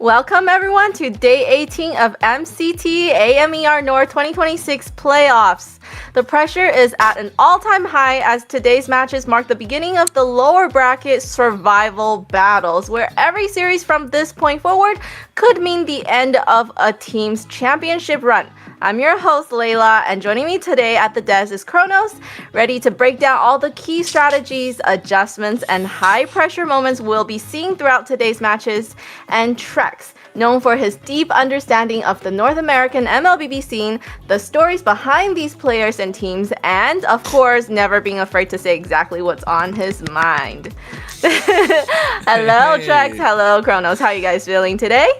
Welcome everyone to day 18 of MCT AMER North 2026 playoffs. The pressure is at an all-time high as today's matches mark the beginning of the lower bracket survival battles, where every series from this point forward could mean the end of a team's championship run. I'm your host, Layla, and joining me today at the desk is Kronos, ready to break down all the key strategies, adjustments, and high-pressure moments we'll be seeing throughout today's matches, and Trex, known for his deep understanding of the North American MLBB scene, the stories behind these players and teams, and, of course, never being afraid to say exactly what's on his mind. Hello, Hey. Trex. Hello, Kronos. How are you guys feeling today?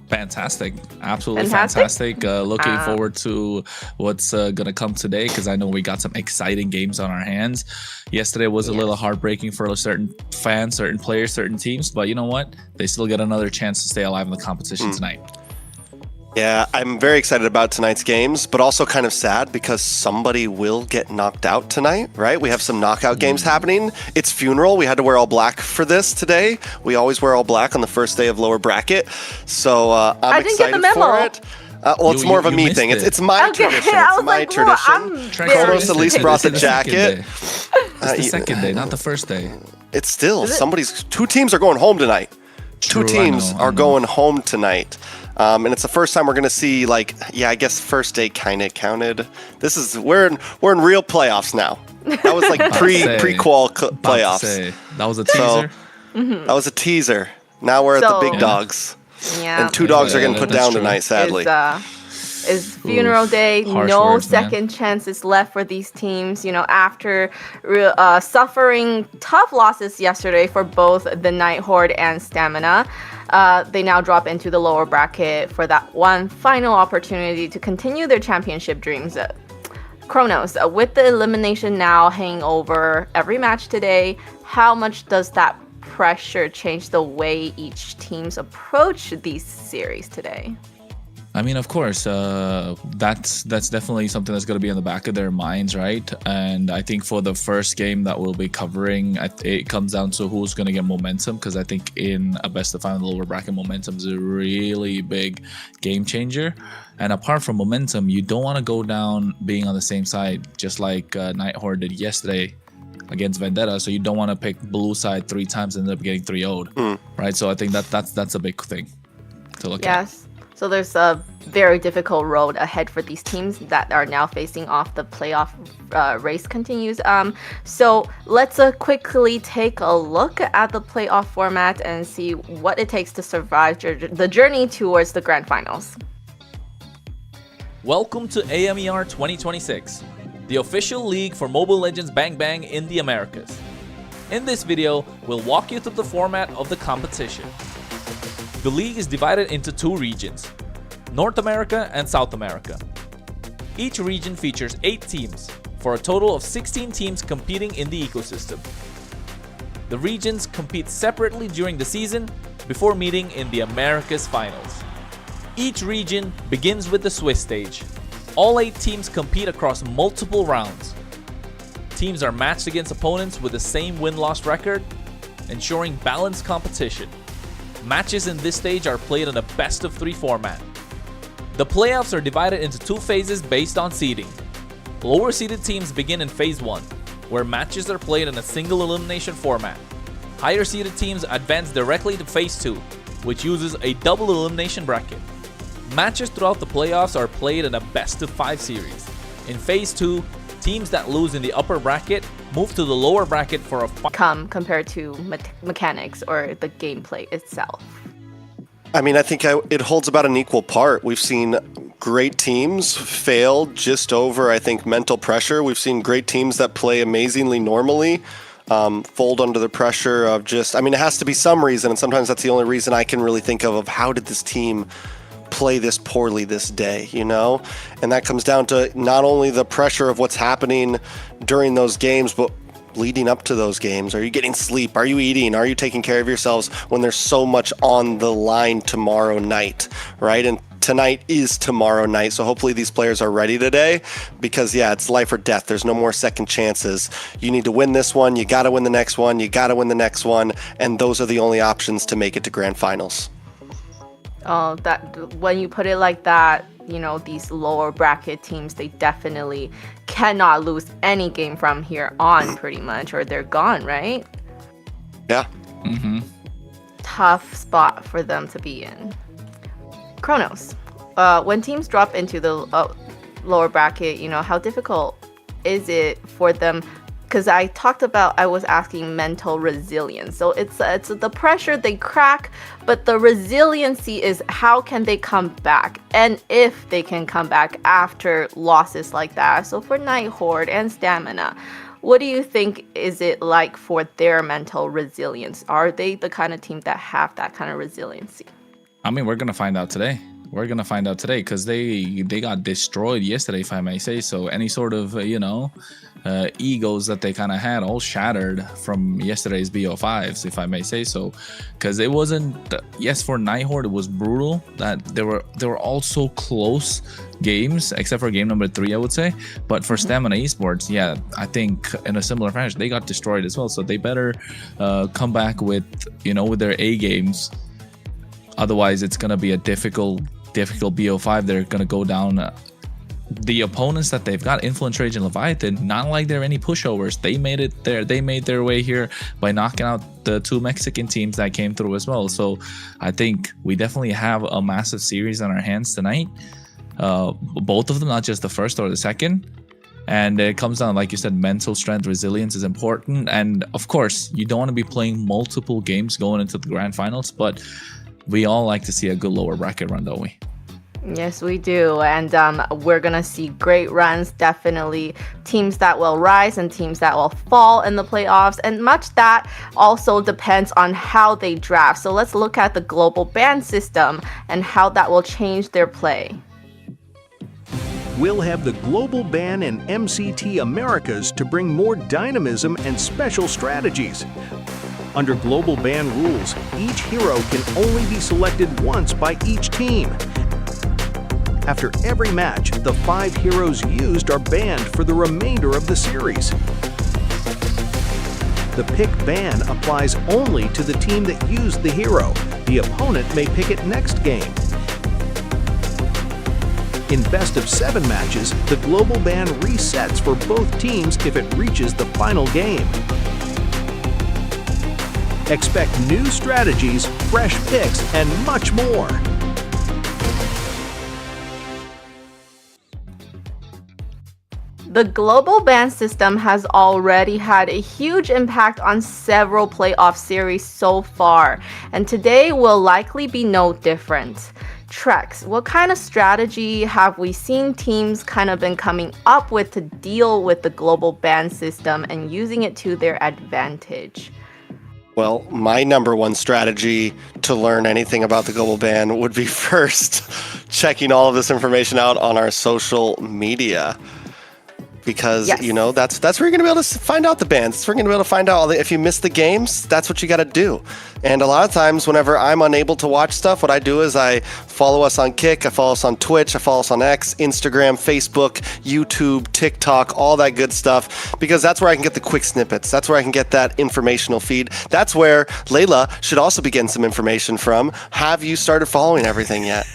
Fantastic. Absolutely fantastic. Looking forward to what's going to come today, because I know we got some exciting games on our hands. Yesterday was a little heartbreaking for certain fans, certain players, certain teams, but you know what? They still get another chance to stay alive in the competition tonight. Yeah, I'm very excited about tonight's games, but also kind of sad because somebody will get knocked out tonight, right? We have some knockout games happening. It's funeral. We had to wear all black for this today. We always wear all black on the first day of lower bracket. So I'm excited for it. Well, it's more of a me thing. It's my tradition. It's my tradition. Kronos at least brought the jacket. It's the second day, not the first day. It's still two teams are going home tonight. True, Two teams I know. are going home tonight. And it's the first time we're going to see, like, I guess first day kind of counted. We're in real playoffs now. That was like pre-qual playoffs. That was a teaser. That was a teaser. Now we're at the big dogs. Yeah. And two dogs are getting put down true. tonight, sadly. Is funeral day. Harsh No words, man. second chances left for these teams. You know, after suffering tough losses yesterday for both the Night Horde and Stamina, they now drop into the lower bracket for that one final opportunity to continue their championship dreams. Kronos, with the elimination now hanging over every match today, how much does that pressure change the way each teams approach these series today? I mean, of course, that's definitely something that's going to be in the back of their minds, right? And I think for the first game that we'll be covering, it comes down to who's going to get momentum, because I think in a best of five in the lower bracket, momentum is a really big game changer. And apart from momentum, you don't want to go down being on the same side, just like Night Horde did yesterday against Vendetta. So you don't want to pick blue side 3 times and end up getting 3-0'd, right? So I think that's a big thing to look at. Yes. So there's a very difficult road ahead for these teams that are now facing off. The playoff race continues. So let's quickly take a look at the playoff format and see what it takes to survive the journey towards the grand finals. Welcome to AMER 2026, the official league for Mobile Legends Bang Bang in the Americas. In this video, we'll walk you through the format of the competition. The league is divided into 2 regions, North America and South America. Each region features 8 teams, for a total of 16 teams competing in the ecosystem. The regions compete separately during the season before meeting in the Americas Finals. Each region begins with the Swiss stage. All 8 teams compete across multiple rounds. Teams are matched against opponents with the same win-loss record, ensuring balanced competition. Matches in this stage are played in a best-of-3 format. The playoffs are divided into 2 phases based on seeding. Lower-seeded teams begin in Phase 1, where matches are played in a single elimination format. Higher-seeded teams advance directly to Phase 2, which uses a double elimination bracket. Matches throughout the playoffs are played in a best-of-5 series. In Phase 2, teams that lose in the upper bracket move to the lower bracket for a Compared to mechanics or the gameplay itself. I mean, I think it holds about an equal part. We've seen great teams fail just over, I think, mental pressure. We've seen great teams that play amazingly normally fold under the pressure of it has to be some reason, and sometimes that's the only reason I can really think of how did this team play this poorly this day, you know? And that comes down to not only the pressure of what's happening during those games, but leading up to those games. Are you getting sleep? Are you eating? Are you taking care of yourselves when there's so much on the line tomorrow night, right? And tonight is tomorrow night. So hopefully these players are ready today because, yeah, it's life or death. There's no more second chances. You need to win this one. You got to win the next one. You got to win the next one. And those are the only options to make it to grand finals. Oh, that when you put it like that, you know, these lower bracket teams, they definitely cannot lose any game from here on, pretty much, or they're gone, right? Yeah. Tough spot for them to be in. Kronos, when teams drop into the lower bracket, you know, how difficult is it for them? Because I was asking mental resilience. So it's the pressure they crack, but the resiliency is how can they come back, and if they can come back after losses like that. So for Night Horde and Stamina, what do you think is it like for their mental resilience? Are they the kind of team that have that kind of resiliency? I mean, we're gonna find out today. We're gonna find out today because they got destroyed yesterday, if I may say so. Any sort of egos that they kind of had all shattered from yesterday's BO5s, if I may say so. Because it wasn't, yes, for Night Horde it was brutal that they were all so close games, except for game number 3, I would say. But for Stamina Esports, yeah, I think in a similar fashion they got destroyed as well. So they better come back with their A games. Otherwise, it's gonna be a difficult BO5. They're gonna go down. The opponents that they've got, Influence Rage and Leviatan, not like they're any pushovers. They made it there. They made their way here by knocking out the 2 Mexican teams that came through as well. So I think we definitely have a massive series on our hands tonight. Both of them, not just the first or the second. And it comes down, like you said, mental strength, resilience is important. And of course, you don't want to be playing multiple games going into the grand finals, but we all like to see a good lower bracket run, don't we? Yes, we do. And we're going to see great runs, definitely. Teams that will rise and teams that will fall in the playoffs. And much that also depends on how they draft. So let's look at the global ban system and how that will change their play. We'll have the global ban and MCT Americas to bring more dynamism and special strategies. Under global ban rules, each hero can only be selected once by each team. After every match, the 5 heroes used are banned for the remainder of the series. The pick ban applies only to the team that used the hero. The opponent may pick it next game. In best of 7 matches, the global ban resets for both teams if it reaches the final game. Expect new strategies, fresh picks, and much more. The global ban system has already had a huge impact on several playoff series so far, and today will likely be no different. Trex, what kind of strategy have we seen teams kind of been coming up with to deal with the global ban system and using it to their advantage? Well, my number one strategy to learn anything about the global ban would be first checking all of this information out on our social media. Because, yes, that's where you're going to be able to find out the bans. That's where you're going to be able to find out if you miss the games, that's what you got to do. And a lot of times whenever I'm unable to watch stuff, what I do is I follow us on Kick, I follow us on Twitch, I follow us on X, Instagram, Facebook, YouTube, TikTok, all that good stuff, because that's where I can get the quick snippets. That's where I can get that informational feed. That's where Layla should also be getting some information from. Have you started following everything yet?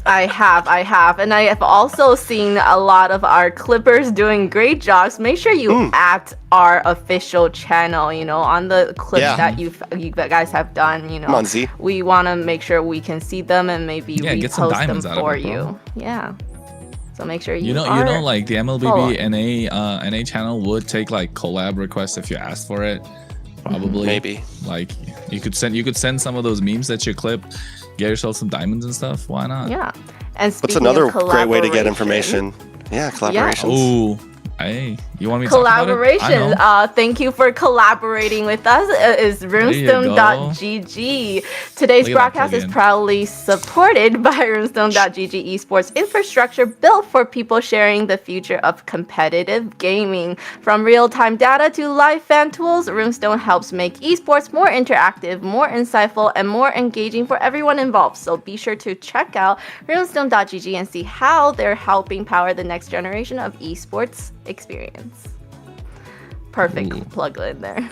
I have. And I have also seen a lot of our clippers doing great jobs. Make sure you at our official channel, on the clips that you guys have done, Come on, Z. We want to make sure we can see them and maybe repost them for you. Yeah. So make sure you like the MLBB NA channel would take like collab requests if you asked for it. Probably. Maybe. Like you could send some of those memes that you clip. Get yourself some diamonds and stuff. Why not? Yeah. And what's another great way to get information? Yeah, collaborations. Oh, Hey, you want me to talk about it? Collaboration. Thank you for collaborating with us. Is runestone.gg. Today's Look at that broadcast is plug-in. proudly supported by runestone.gg Esports infrastructure built for people sharing the future of competitive gaming. From real-time data to live fan tools, Runestone helps make esports more interactive, more insightful, and more engaging for everyone involved. So be sure to check out runestone.gg and see how they're helping power the next generation of esports experience. Perfect plug in there.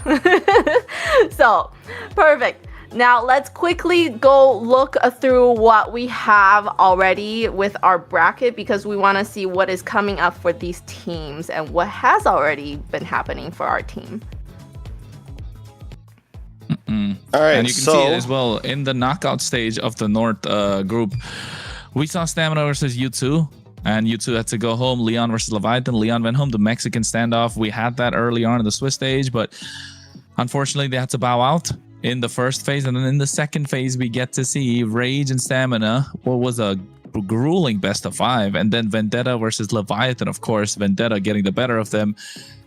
So, perfect. Now let's quickly go look through what we have already with our bracket because we want to see what is coming up for these teams and what has already been happening for our team. All right, And you can see it as well in the knockout stage of the North group. We saw Stamina versus U2. And U2 had to go home. Leon versus Leviatan. Leon went home. The Mexican standoff. We had that early on in the Swiss stage, but unfortunately they had to bow out in the first phase. And then in the second phase, we get to see Rage and Stamina. What was a grueling best of 5. And then Vendetta versus Leviatan, of course. Vendetta getting the better of them.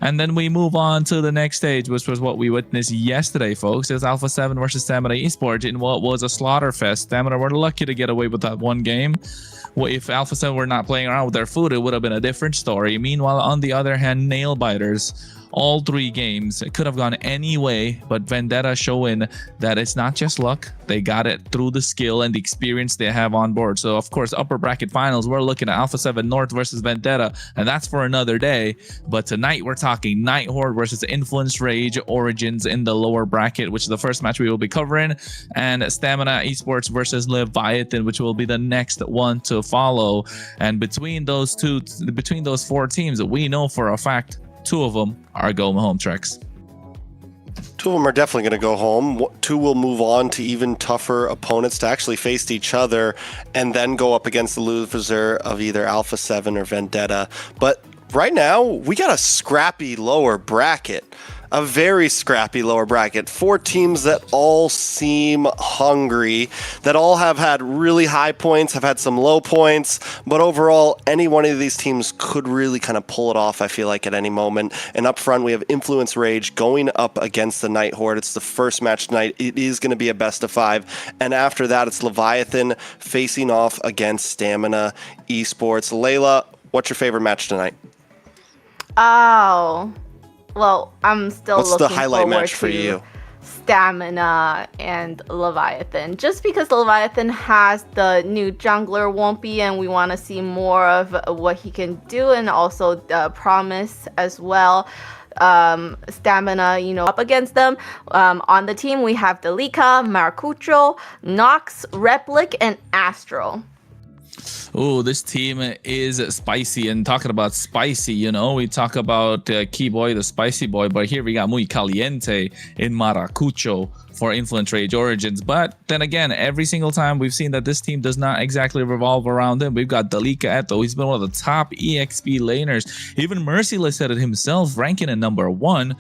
And then we move on to the next stage, which was what we witnessed yesterday, folks. It's Alpha 7 versus Stamina Esports in what was a slaughter fest. Stamina were lucky to get away with that one game. Well, if Alpha 7 were not playing around with their food, it would have been a different story. Meanwhile, on the other hand, Nail Biters, all 3 games, it could have gone any way, but Vendetta showing that it's not just luck. They got it through the skill and the experience they have on board. So, of course, upper bracket finals, we're looking at Alpha 7 North versus Vendetta, and that's for another day. But tonight, we're talking Night Horde versus Influence Rage Origins in the lower bracket, which is the first match we will be covering, and Stamina Esports versus Leviathan, which will be the next one to follow. And between those 4 teams, we know for a fact 2 of them are going home, Trex. 2 of them are definitely going to go home. 2 will move on to even tougher opponents to actually face each other and then go up against the loser of either Alpha 7 or Vendetta. But right now, we got a scrappy lower bracket. A very scrappy lower bracket. 4 teams that all seem hungry, that all have had really high points, have had some low points, but overall, any one of these teams could really kind of pull it off, I feel like, at any moment. And up front, we have Influence Rage going up against the Night Horde. It's the first match tonight. It is going to be a best of 5. And after that, it's Leviathan facing off against Stamina Esports. Layla, what's your favorite match tonight? Oh. Well, I'm still What's looking the highlight forward match for to you? Stamina and Leviathan. Just because Leviathan has the new jungler Wumpy and we want to see more of what he can do and also Promise as well. Stamina, up against them. On the team, we have Delica, Maracucho, Nox, Replic, and Astro. Oh, this team is spicy. And talking about spicy, we talk about Keyboy, the spicy boy, but here we got Muy Caliente in Maracucho for Influence Rage Origins. But then again, every single time we've seen that this team does not exactly revolve around him. We've got Delica Eto. He's been one of the top EXP laners. Even Merciless said it himself, ranking at number 1.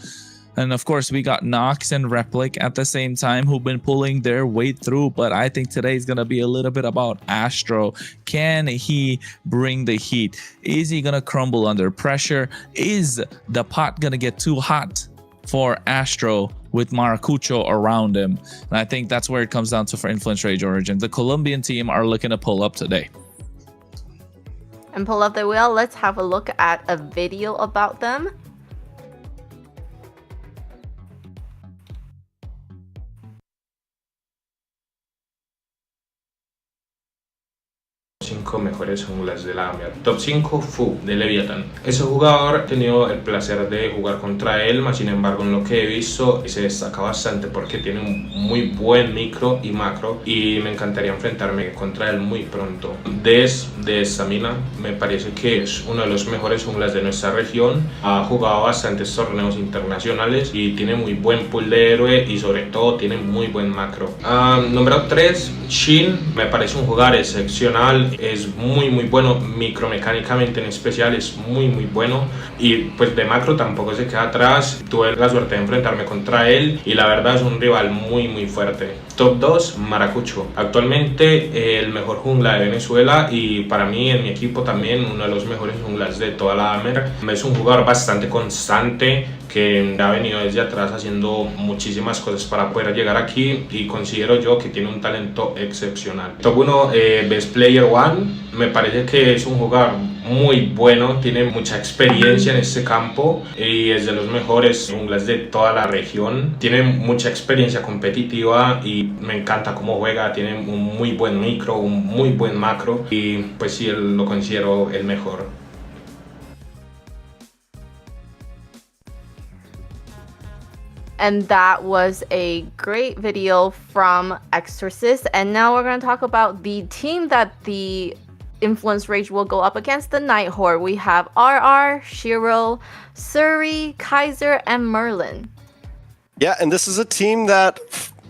And of course, we got Nox and Replic at the same time who've been pulling their weight through. But I think today is going to be a little bit about Astro. Can he bring the heat? Is he going to crumble under pressure? Is the pot going to get too hot for Astro with Maracucho around him? And I think that's where it comes down to for Influence Rage Origin. The Colombian team are looking to pull up today. And pull up the wheel. Let's have a look at a video about them. Mejores junglas de la AMER. Top 5 Fu de Leviatan. Ese jugador he tenido el placer de jugar contra él, mas sin embargo en lo que he visto se destaca bastante porque tiene un muy buen micro y macro y me encantaría enfrentarme contra él muy pronto. De Stamina me parece que es uno de los mejores junglas de nuestra región. Ha jugado bastantes torneos internacionales y tiene muy buen pool de héroe y sobre todo tiene muy buen macro. Número 3, Shin. Me parece un jugador excepcional. Es muy bueno, micromecánicamente en especial es muy bueno y pues de macro tampoco se queda atrás. Tuve la suerte de enfrentarme contra él y la verdad es un rival muy fuerte. Top 2, Maracucho. Actualmente el mejor jungla de Venezuela y para mí en mi equipo también uno de los mejores junglas de toda la AMER. Es un jugador bastante constante que ha venido desde atrás haciendo muchísimas cosas para poder llegar aquí y considero yo que tiene un talento excepcional. Top 1, Best Player 1, me parece que es un jugador muy bueno, tiene mucha experiencia en este campo y es de los mejores junglas de toda la región. Tiene mucha experiencia competitiva y me encanta cómo juega, tiene un muy buen micro, un muy buen macro y pues sí, lo considero el mejor. And that was a great video from Exorcist. And now we're going to talk about the team that the Influence Rage will go up against, the Night Horde. We have RR, Shiro, Suri, Kaiser, and Merlin. Yeah, and this is a team that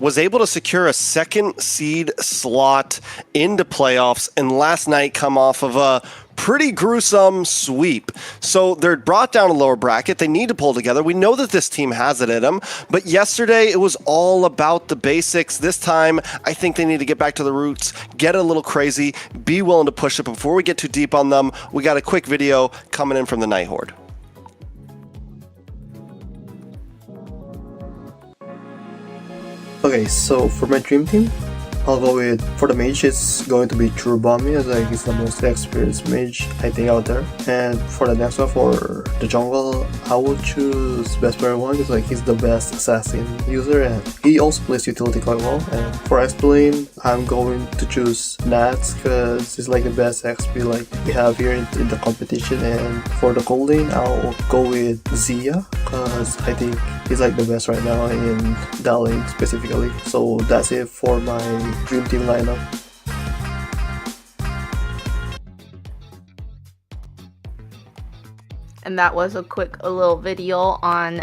was able to secure a second seed slot into playoffs and last night come off of a pretty gruesome sweep. So they're brought down a lower bracket. They need to pull together. We know that this team has it in them, but yesterday it was all about the basics. This time, I think they need to get back to the roots, get a little crazy, be willing to push it. But before we get too deep on them, we got a quick video coming in from the Night Horde. Okay, so for my dream team, I'll go with, for the mage, it's going to be True Bomby, as like he's the most experienced mage I think out there. And for the next one, for the jungle, I would choose Best Player 1 because like he's the best assassin user and he also plays utility quite well. And for XP lane, I'm going to choose Nats because he's like the best XP like we have here in the competition. And for the gold lane, I'll go with Zia because I think he's like the best right now in that lane specifically. So that's it for my dream team lineup. And that was a quick little video on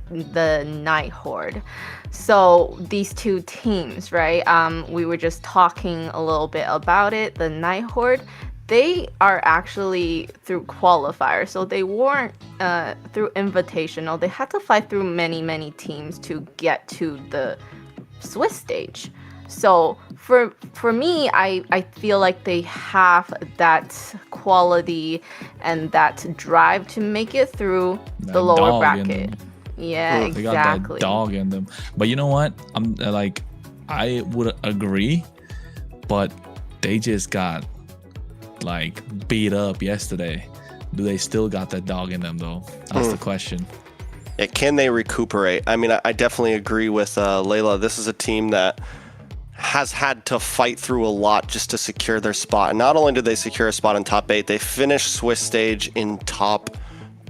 the Night Horde. So these two teams, right? We were just talking a little bit about it. The Night Horde, they are actually through qualifier, so they weren't through invitational. They had to fight through many teams to get to the Swiss stage. So for me, I feel like they have that quality and that drive to make it through the lower bracket. Yeah, They exactly. got that dog in them. But you know what? I'm like, I would agree, but they just got like beat up yesterday. Do they still got that dog in them though? That's the question. Yeah, can they recuperate? I mean, I definitely agree with Layla. This is a team that has had to fight through a lot just to secure their spot. And not only did they secure a spot in top 8, they finished Swiss stage in top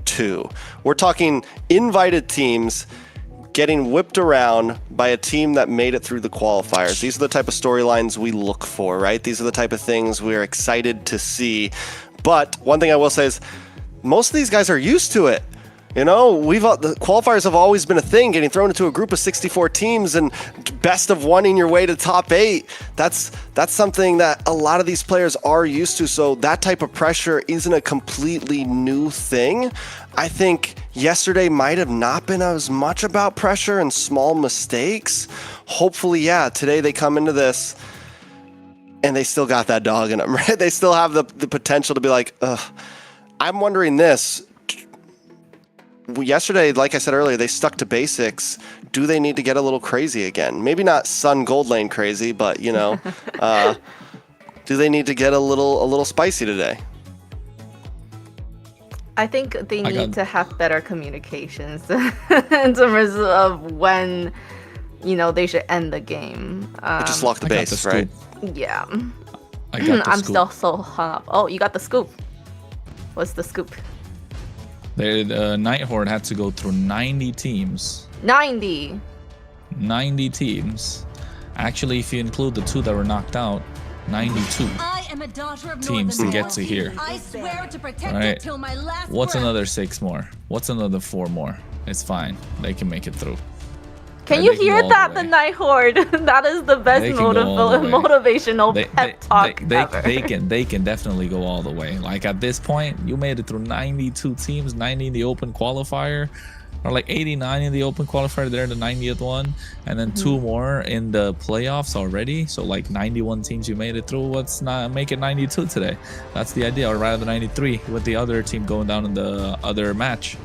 2. We're talking invited teams getting whipped around by a team that made it through the qualifiers. These are the type of storylines we look for, right? These are the type of things we're excited to see. But one thing I will say is most of these guys are used to it. You know, the qualifiers have always been a thing, getting thrown into a group of 64 teams and best of one-ing your way to top 8. That's something that a lot of these players are used to. So that type of pressure isn't a completely new thing. I think yesterday might have not been as much about pressure and small mistakes. Hopefully, yeah, today they come into this and they still got that dog in them, right? They still have the potential to be like, ugh. I'm wondering this. Yesterday, like I said earlier, they stuck to basics. Do they need to get a little crazy again? Maybe not Sun Gold Lane crazy, but you know, do they need to get a little spicy today? I think they need to have better communications in terms of when, you know, they should end the game. Just lock the base, right? Yeah. I got the I'm scoop. still so hung up. Oh, you got the scoop. What's the scoop? The Night Horde had to go through 90 teams. 90. 90 teams. Actually, if you include the 2 that were knocked out, 92 teams to get to here. I swear to protect Right. it till my last What's breath. another 6 more? What's another 4 more? It's fine. They can make it through. Can Right, you they can hear go all that, the the way. Night Horde? That is the best They can go all the way. motivational pep talk ever. They can definitely go all the way. Like at this point, you made it through 92 teams, 90 in the open qualifier. or like 89 in the open qualifier. They're the 90th one, and then 2 more in the playoffs already. So like 91 teams you made it through. Let's not make it 92 today. That's the idea, or rather 93 with the other team going down in the other match.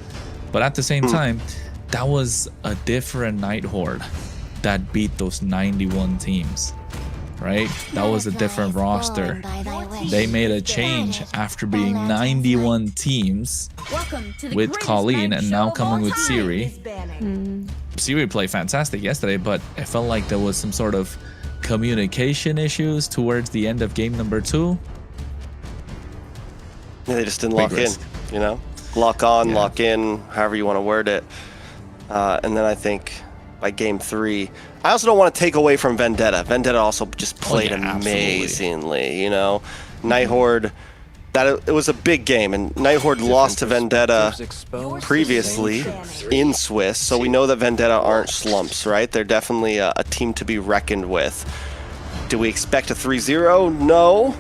But at the same time, that was a different Night Horde that beat those 91 teams. Right? That was a different roster. They made a change after being 91 teams with Colleen and now coming with Siri. Siri played fantastic yesterday, but it felt like there was some sort of communication issues towards the end of game number 2. Yeah, they just didn't lock in, you know? Lock on, lock in, however you want to word it. And then I think by game 3, I also don't want to take away from Vendetta. Vendetta also just played amazingly, you know? Night Horde, it was a big game, and Night Horde lost to Vendetta previously in Swiss, so we know that Vendetta aren't slumps, right? They're definitely a team to be reckoned with. Do we expect a 3-0? No.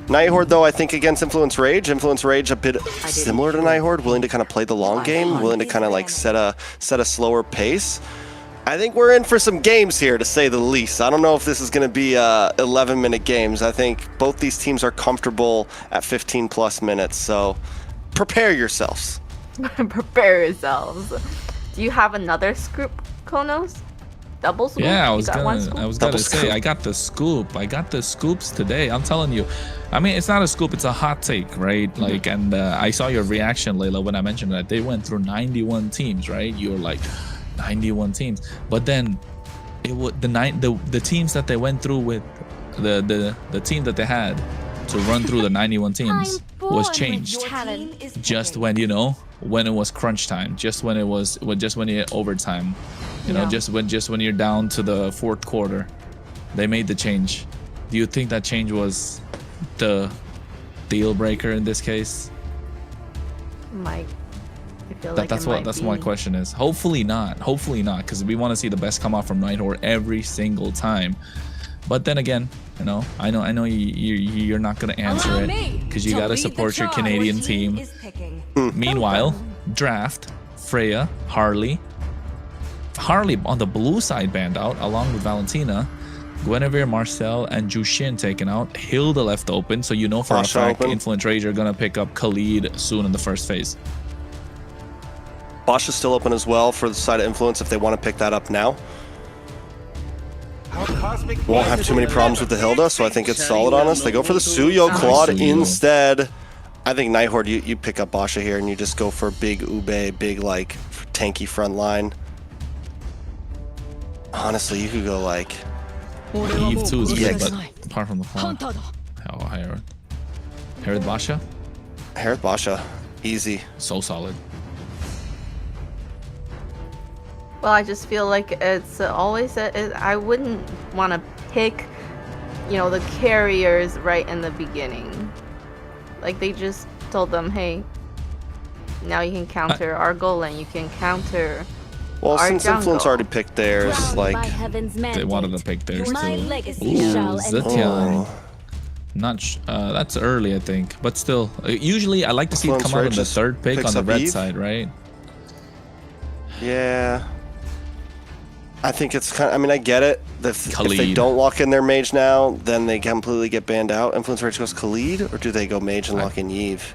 Night Horde, though, I think against Influence Rage a bit similar to Night Horde, willing to kind of play the long game, willing to kind of like set a slower pace. I think we're in for some games here, to say the least. I don't know if this is going to be 11-minute games. I think both these teams are comfortable at 15-plus minutes, so prepare yourselves. Prepare yourselves. Do you have another scoop, Konos? Double scoop? Yeah, I was gonna say I got the scoop. I got the scoops today. I'm telling you. I mean, it's not a scoop, it's a hot take, right? Like, and I saw your reaction, Layla, when I mentioned that they went through 91 teams, right? You were like 91 teams, but then it would the teams that they went through with the team that they had to run through the 91 teams was changed just when, you know, when it was crunch time, just when you overtime, you know, just when you're down to the 4th quarter, they made the change. Do you think that change was the deal breaker in this case? Mike, I feel like that's my question is. Hopefully not, because we want to see the best come out from Night Horde every single time. But then again, you know, I know you're not gonna answer it because you gotta support your Canadian team. Meanwhile, Draft, Freya, Harley on the blue side banned out along with Valentina, Guinevere, Marcel, and Jushin taken out. Hilda left open, so you know for a fact Influence Rage are gonna pick up Khalid soon in the first phase. Bosch is still open as well for the side of Influence if they want to pick that up now. Won't have too many problems with the Hilda, so I think it's solid on us. They go for the Suyo Claude instead. I think Night Horde, you pick up Basha here and you just go for big Ube, big like tanky front line. Honestly, you could go like Eve 2 is good, but apart from the fall. Oh, Herod Basha? Herod Basha, easy. So solid. Well, I just feel like it's always I wouldn't want to pick, you know, the carriers right in the beginning. Like they just told them, hey, now you can counter our golem, you can counter. Well, our since jungle. Influence already picked theirs, like they wanted to pick theirs too. legacy Ooh, shall Zetian. Not that's early, I think, but still. Usually, I like to see it come out in the 3rd pick on the red Eve side, right? Yeah. I think it's kind of, I mean, I get it. If they don't lock in their mage now, then they completely get banned out. Influence Rage goes Khalid, or do they go mage and lock in Eve?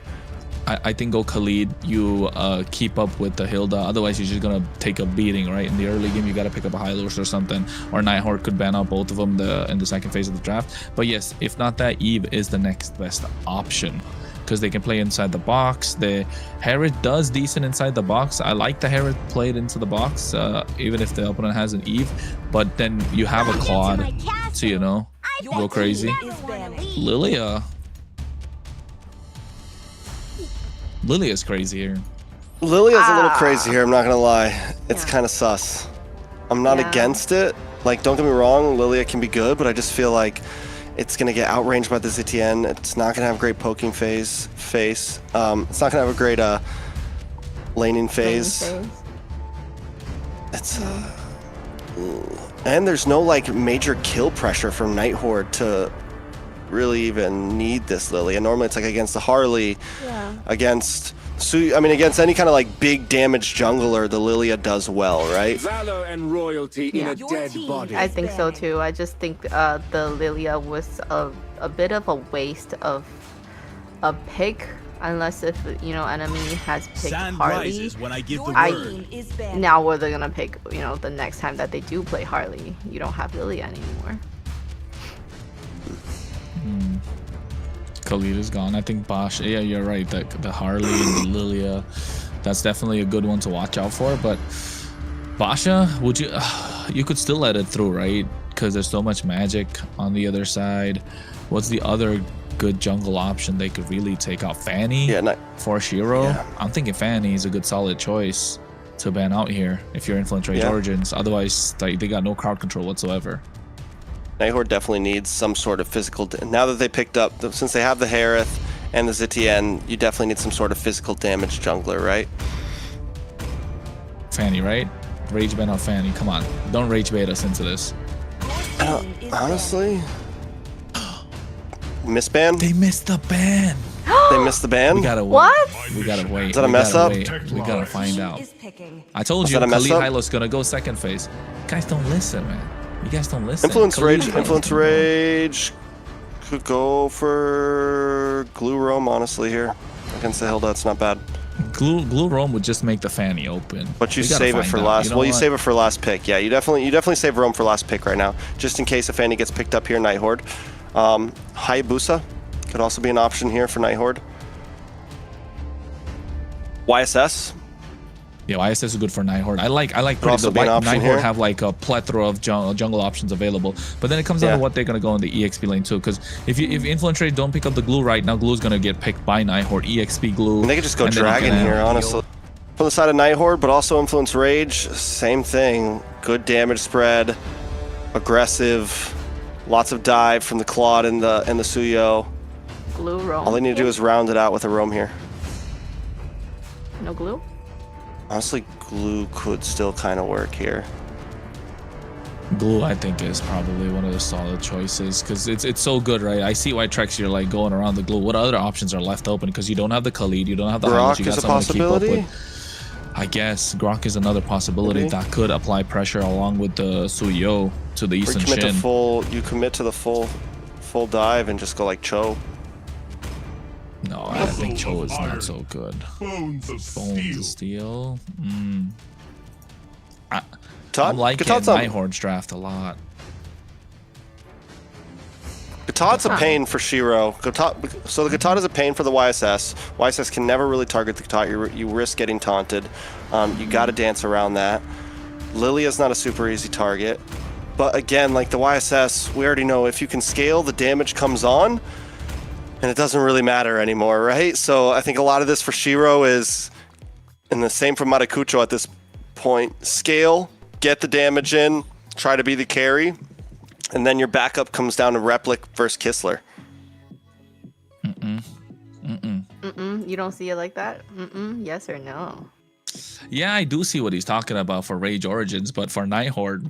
I think go Khalid. You keep up with the Hilda. Otherwise, you're just going to take a beating, right? In the early game, you got to pick up a Hylos or something. Or Night Horde could ban out both of them in the 2nd phase of the draft. But yes, if not that, Eve is the next best option. Because they can play inside the box. The Herod does decent inside the box. I like the Herod played into the box, even if the opponent has an Eve. But then you have a Claude, so you know, go crazy. Lilia is crazy here. Lilia's a little crazy here, I'm not gonna lie. It's kind of sus. I'm not against it. Like, don't get me wrong, Lilia can be good, but I just feel like it's going to get outranged by the Zetian. It's not going to have great poking face. It's not going to have a great laning phase. It's and there's no like major kill pressure from Night Horde to really even need this Lilia. Normally it's like against the Harley, Yeah. against against any kind of like big damage jungler, the Lilia does well, right? Valor and royalty in a Your dead team body. I think so too. I just think the Lilia was a bit of a waste of a pick, unless if enemy has picked Sand Harley. rises when I give the Your word. team is banned. Now what they're gonna pick, the next time that they do play Harley, you don't have Lilia anymore. Khalid is gone. I think Bosch. Yeah, you're right. The Harley and the Lilia, that's definitely a good one to watch out for. But Basha, would you? You could still let it through, right? Because there's so much magic on the other side. What's the other good jungle option they could really take out? Fanny for Shiro. Yeah. I'm thinking Fanny is a good solid choice to ban out here if you're Influence Rage Origins. Otherwise, they got no crowd control whatsoever. Nighthorde definitely needs some sort of physical. Now that they picked up, since they have the Harith and the Zitian, you definitely need some sort of physical damage jungler, right? Fanny, right? Rage ban out Fanny. Come on, don't rage bait us into this. Honestly, misban? They missed the ban. They missed the ban? We gotta wait. What? We gotta wait. Is that a We mess gotta up? wait. We gotta find out. Is picking. I told Was you, that a mess Khalid up? Hylos gonna go second phase. Guys, don't listen, man. You guys don't listen. Influence Khalid Rage. Hylos Influence can go. Rage could go for Glue Roam, honestly, here. Against the Hilda, it's not bad. Glue Roam would just make the Fanny open. But you We gotta save it find for out. last. You know Well, you what? save it for last pick. Yeah, you definitely save Roam for last pick right now, just in case if Fanny gets picked up here, Nighthorde. Hayabusa could also be an option here for Nighthorde. YSS. Yeah, ISS is good for Nighthorde. I like pretty also the be an option Nighthorde here. have like a plethora of jungle options available. But then it comes down Yeah. to what they're gonna go in the EXP lane too. Because if Influence Rage don't pick up the glue right now, glue's gonna get picked by Nighthorde. EXP glue. And they could just go and then you Dragon can, here, honestly. From the side of Nighthorde, but also Influence Rage, same thing. Good damage spread, aggressive, lots of dive from the Claude and the Suyo. Glue roam. All they need to do is round it out with a Roam here. No glue? Honestly, Glue could still kind of work here. Glue, I think, is probably one of the solid choices because it's so good, right? I see why Trex, you're like going around the glue. What other options are left open? Because you don't have the Khalid, you don't have the Hylos, Grok you got is a someone to keep up possibility. with. I guess Grok is another possibility Maybe. that could apply pressure along with the Suyo to the Or Eastern you commit to Shin. you commit to the full dive and just go like Cho. No, I think Cho is not so good. Bones of Bones of Steel. Todd? I'm liking Katad's a- Nighthorde's draft a lot. Katad's a pain for Shiro. So the Katad is a pain for the YSS. YSS can never really target the Katad. You risk getting taunted. You got to dance around that. Lilia's not a super easy target. But again, like the YSS, we already know if you can scale, the damage comes on. And it doesn't really matter anymore, right? So I think a lot of this for Shiro is, and the same for Maracucho at this point, scale, get the damage in, try to be the carry, and then your backup comes down to Replic versus Kistler. You don't see it like that? Yes or no? Yeah, I do see what he's talking about for Rage Origins, but for Nighthorde,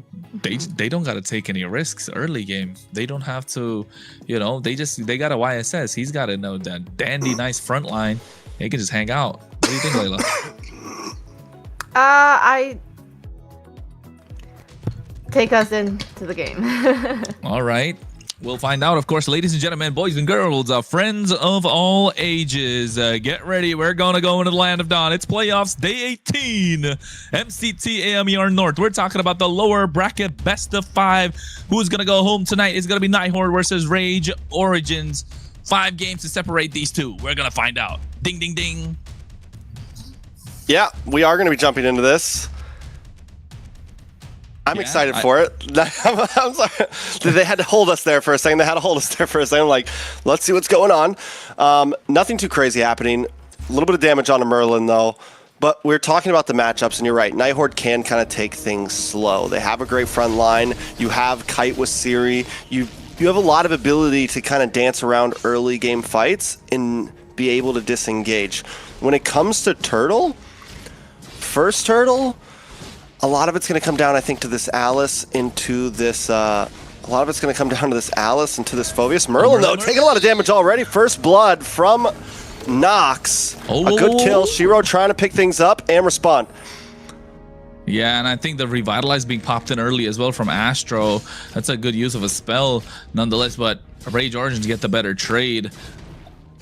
they don't got to take any risks early game. They don't have to, they got a YSS. He's got that dandy nice front line. They can just hang out. What do you think, Layla? I take us into the game. All right. We'll find out, of course, ladies and gentlemen, boys and girls, friends of all ages. Get ready. We're going to go into the land of dawn. It's playoffs day 18. MCT AMER North. We're talking about the lower bracket best of 5. Who's going to go home tonight? It's going to be Nighthorde versus Rage Origins. 5 games to separate these two. We're going to find out. Ding, ding, ding. Yeah, we are going to be jumping into this. I'm excited for it. I'm sorry. They had to hold us there for a second. Like, let's see what's going on. Nothing too crazy happening. A little bit of damage on a Merlin, though. But we're talking about the matchups, and you're right. Nighthorde can kind of take things slow. They have a great front line. You have Kite with Siri. You have a lot of ability to kind of dance around early game fights and be able to disengage. When it comes to Turtle, first Turtle, a lot of it's going to come down, I think, to this Alice into this A lot of it's going to come down to this Alice and to this Phoveus. Merlin, though, taking a lot of damage already. First blood from Nox. A good kill. Shiro trying to pick things up and respond. Yeah, and I think the Revitalize being popped in early as well from Astro. That's a good use of a spell nonetheless, but Rage Origins get the better trade.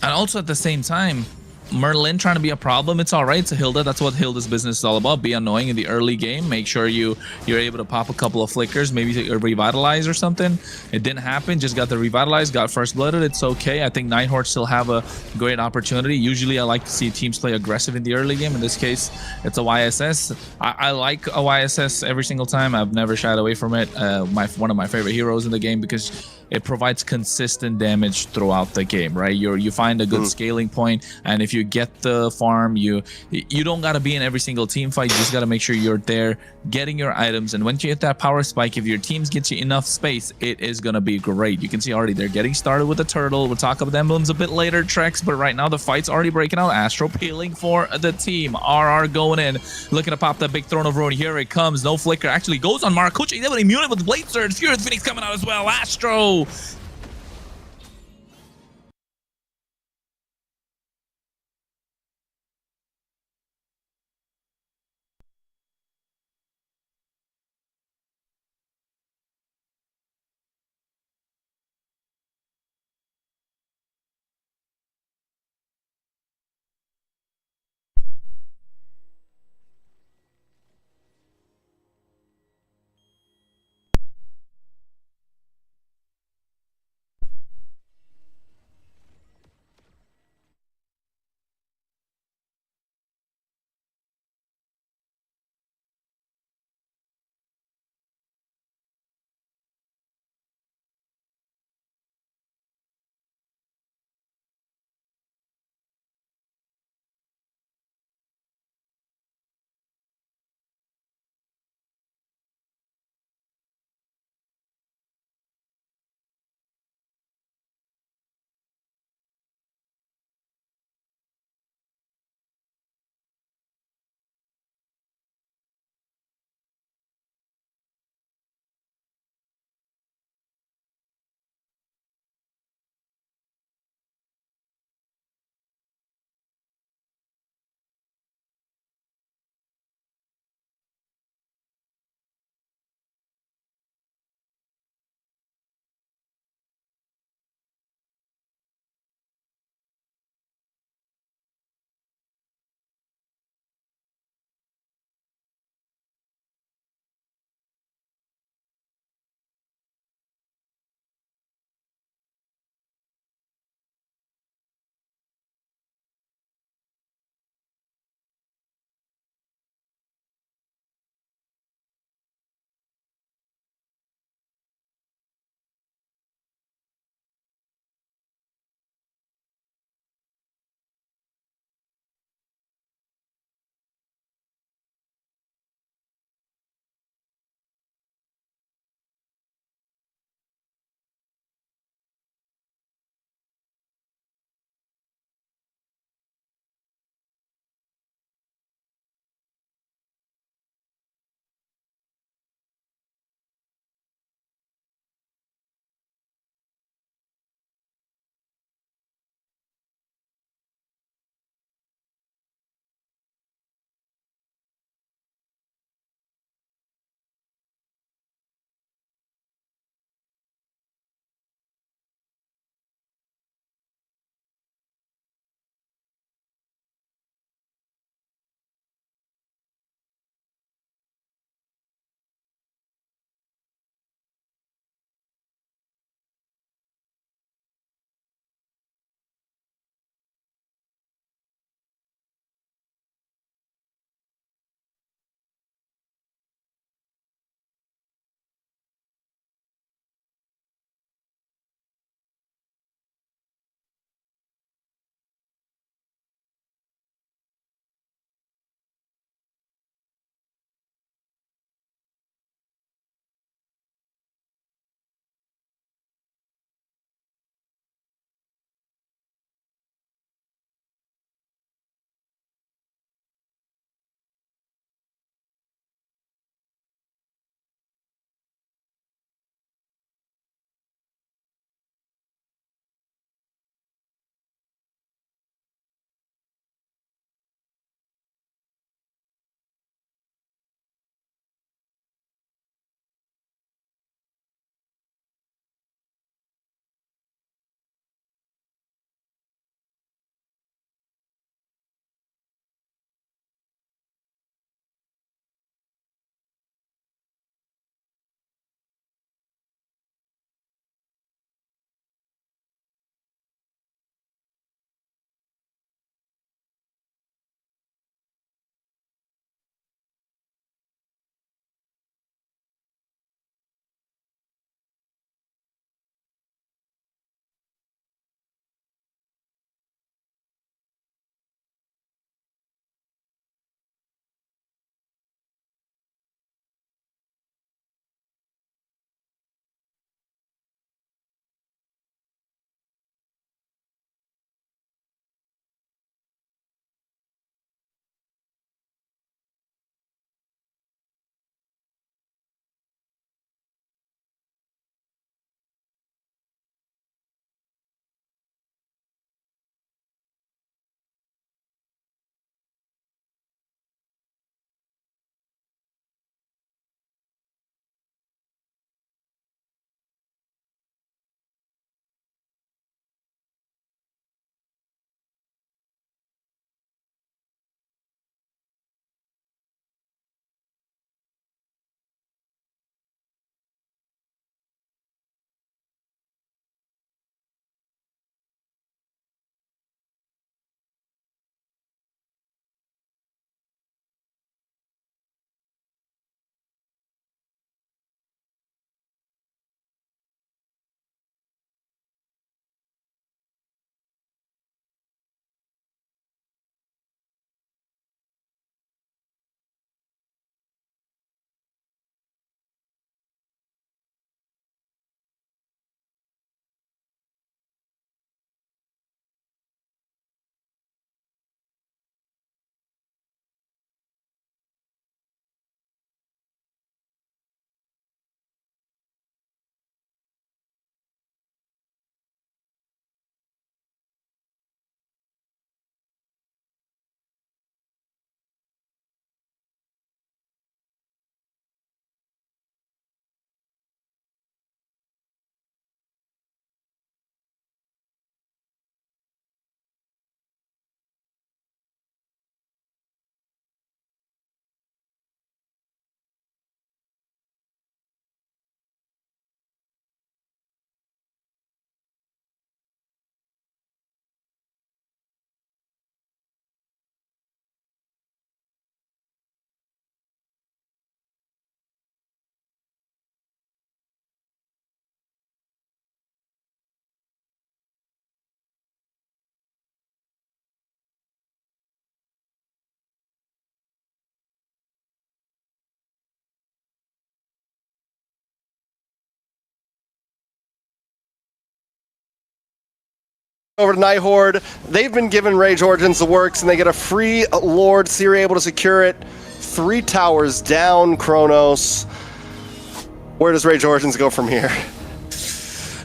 And also at the same time, Merlin trying to be a problem. It's all right to Hilda. That's what Hilda's business is all about. Be annoying in the early game. Make sure you're able to pop a couple of flickers, maybe a revitalize or something. It didn't happen. Just got the revitalize, got first blooded. It's okay. I think Nighthawk still have a great opportunity. Usually I like to see teams play aggressive in the early game. In this case, it's a YSS. I like a YSS every single time. I've never shied away from it. One of my favorite heroes in the game because it provides consistent damage throughout the game, right? You find a good scaling point, and if you get the farm, you don't gotta be in every single team fight. You just gotta make sure you're there getting your items, and once you hit that power spike, if your teams get you enough space, it is gonna be great. You can see already they're getting started with the turtle. We'll talk about the emblems a bit later, Trex, but right now the fight's already breaking out. Astro peeling for the team. RR going in, looking to pop that big throne of ruin. Here it comes. No flicker actually goes on Maracucci. He's able to immune it with Blade Surge. Fury of the Phoenix coming out as well. Astro over to Night Horde. They've been given Rage Origins the works, and they get a free Lord. Siri able to secure it. 3 towers down, Kronos. Where does Rage Origins go from here?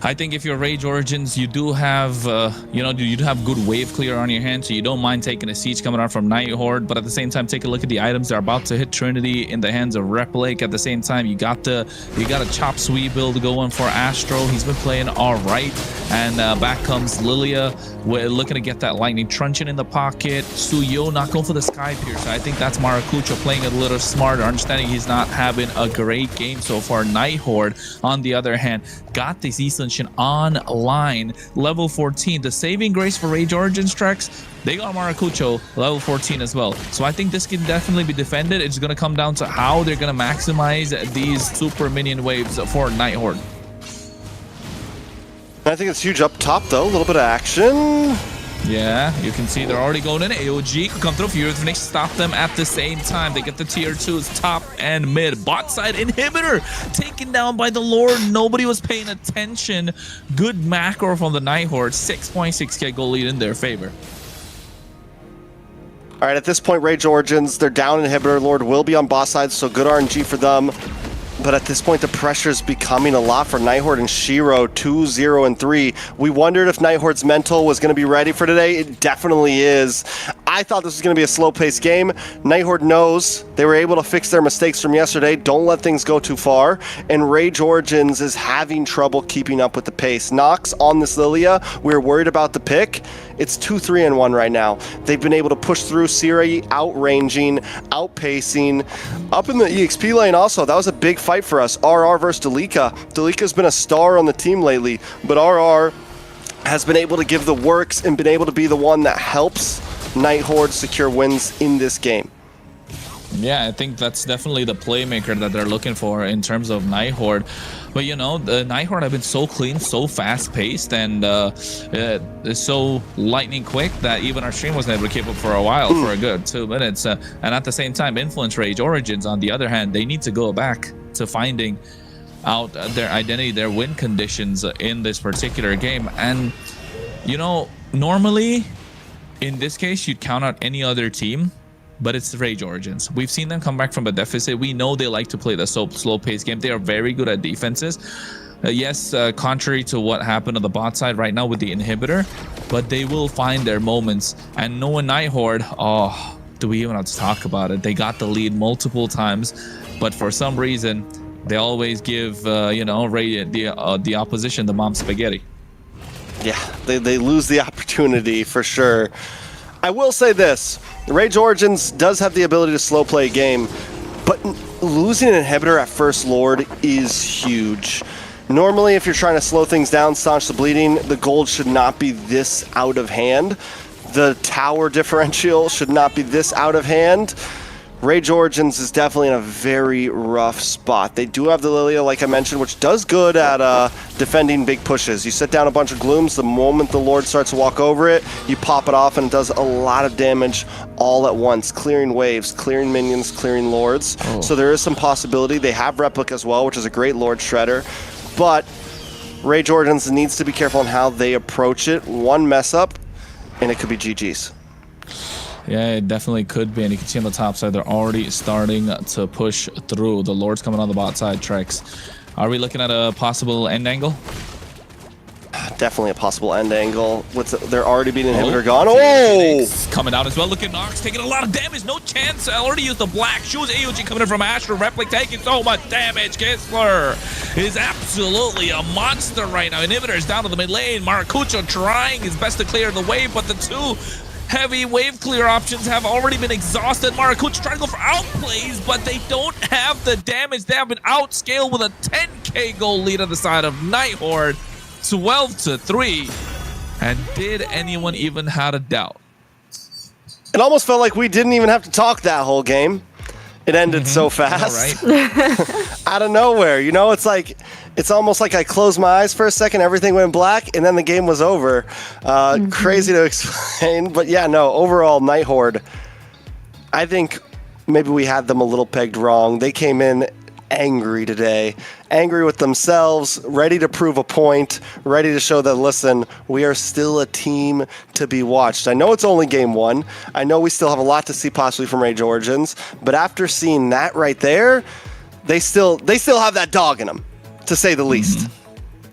I think if you're Rage Origins, you do have, you do have good wave clear on your hand, so you don't mind taking a siege coming out from Night Horde. But at the same time, take a look at the items that are about to hit Trinity in the hands of Replake. At the same time, you got a Chop Suey build going for Astro. He's been playing all right, and back comes Lilia. We're looking to get that Lightning Truncheon in the pocket. Suyo not going for the Sky Piercer. I think that's Maracucho playing it a little smarter, understanding he's not having a great game so far. Night Horde, on the other hand, got this Ascension online, level 14. The saving grace for Rage Origins tracks, they got Maracucho level 14 as well. So I think this can definitely be defended. It's going to come down to how they're going to maximize these super minion waves for Night Horde. I think it's huge up top, though. A little bit of action. Yeah, you can see they're already going in. AOG could come through. Furious Phoenix stop them at the same time. They get the tier 2s top and mid. Bot side inhibitor taken down by the Lord. Nobody was paying attention. Good macro from the Night Horde. 6.6k goal lead in their favor. All right, at this point, Rage Origins, they're down inhibitor. Lord will be on boss side, so good RNG for them. But at this point, the pressure is becoming a lot for Night Horde and Shiro, 2, 0, and 3. We wondered if Night Horde's mental was going to be ready for today. It definitely is. I thought this was going to be a slow-paced game. Night Horde knows they were able to fix their mistakes from yesterday. Don't let things go too far. And Rage Origins is having trouble keeping up with the pace. Nox on this Lilia. We were worried about the pick. It's 2, 3, and 1 right now. They've been able to push through. Siri outranging, outpacing. Up in the EXP lane also, that was a big fight for us. RR versus Delika. Delika's been a star on the team lately, but RR has been able to give the works and been able to be the one that helps Night Horde secure wins in this game. Yeah, I think that's definitely the playmaker that they're looking for in terms of Night Horde. But you know, the Night Horde have been so clean, so fast-paced, and so lightning quick that even our stream wasn't able to keep up for a while, for a good 2 minutes. And at the same time, Influence Rage Origins, on the other hand, they need to go back to finding out their identity, their win conditions in this particular game. And you know, normally in this case, you'd count out any other team, but it's Rage Origins. We've seen them come back from a deficit. We know they like to play the slow-paced game. They are very good at defenses. Yes, contrary to what happened on the bot side right now with the inhibitor, but they will find their moments. And knowing Night Horde, oh, do we even have to talk about it? They got the lead multiple times, but for some reason, they always give, you know, the opposition the mom spaghetti. Yeah, they lose the opportunity for sure. I will say this. Rage Origins does have the ability to slow play a game, but losing an inhibitor at first Lord is huge. Normally, if you're trying to slow things down, staunch the bleeding, the gold should not be this out of hand. The tower differential should not be this out of hand. Rage Origins is definitely in a very rough spot. They do have the Lilia, like I mentioned, which does good at defending big pushes. You set down a bunch of glooms, the moment the Lord starts to walk over it, you pop it off, and it does a lot of damage all at once, clearing waves, clearing minions, clearing Lords. Oh. So there is some possibility. They have Replica as well, which is a great Lord Shredder. But Rage Origins needs to be careful on how they approach it. One mess up, and it could be GG's. Yeah, it definitely could be, and you can see on the top side, they're already starting to push through. The Lord's coming on the bot side, Trex. Are we looking at a possible end angle? Definitely a possible end angle. They're already being inhibitor gone. Oh! Coming out as well. Look at Nox taking a lot of damage. No chance. I already used the black shoes. AOG coming in from Astro. Replic taking so much damage. Kistler is absolutely a monster right now. Inhibitor's down to the mid lane. Maracucho trying his best to clear the wave, but the two heavy wave clear options have already been exhausted. Maracucho trying to go for outplays, but they don't have the damage. They have been outscaled with a 10k goal lead on the side of Night Horde. 12-3. And did anyone even have a doubt? It almost felt like we didn't even have to talk that whole game. It ended so fast. Right. Out of nowhere. You know, it's almost like I closed my eyes for a second, everything went black, and then the game was over. Crazy to explain. But yeah, no, overall, Night Horde, I think maybe we had them a little pegged wrong. They came in angry today. Angry with themselves, ready to prove a point, ready to show that, listen, we are still a team to be watched. I know it's only game one. I know we still have a lot to see possibly from Rage Origins, but after seeing that right there, they still have that dog in them, to say the least.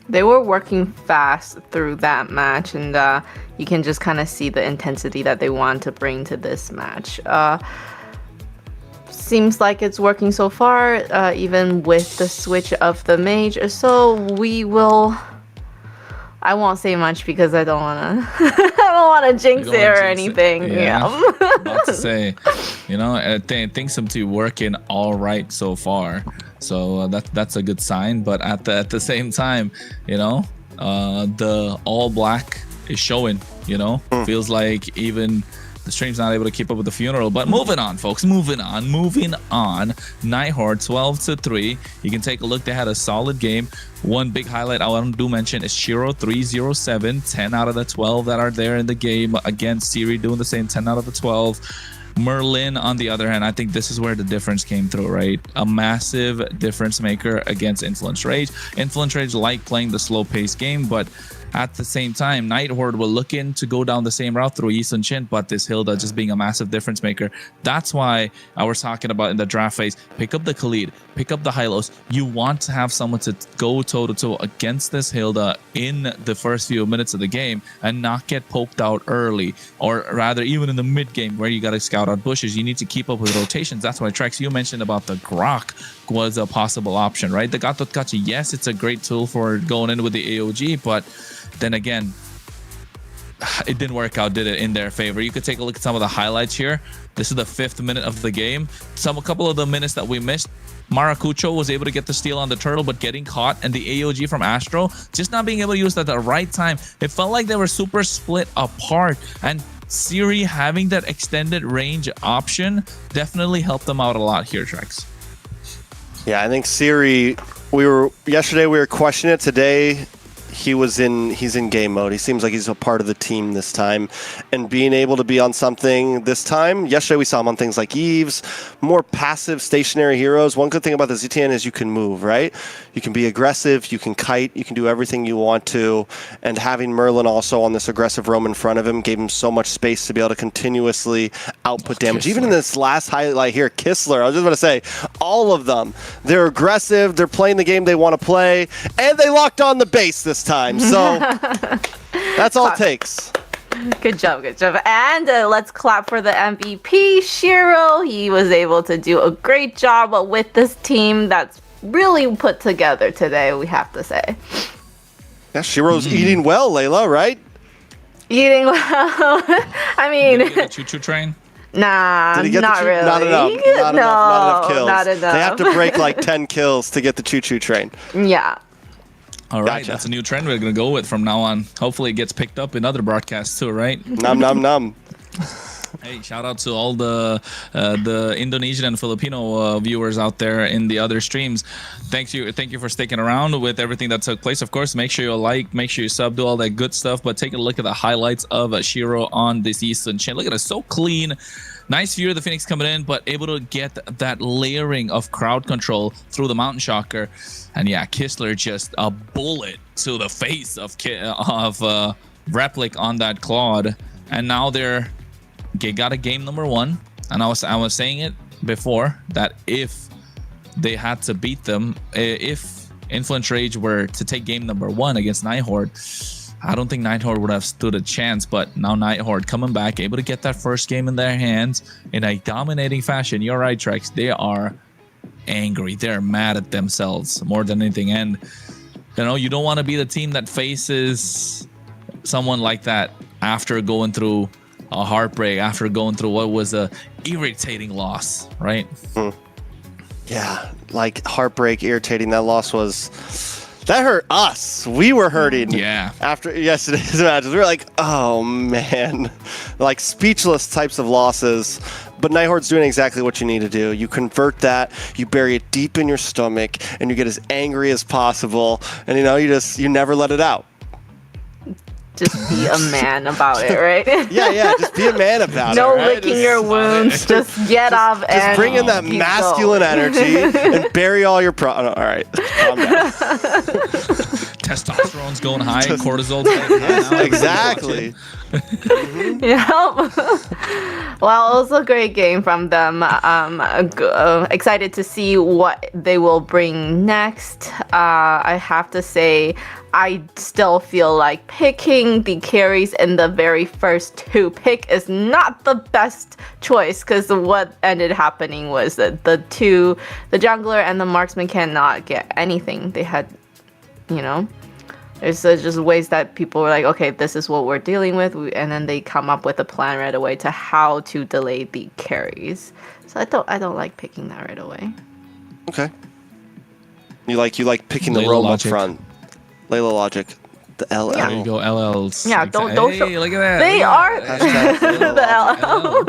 They were working fast through that match, and you can just kind of see the intensity that they want to bring to this match. Seems like it's working so far, even with the switch of the mage. So I won't say much because I don't wanna I don't wanna jinx it or anything. Yeah. About to say, I think some two working all right so far. So that's a good sign. But at the same time, the all black is showing. Feels like even the stream's not able to keep up with the funeral. But moving on, folks. Moving on. Nighthorde 12-3. You can take a look. They had a solid game. One big highlight I want to mention is Shiro 307. 10 out of the 12 that are there in the game. Again, Siri doing the same, 10 out of the 12. Merlin, on the other hand, I think this is where the difference came through, right? A massive difference maker against Influence Rage. Influence Rage like playing the slow-paced game, but at the same time, Nighthorde were looking to go down the same route through Yi Sun-shin, but this Hilda just being a massive difference maker. That's why I was talking about in the draft phase, pick up the Khalid, pick up the Hylos. You want to have someone to go toe-to-toe against this Hilda in the first few minutes of the game and not get poked out early, or rather even in the mid-game where you got to scout out bushes. You need to keep up with rotations. That's why, Trex, you mentioned about the Grok was a possible option, right? The Gatotkachi, yes, it's a great tool for going in with the AOG, but then again, it didn't work out, did it, in their favor? You could take a look at some of the highlights here. This is the 5th minute of the game. A couple of the minutes that we missed, Maracucho was able to get the steal on the turtle, but getting caught, and the AOG from Astro just not being able to use it at the right time. It felt like they were super split apart, and Siri having that extended range option definitely helped them out a lot here, Trex. Yeah, I think Siri, yesterday we were questioning it. Today he's in game mode. He seems like he's a part of the team this time, and being able to be on something this time. Yesterday we saw him on things like Eves, more passive stationary heroes. One good thing about the ZTN is you can move, right? You can be aggressive, you can kite, you can do everything you want to, and having Merlin also on this aggressive roam in front of him gave him so much space to be able to continuously output damage. Even in this last highlight here, Kistler, I was just going to say, all of them, they're aggressive, they're playing the game they want to play, and they locked on the base this time. So that's all it takes. Good job. And let's clap for the MVP, Shiro. He was able to do a great job with this team that's really put together today, we have to say. Yeah, Shiro's eating well, Layla, right? Eating well. I mean, Did he get the choo-choo train? Nah, Did he get not really. Not enough kills. Not enough. They have to break like 10 kills to get the choo-choo train. Yeah. All right, Gotcha. That's a new trend we're going to go with from now on. Hopefully it gets picked up in other broadcasts too, right? Num. Hey, shout out to all the Indonesian and Filipino viewers out there in the other streams. Thank you for sticking around with everything that took place. Of course, make sure you like, make sure you sub, do all that good stuff. But take a look at the highlights of Shiro on this Yi Sun-shin. Look at it, so clean. Nice view of the Phoenix coming in, but able to get that layering of crowd control through the Mountain Shocker. And yeah, Kistler just a bullet to the face of Replic on that Claude. And now they got a game number 1. And I was saying it before that if they had to beat them, if Influence Rage were to take game number 1 against Nighthorde, I don't think Nighthorde would have stood a chance. But now Nighthorde coming back, able to get that first game in their hands in a dominating fashion. You're right, Trex. They are angry. They're mad at themselves more than anything. And you don't want to be the team that faces someone like that after going through a heartbreak, after going through what was a irritating loss, right? Yeah, like heartbreak, irritating. That loss that hurt us. We were hurting. Yeah. After yesterday's matches, we were like, oh man, like speechless types of losses. But Nighthorde's doing exactly what you need to do. You convert that, you bury it deep in your stomach, and you get as angry as possible. And you never let it out. just be a man about it, right? Yeah, just be a man about No it. Right? licking your wounds. Just get up and Just bring in that keep masculine going. energy and bury all your all right, calm down. Testosterone's going high, cortisol's going high. Now. Exactly. Yeah. Well, it was a great game from them. Excited to see what they will bring next. I have to say, I still feel like picking the carries in the very first 2 pick is not the best choice, because what ended happening was that the jungler and the marksman cannot get anything. They had, there's just ways that people were like, okay, this is what we're dealing with, and then they come up with a plan right away to how to delay the carries. So I don't like picking that right away. Okay. You like picking the Layla roam up logic. front. Layla logic. The LL. There you go, LLs. Yeah, don't Hey, show. look at that. They are Hashtag the LL.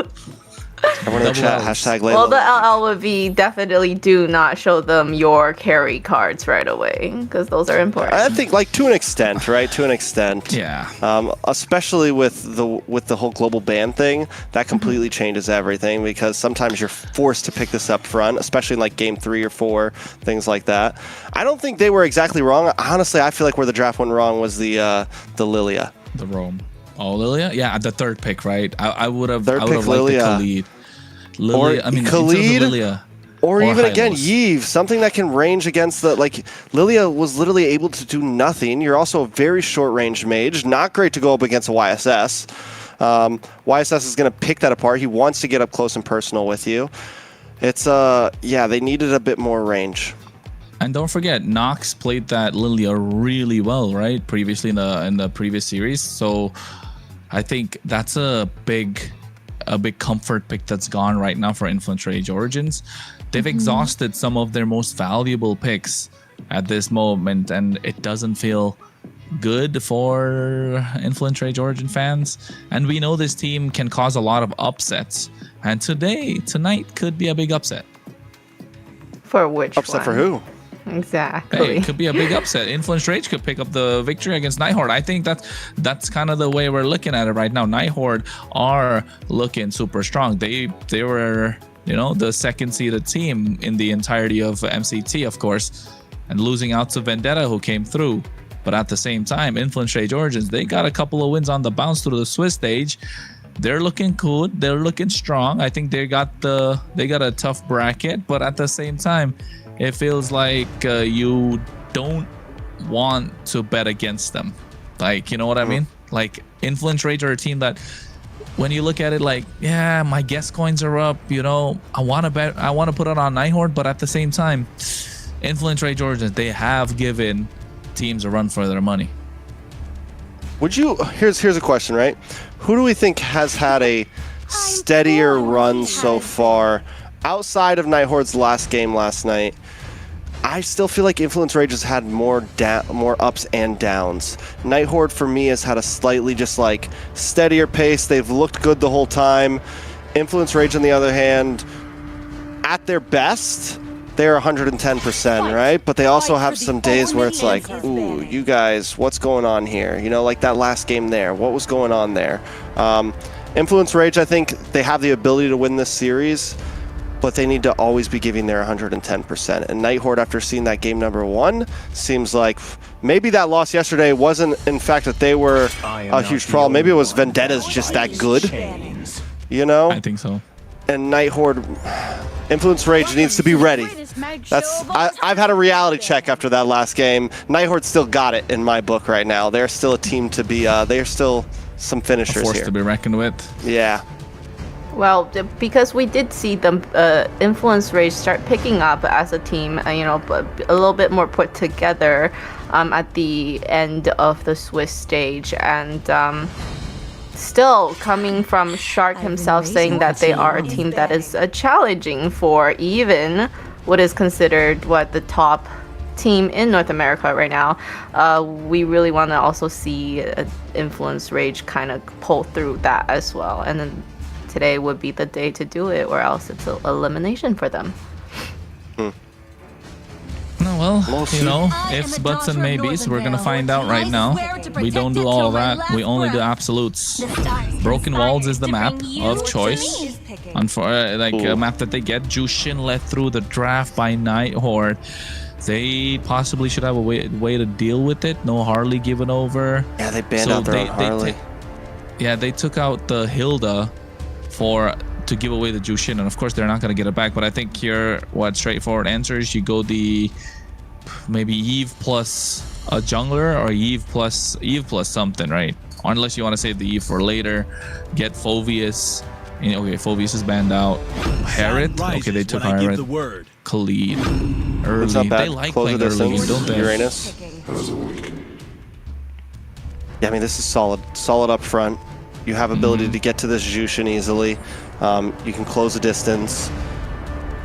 Everyone in the chat, Double Ls. hashtag Layla. Well, the LL would be definitely do not show them your carry cards right away, because those are important. I think to an extent, right? To an extent. Yeah. Especially with the whole global ban thing, that completely changes everything, because sometimes you're forced to pick this up front, especially in like game 3 or 4, things like that. I don't think they were exactly wrong. Honestly, I feel like where the draft went wrong was the Lilia. The Rome. Oh, Lilia? Yeah, the 3rd pick, right? I would have Third liked pick, the Lilia. Khalid. Lilia, I mean, Khalid, in terms of Lilia. Or even again, Hylos. Yves, something that can range against Lilia was literally able to do nothing. You're also a very short-range mage, not great to go up against a YSS. YSS is going to pick that apart. He wants to get up close and personal with you. It's they needed a bit more range. And don't forget, Nox played that Lilia really well, right? Previously in the previous series. So I think that's a big comfort pick that's gone right now for Influence Rage Origins. They've exhausted some of their most valuable picks at this moment, and it doesn't feel good for Influence Rage Origin fans. And we know this team can cause a lot of upsets, and tonight could be a big upset. For which Upset one? for who? Exactly. Hey, it could be a big upset. Influence Rage could pick up the victory against Nighthorde. I think that's kind of the way we're looking at it right now. Nighthorde are looking super strong. They were, the second seeded team in the entirety of MCT, of course, and losing out to Vendetta, who came through. But at the same time, Influence Rage Origins, they got a couple of wins on the bounce through the Swiss stage. They're looking good. They're looking strong. I think they got a tough bracket, but at the same time, it feels like you don't want to bet against them. You know what I mean? Like, Influence Rage are a team that, when you look at it, my guess coins are up. I want to bet. I want to put it on Nighthorde, but at the same time, Influence Rage Origins, they have given teams a run for their money. Here's a question, right? Who do we think has had a steadier run so far outside of Nighthorde's last game last night? I still feel like Influence Rage has had more ups and downs. Nighthorde for me has had a slightly just steadier pace. They've looked good the whole time. Influence Rage, on the other hand, at their best, they're 110%, right? But they also have some days where it's like, ooh, you guys, what's going on here? Like that last game there. What was going on there? Influence Rage, I think they have the ability to win this series, but they need to always be giving their 110%. And Nighthorde, after seeing that game number 1, seems like maybe that loss yesterday wasn't, in fact, that they were a huge problem. Maybe it was Vendetta's just that good, I think so. And Nighthorde, Influence Rage needs to be ready. I've had a reality check after that last game. Nighthorde still got it in my book right now. They're still a team to be. They're still some finishers A force here. to be reckoned with. Yeah. Well, because we did see them Influence Rage start picking up as a team, a little bit more put together at the end of the Swiss stage, and still coming from Shark himself saying that they are a team that is challenging for even what is considered the top team in North America right now. We really want to also see Influence Rage kind of pull through that as well, and then today would be the day to do it, or else it's an elimination for them. No, Well, We'll you know, I am ifs, the buts, and daughter of maybes. We're gonna Northern find Vale. out right I now. swear to We don't protect do it all till of my that. We last only do breath. absolutes. The stars Broken Walls is the conspired map to bring you of to choice. me. A map that they get. Jushin led through the draft by Nighthorde. They possibly should have a way to deal with it. No Harley given over. Yeah, they banned out their own Harley. They took out the Hilda to give away the Jushin, and of course they're not going to get it back. But I think here, what straightforward answer is, you go the maybe Eve plus a jungler, or Eve plus something, right? Unless you want to save the Eve for later. Get Phoveus. Okay, Phoveus is banned out. Harriet. Okay, they took Harriet. Khalid. Early. It's not bad. They like Closer playing early, distance. don't they? Uranus. Yeah, I mean, this is solid up front. You have ability to get to this Jushin easily. You can close the distance.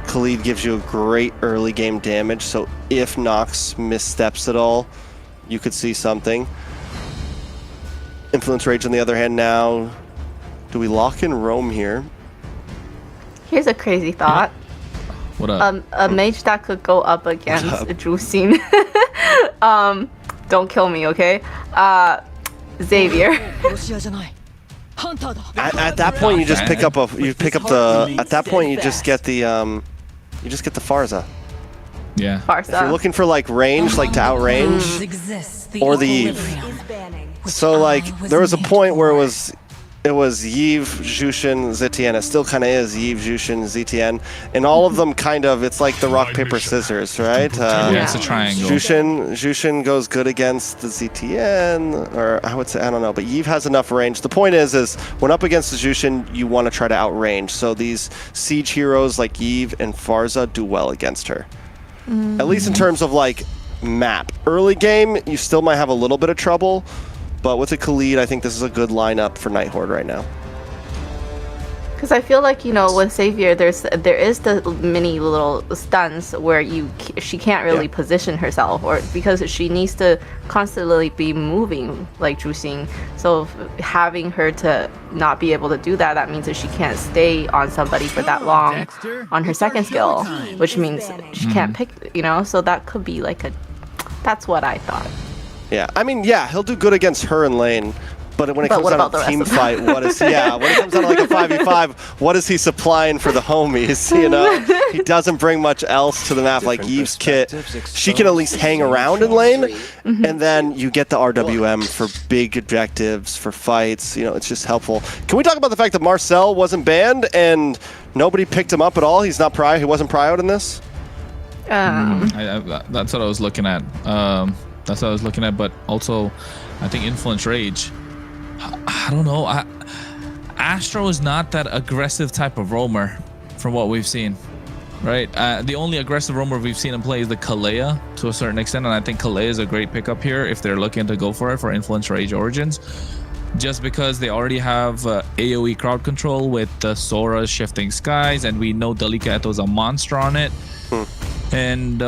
Khalid gives you a great early game damage, so if Nox missteps at all, you could see something. Influence Rage on the other hand now. Do we lock in Rome here? Here's a crazy thought. What up? A mage that could go up against Drusin. Don't kill me, okay? Xavier. At that point, you just pick up At that point, you just get the Farza. Yeah. If you're looking for like range, like to outrange, or the Eve. So like there was a point where it was Yves, Jushin, Zetian. It still kind of is Yves, Jushin, Zetian, and all of them kind of, it's like the rock paper scissors, right? Yeah, it's a triangle. Jushin goes good against the Zetian, or I would say, I don't know, but Yves has enough range. The point is when up against the Jushin, you want to try to outrange. So these siege heroes like Yves and Farza do well against her. At least in terms of like map. Early game, you still might have a little bit of trouble. But with the Khalid, I think this is a good lineup for Nighthorde right now. Because I feel like, you know, with Xavier, there is the mini little stuns where she can't really position herself, or because she needs to constantly be moving like Drusin. So having her to not be able to do that, that means that she can't stay on somebody for that long on her second skill, which means she can't pick, you know. So that could be like that's what I thought. Yeah, I mean, yeah, he'll do good against her in lane, but when it comes down to a team fight, when it comes down to like a 5v5, what is he supplying for the homies, you know? He doesn't bring much else to the map, like Eve's kit. She can at least hang around in lane, and then you get the RWM for big objectives, for fights, you know, it's just helpful. Can we talk about the fact that Marcel wasn't banned, and nobody picked him up at all? He wasn't prioed in this? That's what I was looking at. That's what I was looking at, but also, I think Influence Rage. I don't know. Astro is not that aggressive type of roamer, from what we've seen, right? The only aggressive roamer we've seen him play is the Kalea to a certain extent, and I think Kalea is a great pickup here if they're looking to go for it for Influence Rage Origins, just because they already have AoE crowd control with the Sora's Shifting Skies, and we know Dalika Eto's a monster on it. And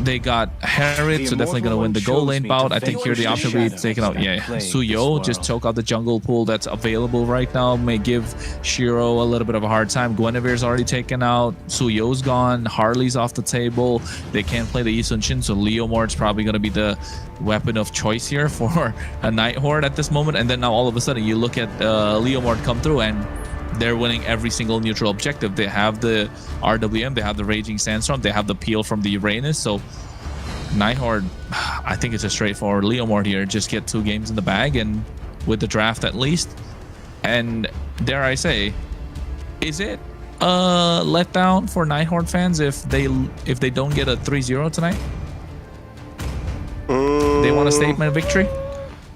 they got Harriet, so definitely going to win the gold lane bout. I think here the option will be taken out. Yeah, Suyo, just choke out the jungle pool that's available right now. May give Shiro a little bit of a hard time. Guinevere's already taken out. Suyo's gone. Harley's off the table. They can't play the Yi Sun-shin, so Leomord's probably going to be the weapon of choice here for a Nighthorde at this moment. And then now all of a sudden you look at Leomord come through, and they're winning every single neutral objective. They have the RWM, they have the Raging Sandstorm, they have the peel from the Uranus. So Nighthorde, I think it's a straightforward Leomord here. Just get 2 games in the bag, and with the draft at least. And dare I say, is it a letdown for Nighthorde fans if they don't get a 3-0 tonight? They want a statement victory?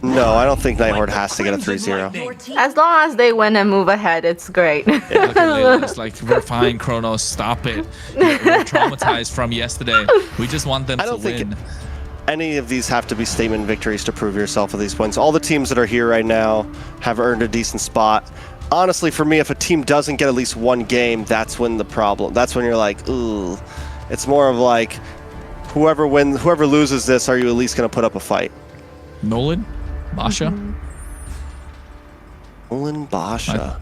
No, I don't think Nighthorde has to get a 3-0. As long as they win and move ahead, it's great. Look at Layla, it's like, we're fine, Kronos, stop it. We're traumatized from yesterday. We just want them to win. Think any of these have to be statement victories to prove yourself at these points. All the teams that are here right now have earned a decent spot. Honestly, for me, if a team doesn't get at least 1 game, that's when the problem. That's when you're like, ooh. It's more of like, whoever loses this, are you at least going to put up a fight? Nolan? Basha? Nolan Basha.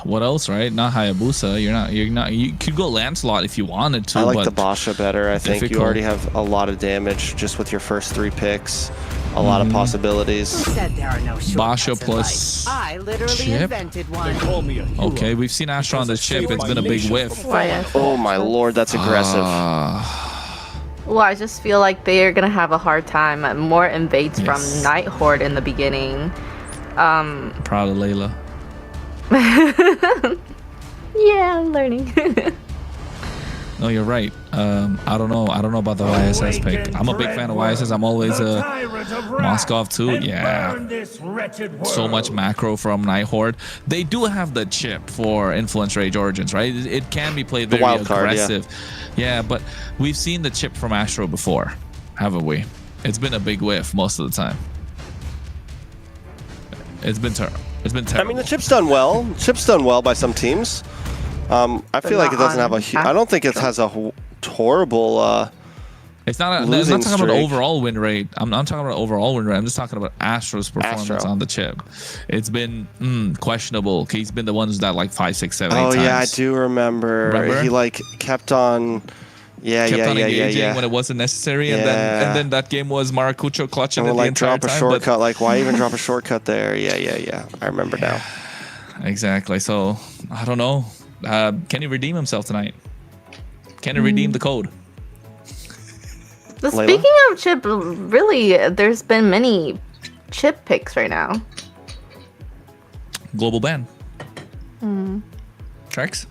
what else, right? Not Hayabusa. You're not. You could go Lancelot if you wanted to. I like but the Basha better. I think you difficult. already have a lot of damage just with your first 3 picks. A lot of possibilities. Said there are no Basha shortcuts in plus life. I literally chip? invented one. Call me a hero. Okay, we've seen Astra on the chip. It's been a big whiff. YS. Oh my lord, that's aggressive. Well, I just feel like they're gonna have a hard time. More invades from Yes. Night Horde in the beginning. Proud of Layla. Yeah, I'm learning. No, you're right. I don't know. I don't know about the YSS pick. I'm a big fan of YSS. I'm always a Moskov too. Yeah. So much macro from Night Horde. They do have the chip for Influence Rage Origins, right? It can be played very wild card, aggressive. Yeah, but we've seen the chip from Astro before, haven't we? It's been a big whiff most of the time. It's been terrible. It's been terrible. I mean, the chip's done well. Chip's done well by some teams. I feel like it doesn't have a. I don't think it has a horrible. It's not. I'm losing not talking about streak. overall win rate. I'm not talking about overall win rate. I'm just talking about Astro's performance Astro. on the chip. It's been questionable. He's been the one who's died like 5, 6, 7, 8 Oh times. yeah, I do remember. Remember? He like kept on. Yeah, Kept on yeah, engaging yeah. when it wasn't necessary, and Yeah. then that game was Maracucho clutching And it we'll the like entire drop a time. shortcut. Like, why even drop a shortcut there? Yeah. I remember now. Exactly. So I don't know. Can he redeem himself tonight? Can he redeem the code? But Layla? speaking of chip, really, there's been many chip picks right now. Global ban. Trex?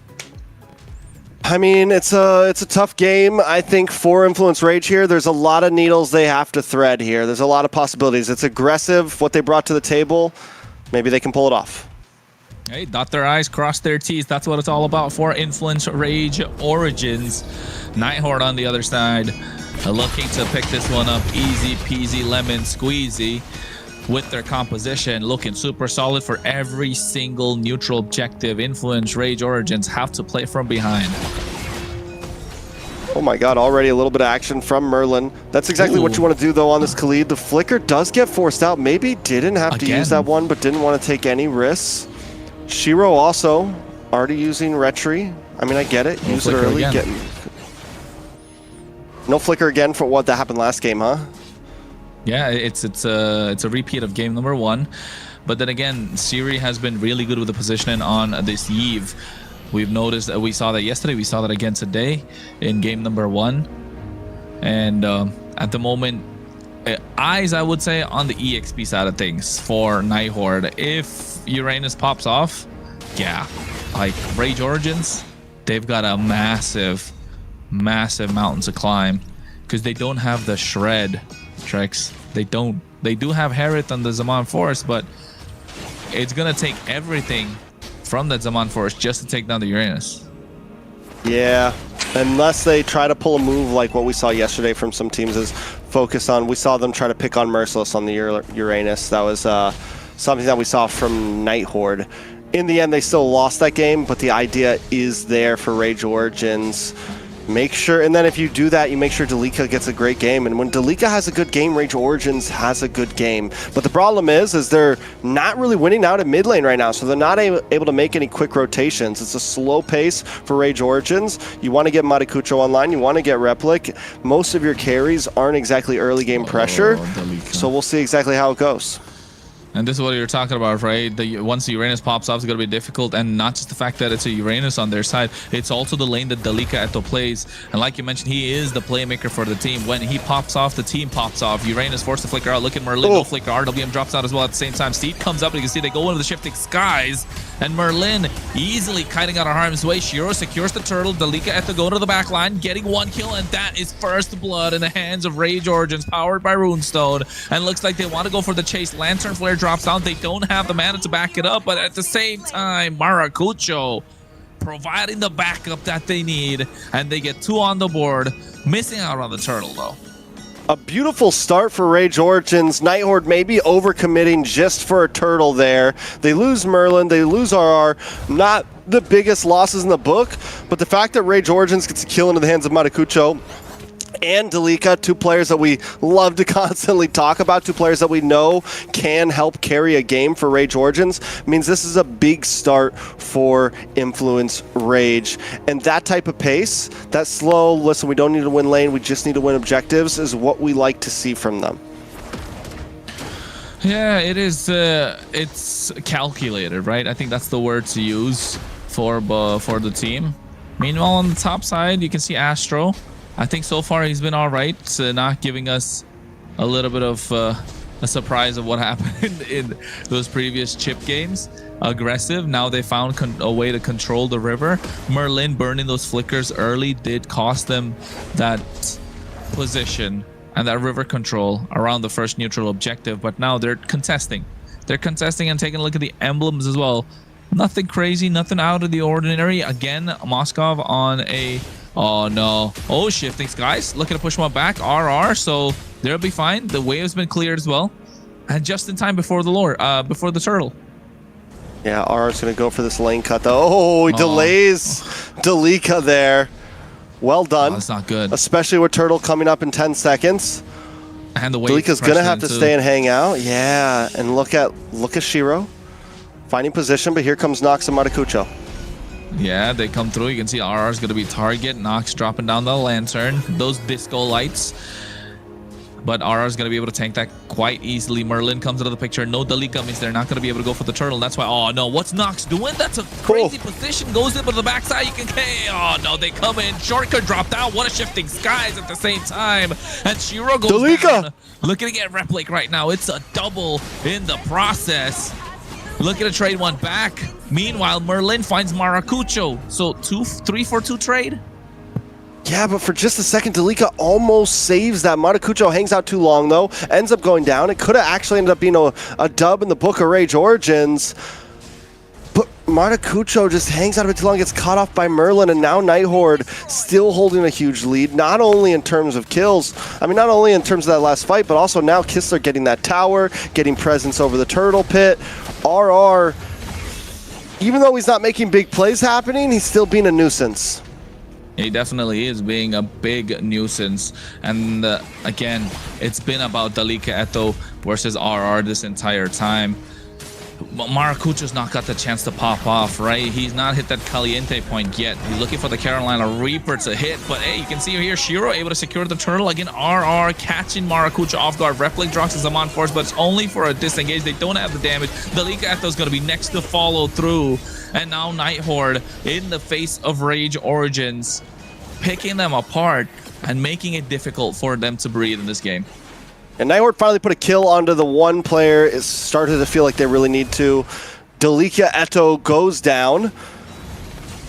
I mean, it's a tough game. I think for Influence Rage here, there's a lot of needles they have to thread here. There's a lot of possibilities. It's aggressive, what they brought to the table. Maybe they can pull it off. Hey, dot their I's, cross their T's. That's what it's all about for Influence Rage Origins. Night Horde on the other side, looking to pick this one up easy peasy lemon squeezy with their composition, looking super solid for every single neutral objective. Influence Rage Origins have to play from behind. Oh my god, already a little bit of action from Merlin. That's exactly what Ooh. you want to do though on this Khalid. The flicker does get forced out. Maybe didn't have to Again. use that one, but didn't want to take any risks. Shiro also already using Retry. I mean, I get it. No Use it flicker early. again. No flicker again for what that happened last game, huh? Yeah, it's a repeat of game number 1. But then again, Siri has been really good with the positioning on this Eve. We've noticed that we saw that yesterday. We saw that again today in game number 1. And at the moment, eyes, I would say, on the EXP side of things for Night Horde. If Uranus pops off, yeah, like Rage Origins, they've got a massive mountain to climb because they don't have the shred tricks. They don't. They do have Harith on the Zaman Force, but it's gonna take everything from that Zaman Force just to take down the Uranus. Yeah, unless they try to pull a move like what we saw yesterday from some teams is focus on. We saw them try to pick on Merciless on the Uranus. That was something that we saw from Night Horde. In the end, they still lost that game, but the idea is there for Rage Origins. Make sure, and then if you do that, you make sure Delika gets a great game. And when Delika has a good game, Rage Origins has a good game. But the problem is they're not really winning out at mid lane right now, so they're not able to make any quick rotations. It's a slow pace for Rage Origins. You want to get Maracucho online, you want to get Replic. Most of your carries aren't exactly early game pressure, Delika. so we'll see exactly how it goes. And this is what you're talking about, right? Once the Uranus pops off, it's going to be difficult. And not just the fact that it's a Uranus on their side, it's also the lane that Delika Eto plays. And like you mentioned, he is the playmaker for the team. When he pops off, the team pops off. Uranus forced to flicker out. Look at Merlin, no flicker. RWM drops out as well at the same time. Steed comes up, and you can see they go into the shifting skies. And Merlin easily kiting out of harm's way. Shiro secures the turtle. Delika Eto going to the back line, getting 1 kill. And that is first blood in the hands of Rage Origins, powered by Runestone. And looks like they want to go for the chase. Lantern Flare drops down. They don't have the mana to back it up, but at the same time, Maracucho providing the backup that they need, and they get 2 on the board, missing out on the turtle though. A beautiful start for Rage Origins. Night Horde maybe overcommitting just for a turtle there. They lose Merlin, they lose RR. Not the biggest losses in the book, but the fact that Rage Origins gets a kill into the hands of Maracucho and Delika, two players that we love to constantly talk about, two players that we know can help carry a game for Rage Origins, means this is a big start for Influence Rage. And that type of pace, that slow, listen, we don't need to win lane, we just need to win objectives, is what we like to see from them. Yeah, it is. It's calculated, right? I think that's the word to use for the team. Meanwhile, on the top side, you can see Astro. I think so far he's been all right, not giving us a little bit of a surprise of what happened in those previous chip games. Aggressive. Now they found a way to control the river. Merlin burning those flickers early did cost them that position and that river control around the first neutral objective, but now they're contesting. They're contesting and taking a look at the emblems as well. Nothing crazy, nothing out of the ordinary. Again, Moskov on a... Oh, no. Oh, Shifting Skies. Looking to push one back. RR, so they'll be fine. The wave's been cleared as well. And just in time before the before the turtle. Yeah, RR's going to go for this lane cut, though. Oh, he delays Delika there. Well done. That's not good. Especially with Turtle coming up in 10 seconds. And the wave Delika's going to have to stay and hang out. Yeah, and look at Shiro. Finding position, but here comes Nox and Maracucho. Yeah, they come through. You can see RR is going to be target. Nox dropping down the lantern. Those disco lights. But RR is going to be able to tank that quite easily. Merlin comes into the picture. No Delika means they're not going to be able to go for the turtle. That's why... Oh, no. What's Nox doing? That's a crazy position. Goes in, but the backside, you can... Oh, no. They come in. Shortcut dropped out. What a Shifting Skies at the same time. And Shiro goes down. Looking to get Replic right now. It's a double in the process. Looking to trade one back. Meanwhile, Merlin finds Maracucho. So 3-for-2 trade. Yeah, but for just a second, Delika almost saves that. Maracucho hangs out too long, though. Ends up going down. It could have actually ended up being a dub in the Book of Rage Origins. But Maracucho just hangs out a bit too long, gets caught off by Merlin, and now Nighthorde still holding a huge lead, not only in terms of kills, I mean, not only in terms of that last fight, but also now Kistler getting that tower, getting presence over the turtle pit. RR, even though he's not making big plays happening, he's still being a nuisance. He definitely is being a big nuisance. And again, it's been about Delika Eto versus RR this entire time. Maracucho's not got the chance to pop off, right? He's not hit that Caliente point yet. He's looking for the Carolina Reaper to hit, but hey, you can see here Shiro able to secure the turtle. Again, RR catching Maracucho off guard. Replic drops his on force, but it's only for a disengage. They don't have the damage. Delika Eto's going to be next to follow through. And now Nighthorde in the face of Rage Origins, picking them apart and making it difficult for them to breathe in this game. And Nighthorde finally put a kill onto the one player. It started to feel like they really need to. Delika Eto goes down.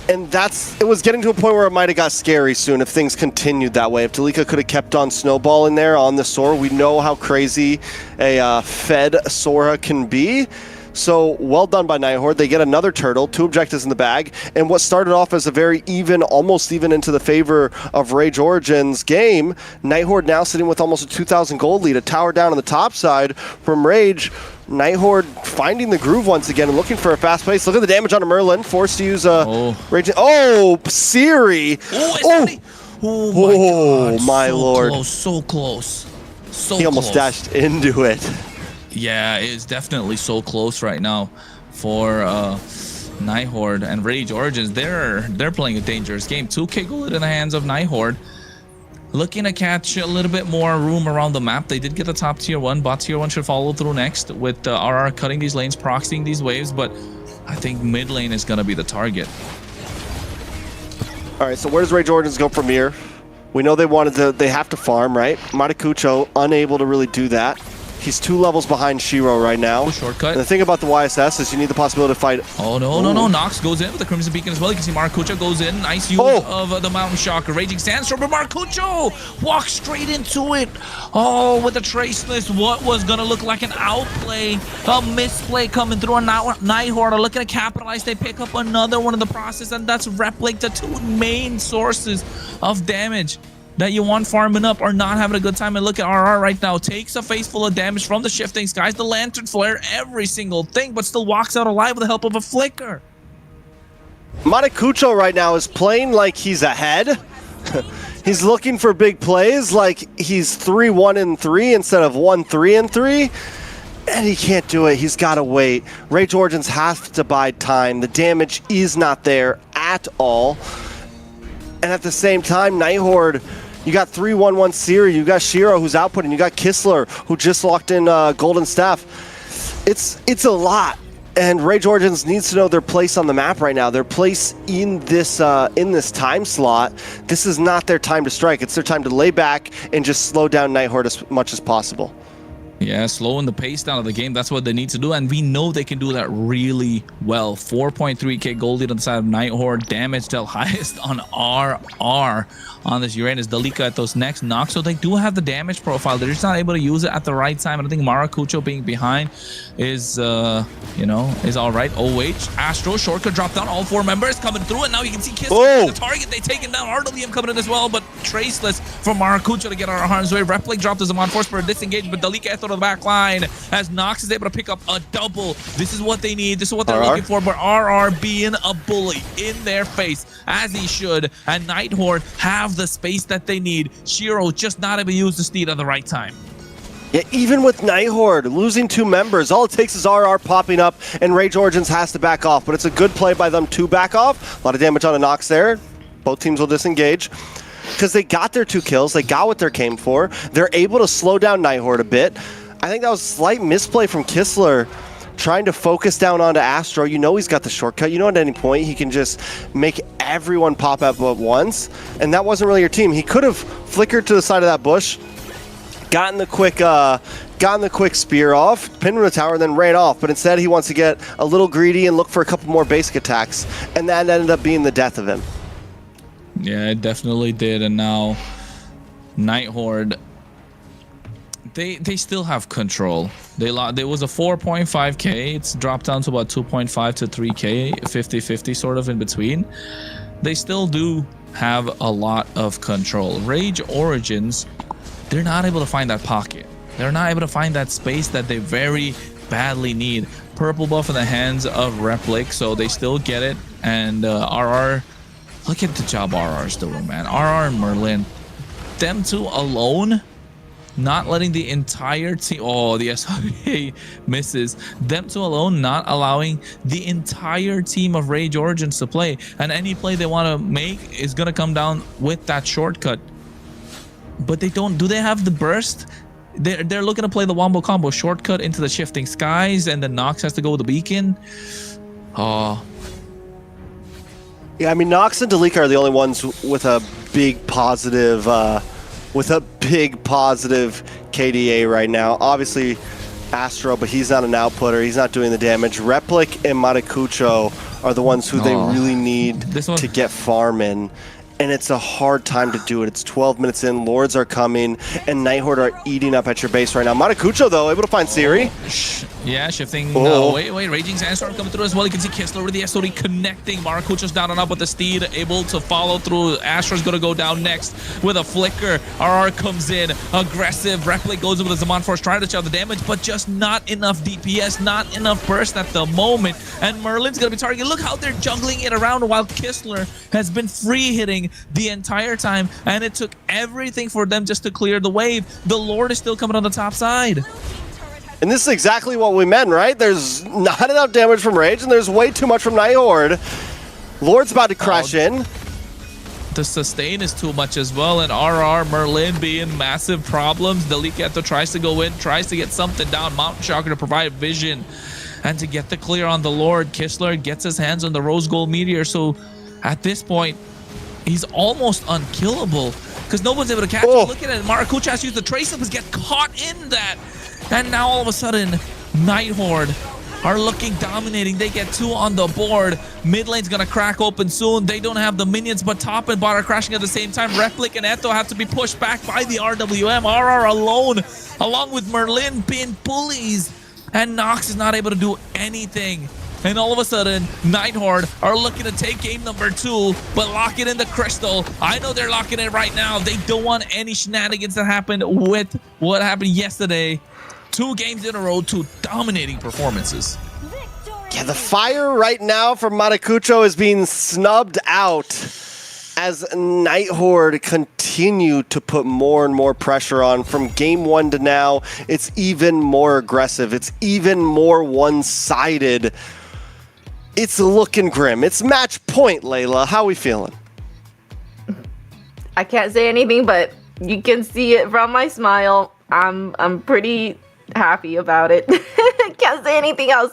And it was getting to a point where it might have got scary soon if things continued that way. If Delika could have kept on snowballing there on the Sora, we know how crazy a fed Sora can be. So well done by Nighthorde. They get another turtle, 2 objectives in the bag, and what started off as a very even, almost even into the favor of Rage Origins game, Nighthorde now sitting with almost a 2,000 gold lead, a tower down on the top side from Rage. Nighthorde finding the groove once again and looking for a fast pace. Look at the damage on Merlin, forced to use Rage. Oh, Siri! Oh my lord. So close. He almost dashed into it. Yeah, it's definitely so close right now for Nighthorde and Rage Origins. They're playing a dangerous game. 2K gold in the hands of Nighthorde. Looking to catch a little bit more room around the map. They did get the top tier 1. Bot tier 1 should follow through next with RR cutting these lanes, proxying these waves, but I think mid lane is going to be the target. All right, so where does Rage Origins go from here? We know they have to farm, right? Maracucho unable to really do that. He's 2 levels behind Shiro right now. Shortcut. And the thing about the YSS is you need the possibility to fight. Oh, no. Nox goes in with the Crimson Beacon as well. You can see Maracucho goes in. Nice use of the Mountain Shocker. Raging Sandstorm, but Maracucho walks straight into it. Oh, with the Traceless, what was going to look like an outplay, a misplay coming through. And now Nighthorde are looking to capitalize. They pick up another one in the process, and that's Replic, the 2 main sources of damage that you want farming up or not having a good time. And look at RR right now. Takes a face full of damage from the Shifting Skies, the Lantern Flare, every single thing, but still walks out alive with the help of a Flicker. Maracucho right now is playing like he's ahead. He's looking for big plays, like he's 3-1-3 instead of 1-3-3. And he can't do it. He's got to wait. Rage Origins have to bide time. The damage is not there at all. And at the same time, Nighthorde, you got 3-1-1 Siri, you got Shiro who's outputting, you got Kistler who just locked in Golden Staff. It's a lot. And Rage Origins needs to know their place on the map right now. Their place in this time slot. This is not their time to strike. It's their time to lay back and just slow down Nighthorde as much as possible. Yeah, slowing the pace down of the game. That's what they need to do, and we know they can do that really well. 4.3k gold lead on the side of Nighthorde. Damage dealt highest on RR on this Uranus. Dalika at those next knocks, so they do have the damage profile. They're just not able to use it at the right time. And I think Maracucho being behind is, is all right. OH, Astro, shortcut drop down. All 4 members coming through, and now you can see Kiss the target. They taken down. RWM coming in as well, but traceless for Maracucho to get out of harm's way. Replay dropped as a Zaman Force for a disengage, but Dalika to the back line as Nox is able to pick up a double. This is what they need. This is what they're looking for. But RR being a bully in their face, as he should, and Nighthorde have the space that they need. Shiro just not able to use the steed at the right time. Yeah, even with Nighthorde losing 2 members, all it takes is RR popping up, and Rage Origins has to back off. But it's a good play by them to back off. A lot of damage on a Nox there. Both teams will disengage, because they got their 2 kills. They got what they came for. They're able to slow down Nighthorde a bit. I think that was a slight misplay from Kistler, trying to focus down onto Astro. You know he's got the shortcut. You know at any point he can just make everyone pop up at once. And that wasn't really your team. He could have flickered to the side of that bush, gotten the quick spear off, pinned him to the tower, and then ran off. But instead he wants to get a little greedy and look for a couple more basic attacks. And that ended up being the death of him. Yeah, it definitely did. And now Nighthorde, they still have control. There was a 4.5k. It's dropped down to about 2.5 to 3k, 50-50 sort of in between. They still do have a lot of control. Rage Origins, they're not able to find that pocket. They're not able to find that space that they very badly need. Purple buff in the hands of Replic, so they still get it. And RR, look at the job RR's doing, man. RR and Merlin, them 2 alone, not letting the entire team, oh, the SRA misses. Them 2 alone not allowing the entire team of Rage Origins to play. And any play they want to make is going to come down with that shortcut. But they don't, do they have the burst? They're looking to play the wombo combo, shortcut into the shifting skies, and then Nox has to go with the beacon. Oh. Yeah, I mean, Nox and Dalika are the only ones with a big positive KDA right now. Obviously Astro, but he's not an outputter. He's not doing the damage. Replic and Maracucho are the ones who they really need to get farm in. And it's a hard time to do it. It's 12 minutes in, Lords are coming, and Nighthorde are eating up at your base right now. Maracucho, though, able to find Siri. Yeah, shifting. Wait, Raging Sandstorm coming through as well. You can see Kistler with the SOD connecting. Maracucho's down and up with the steed, able to follow through. Astro's going to go down next with a flicker. RR comes in, aggressive. Replic goes over the Zaman Force, trying to chop the damage, but just not enough DPS, not enough burst at the moment. And Merlin's going to be targeted. Look how they're juggling it around while Kistler has been free hitting the entire time, and it took everything for them just to clear the wave. The Lord is still coming on the top side. And this is exactly what we meant, right? There's not enough damage from Rage, and there's way too much from Nighthorde. Lord's about to crash in. The sustain is too much as well, and RR, Merlin being massive problems. Delicato tries to go in, tries to get something down. Mountain Shocker to provide vision, and to get the clear on the Lord. Kistler gets his hands on the Rose Gold Meteor, so at this point, he's almost unkillable because no one's able to catch him. Look at it. Maracucho has to use the trace but get caught in that. And now all of a sudden, Nighthorde are looking dominating. They get 2 on the board. Mid lane's going to crack open soon. They don't have the minions, but top and bot are crashing at the same time. Replic and Eto have to be pushed back by the RWM. RR alone, along with Merlin being bullies. And Nox is not able to do anything. And all of a sudden, Nighthorde are looking to take game number 2, but lock it in the crystal. I know they're locking it right now. They don't want any shenanigans that happened with what happened yesterday. 2 games in a row, 2 dominating performances. Yeah, the fire right now from Maracucho is being snubbed out. as Nighthorde continue to put more and more pressure on from game 1 to now, it's even more aggressive. It's even more one-sided. It's looking grim. It's match point, Layla. How we feeling? I can't say anything, but you can see it from my smile. I'm pretty happy about it. Can't say anything else.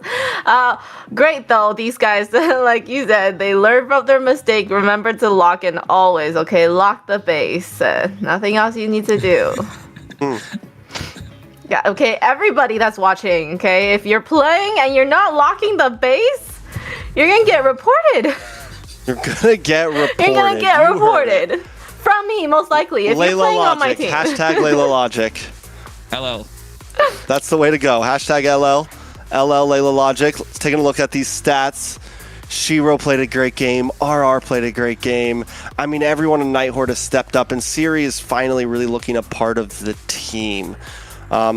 Great though, these guys, like you said, they learn from their mistake. Remember to lock in always, okay? Lock the base. Nothing else you need to do. Yeah, okay, everybody that's watching, okay? If you're playing and you're not locking the base, you're gonna get reported. You're gonna get reported. You're gonna get reported. From me, most likely, if you're Layla playing on my Logic. team. Hashtag Layla Logic. LL. That's the way to go. Hashtag LL. LL Layla Logic. Let's take a look at these stats. Shiro played a great game. RR played a great game. I mean, everyone in Nighthorde has stepped up, and Siri is finally really looking a part of the team.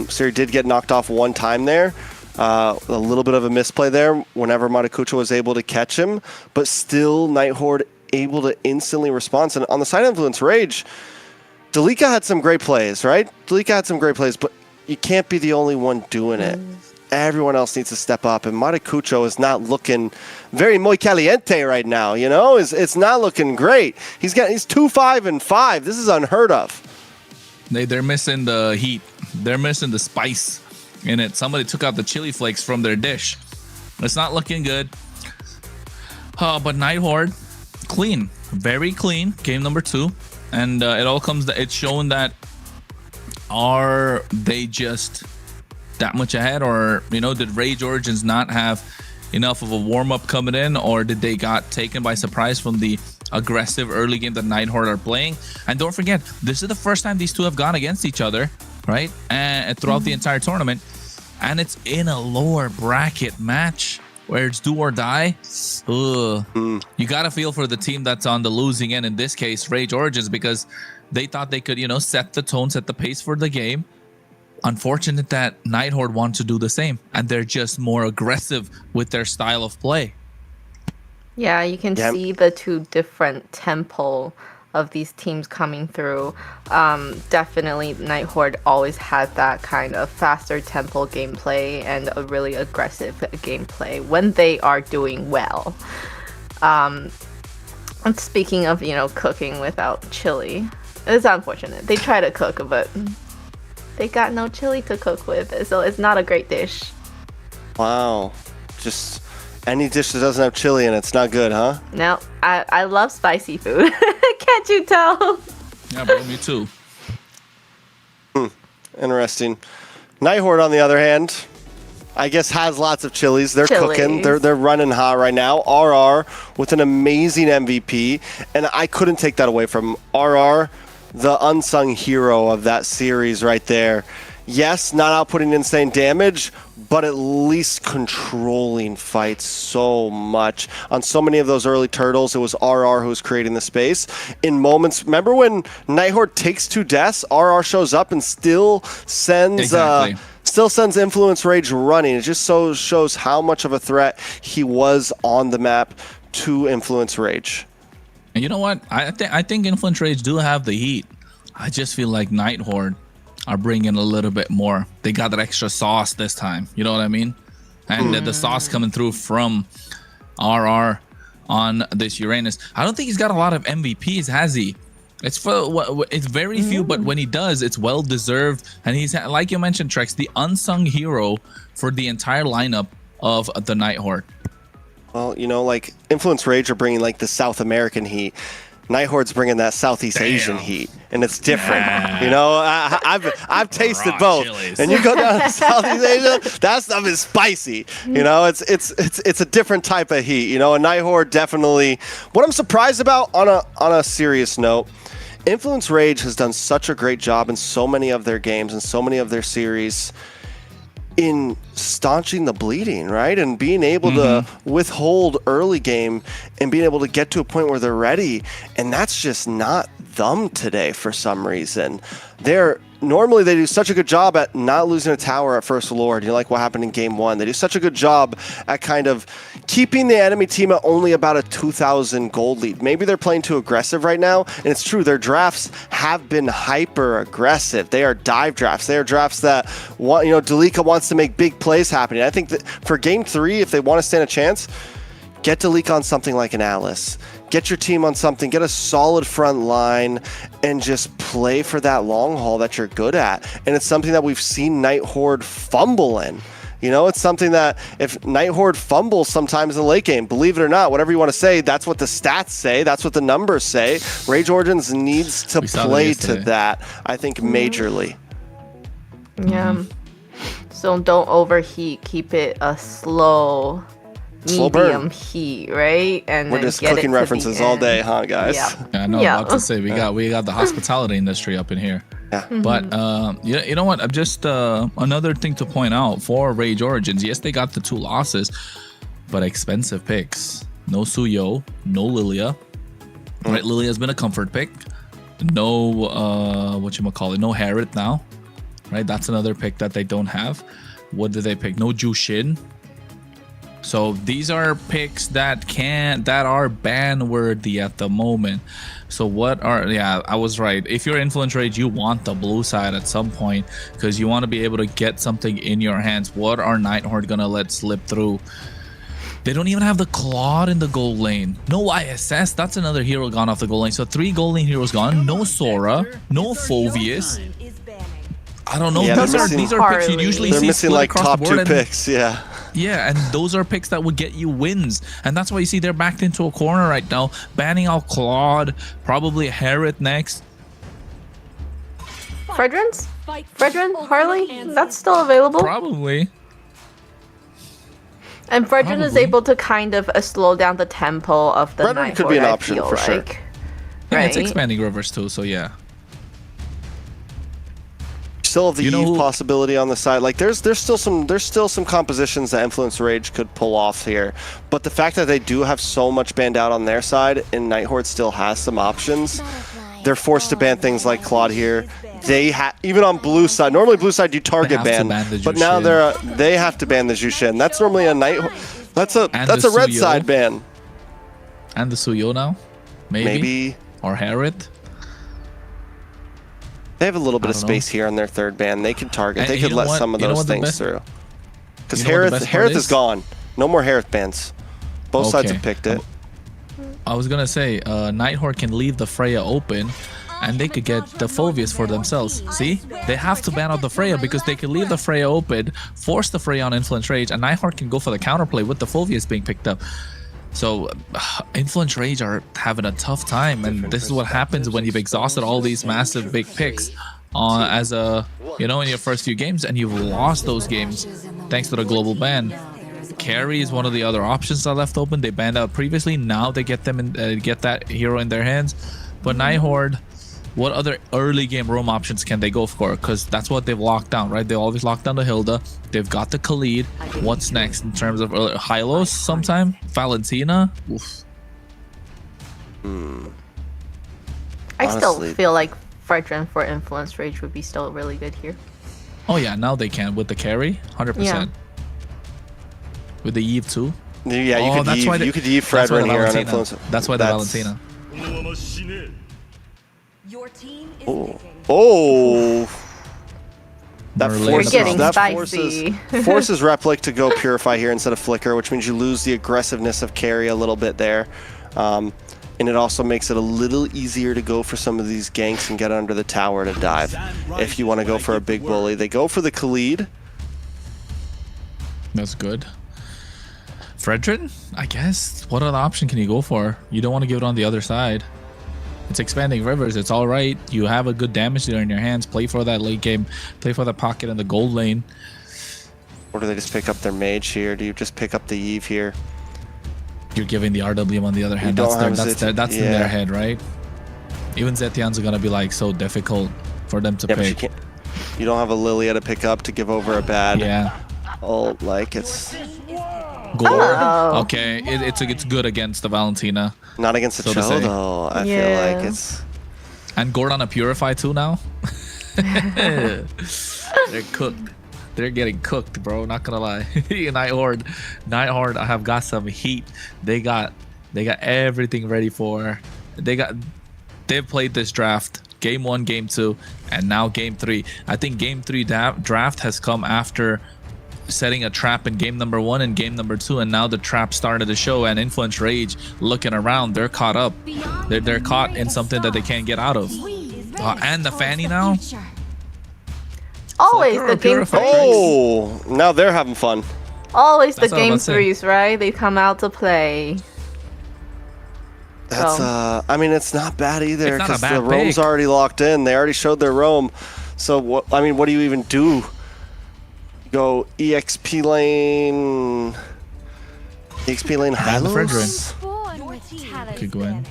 Siri did get knocked off one time there. A little bit of a misplay there whenever Maracucho was able to catch him, but still Nighthorde able to instantly respond. And on the side of Influence Rage, Delika had some great plays, right? Delika had some great plays, but you can't be the only one doing it. Everyone else needs to step up, and Maracucho is not looking very muy caliente right now, you know? It's not looking great. He's 2-5-5. This is unheard of. They're missing the heat. They're missing the spice in it. Somebody took out the chili flakes from their dish. It's not looking good. But Nighthorde, clean, very clean. Game number 2, and it all comes. It's showing that are they just that much ahead, or did Rage Origins not have enough of a warm-up coming in, or did they got taken by surprise from the aggressive early game that Nighthorde are playing? And don't forget, this is the first time these two have gone against each other, right? And throughout the entire tournament, and it's in a lower bracket match where it's do or die. You gotta feel for the team that's on the losing end, in this case Rage Origins, because they thought they could set the tone, set the pace for the game. Unfortunate that Nighthorde want to do the same, and they're just more aggressive with their style of play. Yeah, you can see the two different tempo of these teams coming through. Definitely Nighthorde always had that kind of faster tempo gameplay and a really aggressive gameplay when they are doing well. And speaking of, cooking without chili, it's unfortunate. They try to cook, but they got no chili to cook with, so it's not a great dish. Wow. Just any dish that doesn't have chili in it's not good, huh? No, I love spicy food. Can't you tell? Yeah, bro, me too. Interesting. Nighthorde, on the other hand, I guess has lots of chilies. They're cooking. They're running hot right now. RR with an amazing MVP, and I couldn't take that away from RR, the unsung hero of that series right there. Yes, not outputting insane damage, but at least controlling fights so much. On so many of those early turtles, it was RR who was creating the space. In moments, remember when Nighthorde takes 2 deaths, RR shows up and still sends Influence Rage running. It just shows how much of a threat he was on the map to Influence Rage. And you know what? I think Influence Rage do have the heat. I just feel like Nighthorde are bringing a little bit more. They got that extra sauce this time. You know what I mean? And the sauce coming through from RR on this Uranus. I don't think he's got a lot of MVPs, has he? It's very few, but when he does, it's well deserved. And he's, like you mentioned, Trex, the unsung hero for the entire lineup of the Nighthorde. Well, like Influence Rage are bringing like the South American heat. Nighthorde's bringing that Southeast Asian heat, and it's different. I've tasted both. Chilies. And you go down to Southeast Asia, that stuff is spicy. It's a different type of heat. And Nighthorde definitely. What I'm surprised about on a serious note, Influence Rage has done such a great job in so many of their games and so many of their series in staunching the bleeding, right? And being able to withhold early game and being able to get to a point where they're ready. And that's just not them today for some reason. They're normally they do such a good job at not losing a tower at First Lord. You know, like what happened in Game 1. They do such a good job at kind of keeping the enemy team at only about a 2,000 gold lead. Maybe they're playing too aggressive right now, and it's true, their drafts have been hyper aggressive. They are dive drafts. They are drafts that want, you know, Delika wants to make big plays happening. I think that for Game 3, if they want to stand a chance, get Delika on something like an Alice. Get your team on something, get a solid front line, and just play for that long haul that you're good at. And it's something that we've seen Night Horde fumble in. You know, it's something that if Night Horde fumbles sometimes in the late game, believe it or not, whatever you want to say, that's what the stats say, that's what the numbers say. Rage Origins needs to play to that, I think, majorly. Yeah. So don't overheat. Keep it a slow medium burn. Heat, right? And We're then just get cooking it to references the all end. day, huh, guys? Yeah. Yeah, I know. Yeah. About to say we got the hospitality industry up in here. Yeah. But you know what? I'm just another thing to point out for Rage Origins. Yes, they got the 2 losses, but expensive picks. No Suyo, no Lilia. Right, Lilia's been a comfort pick. No, no Harriet now. Right, that's another pick that they don't have. What did they pick? No Jushin. So these are picks that are ban worthy at the moment. So I was right. If you're Influence Rage, you want the blue side at some point because you want to be able to get something in your hands. What are Night Horde gonna let slip through? They don't even have the Claude in the gold lane. No ISS. That's another hero gone off the gold lane. So 3 gold lane heroes gone. No Sora. No Phoveus. I don't know. Yeah, these are picks you usually they're see missing split like across top the board 2 and- picks, yeah. Yeah, and those are picks that would get you wins. And that's why you see they're backed into a corner right now, banning out Claude, probably Harriet next. Fredrin? Harley? That's still available. Probably. And Fredrin is Probably. able to kind of slow down the tempo of the Fredrin Night could be Horde, an I option feel for sure. like. And it's Right? expanding rivers too, so yeah. Still have the You know Eve who- possibility on the side. Like there's still some compositions that Influence Rage could pull off here. But the fact that they do have so much banned out on their side and Night Horde still has some options, they're forced to ban things like Claude here. They even on blue side. Normally blue side you target They have to ban, ban the but now Jushin. they have to ban the Jushin. That's normally a Night. That's a the red Suyo. side ban. And the Suyo now? Maybe. Or Harriet? They have a little bit I of don't know. space here on their 3rd ban. They could target. And They you could know let what? some of You know those what the things best- through. Because You know what the best part Harith is is? gone. No more Harith bans. Both sides Okay. have picked it. I was gonna say, Night Horde can leave the Freya open and they could get the Phoveus for themselves. See? They have to ban out the Freya because they can leave the Freya open, force the Freya on Influence Rage, and Night Horde can go for the counterplay with the Phoveus being picked up. So, Influence Rage are having a tough time, and this is what happens when you've exhausted all these massive big picks as in your first few games, and you've lost those games thanks to the global ban. Carry is one of the other options that left open. They banned out previously. Now they get them get that hero in their hands. But Night Horde, what other early game roam options can they go for? Because that's what they've locked down, right? They always lock down the Hilda. They've got the Khalid. What's next in terms of Hylos sometime? Valentina? Oof. I still Honestly. feel like Fredrin for Influence Rage would be still really good here. Oh yeah, now they can with the carry, 100%. Yeah. With the Eve too. Yeah, you Oh, could that's why Eve, you could Eve that's why Fredrin the here on Valentina. Influence. That's why the Valentina. Your team is Oh. picking. Oh. That Merlin We're forces, getting that spicy. forces Replic to go Purify here instead of Flicker, which means you lose the aggressiveness of carry a little bit there. And it also makes it a little easier to go for some of these ganks and get under the tower to dive. If you want to go for a big bully, they go for the Khalid. That's good. Fredrin, I guess. What other option can you go for? You don't want to give it on the other side. It's expanding rivers. It's all right. You have a good damage dealer in your hands. Play for that late game. Play for the pocket in the gold lane. Or do they just pick up their mage here? Do you just pick up the Eve here? You're giving the RWM on the other hand. don't have That's in yeah. their head, right? Even Zetians are gonna be like so difficult for them to Yeah, but you pick. can't. You don't have a Lilia to pick up to give over a bad Yeah. ult. Like it's Gold. Oh. Okay, it's good against the Valentina. not against the So to Cho say. though. I feel Yeah. like it's. And Gord on a Purify too now. They're cooked. They're getting cooked, bro. Not gonna lie. Nighthorde, I have got some heat. They got everything ready for. They've played this draft. Game 1, Game 2, and now Game 3. I think Game 3 draft has come after setting a trap in Game number 1 and Game number 2, and now the trap started to show. And Influence Rage looking around, they're caught up. They're caught in something that they can't get out of. And the Fanny now. Always Flicker the or Game Purify? 3s. Oh, now they're having fun. Always the That's what I'm Game about to say. 3s, right? They come out to play. That's I mean, it's not bad either It's not a because bad the roam's pick. already locked in. They already showed their roam. So what? I mean, what do you even do? Go EXP lane. EXP lane Ban the Fredrin. Hylos? Born with talent. Could go in.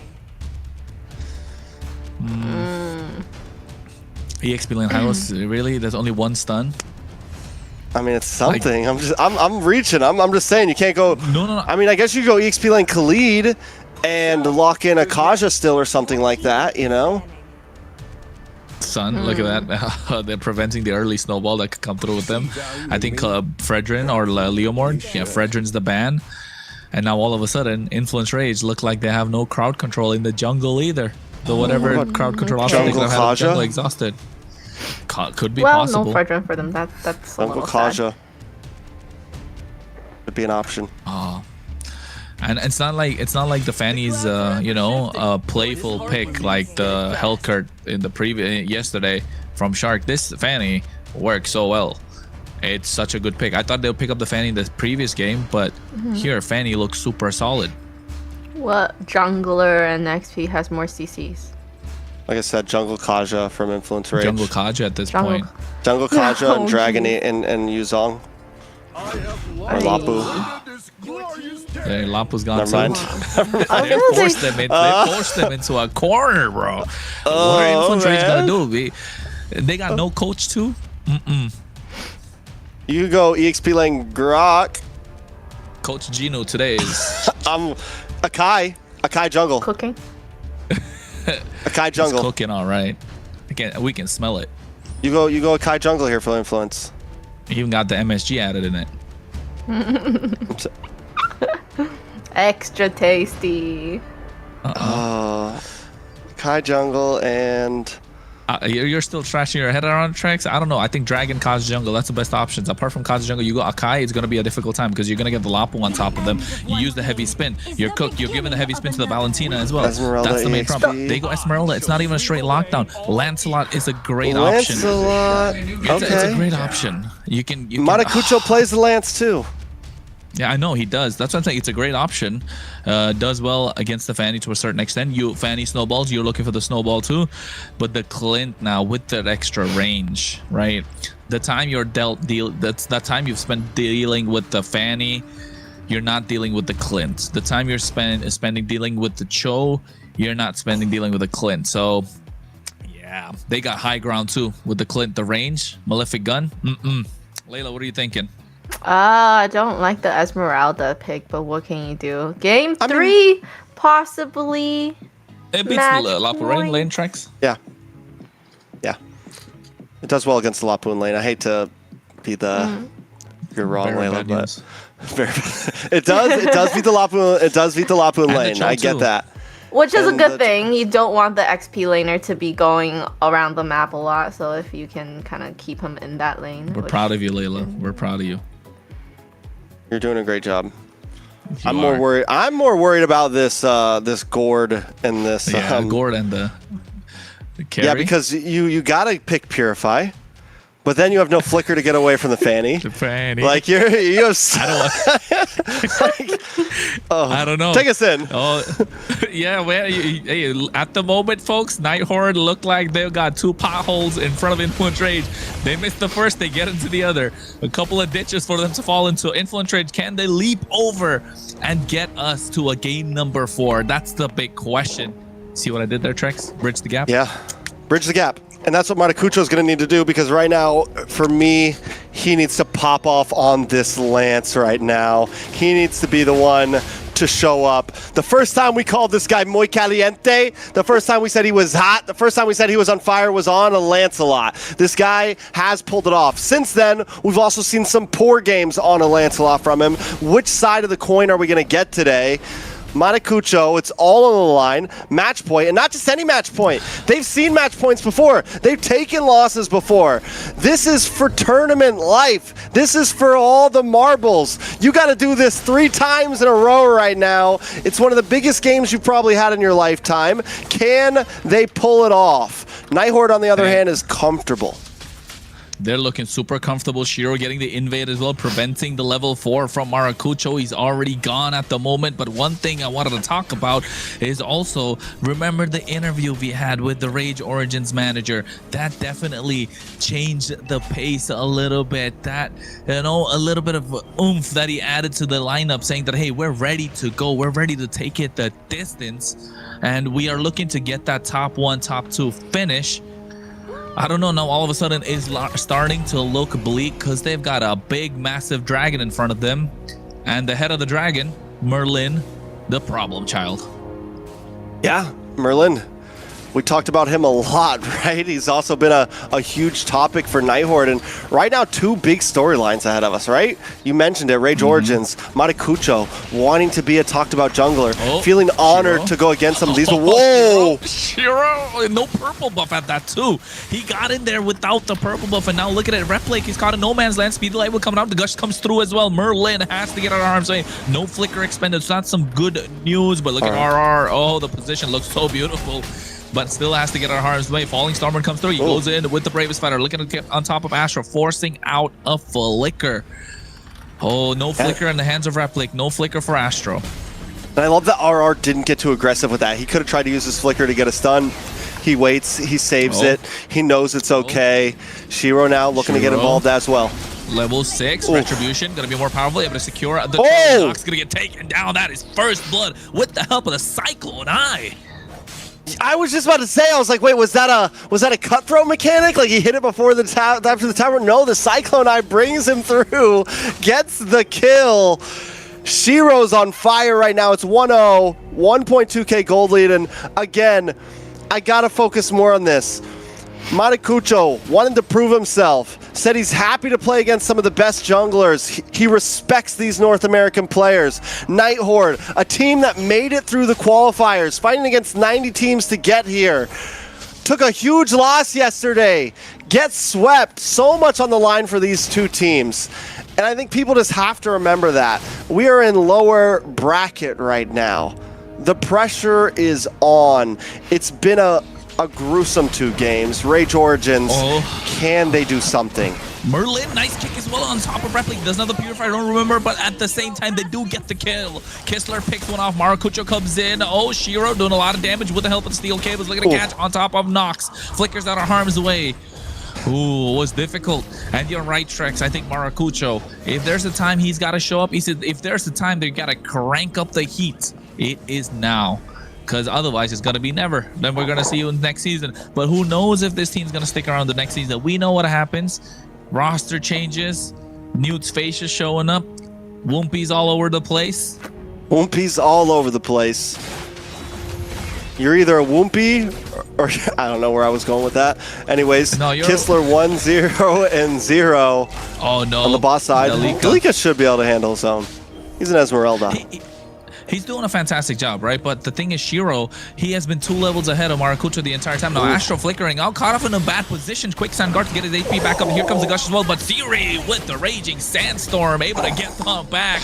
EXP lane Hylos, really? There's only one stun? I mean, it's something. I'm reaching. I'm just saying you can't go. No. I mean, I guess you could go EXP lane Khalid and lock in a Kaja still or something like that. You know. Son, look at that. They're preventing the early snowball that could come through with them. I think Fredrin or Leomord. Yeah, Fredrin's the ban. And now all of a sudden, Influence Rage look like they have no crowd control in the jungle either. The whatever crowd control option they could have had the jungle exhausted. Could be possible. No Fredrin for them. That's a Jungle little sad. Kaja could be an option. And it's not like the Fanny's playful pick like the Hellcurt in the previous yesterday from Shark. This Fanny works so well. It's such a good pick. I thought they'll pick up the Fanny in the previous game, but here Fanny looks super solid. What jungler and XP has more CCs? Like I said, Jungle Kaja from Influence Rage. Jungle Kaja at this Jungle. point. Jungle Kaja Oh, and Dragon geez. and Yuzong. Or Lapu. Hey, Lapu's gone Never too. mind. They forced them into a corner, bro. What are Influence Rage gonna do? They got no coach too? You go EXP lane Grok. Coach Gino today is Akai jungle. Cooking. Akai he's jungle. cooking all right. We can smell it. You go Akai jungle here for Influence. He even got the MSG added in it. Extra tasty. Akai jungle and You're still trashing your head around tracks. I don't know. I think Dragon, Kaz jungle. That's the best options. Apart from Kaz jungle, you go Akai. It's gonna be a difficult time because you're gonna get the Lapu on top of them. You use the heavy spin. You're cooked. You're giving the heavy spin to the Valentina as well. Esmeralda, That's the main EXP. problem. They go Esmeralda. It's not even a straight lockdown. Lancelot is a great option. Lancelot. It's a great option. You can Maracucho plays the Lance too. Yeah, I know he does. That's what I'm saying. It's a great option. Does well against the Fanny to a certain extent. Fanny snowballs, you're looking for the snowball too. But the Clint now with that extra range, right? The time you're that's that time you've spent dealing with the Fanny, you're not dealing with the Clint. The time you're spending dealing with the Cho, you're not spending dealing with the Clint. So yeah, they got high ground too with the Clint, the range, Malefic Gun. Layla, what are you thinking? I don't like the Esmeralda pick, but what can you do? Game 3, possibly. It beats Match Lapu point. lane tracks. Yeah. It does well against the Lapu lane. I hate to be the you're wrong, Very Layla, bad but news. very it does beat the Lapu. It does beat the Lapu And the lane. Cho I get too. that. Which is a And good the- thing. You don't want the XP laner to be going around the map a lot. So if you can kind of keep him in that lane. We're which- proud of you, Layla. We're proud of you. You're doing a great job. You I'm more are. worried. I'm more worried about this this Gord and this. Yeah, Gord and the carry. Yeah, because you gotta pick Purify, but then you have no flicker to get away from the Fanny. the Fanny. Like you have. I don't know. Take us in. Oh, yeah. Well, hey, at the moment, folks, Nighthorde look like they've got 2 potholes in front of Influence Rage. They missed the first, they get into the other. A couple of ditches for them to fall into. Influence Rage, can they leap over and get us to a game number 4? That's the big question. See what I did there, Trex? Bridge the gap? Yeah, bridge the gap. And that's what Maracucho is going to need to do because right now, for me, he needs to pop off on this Lance right now. He needs to be the one to show up. The first time we called this guy muy caliente, the first time we said he was hot, the first time we said he was on fire was on a Lancelot. This guy has pulled it off. Since then, we've also seen some poor games on a Lancelot from him. Which side of the coin are we going to get today? Maracucho, it's all on the line. Match point, and not just any match point. They've seen match points before. They've taken losses before. This is for tournament life. This is for all the marbles. You got to do this 3 times in a row right now. It's one of the biggest games you've probably had in your lifetime. Can they pull it off? Nighthorde, on the other hand, is comfortable. They're looking super comfortable. Shiro getting the invade as well, preventing the level 4 from Maracucho. He's already gone at the moment. But one thing I wanted to talk about is also, remember the interview we had with the Rage Origins manager? That definitely changed the pace a little bit. That, you know, a little bit of oomph that he added to the lineup, saying that, hey, we're ready to go. We're ready to take it the distance. And we are looking to get that top 1, top 2 finish. I don't know, now all of a sudden is starting to look bleak because they've got a big, massive dragon in front of them. And the head of the dragon, Merlin, the problem child. Yeah, Merlin. We talked about him a lot, right? He's also been a huge topic for Nighthorde, and right now 2 big storylines ahead of us, right? You mentioned it, Rage Origins, Maracucho wanting to be a talked about jungler, feeling honored to go against some of these. Whoa! Shiro, no purple buff at that too. He got in there without the purple buff, and now look at it, Replake, he's caught a no man's land, speed light will come out, the gush comes through as well. Merlin has to get out of harm's way. No flicker expended, it's not some good news, but look at RR. Oh, the position looks so beautiful. But still has to get out of harm's way. Falling Stormer comes through. He goes in with the Bravest Fighter, looking to get on top of Astro, forcing out a flicker. Oh, no flicker in the hands of Replic. No flicker for Astro. And I love that RR didn't get too aggressive with that. He could have tried to use his flicker to get a stun. He waits. He saves it. He knows it's okay. Shiro now looking to get involved as well. Level 6, Retribution, gonna be more powerful, able to secure the trail. Nox gonna get taken down. That is first blood with the help of the Cyclone Eye. I was just about to say, I was like, wait, was that a cutthroat mechanic? Like he hit it before the after the tower? No, the Cyclone Eye brings him through, gets the kill. Shiro's on fire right now. It's 1-0, 1.2k gold lead, and again, I gotta focus more on this. Maracucho wanted to prove himself, said he's happy to play against some of the best junglers. He respects these North American players. Nighthorde, a team that made it through the qualifiers, fighting against 90 teams to get here. Took a huge loss yesterday, gets swept. So much on the line for these 2 teams. And I think people just have to remember that. We are in lower bracket right now. The pressure is on. It's been a gruesome 2 games. Rage Origins, can they do something? Merlin, nice kick as well on top of Replic. Does another Purify, I don't remember, but at the same time, they do get the kill. Kistler picks one off. Maracucho comes in. Oh, Shiro doing a lot of damage with the help of the steel cables. Looking to catch on top of Nox. Flickers out of harm's way. Ooh, it was difficult. And you're right, Trex. I think Maracucho, if there's a time he's got to show up, he said, if there's a time they got to crank up the heat, it is now. Because otherwise it's gonna be never. Then we're gonna see you in the next season. But who knows if this team's gonna stick around the next season? We know what happens. Roster changes. Newt's face is showing up. Woompy's all over the place. Woompy's all over the place. You're either a Woompy or I don't know where I was going with that. Anyways, no, Kistler 1-0 and 0. Oh no. On the boss side. Delika should be able to handle his own. He's an Esmeralda. He's doing a fantastic job, right? But the thing is, Shiro, he has been 2 levels ahead of Maracucho the entire time. Now, Astro flickering out, caught off in a bad position. Quicksand guard to get his HP back up. Here comes the Gush as well. But Siri with the Raging Sandstorm, able to get them back.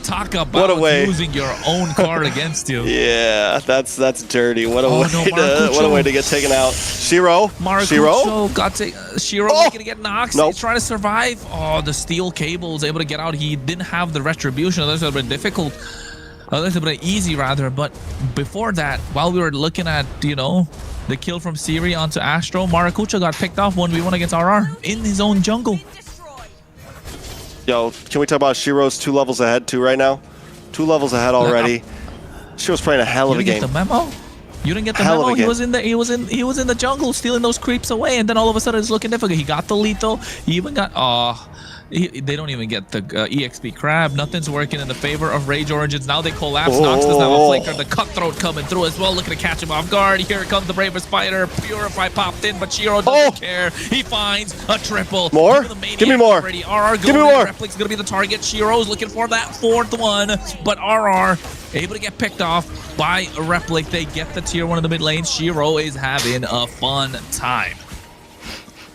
Talk about using your own card against you. Yeah, that's dirty. What a way to get taken out. Shiro. Maracucho got to Shiro making to get Nox. He's trying to survive. Oh, the steel cables able to get out. He didn't have the retribution. This would have been difficult. This would have been easy rather. But before that, while we were looking at, you know, the kill from Siri onto Astro, Maracucho got picked off 1v1 against RR in his own jungle. Yo, can we talk about Shiro's 2 levels ahead too right now? 2 levels ahead already. Shiro's playing a hell of a game. You didn't get the memo? You didn't get the memo? He was in the jungle stealing those creeps away, and then all of a sudden it's looking difficult. He got the lethal. He even got They don't even get the EXP crab. Nothing's working in the favor of Rage Origins. Now they collapse. Nox doesn't have a flicker. The Cutthroat coming through as well, looking to catch him off guard. Here comes the Bravest Fighter. Purify popped in, but Shiro doesn't care. He finds a triple. More? Give me more. Already. RR Give me more. Replic's going to be the target. Shiro's looking for that fourth one, but RR able to get picked off by a Replic. They get the tier 1 in the mid lane. Shiro is having a fun time.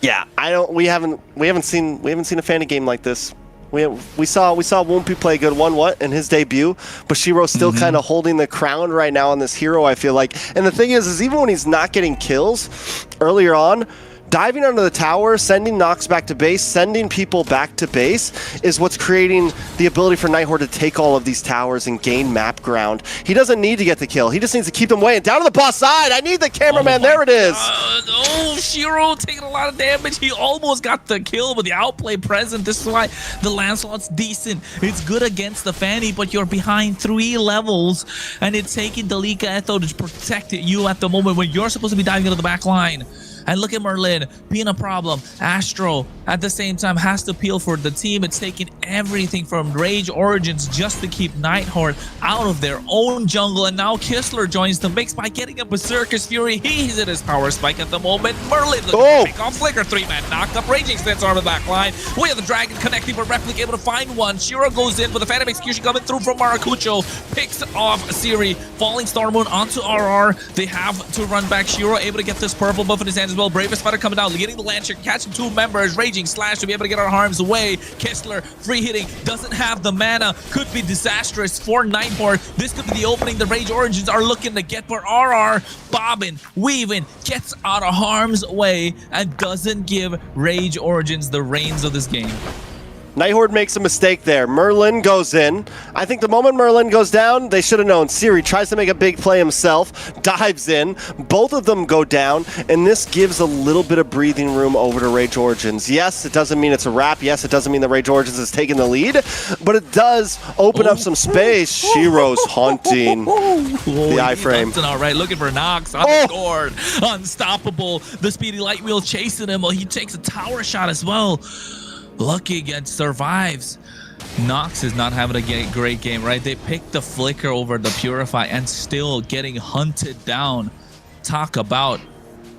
Yeah, we haven't seen a Fanny game like this. We saw Wumpi play good 1-1 in his debut, but Shiro's still kind of holding the crown right now on this hero, I feel like. And the thing is even when he's not getting kills earlier on, diving under the tower, sending Nox back to base, sending people back to base is what's creating the ability for Nighthorde to take all of these towers and gain map ground. He doesn't need to get the kill. He just needs to keep them weighing. Down to the boss side. I need the cameraman. There it is. Oh, Shiro taking a lot of damage. He almost got the kill, but the outplay present. This is why the Lancelot's decent. It's good against the Fanny, but you're behind 3 levels, and it's taking Delika Etho to protect you at the moment when you're supposed to be diving into the back line. And look at Merlin being a problem. Astro at the same time has to peel for the team. It's taking everything from Rage Origins just to keep Nighthorde out of their own jungle. And now Kistler joins the mix by getting a Berserker's Fury. He's at his power spike at the moment. Merlin looking to pick off Flicker. 3-man knocked up. Raging Stance on the back line. We have the Dragon connecting, but Replic able to find one. Shiro goes in with a Phantom Execution coming through from Maracucho. Picks off Siri. Falling Star Moon onto RR. They have to run back. Shiro able to get this purple buff in his hands as well. Bravest Fighter coming down, getting the Lancer, catching 2 members. Raging Slash to be able to get our harms away. Kistler free hitting, doesn't have the mana. Could be disastrous for Nighthorde. This could be the opening the Rage Origins are looking to get, but RR bobbing, weaving, gets out of harm's way and doesn't give Rage Origins the reins of this game. Nighthorde makes a mistake there. Merlin goes in. I think the moment Merlin goes down, they should have known. Siri tries to make a big play himself, dives in. Both of them go down, and this gives a little bit of breathing room over to Rage Origins. Yes, it doesn't mean it's a wrap. Yes, it doesn't mean that Rage Origins is taking the lead, but it does open up some space. Shiro's haunting the iframe. All right, looking for Nox on the board. Unstoppable. The speedy light wheel chasing him. Well, he takes a tower shot as well. Lucky against survives. Nox is not having a great game, right? They picked the Flicker over the Purify and still getting hunted down. Talk about,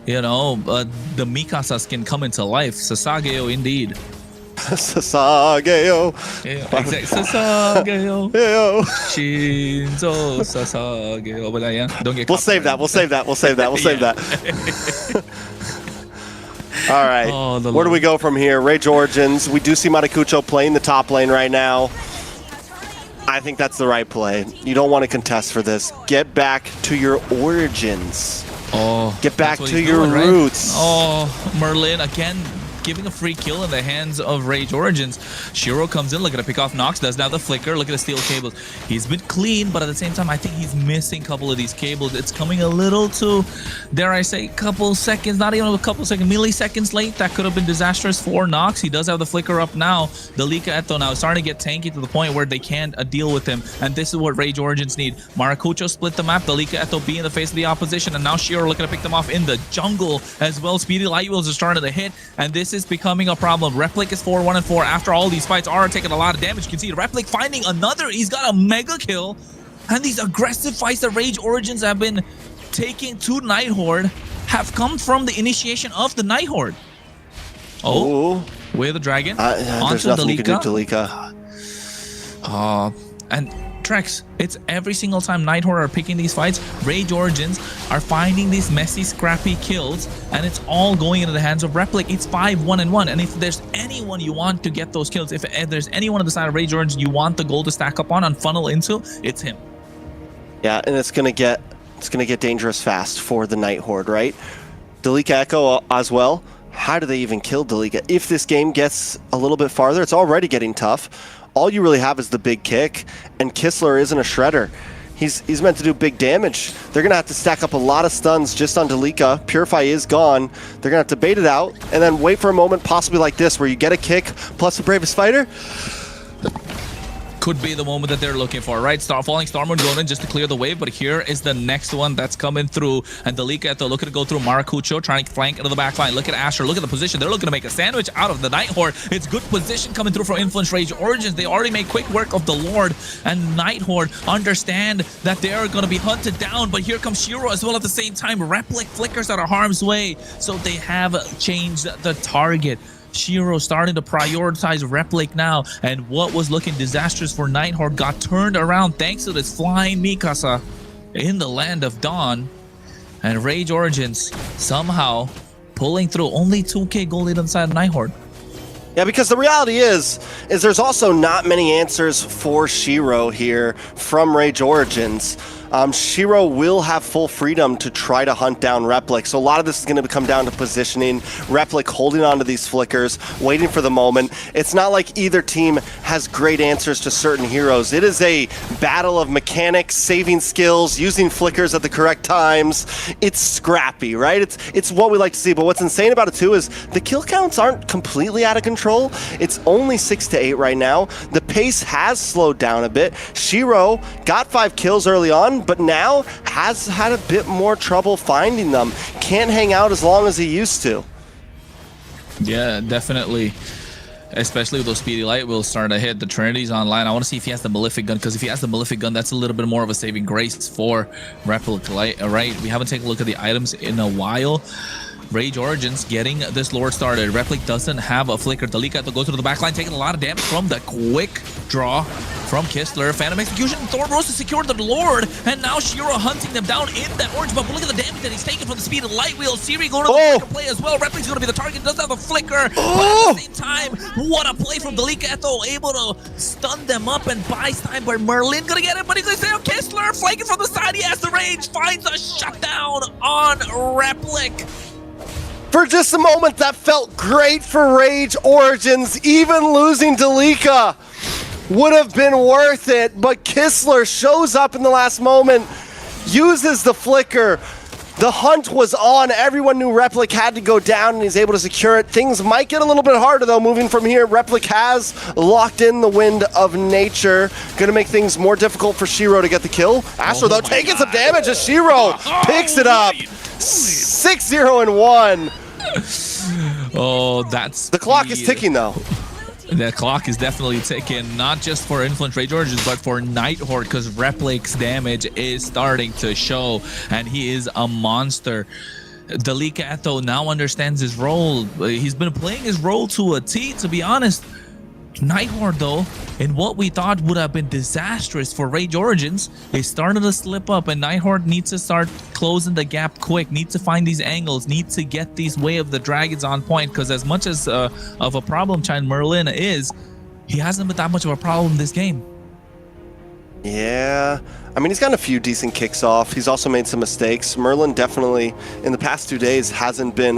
you know, the Mikasa skin coming to life. Sasageo indeed. Sasageo. Yeah, exactly. Sasageo. Shinzo Sasageo. But yeah, don't get. We'll save that. We'll save that. We'll save that. We'll save that. All right, where do we go from here? Rage Origins, we do see Maracucho playing the top lane right now. I think that's the right play. You don't want to contest for this. Get back to your origins. Get back to your roots. Oh, Merlin again giving a free kill in the hands of Rage Origins. Shiro comes in, looking to pick off Nox, does now the flicker, look at the steel cables. He's been clean, but at the same time, I think he's missing a couple of these cables. It's coming a little too, dare I say, couple seconds, not even a couple seconds, milliseconds late. That could have been disastrous for Nox. He does have the flicker up now. Delika Eto now is starting to get tanky to the point where they can't deal with him, and this is what Rage Origins need. Maracucho split the map, Delika Eto be in the face of the opposition, and now Shiro looking to pick them off in the jungle as well. Speedy light wheels are starting to hit, and this is becoming a problem. Replic is 4-1-4 after all these fights are taking a lot of damage. You can see Replic finding another. He's got a mega kill, and these aggressive fights that Rage Origins have been taking to Nighthorde have come from the initiation of the Nighthorde. Where the dragon there's nothing you can do to Delika. And Trex, it's every single time Nighthorde are picking these fights, Rage Origins are finding these messy, scrappy kills, and it's all going into the hands of Replic. It's 5-1-1, and if there's anyone you want to get those kills, if there's anyone on the side of Rage Origins you want the goal to stack up on and funnel into, it's him. Yeah, and it's gonna get dangerous fast for the Nighthorde, right? Delika Echo as well. How do they even kill Delika? If this game gets a little bit farther, it's already getting tough. All you really have is the big kick, and Kistler isn't a shredder. He's meant to do big damage. They're going to have to stack up a lot of stuns just on Delika. Purify is gone. They're going to have to bait it out, and then wait for a moment possibly like this, where you get a kick plus the Bravest Fighter. could be the moment that they're looking for, right? Falling Star Moon going in just to clear the wave, but here is the next one that's coming through. And Leviatan looking to go through Maracucho, trying to flank into the back line. Look at Asher, look at the position. They're looking to make a sandwich out of the Nighthorde. It's good position coming through from Influence Rage Origins. They already made quick work of the Lord, and Nighthorde understand that they are going to be hunted down, but here comes Shiro as well at the same time. Replic flickers out of harm's way, so they have changed the target. Shiro starting to prioritize Replic now, and what was looking disastrous for Nighthorde got turned around thanks to this flying Mikasa in the Land of Dawn. And Rage Origins somehow pulling through. Only 2k gold lead on the side of Nighthorde. Yeah, because the reality is there's also not many answers for Shiro here from Rage Origins. Shiro will have full freedom to try to hunt down Replic. So a lot of this is going to come down to positioning. Replic holding on to these flickers, waiting for the moment. It's not like either team has great answers to certain heroes. It is a battle of mechanics, saving skills, using flickers at the correct times. It's scrappy, right? It's what we like to see. But what's insane about it too is the kill counts aren't completely out of control. It's only 6 to 8 right now. The pace has slowed down a bit. Shiro got 5 kills early on, but now has had a bit more trouble finding them. Can't hang out as long as he used to. Yeah, definitely. Especially with those speedy light wheels starting to hit. The Trinity's online. I want to see if he has the Malefic gun, because if he has the Malefic gun, that's a little bit more of a saving grace for Replic Light. Right? We haven't taken a look at the items in a while. Rage Origins getting this lore started. Replic doesn't have a flicker. Leviatan goes to the backline, taking a lot of damage from the quick draw from Kistler. Phantom Execution. Thorn Rose has secured the Lord, and now Shiro hunting them down in that orange buff. But look at the damage that he's taking from the speed of the light wheel. Siri going to the flicker play as well. Replic's going to be the target. Doesn't have a flicker. But at the same time, what a play from Leviatan, able to stun them up and buy time. Where Merlin going to get it, but he's going to stay on Kistler. Flanking from the side. He has the range. Finds a shutdown on Replic. For just a moment, that felt great for Rage Origins. Even losing Delika would have been worth it, but Kistler shows up in the last moment, uses the flicker. The hunt was on. Everyone knew Replic had to go down, and he's able to secure it. Things might get a little bit harder, though, moving from here. Replic has locked in the Wind of Nature. Going to make things more difficult for Shiro to get the kill. Astro, though, taking some damage as Shiro picks it up. 6-0 and 1. Oh, that's the clock is ticking, though. The clock is definitely ticking, not just for Influence Rage Origins, but for Nighthorde, because Replic's damage is starting to show, and he is a monster. Leviatan now understands his role. He's been playing his role to a T, to be honest. Nighthorde, though, in what we thought would have been disastrous for Rage Origins, is starting to slip up, and Nighthorde needs to start closing the gap quick, needs to find these angles, needs to get these Way of the Dragons on point, because as much as of a problem Chine Merlin is, he hasn't been that much of a problem this game. Yeah, I mean, he's gotten a few decent kicks off. He's also made some mistakes. Merlin definitely, in the past 2 days, hasn't been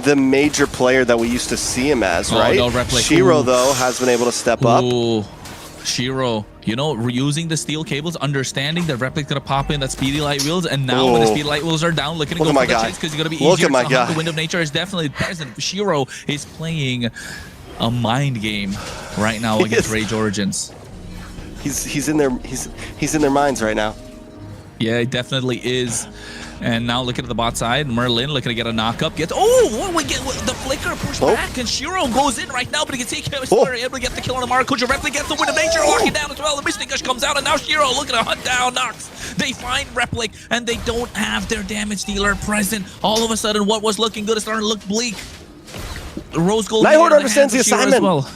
the major player that we used to see him as, right? No, Replic. Shiro, though, has been able to step up. Shiro, you know, reusing the steel cables, understanding that Replic's going to pop in that speedy light wheels, and now when the speedy light wheels are down, looking to go for the chase, because it's going to be easier to hunt. The Wind of Nature is definitely present. Shiro is playing a mind game right now against Rage Origins. He's in their minds right now. Yeah, it definitely is. And now looking at the bot side, Merlin looking to get a knockup. We get the flicker pushed back, and Shiro goes in right now, but he can see Kistler able to get the kill on the Maracujo. Replic gets the Wind of Nature, locking down as well. The Mystic Gush comes out, and now Shiro looking to hunt down Nox. They find Replic, and they don't have their damage dealer present. All of a sudden, what was looking good is starting to look bleak. Rose Gold Nighthorde understands the assignment. Well.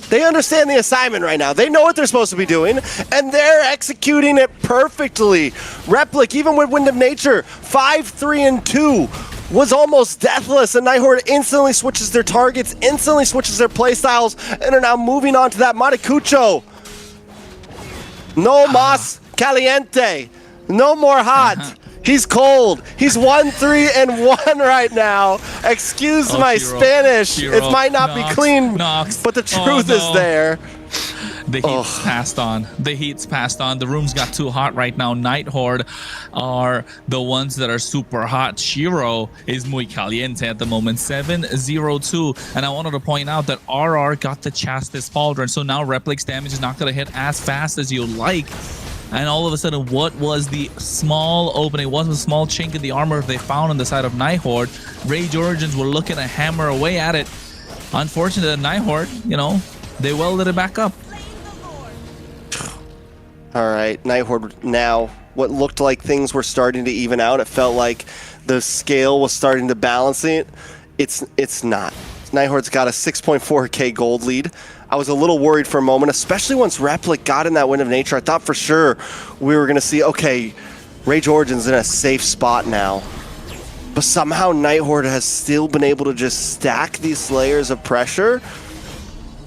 They understand the assignment right now. They know what they're supposed to be doing, and they're executing it perfectly. Replic, even with Wind of Nature, 5-3-2, was almost deathless, and Nighthorde instantly switches their targets, instantly switches their playstyles, and are now moving on to that Maracujo. No mas caliente. No more hot. He's cold. He's 1-3-1 right now. Excuse my Shiro. Spanish. Shiro. It might not be clean, Nox. but the truth is there. The heat's passed on. The heat's passed on. The room's got too hot right now. Night Horde are the ones that are super hot. Shiro is muy caliente at the moment. 7-0-2. And I wanted to point out that RR got the Chastis Pauldron. So now Replic's damage is not going to hit as fast as you like. And all of a sudden, what was the small opening? What was a small chink in the armor they found on the side of Night Horde? Rage Origins were looking to hammer away at it. Unfortunately, Night Horde, you know, they welded it back up. All right, Night Horde now. What looked like things were starting to even out. It felt like the scale was starting to balance it. It's not. Night Horde's got a 6.4k gold lead. I was a little worried for a moment, especially once Replic got in that Wind of Nature. I thought for sure we were going to see, okay, Rage Origin's in a safe spot now. But somehow Night Horde has still been able to just stack these layers of pressure,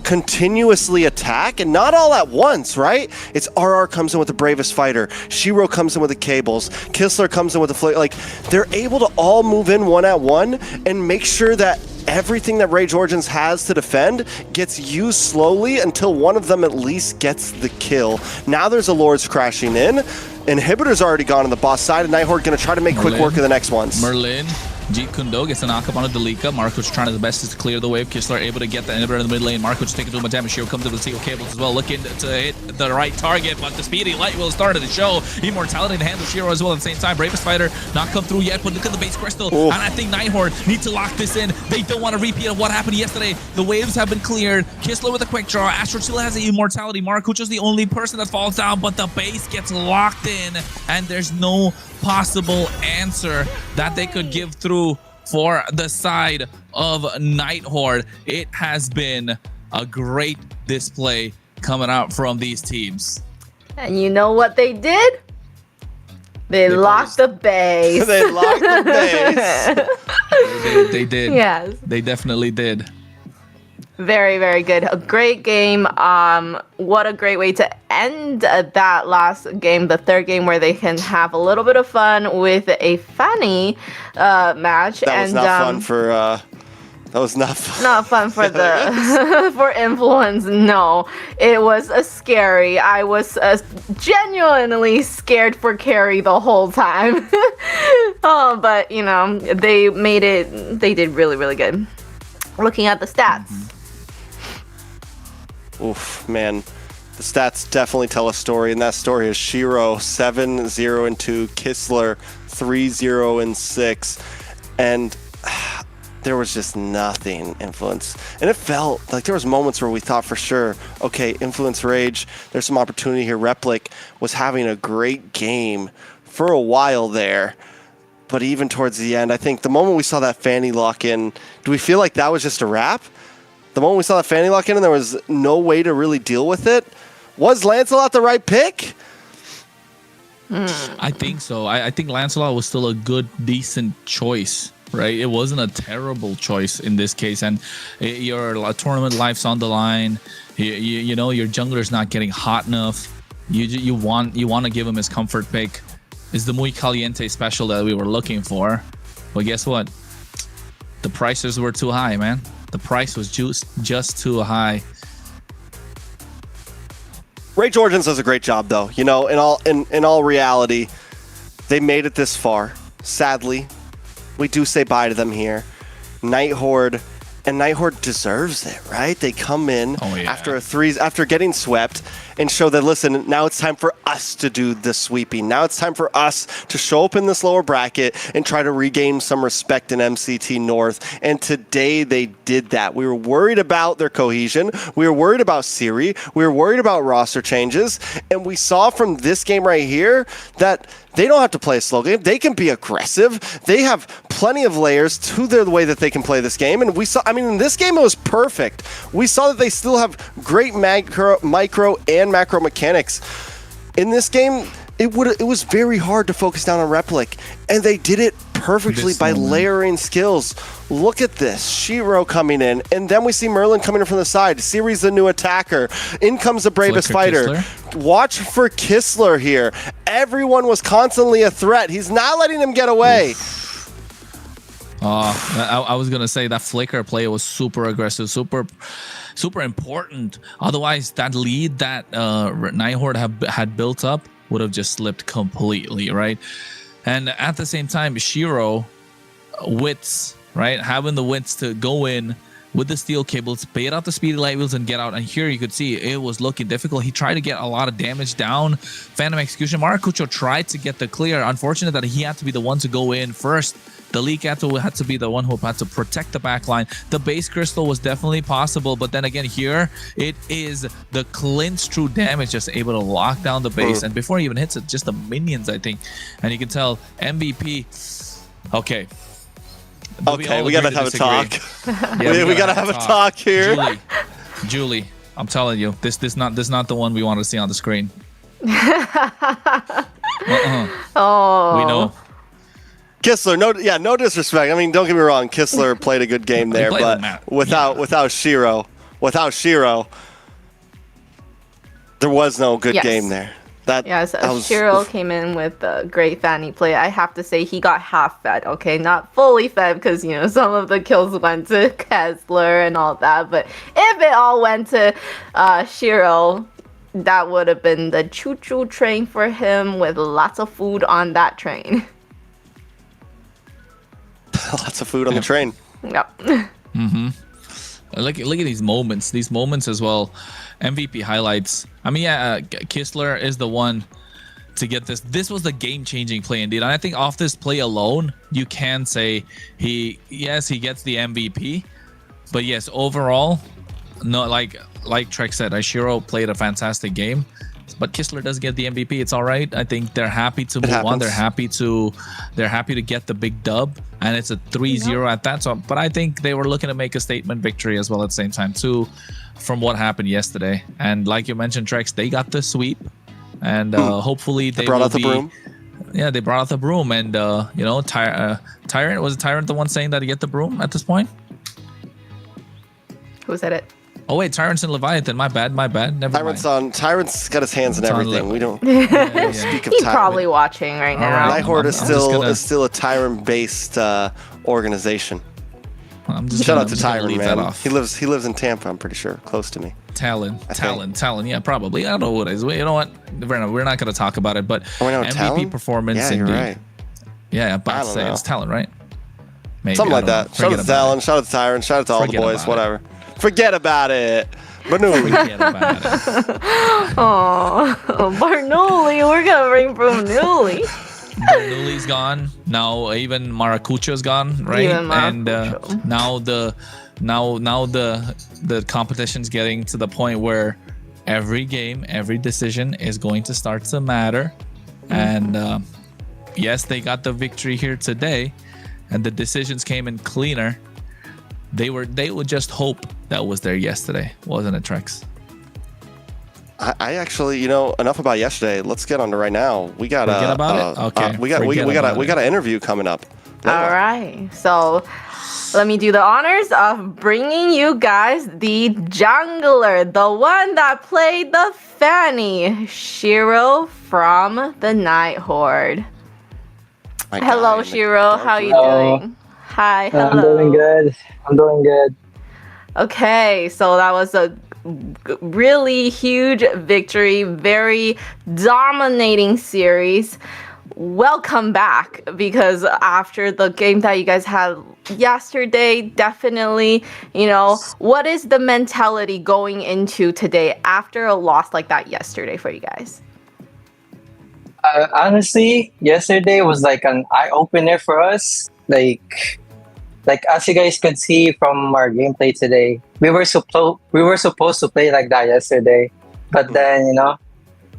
continuously attack, and not all at once, right? It's RR comes in with the Bravest Fighter, Shiro comes in with the Cables, Kistler comes in with the Flare. Like, they're able to all move in one at one and make sure that everything that Rage Origins has to defend gets used slowly until one of them at least gets the kill. Now there's a Lords crashing in. Inhibitor's already gone on the boss side, and Night Horde gonna try to make quick work of the next ones. Merlin, Jeet Kundo gets a knock up on a Delika. Marco's trying his best to clear the wave. Kistler able to get the inhibitor in the mid lane. Marco's taking too much damage. Shiro comes to the steel cables as well, looking to hit the right target, but the speedy light will start to show. Immortality to handle Shiro as well at the same time. Bravest Fighter not come through yet, but look at the base crystal. Oof. And I think Night Horde need to lock this in. They don't want to repeat of what happened yesterday. The waves have been cleared. Kistler with a quick draw. Astro still has the immortality. Marco just the only person that falls down, but the base gets locked in, and there's no possible answer that they could give through for the side of Night Horde. It has been a great display coming out from these teams. And you know what they did? They locked the base. They locked the base. They did. Yes. They definitely did. Very, very good. A great game. What a great way to end that last game, the third game, where they can have a little bit of fun with a funny match. That was not fun for. That was not fun. Not fun for the for Influence. No, it was scary. I was genuinely scared for Carrie the whole time. Oh, but you know, they made it. They did really, really good. Looking at the stats. Oof, man. The stats definitely tell a story, and that story is Shiro 7-0-2, Kistler 3-0-6, and there was just nothing Influence. And it felt like there was moments where we thought for sure, okay, Influence Rage, there's some opportunity here. Replic was having a great game for a while there. But even towards the end, I think the moment we saw that Fanny lock in, do we feel like that was just a wrap? The moment we saw that Fanny lock in and there was no way to really deal with it? Was Lancelot the right pick? I think so. I think Lancelot was still a good, decent choice, right? It wasn't a terrible choice in this case. And your tournament life's on the line. You know, your jungler's not getting hot enough. You want to give him his comfort pick. It's the Muy Caliente special that we were looking for. But guess what? The prices were too high, man. The price was just too high. Rage Origins does a great job, though. You know, in all reality, they made it this far. Sadly, we do say bye to them here. Night Horde, and Night Horde deserves it, right? They come in after getting swept and show that, listen, now it's time for us to do the sweeping. Now it's time for us to show up in this lower bracket and try to regain some respect in MCT North. And today they did that. We were worried about their cohesion. We were worried about Siri. We were worried about roster changes. And we saw from this game right here that they don't have to play a slow game. They can be aggressive. They have plenty of layers to the way that they can play this game. And we saw, I mean, in this game, it was perfect. We saw that they still have great micro and macro mechanics. In this game, it was very hard to focus down on Replic. And they did it perfectly by layering skills. Look at this. Shiro coming in. And then we see Merlin coming in from the side. Siri's the new attacker. In comes the Bravest Fighter. Kistler. Watch for Kistler here. Everyone was constantly a threat. He's not letting him get away. I was gonna say that flicker play was super aggressive, super important. Otherwise, that lead that Nighthorde had built up would have just slipped completely, right? And at the same time, Shiro wits, right? Having the wits to go in with the steel cables, bait out the speedy light wheels and get out. And here you could see it was looking difficult. He tried to get a lot of damage down. Phantom Execution. Maracucho tried to get the clear. Unfortunate that he had to be the one to go in first. The Leviatan had to be the one who had to protect the backline. The base crystal was definitely possible, but then again here, it is the clinch true damage just able to lock down the base. And before he even hits it, just the minions, I think. And you can tell MVP, okay. Okay, we gotta have a talk. Yeah, we gotta have a talk here. Julie, I'm telling you, this not the one we want to see on the screen. Oh. We know. Kistler, no disrespect. I mean, don't get me wrong. Kistler played a good game there, but without Shiro, there was no good game there. Shiro came in with a great Fanny play. I have to say he got half fed, okay? Not fully fed because, you know, some of the kills went to Kessler and all that. But if it all went to Shiro, that would have been the choo-choo train for him with lots of food on that train. Lots of food on the train. Yep. Look at these moments as well. MVP highlights. I mean, yeah, Kistler is the one to get this. This was the game-changing play indeed. And I think off this play alone, you can say he gets the MVP. But yes, overall, no, like Trek said, Shiro played a fantastic game. But Kistler does get the MVP. It's all right. I think they're happy to move on. They're happy to get the big dub, and it's a 3-0 at that. So, but I think they were looking to make a statement victory as well at the same time too, from what happened yesterday. And like you mentioned, Trex, they got the sweep, and hopefully they brought out the broom. Yeah, they brought out the broom, and you know, Tyrant was Tyrant the one saying that he get the broom at this point. Who said it? Oh wait, Tyrant's in Leviathan. My bad. Never mind. Tyrant's got his hands in everything. We don't speak of Tyrant. He's probably watching right now. Nighthorde is still a Tyrant-based organization. Shout out to Tyrant, man. He lives in Tampa. I'm pretty sure, close to me. Talon. Yeah, probably. I don't know what it is. You know what? We're not going to talk about it. But MVP Talon? performance. Yeah, you're right. Yeah, but I'd say it's Talon, right? Maybe, something like that. Shout out to Talon. Shout out to Tyrant. Shout out to all the boys. Whatever. Forget about it. Bernoulli. Oh, Bernoulli. We're going to bring Bernoulli. Bernoulli's gone. Now even Maracucho's gone, right? And now the competition's getting to the point where every game, every decision is going to start to matter. And yes, they got the victory here today, and the decisions came in cleaner. They would just hope that was there yesterday, wasn't it, Trex? I actually, you know, enough about yesterday. Let's get on to right now. We got we got an interview coming up. All right. So let me do the honors of bringing you guys the jungler, the one that played the Fanny, Shiro from the Nighthorde. Hello, Shiro. How are you doing? Hi. Hello. I'm doing good. Okay, so that was a really huge victory, very dominating series. Welcome back, because after the game that you guys had yesterday, definitely, you know, what is the mentality going into today after a loss like that yesterday for you guys? Honestly, yesterday was like an eye-opener for us. Like as you guys could see from our gameplay today, we were supposed to play like that yesterday, but then, you know,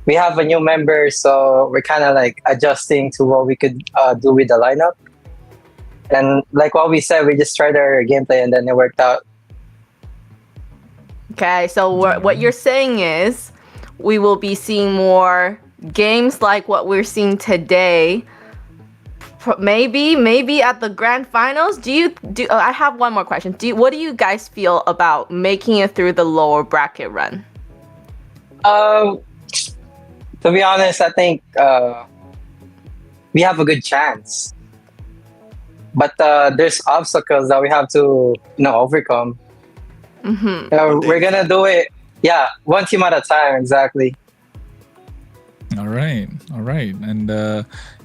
we have a new member, so we're kind of like adjusting to what we could do with the lineup. And like what we said, we just tried our gameplay and then it worked out. Okay, so what you're saying is we will be seeing more games like what we're seeing today. Maybe at the grand finals. I have one more question. What do you guys feel about making it through the lower bracket run? To be honest, I think we have a good chance. but there's obstacles that we have to overcome. We're gonna do it, one team at a time, exactly. All right. And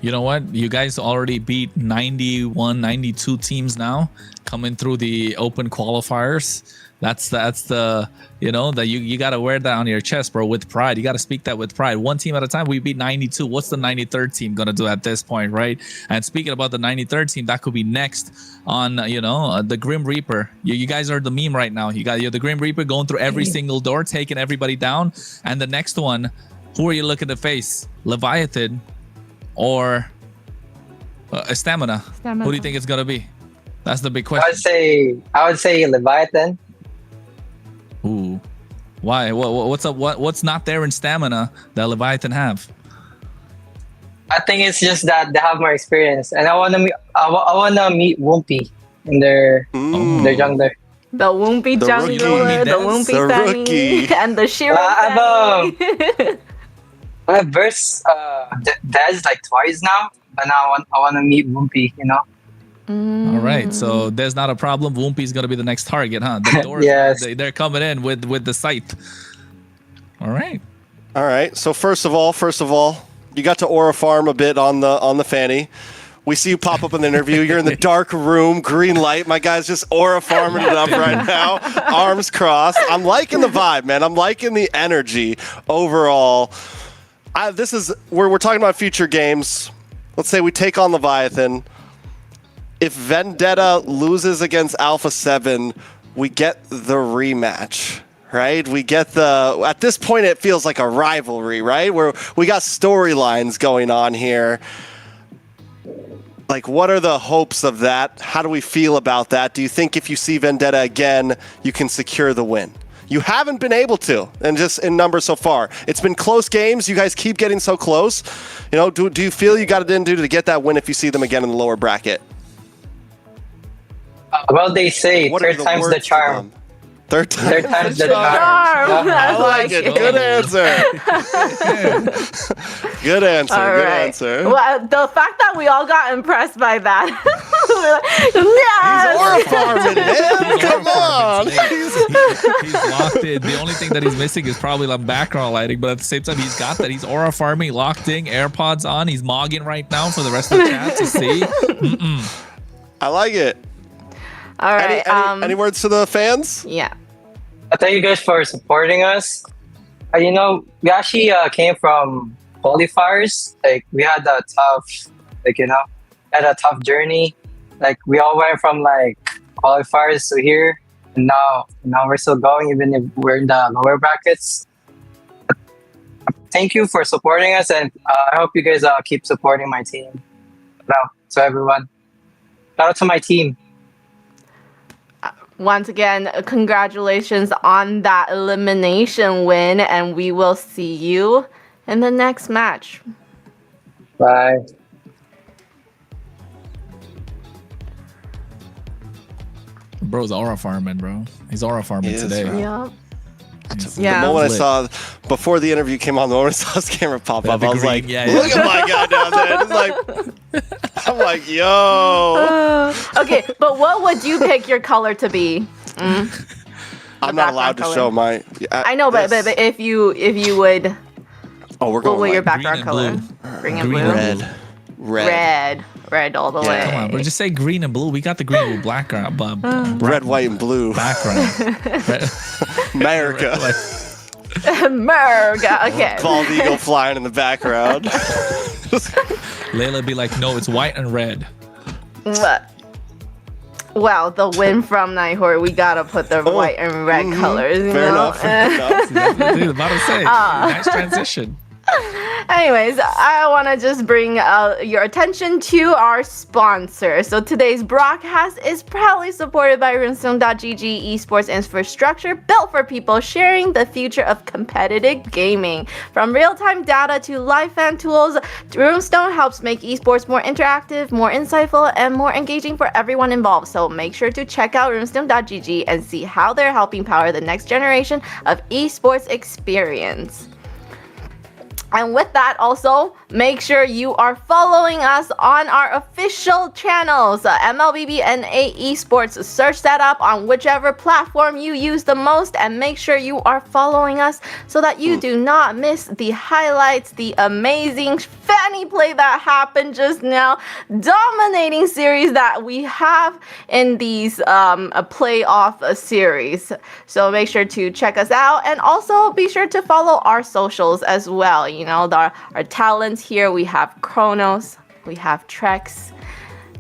you know what? You guys already beat 91, 92 teams now coming through the open qualifiers. That's the that you got to wear that on your chest, bro, with pride. You got to speak that with pride. One team at a time. We beat 92. What's the 93rd team going to do at this point, right? And speaking about the 93rd team, that could be next on, the Grim Reaper. You guys are the meme right now. You're the Grim Reaper going through every single door, taking everybody down. And the next one, who are you looking to face? Leviatan or Stamina? Who do you think it's going to be? That's the big question. I would say Leviatan. Ooh, why? What's up? What's not there in Stamina that Leviathan have? I think it's just that they have more experience, and I wanna meet Whoopi in their jungler. The Whoopi jungler, the Whoopi Fanny, and the Shiro Fanny. I've versed Dez like twice now, but now I wanna meet Whoopi. All right, so there's not a problem. Whoopi's gonna be the next target, huh? The doors, yes. They're coming in with the scythe. All right. So first of all, you got to aura farm a bit on the Fanny. We see you pop up in the interview. You're in the dark room, green light. My guy's just aura farming it up right now, arms crossed. I'm liking the vibe, man. I'm liking the energy overall. We're talking about future games. Let's say we take on Leviathan. If Vendetta loses against Alpha 7, we get the rematch, right? We get at this point, it feels like a rivalry, right? Where we got storylines going on here. Like, what are the hopes of that? How do we feel about that? Do you think if you see Vendetta again, you can secure the win? You haven't been able to, and just in numbers so far. It's been close games. You guys keep getting so close. Do you feel you got it in to get that win if you see them again in the lower bracket? Well, they say third time's the charm. Third time's the charm. charm. I like it. Good answer. Good answer. All Good right. answer. Well, the fact that we all got impressed by that. He's aura farming, man. Come on. He's locked in. The only thing that he's missing is probably like background lighting, but at the same time, he's got that. He's aura farming, locked in, AirPods on. He's mogging right now for the rest of the chat to see. I like it. All right. Any words to the fans? Yeah. Thank you guys for supporting us. We actually came from qualifiers. Like, we had a tough journey. Like, we all went from like qualifiers to here, and now we're still going, even if we're in the lower brackets. Thank you for supporting us, and I hope you guys keep supporting my team. Shout out to everyone. Shout out to my team. Once again, congratulations on that elimination win, and we will see you in the next match. Bye. Bro's aura farming, bro. He's aura farming today. Bro. Yeah. The moment I saw, before the interview came on, the moment I saw his camera pop up, I was like, look at my guy down there. It's like, I'm like, yo. Okay, but what would you pick your color to be? I'm not allowed to show my. I know, but if you would. Oh, we're going. What would your green background and color? blue. Green and Green blue. and Red all the way. Come on, bro. Just say green and blue. We got the green with background. Red, white, and blue. Background. America. America. Okay. Bald eagle flying in the background. Layla be like, no, it's white and red. What? Well, the win from Nihor, we gotta put the white and red colors. Fair enough. Dude, about to say, nice transition. Anyways, I want to just bring your attention to our sponsor. So today's broadcast is proudly supported by Runestone.gg Esports infrastructure built for people sharing the future of competitive gaming. From real-time data to live fan tools, Runestone helps make esports more interactive, more insightful, and more engaging for everyone involved. So make sure to check out Runestone.gg and see how they're helping power the next generation of esports experience. And with that, also, Make sure you are following us on our official channels, MLBB and Esports. Search that up on whichever platform you use the most, and make sure you are following us so that you do not miss the highlights, the amazing fanny play that happened just now, dominating series that we have in these playoff series. So make sure to check us out, and also be sure to follow our socials as well. You know, our talents here. We have Kronos, we have Trex.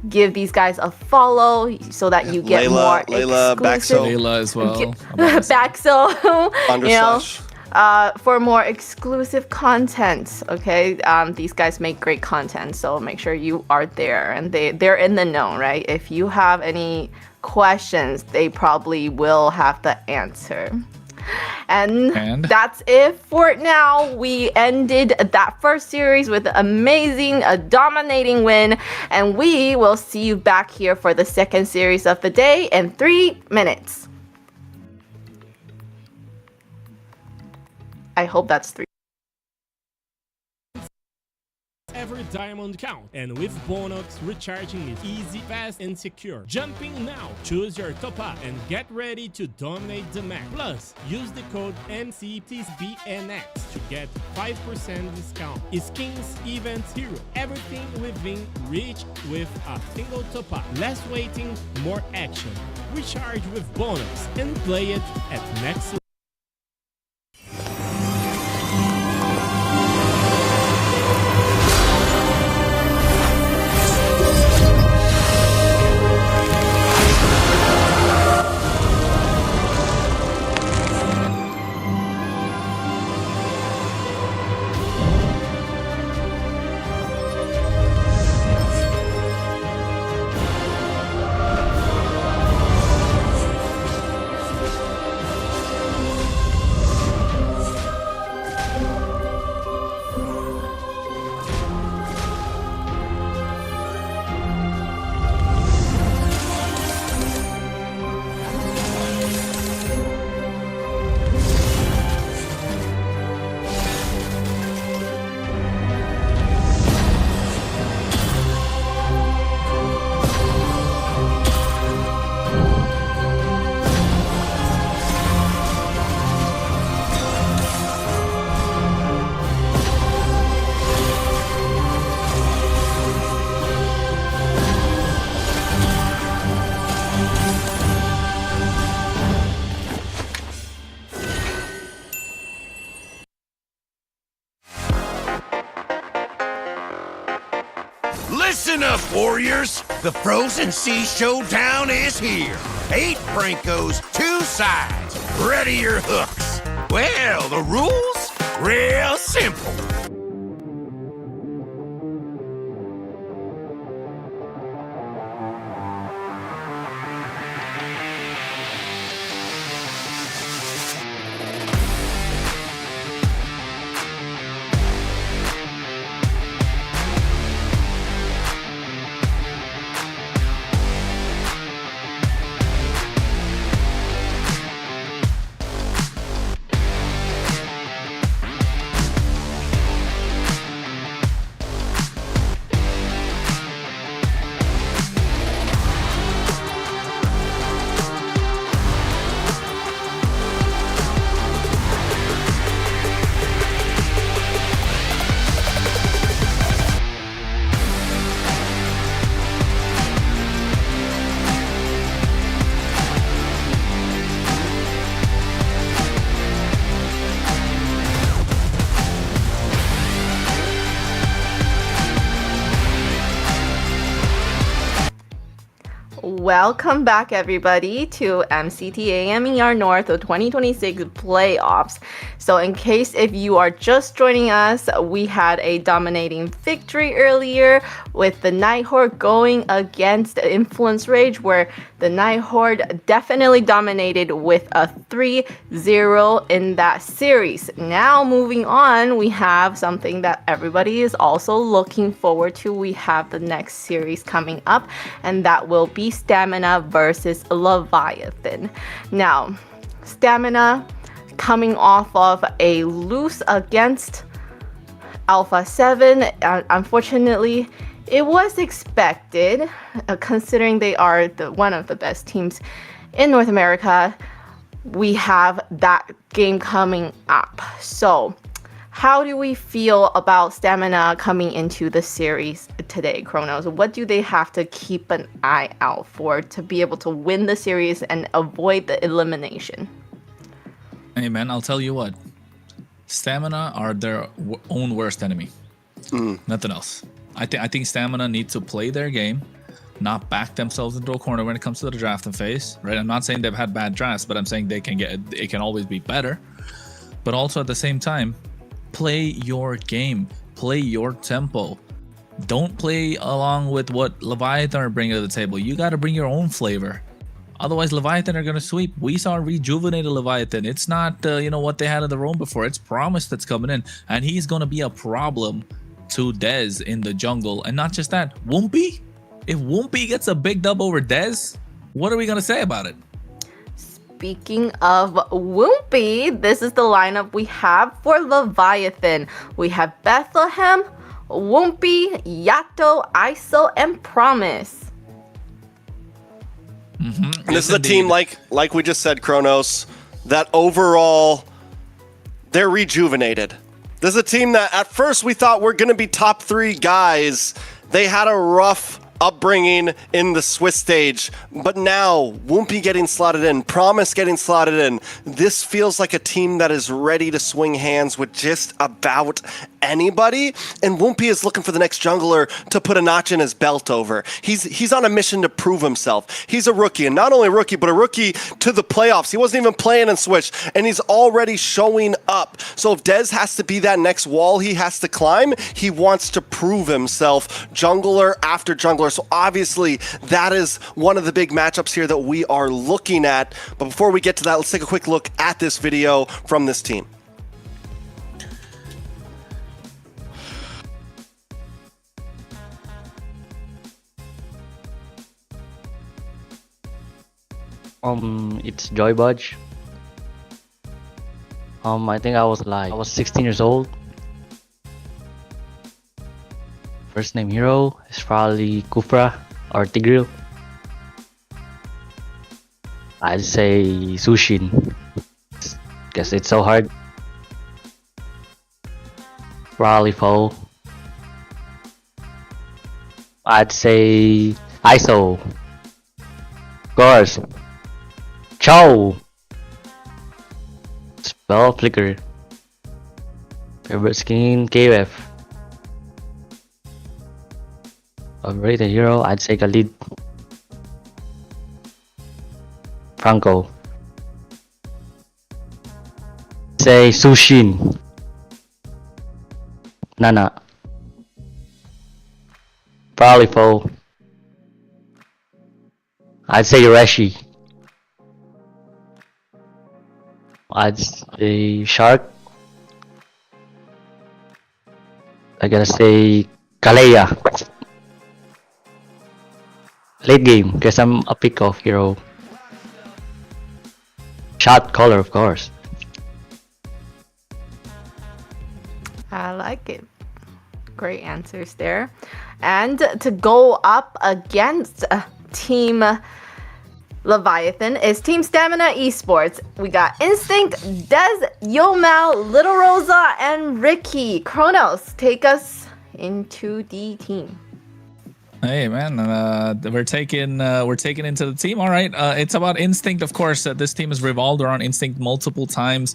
Give these guys a follow so that you get more Layla, exclusive. Layla as well. Baxo, you know, / for more exclusive content. Okay, these guys make great content, so make sure you are there, and they're in the know, right? If you have any questions, they probably will have the answer. And that's it for now. We ended that first series with an amazing, dominating win, and we will see you back here for the second series of the day in 3 minutes. I hope that's 3. Every diamond count, and with Bonox, recharging is easy, fast, and secure. Jumping now, choose your top up and get ready to dominate the map. Plus, use the code MCTBNX to get 5% discount. Skins, events, hero, everything within reach with a single top up. Less waiting, more action. Recharge with Bonox and play it at next level. Listen up, warriors! The Frozen Sea Showdown is here. 8 Brancos, 2 sides. Ready your hooks. Well, the rules? Real simple. Welcome back, everybody, to MCT AMER North 2026 playoffs. So in case if you are just joining us, we had a dominating victory earlier with the Nighthorde going against Influence Rage, where the Nighthorde definitely dominated with a 3-0 in that series. Now moving on, we have something that everybody is also looking forward to. We have the next series coming up, and that will be Stamina versus Leviathan. Now, Stamina coming off of a lose against Alpha 7. Unfortunately, it was expected, considering they are one of the best teams in North America. We have that game coming up. So, how do we feel about Stamina coming into the series today, Kronos? What do they have to keep an eye out for to be able to win the series and avoid the elimination? Hey man, I'll tell you what. Stamina are their own worst enemy. Nothing else. I think Stamina need to play their game, not back themselves into a corner when it comes to the drafting phase, right? I'm not saying they've had bad drafts, but I'm saying it can always be better. But also at the same time, play your game, play your tempo. Don't play along with what Leviathan are bringing to the table. You got to bring your own flavor. Otherwise, Leviathan are going to sweep. We saw rejuvenated Leviathan. It's not, what they had in the room before. It's Promise that's coming in. And he's going to be a problem to Dez in the jungle. And not just that, Whoompy. If Whoompy gets a big dub over Dez, what are we going to say about it? Speaking of Whoompy, this is the lineup we have for Leviathan. We have Bethlehem, Whoompy, Yato, ISO, and Promise. And this is a team, like we just said, Kronos, that overall, they're rejuvenated. This is a team that at first we thought were going to be top 3 guys. They had a rough upbringing in the Swiss stage, but now Whoompy getting slotted in, Promise getting slotted in. This feels like a team that is ready to swing hands with just about anybody, and Whoompy is looking for the next jungler to put a notch in his belt over. He's on a mission to prove himself. He's a rookie, and not only a rookie, but a rookie to the playoffs. He wasn't even playing in Switch, and he's already showing up. So if Dez has to be that next wall he has to climb, he wants to prove himself jungler after jungler. So obviously that is one of the big matchups here that we are looking at. But before we get to that, let's take a quick look at this video from this team. It's Joy Budge. I think I was 16 years old. First name hero is probably Kufra or Tigreal. I'd say Sushin. Guess it's so hard. Probably Foe. I'd say ISO. Of course. Chow. Spell Flicker. Favorite skin KF. Overrated hero, I'd say Khalid. Franco. Say Sushin. Nana. Probably Foe. I'd say Yoreshi. I'd say Shark. I gotta say Kalea. Late game, guess I'm a pick-off hero. Shot caller, of course. I like it. Great answers there. And to go up against Team Leviathan is Team Stamina Esports. We got Instinct, Dez, Yomel, Little Rosa, and Ricky. Kronos, take us into the team. Hey man, we're taking into the team. All right, it's about Instinct, of course. This team has revolved around Instinct multiple times,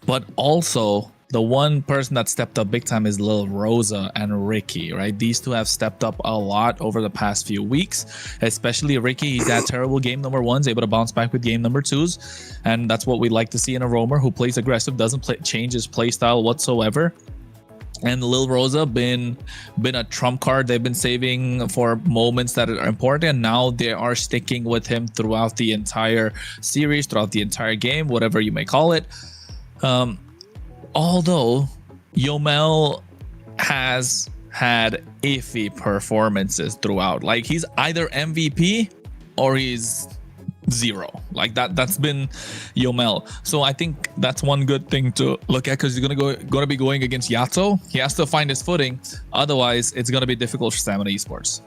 but also the one person that stepped up big time is Lil Rosa and Ricky, right? These two have stepped up a lot over the past few weeks, especially Ricky. He's had terrible game number 1s, able to bounce back with game number 2s, and that's what we like to see in a roamer who plays aggressive, doesn't change his play style whatsoever. And Lil Rosa been a trump card. They've been saving for moments that are important, and now they are sticking with him throughout the entire series, throughout the entire game, whatever you may call it. Although Yomel has had iffy performances throughout. Like, he's either MVP or he's zero. Like that's been Yomel. So I think that's one good thing to look at, because he's gonna be going against Yato. He has to find his footing, otherwise it's gonna be difficult for Stamina Esports.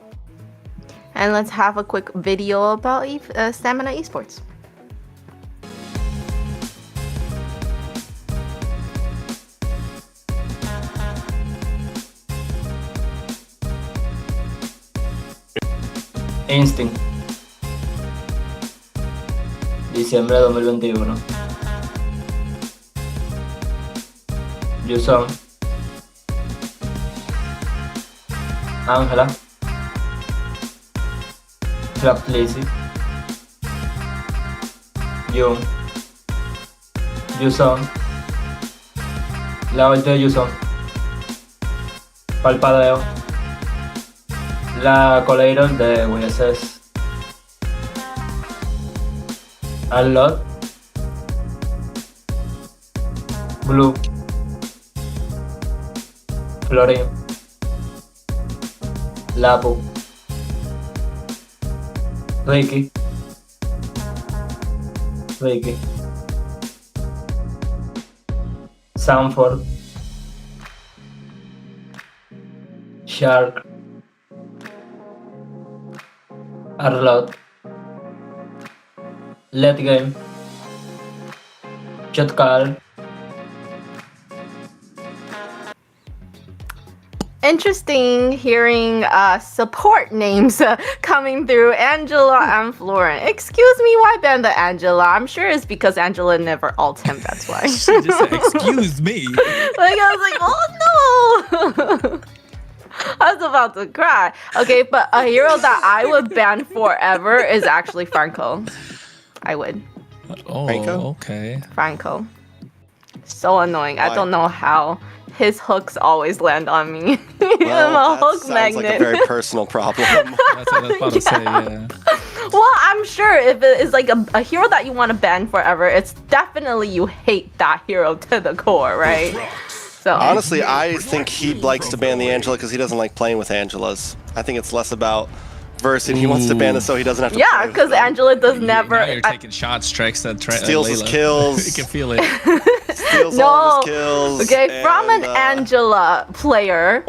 And let's have a quick video about Stamina Esports. Instinct, diciembre de 2021. Yuson, Ángela, Trap Lizzy, Jun, Yuson, la ulti de Yuson, Palpadeo, la Coleiron de WSS, Allot, Blue, Florin, Lapu, Ricky, Sanford, Shark, Arlot, Let Game, Chotkal. Interesting hearing support names coming through, Angela and Florent. Excuse me, why ban the Angela? I'm sure it's because Angela never ult him, that's why. She just said, excuse me. Like, I was like, oh no! I was about to cry. Okay, but a hero that I would ban forever is actually Franco. I would. Oh, Franco? okay. Franco. So annoying. Why? I don't know how. His hooks always land on me. I'm Well, a that hook sounds magnet. like a very personal problem. That's what I was about to say, yeah. Well, I'm sure if it is like a hero that you want to ban forever, it's definitely you hate that hero to the core, right? So Honestly, I think he likes to ban the Angela because he doesn't like playing with Angelas. I think it's less about versus he wants to ban it so he doesn't have to yeah, play with because them. Angela does never. Now you're taking shots, Trex, at Steals his Layla. kills. You can feel it. Steals No. all of his kills. Okay, from an and, Angela player,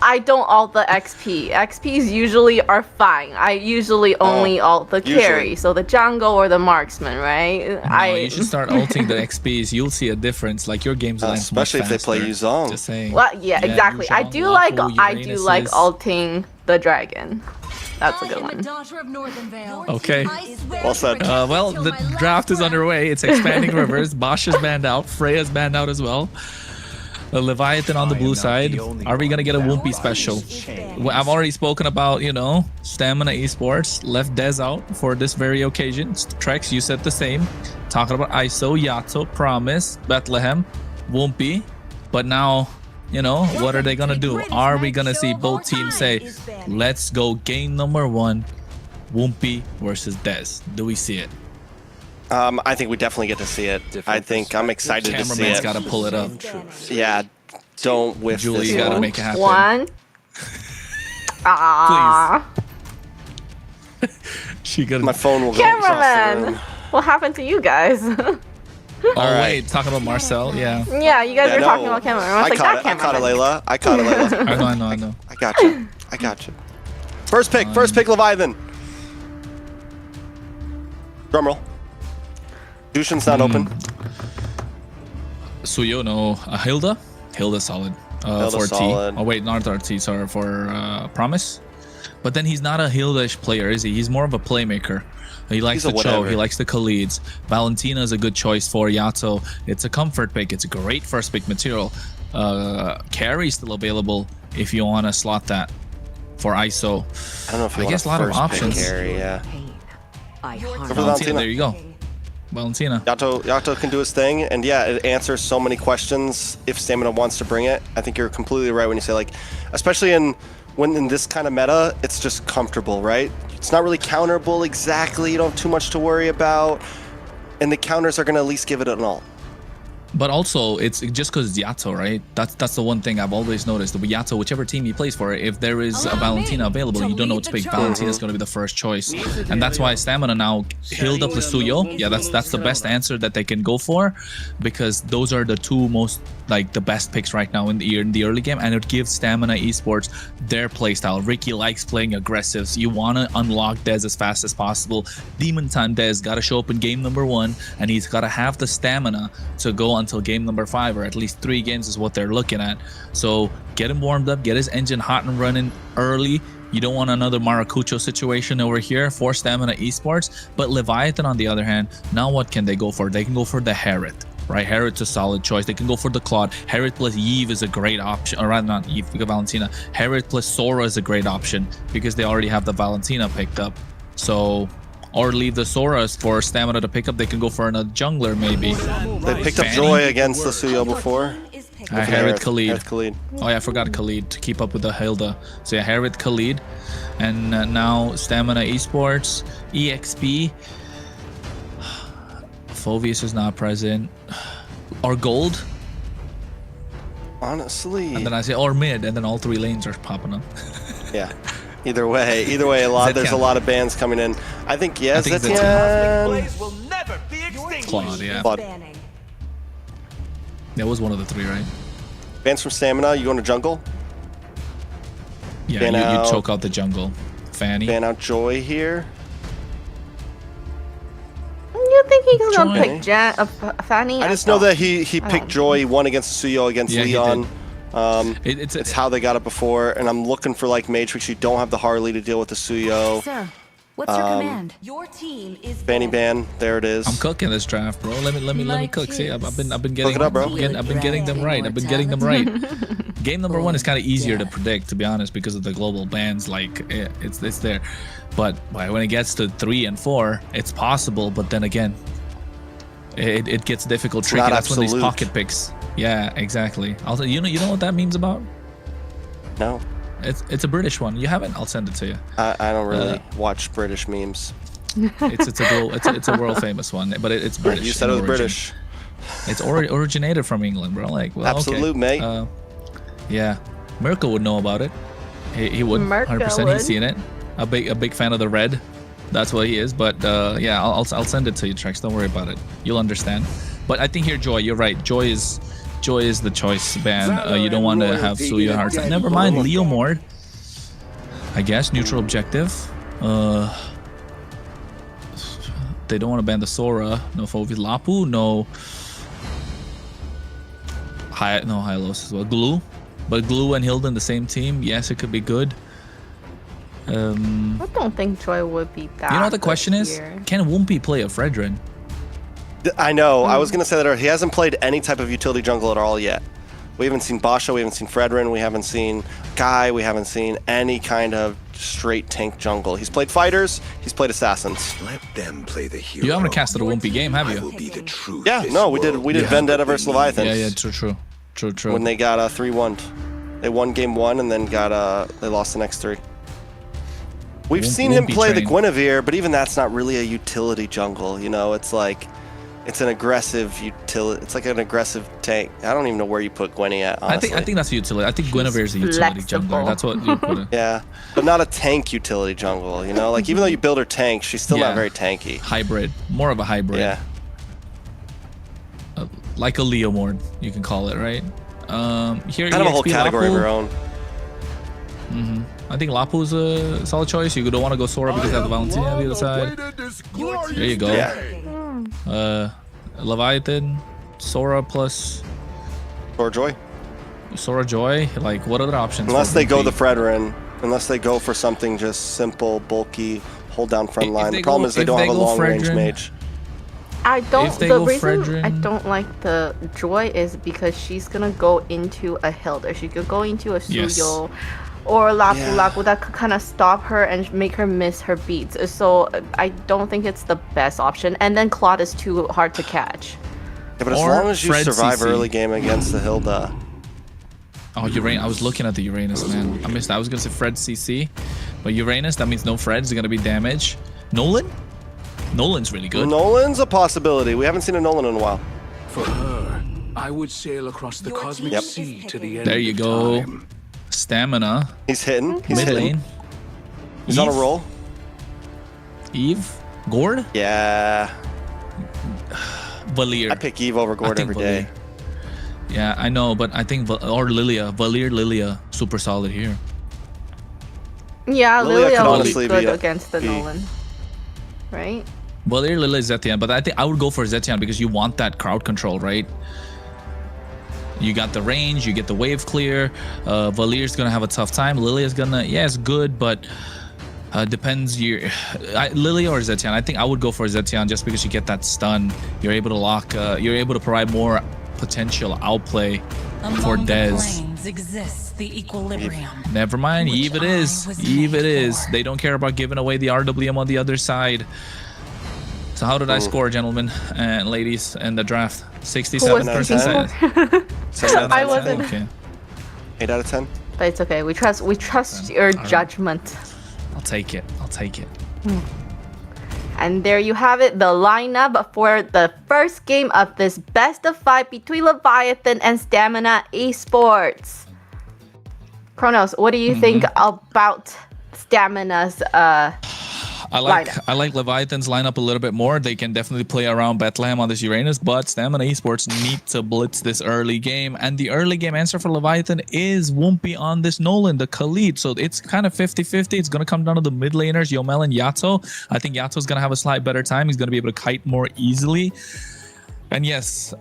I don't ult the XP. XPs usually are fine. I usually only ult the usually. carry, so the jungle or the marksman, right? No, you should start ulting the XPs. You'll see a difference. Like your games land especially if they play Yuzong. Just saying. Well, yeah, exactly. I Yuzong, do like Lapu, like Uranus. ulting the dragon. That's a good one. Okay. Well said. Well, the draft is underway. It's expanding rivers. Bosch is banned out. Freya's banned out as well. Leviatan on the blue side. Are we gonna get a Woompy special? Well, I've already spoken about, Stamina Esports. Left Dez out for this very occasion. Trex, you said the same. Talking about ISO, Yato, Promise, Bethlehem, Woompy. But now, what are they gonna do? Are we gonna see both teams say, let's go game number 1, Woompy versus Dez? Do we see it? I think we definitely get to see it. I think I'm excited to see Cameraman's it. got to pull it up. Yeah, don't whiff Julie, this you got to one. make it happen. One. Ah. She got My phone will go across the Cameraman. room. What happened to you guys? Oh, wait, talking about Marcel, yeah. Yeah, you guys Yeah, were no. talking about cameraman. I was like, that I caught it, cameraman. Layla. I caught it, Layla. I know. I got you. First pick, Leviathan. Drumroll. Dushan's not open. Suyo, no. Hilda? Hilda's solid. Hilda's For solid. T. Oh, wait, not RT, sorry, for Promise. But then he's not a Hilda-ish player, is he? He's more of a playmaker. He likes He's a the Cho, whatever. he likes the Khalids. Valentina is a good choice for Yato. It's a comfort pick. It's a great first pick material. Carry still available if you want to slot that for ISO. I don't know if you I want guess a lot of first pick options. Carry, yeah. Go for Valentina, there you go. Valentina. Yato can do his thing, and yeah, it answers so many questions if Stamina wants to bring it. I think you're completely right when you say, like, especially when in this kind of meta, it's just comfortable, right? It's not really counterable exactly. You don't have too much to worry about, and the counters are going to at least give it an ult. But also, it's just because it's Yato, right? That's the one thing I've always noticed. The Yato, whichever team he plays for, if there is a Valentina available, you don't know what to pick. Valentina's going to be the first choice, and that's why Stamina now healed up Lesuyo. Yeah, that's the best answer that they can go for, because those are the two most the best picks right now in the early game, and it gives Stamina Esports their playstyle. Ricky likes playing aggressive, so you want to unlock Dez as fast as possible. Demon Time Dez got to show up in game number 1, and he's got to have the stamina to go until game number 5, or at least 3 games is what they're looking at. So get him warmed up, get his engine hot and running early. You don't want another Maracucho situation over here for Stamina Esports. But Leviatan, on the other hand, now what can they go for? They can go for the Herod, right? Herod's a solid choice. They can go for the Claude. Herod plus Yves is a great option, or rather not Yves, because Valentina. Herod plus Sora is a great option because they already have the Valentina picked up. So, or leave the Soras for Stamina to pick up. They can go for another jungler maybe. They picked up Joy against the Suyo before. Herod Khalid. Khalid. Oh yeah, I forgot Khalid to keep up with the Hilda. So yeah, Herod Khalid. And now Stamina Esports, EXP. Phoveus is not present. Or Gold. Honestly. And then I say or mid, and then all 3 lanes are popping up. Yeah. Either way, there's a lot of bans coming in. I think yes, Zetian. Claude, yeah. Claude. That was one of the 3, right? Bans from Stamina. You going to jungle? Yeah, you choke out the jungle. Fanny. Ban out Joy here. You think he's gonna pick Fanny? I just know that he picked Joy. He won against Suyo, against Leon. It's how they got it before, and I'm looking for Matrix. You don't have the Harley to deal with the Suyo. Sir, what's your command? Your team is Fanny ban. There it is. I'm cooking this draft, bro. Let me cook. See, I've been getting it up, bro. I've been getting them right. I've been getting them right. Game number 1 is kind of easier to predict, to be honest, because of the global bans. It's there, but when it gets to 3 and 4, it's possible. But then again, it gets difficult, tricky. That's when these pocket picks. Yeah, exactly. Also, you know what that meme's about? No. It's a British one. You haven't? I'll send it to you. I don't really watch British memes. It's a world famous one, but it's British. You said it was British. It's originated from England, bro. Absolute, okay. mate. Yeah, Mirko would know about it. He would 100%. He's seen it. A big fan of the red. That's what he is. But yeah, I'll send it to you, Trex. Don't worry about it. You'll understand. But I think here, Joy, you're right. Joy is the choice ban. You don't want to have Suyo hard time. Never mind, Leo Mord. I guess neutral objective. They don't want to ban the Sora. No Phoveus. Lapu. No. Hylos as well. Glue. But Glue and Hilda in the same team. Yes, it could be good. I don't think Joy would be that. You know what the question is? Here. Can Wumpy play a Fredrin? I know. I was going to say that he hasn't played any type of utility jungle at all yet. We haven't seen Basha, we haven't seen Fredrin, we haven't seen Guy, we haven't seen any kind of straight tank jungle. He's played fighters, he's played assassins. Let them play the hero. You haven't casted a Wumpy game, have you? Yeah, no, we did Vendetta versus Leviathan. Yeah, true. When they got 3-1. They won game 1 and then they lost the next 3. We've seen him play the Guinevere, but even that's not really a utility jungle. You know, it's an aggressive utility. It's like an aggressive tank. I don't even know where you put Gwenny at, honestly. I think that's a utility. I think Guinevere is a utility jungler. That's what you put it. Yeah, but not a tank utility jungle. You know, even though you build her tank, she's still not very tanky. Hybrid, more of a hybrid. Yeah. Like a Leo Mord, you can call it, right? Here, kind of a whole category of her own. I think Lapu's a solid choice. You don't want to go Sora because they have the Valentina on the other side. There you go. Yeah. Leviathan, Sora plus Sora Joy. What other options? Unless they go the Fredrin. Unless they go for something just simple, bulky, hold down front line. The problem is they don't have a long range mage. The reason I don't like the Joy is because she's gonna go into a Hilda. She could go into a Suyo or Lapu that could kind of stop her and make her miss her beats. So I don't think it's the best option. And then Claude is too hard to catch. Yeah, but as long as you survive early game against the Hilda. Oh, Uranus. I was looking at the Uranus, man. I missed that. I was gonna say Fred CC, but Uranus, that means no Freds. Is gonna be damage. Nolan's really good. Nolan's a possibility. We haven't seen a Nolan in a while. For her, I would sail across the cosmic Yep. sea to the end There you of go. time. Stamina. He's hitting. He's Mid hitting. lane. He's on a Eve? roll. Eve? Gord? Yeah. Valier. I pick Eve over I Gord think every day. Valier. Yeah, I know, but I think or Lilia. Valier, Lilia, super solid here. Yeah, Lilia Lilia could will be honestly good be a- against the be- Nolan. Right? Valier, Lilia, Zetian, but I think I would go for Zetian because you want that crowd control, right? You got the range, you get the wave clear. Valier's gonna have a tough time. Lilia's gonna, yeah, it's good, but depends. Lilia or Zetian. I think I would go for Zetian just because you get that stun. You're able to lock. You're able to provide more potential outplay for Dez. Exists the equilibrium. Never mind. Eve it is. Eve it is. They don't care about giving away the RWM on the other side. So how did I score, gentlemen and ladies, in the draft? 67%. I wasn't. Okay. 8 out of 10. But it's okay. We trust your judgment. I'll take it. I'll take it. And there you have it, the lineup for the first game of this best of 5 between Leviathan and Stamina Esports. Kronos, what do you think about Stamina's I like lineup? Leviathan's lineup a little bit more. They can definitely play around Bethlehem on this Uranus, but Stamina Esports need to blitz this early game. And the early game answer for Leviathan is Wumpy on this Nolan, the Khalid. So it's kind of 50-50. It's going to come down to the mid laners, Yomel and Yato. I think Yato's going to have a slight better time. He's going to be able to kite more easily. And yes,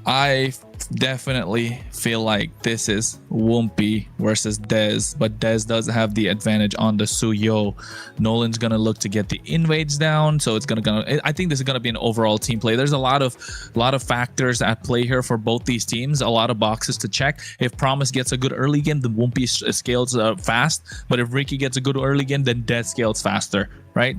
I definitely feel like this is Wumpy versus Dez, but Dez does have the advantage on the Suyo. Nolan's gonna look to get the invades down, so it's gonna. I think this is gonna be an overall team play. There's a lot of factors at play here for both these teams. A lot of boxes to check. If Promise gets a good early game, then Wumpy scales fast. But if Ricky gets a good early game, then Dez scales faster, right?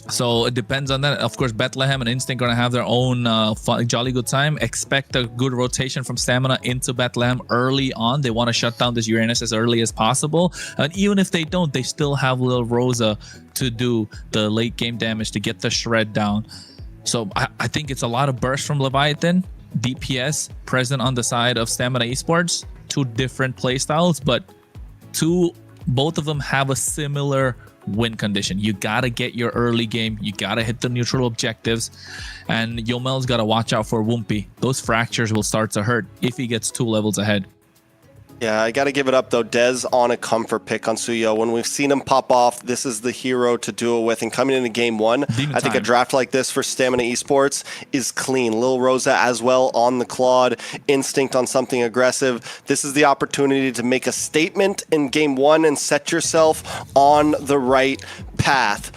So it depends on that. Of course, Bethlehem and Instinct are going to have their own fun, jolly good time. Expect a good rotation from Stamina into Bethlehem early on. They want to shut down this Uranus as early as possible. And even if they don't, they still have Lil Rosa to do the late game damage to get the shred down. So I think it's a lot of burst from Leviathan. DPS present on the side of Stamina Esports. Two different play styles, but both of them have a similar win condition. You gotta get your early game, you gotta hit the neutral objectives, and Yomel's gotta watch out for Wumpy. Those fractures will start to hurt if he gets 2 levels ahead. Yeah, I got to give it up, though. Dez on a comfort pick on Suyo. When we've seen him pop off, this is the hero to do it with. And coming into game 1, I think a draft like this for Stamina Esports is clean. Lil Rosa as well on the Claude. Instinct on something aggressive. This is the opportunity to make a statement in game 1 and set yourself on the right path.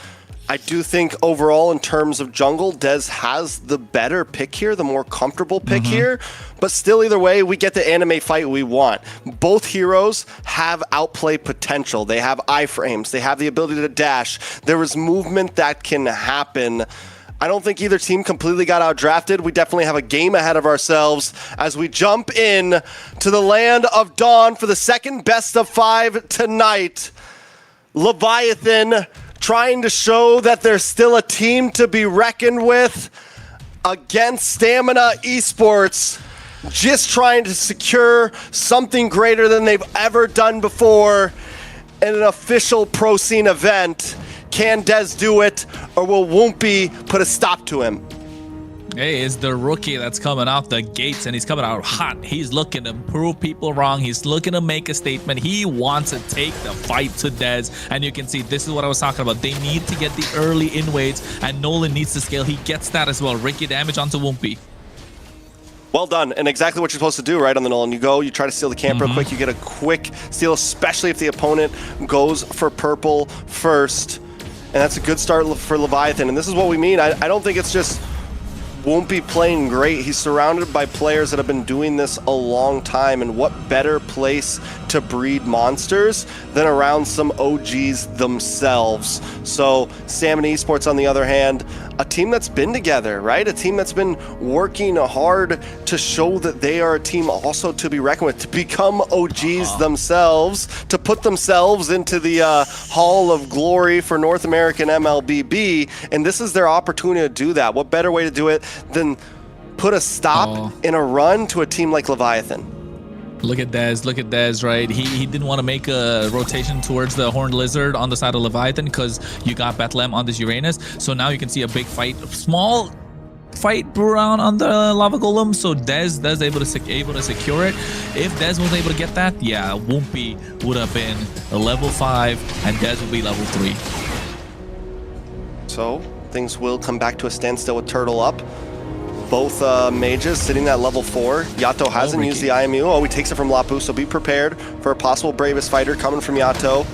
I do think overall in terms of jungle, Dez has the better pick here, the more comfortable pick here. But still, either way, we get the anime fight we want. Both heroes have outplay potential. They have iframes. They have the ability to dash. There is movement that can happen. I don't think either team completely got outdrafted. We definitely have a game ahead of ourselves as we jump in to the land of Dawn for the second best of 5 tonight. Leviathan trying to show that there's still a team to be reckoned with against Stamina Esports, just trying to secure something greater than they've ever done before in an official pro scene event. Can Dez do it, or will Wumpy put a stop to him? Hey, it's the rookie that's coming off the gates, and he's coming out hot. He's looking to prove people wrong. He's looking to make a statement. He wants to take the fight to Dez, and you can see this is what I was talking about. They need to get the early invades, and Nolan needs to scale. He gets that as well. Ricky damage onto Wumpy. Well done, and exactly what you're supposed to do, right, on the Nolan. You go, you try to steal the camp real quick, you get a quick steal, especially if the opponent goes for purple first. And that's a good start for Leviathan, and this is what we mean. I don't think it's just Wumpy playing great. He's surrounded by players that have been doing this a long time, and what better place to breed monsters than around some OGs themselves. So Stamina Esports, on the other hand, a team that's been together, right? A team that's been working hard to show that they are a team also to be reckoned with, to become OGs themselves, to put themselves into the Hall of Glory for North American MLBB, and this is their opportunity to do that. What better way to do it than put a stop in a run to a team like Leviathan. Look at Dez, right? He didn't want to make a rotation towards the Horned Lizard on the side of Leviathan because you got Bethlehem on this Uranus. So now you can see a big fight, small fight around on the Lava Golem. So Dez able to secure it. If Dez was able to get that, yeah, Woompy would have been a level 5 and Dez would be level 3. So things will come back to a standstill with Turtle up. Both mages sitting at level 4. Yato hasn't used the IMU. Oh, he takes it from Lapu, so be prepared for a possible bravest fighter coming from Yato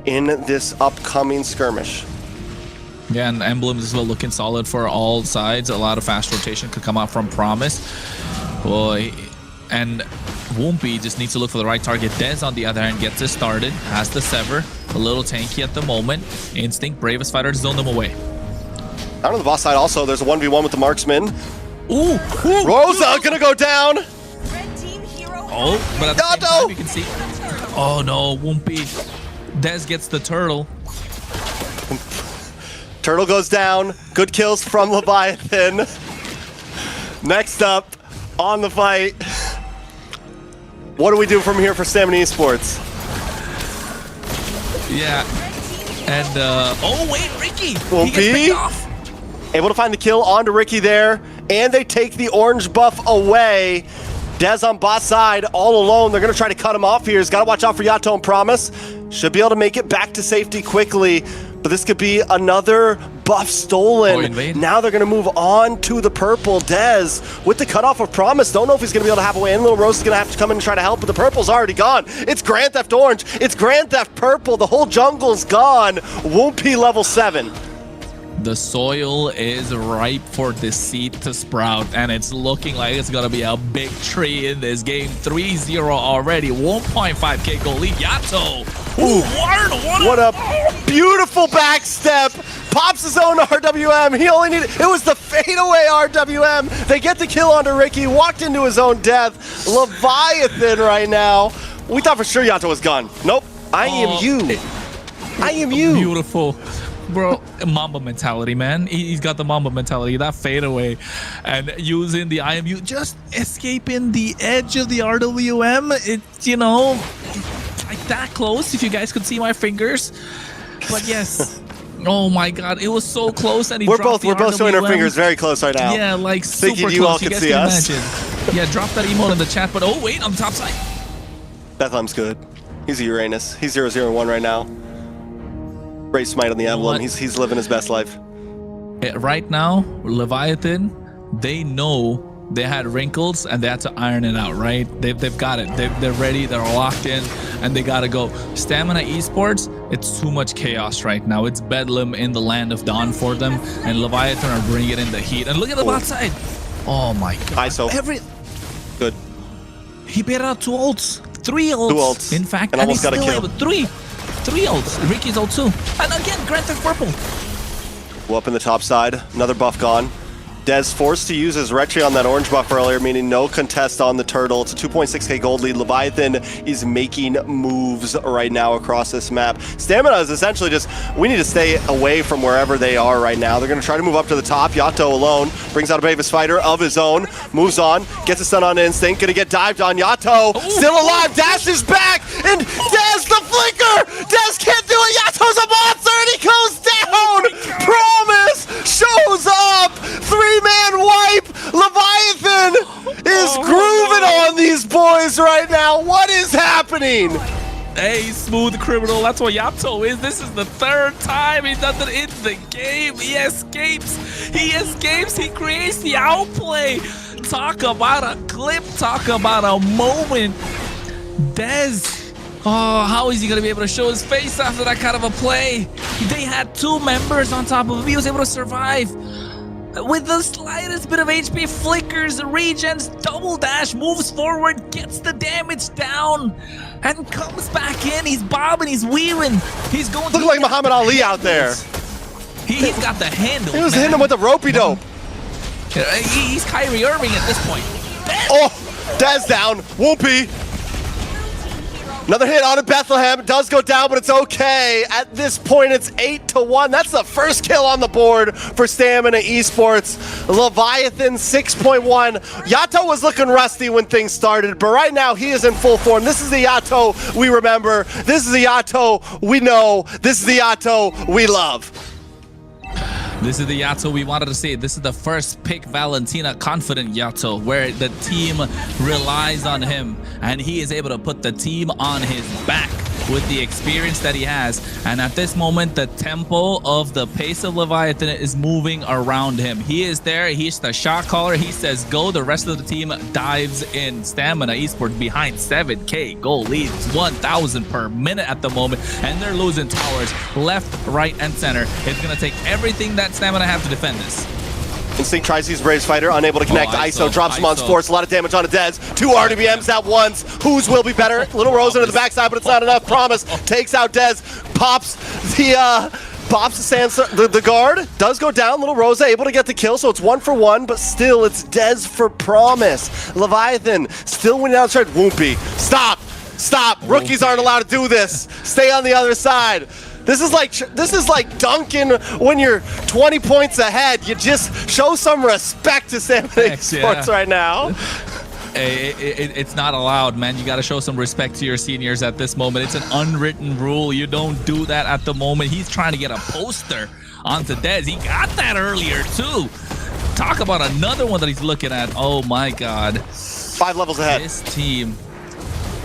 in this upcoming skirmish. Yeah, and emblems as well looking solid for all sides. A lot of fast rotation could come out from Promise. Boy, and Woompy just needs to look for the right target. Dez, on the other hand, gets it started. Has the Sever. A little tanky at the moment. Instinct, bravest fighter to zone them away. Down on the boss side also, there's a 1v1 with the marksman. Ooh! Rosa gonna go down! Oh, but at the same time, you can see... Oh no, Woompy. Dez gets the turtle. Turtle goes down. Good kills from Leviathan. Next up on the fight. What do we do from here for Stamina Esports? Yeah. And, oh wait, Ricky! Woompy He gets picked off. Able to find the kill onto Ricky there. And they take the orange buff away. Dez on bot side, all alone. They're going to try to cut him off here. He's got to watch out for Yato and Promise. Should be able to make it back to safety quickly. But this could be another buff stolen. Now they're going to move on to the purple. Dez with the cutoff of Promise. Don't know if he's going to be able to have away. And Little Rose is going to have to come in and try to help, but the purple's already gone. It's Grand Theft Orange. It's Grand Theft Purple. The whole jungle's gone. Woompy level 7. The soil is ripe for the seed to sprout, and it's looking like it's gonna be a big tree in this game. 3-0 already, 1.5k goal lead. Yato! Ooh, what a beautiful back step! Pops his own RWM. He only needed, it was the fadeaway RWM. They get the kill onto Ricky, walked into his own death. Leviathan right now. We thought for sure Yato was gone. Nope. I am you. I am you. Beautiful. Bro, Mamba mentality, man. He's got the Mamba mentality, that fadeaway, and using the IMU, just escaping the edge of the RWM. It's, you know, like that close, if you guys could see my fingers. But yes, oh my god, it was so close, and we're both showing our fingers very close right now. Yeah, like thinking super you close. all You can guys see can us. imagine. Yeah, drop that emote in the chat, but oh wait, on the top side. Bethlehem's good. He's a Uranus. He's 0-0-1 right now. Great smite on the emblem. He's living his best life. Right now, Leviathan, they know they had wrinkles and they had to iron it out, right? They've got it. They're ready. They're locked in, and they gotta go. Stamina Esports, it's too much chaos right now. It's bedlam in the land of dawn for them, and Leviathan are bringing in the heat. And look at the bot side. Oh my god. ISO. Good. He baited out 2 ults. 3 ults. 2 ults. In fact, and almost got a kill. 3 ults. Ricky's ult too. And again, Grand Theft Purple. Well, up in the top side, another buff gone. Dez forced to use his retry on that orange buff earlier, meaning no contest on the turtle. It's a 2.6k gold lead. Leviathan is making moves right now across this map. Stamina is essentially just, we need to stay away from wherever they are right now. They're going to try to move up to the top. Yato alone brings out a bravest fighter of his own, moves on, gets a stun on instinct, going to get dived on. Yato still alive, dashes back, and Dez the flicker! Dez can't do it! Yato's a monster, and he goes down! Promise shows up! 3-man wipe! Leviathan is grooving on these boys right now. What is happening? Hey, smooth criminal. That's what Yato is. This is the 3rd time he does it in the game. He escapes. He escapes. He creates the outplay. Talk about a clip. Talk about a moment. Dez. Oh, how is he going to be able to show his face after that kind of a play? They had 2 members on top of him. He was able to survive. With the slightest bit of HP, flickers, regens, double dash, moves forward, gets the damage down, and comes back in. He's bobbing, he's weaving. He's going Look like Muhammad Ali out there. He's got the handle. He was hitting him with the ropey dope. He's Kyrie Irving at this point. Oh, Dez down. Woompy. Another hit on it, Bethlehem. It does go down, but it's okay. At this point, it's 8-1. That's the first kill on the board for Stamina Esports. Leviathan 6.1. Yato was looking rusty when things started, but right now he is in full form. This is the Yato we remember. This is the Yato we know. This is the Yato we love. This is the Yato we wanted to see. This is the first pick Valentina confident Yato, where the team relies on him and he is able to put the team on his back with the experience that he has. And at this moment, the tempo of the pace of Leviathan is moving around him. He is there. He's the shot caller. He says go. The rest of the team dives in. Stamina Esports behind 7K goal leads 1,000 per minute at the moment, and they're losing towers left, right, and center. It's going to take everything that Stamina have to defend this. Instinct tries to use Braves Fighter, unable to connect. ISO drops him on Force, a lot of damage on a Dez. 2 RDBMs at once. Whose will be better? Little Rose into the backside, but it's not enough. Promise takes out Dez, pops the guard. Does go down. Little Rosa able to get the kill, so it's 1 for 1, but still it's Dez for Promise. Leviathan still winning outside. Woompy. Stop. Rookies aren't allowed to do this. Stay on the other side. This is like dunking when you're 20 points ahead. You just show some respect to Stamina Esports right now. It's not allowed, man. You got to show some respect to your seniors at this moment. It's an unwritten rule. You don't do that at the moment. He's trying to get a poster onto Dez. He got that earlier too. Talk about another one that he's looking at. Oh my God. 5 levels ahead.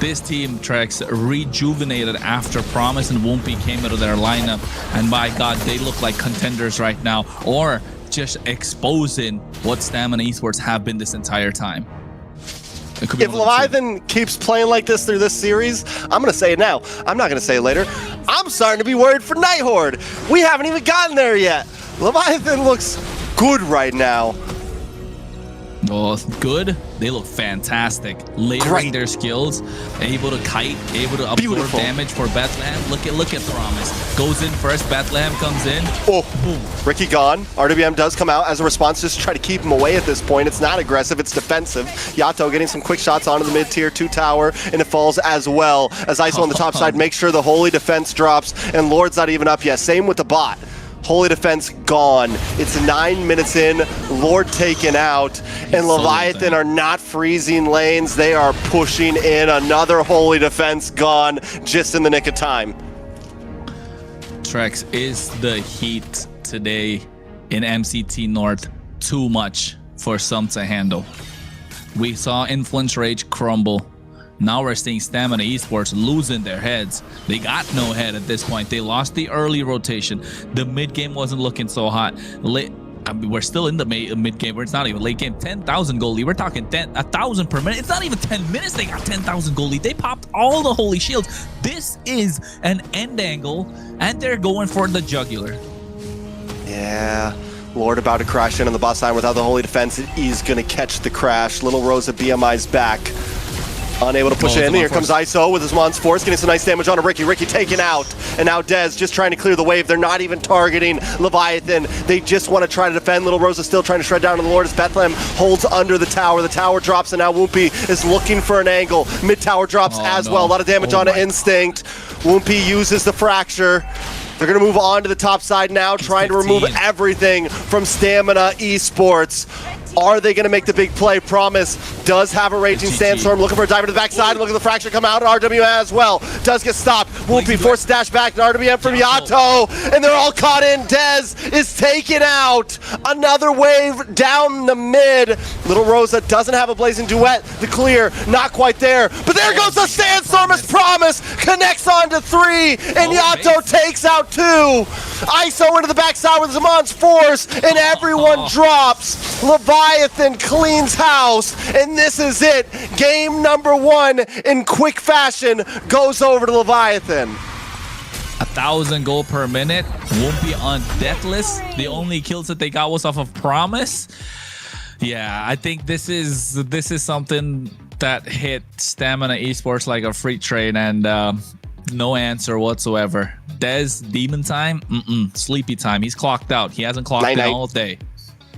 This team, Trex, rejuvenated after Promise and Woompy came out of their lineup. And my God, they look like contenders right now, or just exposing what Stamina Esports have been this entire time. If Leviathan keeps playing like this through this series, I'm going to say it now. I'm not going to say it later. I'm starting to be worried for Night Horde. We haven't even gotten there yet. Leviathan looks good right now. Oh, good. They look fantastic. Layering their skills, able to kite, able to absorb damage for Bethlehem. Look at Promise. Goes in first. Bethlehem comes in. Oh, boom. Ricky gone. RWM does come out as a response, just to try to keep him away at this point. It's not aggressive, it's defensive. Yato getting some quick shots onto the mid-tier 2 tower, and it falls as well as ISO on the top side makes sure the Holy Defense drops, and Lord's not even up yet. Same with the bot. Holy Defense gone. It's 9 minutes in, Lord taken out, and Leviathan are not freezing lanes. They are pushing in. Another Holy Defense gone just in the nick of time. Trex, is the heat today in MCT North too much for some to handle? We saw Influence Rage crumble. Now we're seeing Stamina Esports losing their heads. They got no head at this point. They lost the early rotation. The mid game wasn't looking so hot. We're still in the mid game where it's not even late game. 10,000 goal lead. We're talking 1,000 per minute. It's not even 10 minutes. They got 10,000 goal lead. They popped all the holy shields. This is an end angle, and they're going for the jugular. Yeah. Lord about to crash in on the boss line without the Holy Defense. He's going to catch the crash. Little Rosa BMI's back. Unable to push it in. Here comes ISO with his Mon's Force, getting some nice damage on a Ricky. Ricky taken out. And now Dez just trying to clear the wave. They're not even targeting Leviathan. They just want to try to defend. Little Rosa still trying to shred down to the Lord as Bethlehem holds under the tower. The tower drops, and now Woompy is looking for an angle. Mid-tower drops well. A lot of damage on an Instinct. Woompy uses the fracture. They're going to move on to the top side now, trying to remove everything from Stamina Esports. Are they going to make the big play? Promise does have a raging sandstorm, looking for a diver to the backside. Look at the fracture come out. RWM as well does get stopped. Woompy forced to dash back. And RWM from Yato, and they're all caught in. Dez is taken out. Another wave down the mid. Little Rosa doesn't have a blazing duet. The clear, not quite there. But there goes the sandstorm as Promise connects onto 3, and Yato takes out 2. ISO into the backside with Zamon's Force, and everyone drops. Leviathan cleans house, and this is it. Game number 1 in quick fashion goes over to Leviathan. 1,000 gold per minute. Woompy on deathless. The only kills that they got was off of Promise. Yeah, I think this is something that hit Stamina Esports like a freight train, and no answer whatsoever. Dez, demon time? Sleepy time. He's clocked out. He hasn't clocked in all day.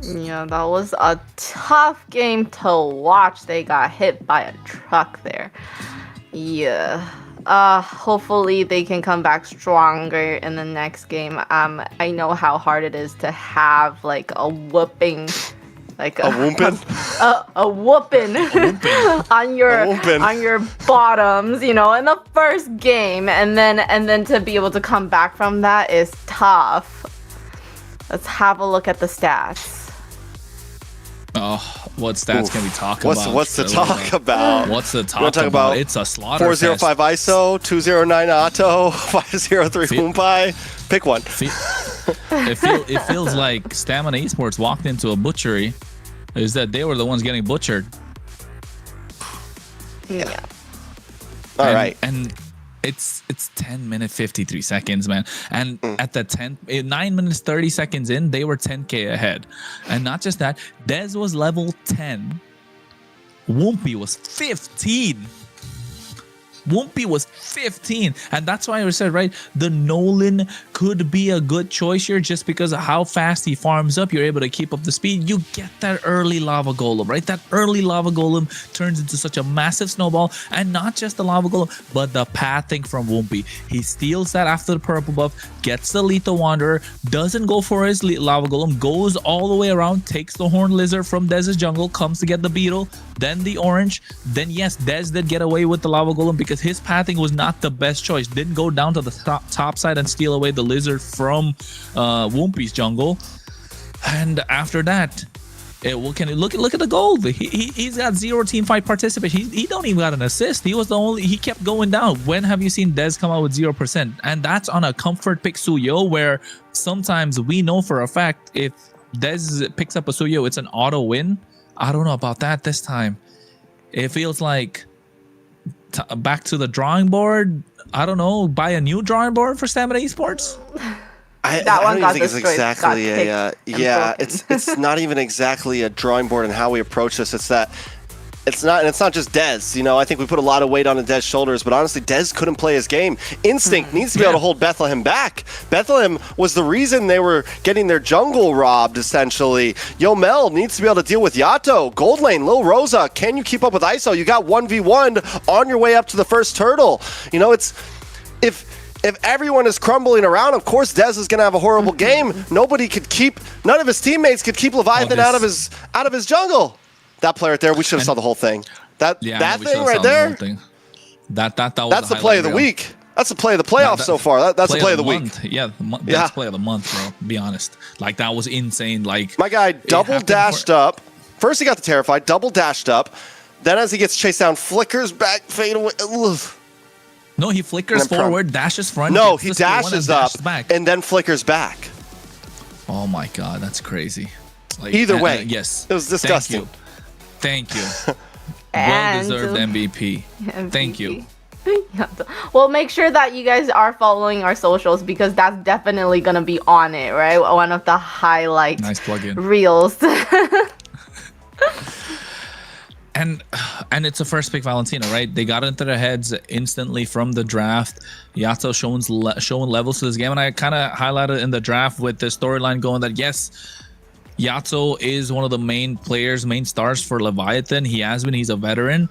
Yeah, that was a tough game to watch. They got hit by a truck there. Yeah. Hopefully they can come back stronger in the next game. I know how hard it is to have like a whooping, like A whooping? a whooping on your bottoms, you know, in the first game, and then to be able to come back from that is tough. Let's have a look at the stats. Oh, what stats can we talk about? What's to talk about? What's to You talk wanna talk about It's a slaughter 405 ISO, 209 Auto, 503 Humpai. Pick one. It feels like Stamina Esports walked into a butchery. Is that they were the ones getting butchered? Yeah. All right. And it's 10 minutes 53 seconds, man. And at the 9 minutes 30 seconds in, they were 10k ahead. And not just that, Dez was level 10. Woompy was 15. Woompy was 15, and that's why I said, right, the Nolan could be a good choice here just because of how fast he farms up. You're able to keep up the speed. You get that early lava golem, right? That early lava golem turns into such a massive snowball, and not just the lava golem, but the pathing from Woompy. He steals that after the purple buff, gets the lethal wanderer, doesn't go for his lava golem, goes all the way around, takes the horned lizard from Dez's jungle, comes to get the beetle, then the orange. Then yes, Dez did get away with the lava golem because his pathing was not the best choice. Didn't go down to the top side and steal away the lizard from Woompy's jungle. And after that, look at the gold. He's got 0 team fight participation. He don't even got an assist. He was the only. He kept going down. When have you seen Dez come out with 0%? And that's on a comfort pick Suyo, where sometimes we know for a fact if Dez picks up a Suyo, it's an auto win. I don't know about that this time. It feels like back to the drawing board. I don't know. Buy a new drawing board for Stamina Esports. I don't even think it's exactly it's not even exactly a drawing board and how we approach this. It's not just Dez. You know, I think we put a lot of weight on Dez's shoulders, but honestly, Dez couldn't play his game. Instinct needs to be able to hold Bethlehem back. Bethlehem was the reason they were getting their jungle robbed, essentially. Yomel needs to be able to deal with Yato. Gold lane, Lil Rosa, can you keep up with ISO? You got 1v1 on your way up to the first turtle. You know, if everyone is crumbling around, of course Dez is going to have a horrible game. None of his teammates could keep Leviathan out of his jungle. That play right there, we should have saw the whole thing. That thing right there. That's the play of the week. That's the play of the playoffs so far. That's the play of the week. Yeah, that's play of the month, bro. Be honest. Like, that was insane. Like, my guy double dashed up. First he got the Terrified, double dashed up. Then as he gets chased down, flickers back, fade away. Ugh. No, he flickers forward, dashes front. No, he dashes up and then flickers back. Oh my god, that's crazy. Like, either way, yes, it was disgusting. Thank you. Well-deserved MVP. Thank you. Well, make sure that you guys are following our socials because that's definitely going to be on it, right? One of the highlight reels. And it's a first pick Valentina, right? They got into their heads instantly from the draft. Yato showing levels to this game. And I kind of highlighted in the draft with the storyline going that, yes, Yato is one of the main players, main stars for Leviathan. He has been. He's a veteran.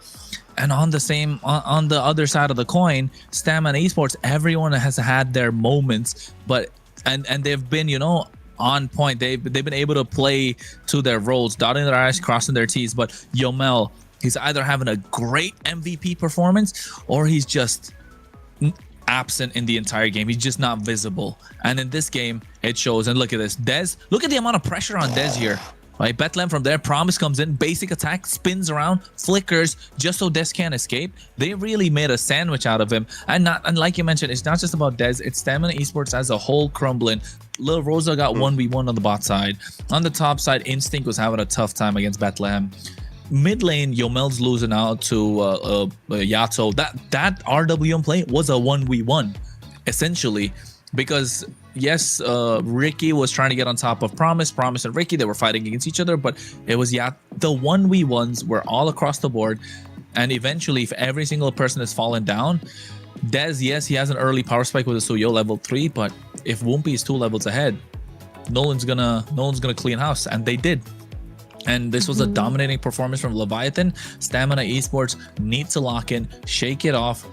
And on the other side of the coin, Stamina Esports, everyone has had their moments, but and they've been, you know, on point. They've been able to play to their roles, dotting their I's, crossing their T's. But Yomel, he's either having a great MVP performance or he's just absent in the entire game. He's just not visible. And in this game, it shows. And look at this. Dez, look at the amount of pressure on Dez here. Right, Bethlehem from there, Promise comes in, basic attack, spins around, flickers, just so Dez can't escape. They really made a sandwich out of him. And like you mentioned, it's not just about Dez, it's Stamina Esports as a whole crumbling. Lil Rosa got 1v1 on the bot side. On the top side, Instinct was having a tough time against Bethlehem. Mid lane, Yomel's losing out to Yato. That RWM play was a 1v1, essentially, because yes, Ricky was trying to get on top of Promise and Ricky. They were fighting against each other, but it was the 1v1s were all across the board. And eventually, if every single person is fallen down, Dez, yes, he has an early power spike with a Suyo level 3, but if Woompy is 2 levels ahead, Nolan's gonna clean house, and they did. And this was a dominating performance from Leviathan. Stamina Esports needs to lock in, shake it off,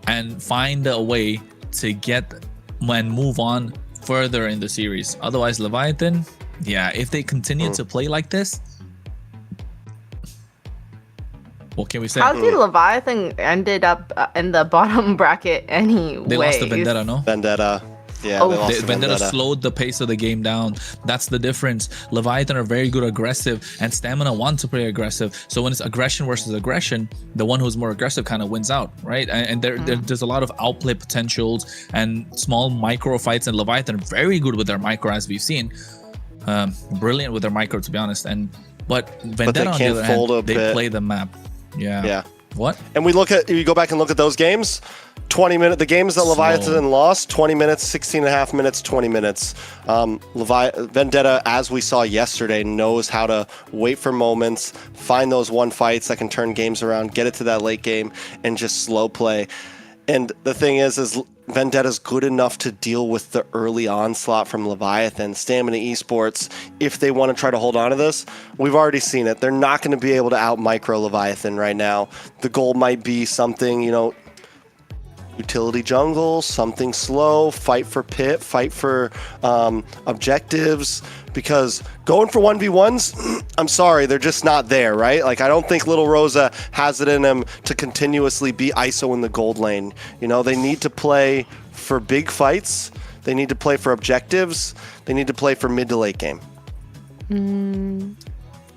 and find a way to get and move on further in the series. Otherwise, Leviatan, yeah, if they continue to play like this, what can we say? How did Leviathan ended up in the bottom bracket anyway? They lost to Vendetta, no? Vendetta. Yeah, Oh. they lost to Vendetta Vendetta. slowed the pace of the game down. That's the difference. Leviathan are very good aggressive, and Stamina want to play aggressive. So when it's aggression versus aggression, the one who's more aggressive kind of wins out, right? And there's a lot of outplay potentials and small micro fights. And Leviathan are very good with their micro, as we've seen. Brilliant with their micro, to be honest. But Vendetta, on the can't other fold hand, a they bit. play the map. Yeah. Yeah. What? And you go back and look at those games, 20 minutes, the games that Leviathan lost, 20 minutes, 16 and a half minutes, 20 minutes. Vendetta, as we saw yesterday, knows how to wait for moments, find those one fights that can turn games around, get it to that late game, and just slow play. And the thing is Vendetta's good enough to deal with the early onslaught from Leviathan. Stamina Esports, if they want to try to hold on to this, we've already seen it. They're not going to be able to out-micro Leviathan right now. The goal might be something, utility jungle, something slow, fight for pit, fight for objectives, because going for 1v1s, I'm sorry, they're just not there, right? Like, I don't think Little Rosa has it in him to continuously be ISO in the gold lane. They need to play for big fights, they need to play for objectives, they need to play for mid to late game.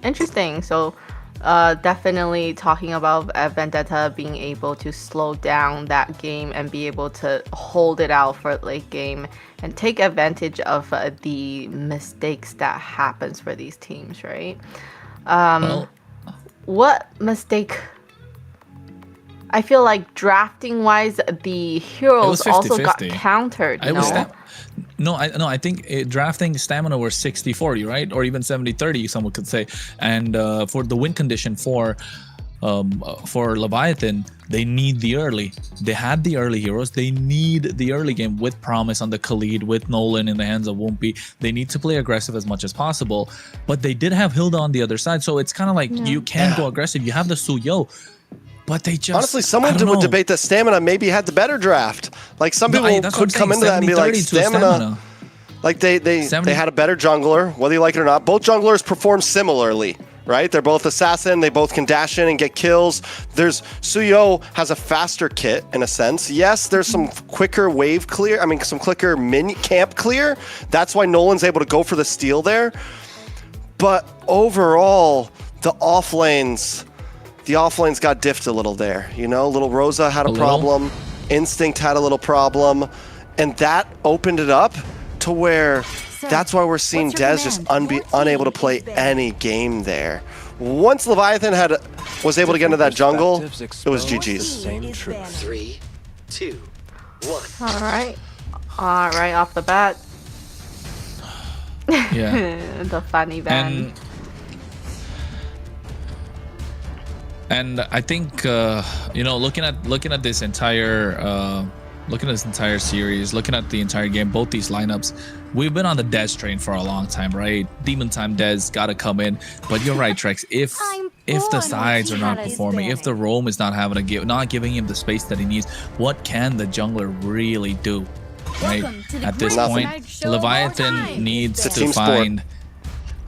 Interesting. So definitely talking about Vendetta being able to slow down that game and be able to hold it out for late game and take advantage of the mistakes that happens for these teams, right? What mistake? I feel like drafting wise, the heroes 50-50. also got countered. I think drafting Stamina were 60-40, right? Or even 70-30, someone could say. And for the win condition for Leviathan, they need the early. They had the early heroes. They need the early game with Promise on the Khalid, with Nolan in the hands of Wumpy. They need to play aggressive as much as possible. But they did have Hilda on the other side. So it's kind of like you can go aggressive. You have the Suyo. But they just... Honestly, someone would debate that Stamina maybe had the better draft. Like, some people could come into that and be like, Stamina... Like, they had a better jungler, whether you like it or not. Both junglers perform similarly, right? They're both assassin. They both can dash in and get kills. Suyo has a faster kit, in a sense. Yes, there's some quicker wave clear. I mean, some quicker camp clear. That's why Nolan's able to go for the steal there. But overall, the offlanes got diffed a little there. Little Rosa had a problem. Instinct had a little problem. And that opened it up to where that's why we're seeing Dez just unable to play any game there. Once Leviathan was able to get into that jungle, it was GG's. Same truth. 3, 2, 1. All right, off the bat. Yeah. The funny van. And I think looking at this entire series, looking at the entire game, both these lineups, we've been on the Dez train for a long time, right? Demon Time Dez gotta come in. But you're right, Trex. If the sides are not performing, if the roam is not giving him the space that he needs, what can the jungler really do? Right? At this point, Leviathan needs to find.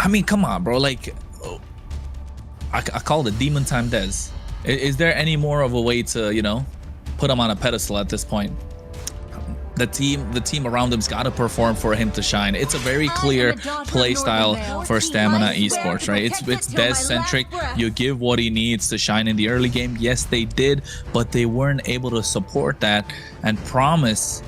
I mean, come on, bro. Like, I called it Demon Time Dez. Is there any more of a way to, put him on a pedestal at this point? The team around him's got to perform for him to shine. It's a very clear play style for Stamina Esports, right? It's Dez centric. You give what he needs to shine in the early game. Yes, they did, but they weren't able to support that. And Promise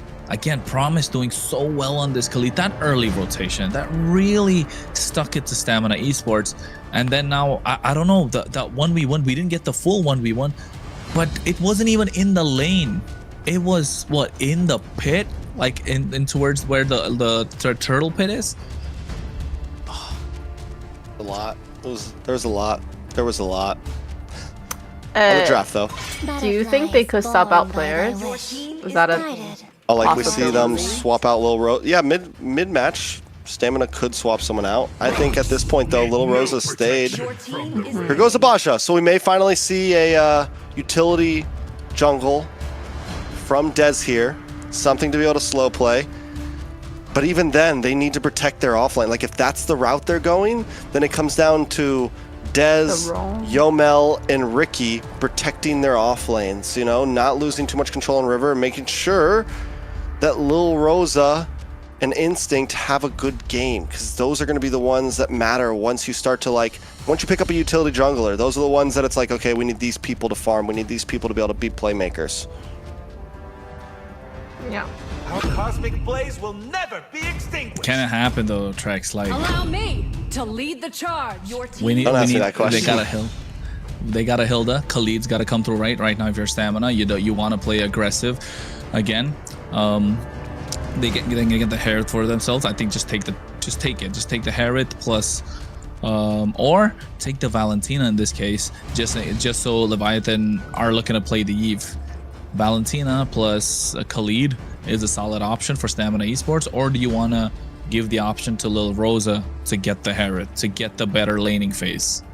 doing so well on this Khalid. That early rotation, that really stuck it to Stamina Esports. And then now, I don't know, that 1v1, we didn't get the full 1v1, but it wasn't even in the lane. It was, in the pit? Like, in towards where the turtle pit is? A lot. There was a lot. On the draft, though. Do you think they could sub out players? Is that a... Oh, like we see them swap out Lil Rose. Yeah, mid-match, Stamina could swap someone out. I think at this point, though, Lil Rosa stayed. Here goes Abasha. So we may finally see a utility jungle from Dez here, something to be able to slow play. But even then, they need to protect their offlane. Like, if that's the route they're going, then it comes down to Dez, Yomel, and Ricky protecting their off lanes, you know, not losing too much control on River, and making sure that Lil Rosa and Instinct have a good game, because those are going to be the ones that matter once you start to, like, once you pick up a utility jungler, those are the ones that it's like, okay, we need these people to farm, we need these people to be able to be playmakers. Yeah. Our cosmic blaze will never be extinguished. Can it happen though, Trex? Like, Allow me to lead the charge. Your team. we need that question. They got a hill. They got a Hilda. Khalid's got to come through right now. If you're stamina, you want to play aggressive. Again, they get the Herod for themselves. I think just take the Herod plus, or take the Valentina in this case. Just so Leviathan are looking to play the Eve. Valentina plus Khalid is a solid option for Stamina Esports, or do you want to give the option to Lil Rosa to get the Herod, to get the better laning phase?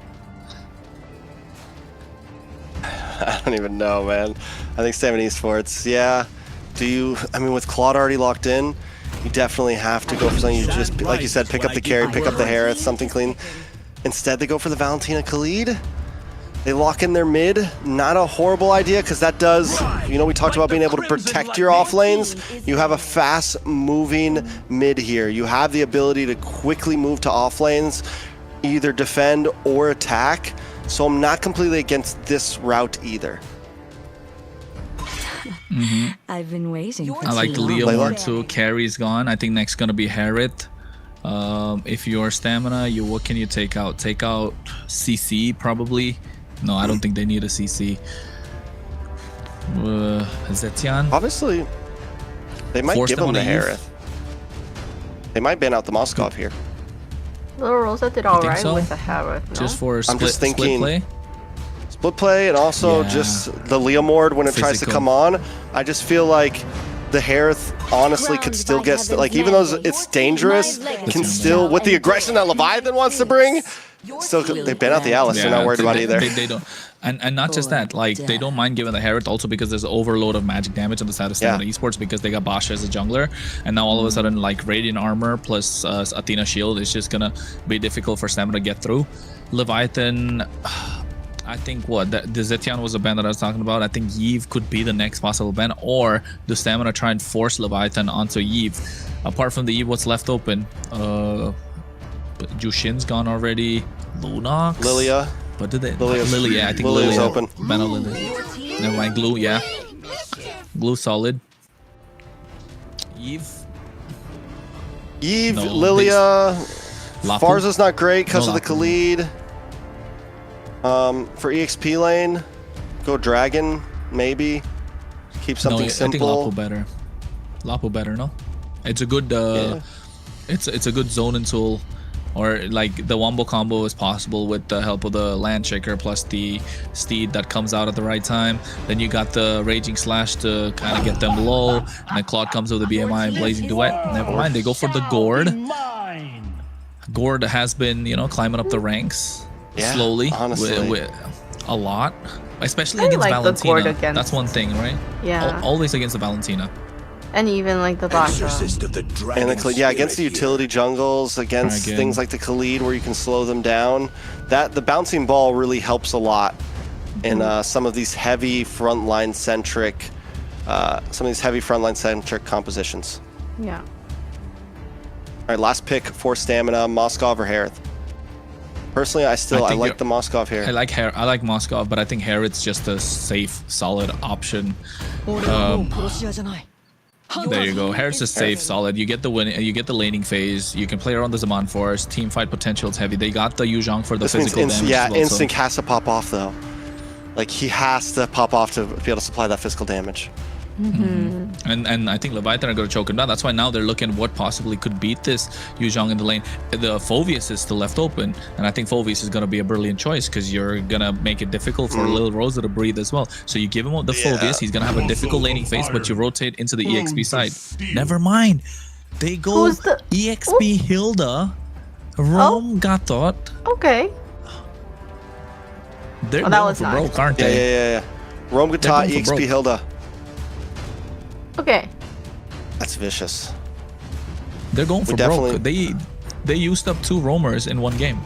I don't even know, man. I think Stamina Esports, yeah. I mean, with Claude already locked in, you definitely have to go for something. You just, like you said, pick up the carry, pick up the Herod, something clean. Instead, they go for the Valentina Khalid. They lock in their mid. Not a horrible idea, because that does, you know, we talked about being able to protect your off lanes. You have a fast moving mid here. You have the ability to quickly move to off lanes, either defend or attack. So I'm not completely against this route either. I've been waiting. I like the Leo more too. Carry's gone. I think next gonna be Herod. If you're stamina, what can you take out? Take out CC probably. No, I don't think they need a CC. Zetian. Obviously, they might give him the Herod. They might ban out the Moskov here. Lil Rosa did alright so? with the Herod. No? Just for I'm just thinking, split play. Split play, and also just the Leomord when it tries to come on. I just feel like the Herod honestly could still get, like, even though it's dangerous, can still, with the aggression that Leviathan wants to bring, still they ban out the Alice. They're not worried about either. They don't, and not just that, like, they don't mind giving the Herod also because there's overload of magic damage on the side of Stamina Esports, because they got Basha as a jungler, and now all of a sudden, like, Radiant Armor plus Athena Shield is just gonna be difficult for Stamina to get through. Leviathan, I think the Zetian was a ban that I was talking about. I think Yve could be the next possible ban, or the Stamina try and force Leviathan onto Yve. Apart from the Yve, what's left open? Jushin's gone already. Lunox. Lilia. But did they? Lilia, yeah, I think Lilia's Lilia open. Ban out Lilia. Never mind. Glue, yeah. Glue solid. Yve. No, Lilia. Farza's not great because of the Khalid. For EXP lane, go Dragon, maybe. Keep something simple. I think Lapo better. Lapo better, no? It's a good it's a good zoning tool. Or like the wombo combo is possible with the help of the Land Shaker plus the Steed that comes out at the right time. Then you got the Raging Slash to kind of get them low. And then Claude comes with the BMI and Blazing Duet. Never mind, they go for the Gord. Gord has been, climbing up the ranks. Slowly, with a lot, especially against Valentina. That's one thing, right? Yeah. Always against the Valentina. And even like the Basha. And against the utility jungles, against things like the Khalid where you can slow them down. The bouncing ball really helps a lot in some of these heavy frontline centric, compositions. Yeah. All right, last pick for stamina: Moskov or Herod. Personally, I like the Moskov here. I like Moskov, but I think Herod's just a safe, solid option. There you go. Herod's just safe, solid. You get the win. You get the laning phase. You can play around the Zaman Forest. Team fight potential is heavy. They got the Yuzhong for the physical damage. Yeah, Instinct has to pop off though. Like he has to pop off to be able to supply that physical damage. And I think Leviathan are going to choke him down. That's why now they're looking what possibly could beat this Yuzhong in the lane. The Phoveus is still left open, and I think Phoveus is going to be a brilliant choice because you're going to make it difficult for Lil Rosa to breathe as well. So you give him the Phoveus, he's going to have a difficult laning phase, but you rotate into the EXP side. Never mind. They go EXP Hilda. Rome got thought. Okay. They're going for broke, aren't they? Yeah. Rome got EXP Hilda. Okay. That's vicious. They're going for definitely- broke. They used up 2 roamers in one game.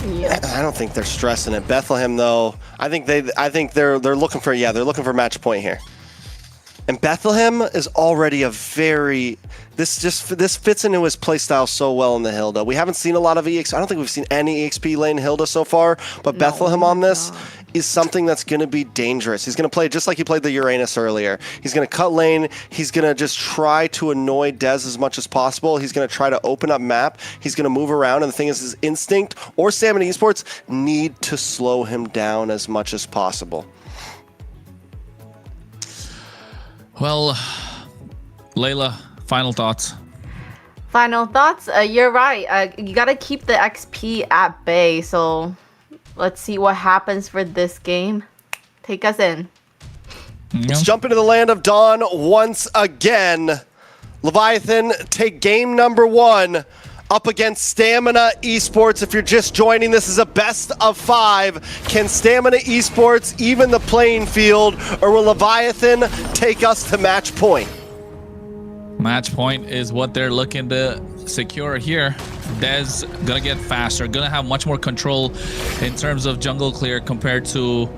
Yeah. I don't think they're stressing it. Bethlehem, though, I think they're looking for they're looking for match point here. And Bethlehem is already a very this fits into his playstyle so well in the Hilda. We haven't seen a lot of EXP. I don't think we've seen any EXP lane Hilda so far, but No, Bethlehem on this God. is something that's going to be dangerous. He's going to play just like he played the Uranus earlier. He's going to cut lane. He's going to just try to annoy Dez as much as possible. He's going to try to open up map. He's going to move around. And the thing is, his Instinct or Stamina Esports need to slow him down as much as possible. Well, Layla, final thoughts. Final thoughts? You're right. You gotta keep the XP at bay. So let's see what happens for this game. Take us in. Let's jump into the land of Dawn once again. Leviathan take game number 1 up against Stamina Esports. If you're just joining, this is a best of 5. Can Stamina Esports even the playing field, or will Leviathan take us to match point? Match point is what they're looking to secure here. Dez gonna get faster, gonna have much more control in terms of jungle clear compared to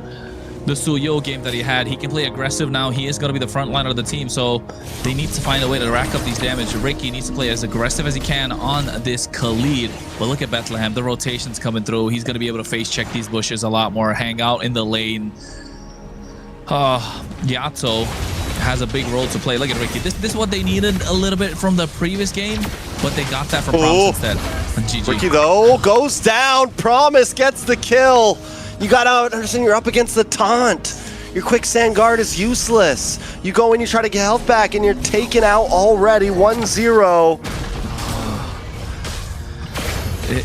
the Suyo game that he had. He can play aggressive now. He is gonna be the front line of the team, so they need to find a way to rack up these damage. Ricky needs to play as aggressive as he can on this Khalid. But look at Bethlehem, the rotation's coming through. He's gonna be able to face check these bushes a lot more, hang out in the lane. Yato has a big role to play. Look at Ricky. This is what they needed a little bit from the previous game, but they got that from Promise instead. GG. Ricky, though, goes down. Promise gets the kill. You gotta understand you're up against the taunt. Your quicksand guard is useless. You go in, you try to get health back, and you're taken out already. 1-0.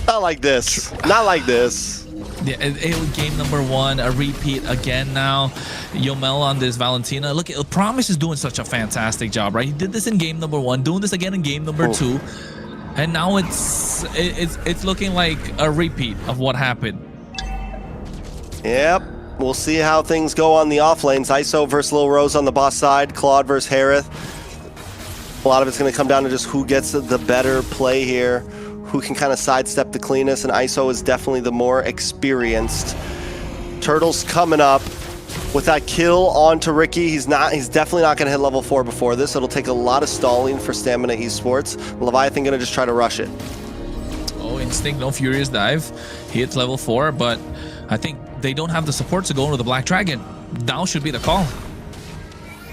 Not like this. Not like this. Yeah, game number 1, a repeat again now. Yomel on this Valentina. Look, Promise is doing such a fantastic job, right? He did this in game number 1, doing this again in game number 2, and now it's looking like a repeat of what happened. Yep. We'll see how things go on the off lanes. ISO versus Lil Rose on the boss side. Claude versus Harith. A lot of it's going to come down to just who gets the better play here, who can kind of sidestep the cleanest, and ISO is definitely the more experienced. Turtle's coming up with that kill onto Ricky. He's definitely not going to hit level 4 before this. It'll take a lot of stalling for Stamina Esports. Leviathan going to just try to rush it. Oh, Instinct, no Furious Dive. He hits level 4, but I think they don't have the support to go into the Black Dragon. Now should be the call.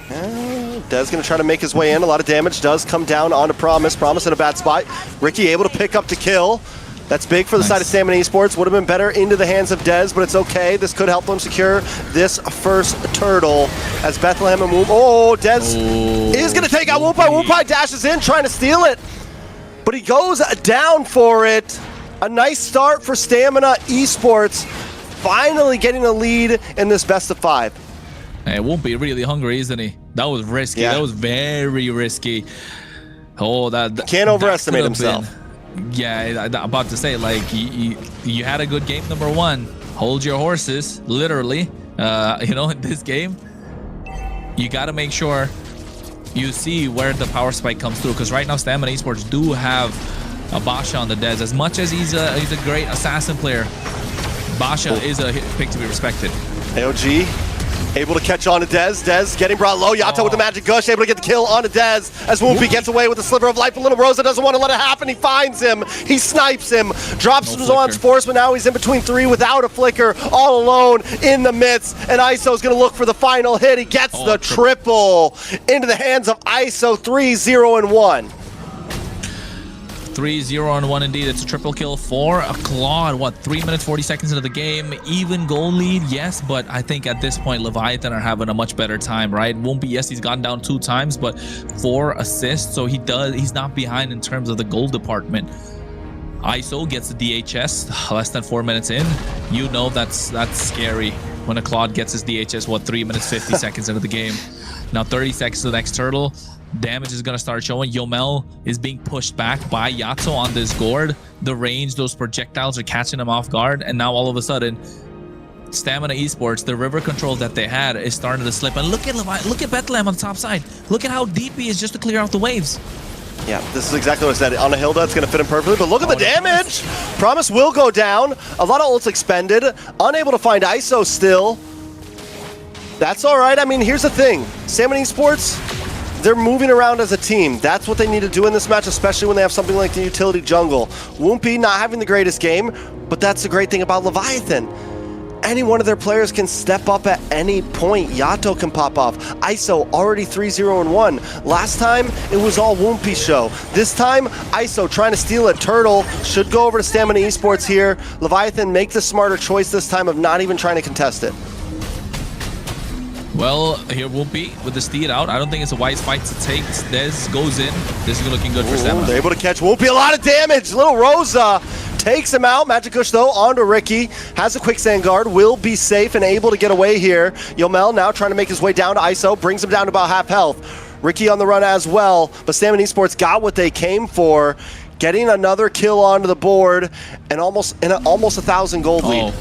Dez going to try to make his way in. A lot of damage does come down onto Promise. Promise in a bad spot. Ricky able to pick up the kill. That's big for the side of Stamina Esports. Would have been better into the hands of Dez, but it's okay. This could help them secure this first turtle as Bethlehem and Whoop. Oh, Dez is going to take out Whoopi. Whoopi dashes in, trying to steal it, but he goes down for it. A nice start for Stamina Esports, finally getting a lead in this best of 5. Hey, won't be really hungry, isn't he? That was risky. Yeah. That was very risky. Oh, that can't overestimate himself. Yeah, I'm about to say, like, you had a good game number 1. Hold your horses, literally. You know, in this game, you got to make sure you see where the power spike comes through, because right now Stamina Esports do have a Basha on the Dez. As much as he's a great assassin player, Basha is a pick to be respected. AOG able to catch on to Dez. Dez getting brought low. Yato with the magic gush, able to get the kill on to Dez as Whoopi gets away with a sliver of life. But Little Rosa doesn't want to let it happen. He finds him. He snipes him. Drops his on force, but now he's in between 3 without a flicker, all alone in the midst. And ISO's going to look for the final hit. He gets the triple into the hands of ISO. 3-0-1. 3-0-1 indeed. It's a triple kill for a Claude. What, 3 minutes 40 seconds into the game? Even goal lead, yes, but I think at this point Leviathan are having a much better time, right? Won't be, yes, he's gone down 2 times, but 4 assists, so he's not behind in terms of the goal department. ISO gets the DHS less than 4 minutes in. You know that's scary when a Claude gets his DHS, what, 3 minutes 50 seconds into the game. Now 30 seconds to the next turtle. Damage is going to start showing. Yomel is being pushed back by Yato on this gourd. The range, those projectiles are catching him off guard. And now all of a sudden, Stamina Esports, the river control that they had is starting to slip. And look at Bethlehem on the top side. Look at how deep he is just to clear out the waves. Yeah, this is exactly what I said. On a Hilda, it's going to fit him perfectly, but look at the damage! Promise will go down. A lot of ults expended. Unable to find ISO still. That's all right. I mean, here's the thing. Stamina Esports, they're moving around as a team. That's what they need to do in this match, especially when they have something like the utility jungle. Woompy not having the greatest game, but that's the great thing about Leviathan. Any one of their players can step up at any point. Yato can pop off. ISO already 3-0-1. Last time, it was all Woompy show. This time, ISO trying to steal it. Turtle should go over to Stamina Esports here. Leviathan make the smarter choice this time of not even trying to contest it. Well, here Woompy with the steed out. I don't think it's a wise fight to take. Dez goes in. This is looking good for Stamina. They're able to catch Woompy. A lot of damage. Little Rosa takes him out. Magic Kush, though, onto Ricky. Has a quicksand guard. Will be safe and able to get away here. Yomel now trying to make his way down to ISO. Brings him down to about half health. Ricky on the run as well. But Stamina Esports got what they came for. Getting another kill onto the board. And almost 1,000 gold lead.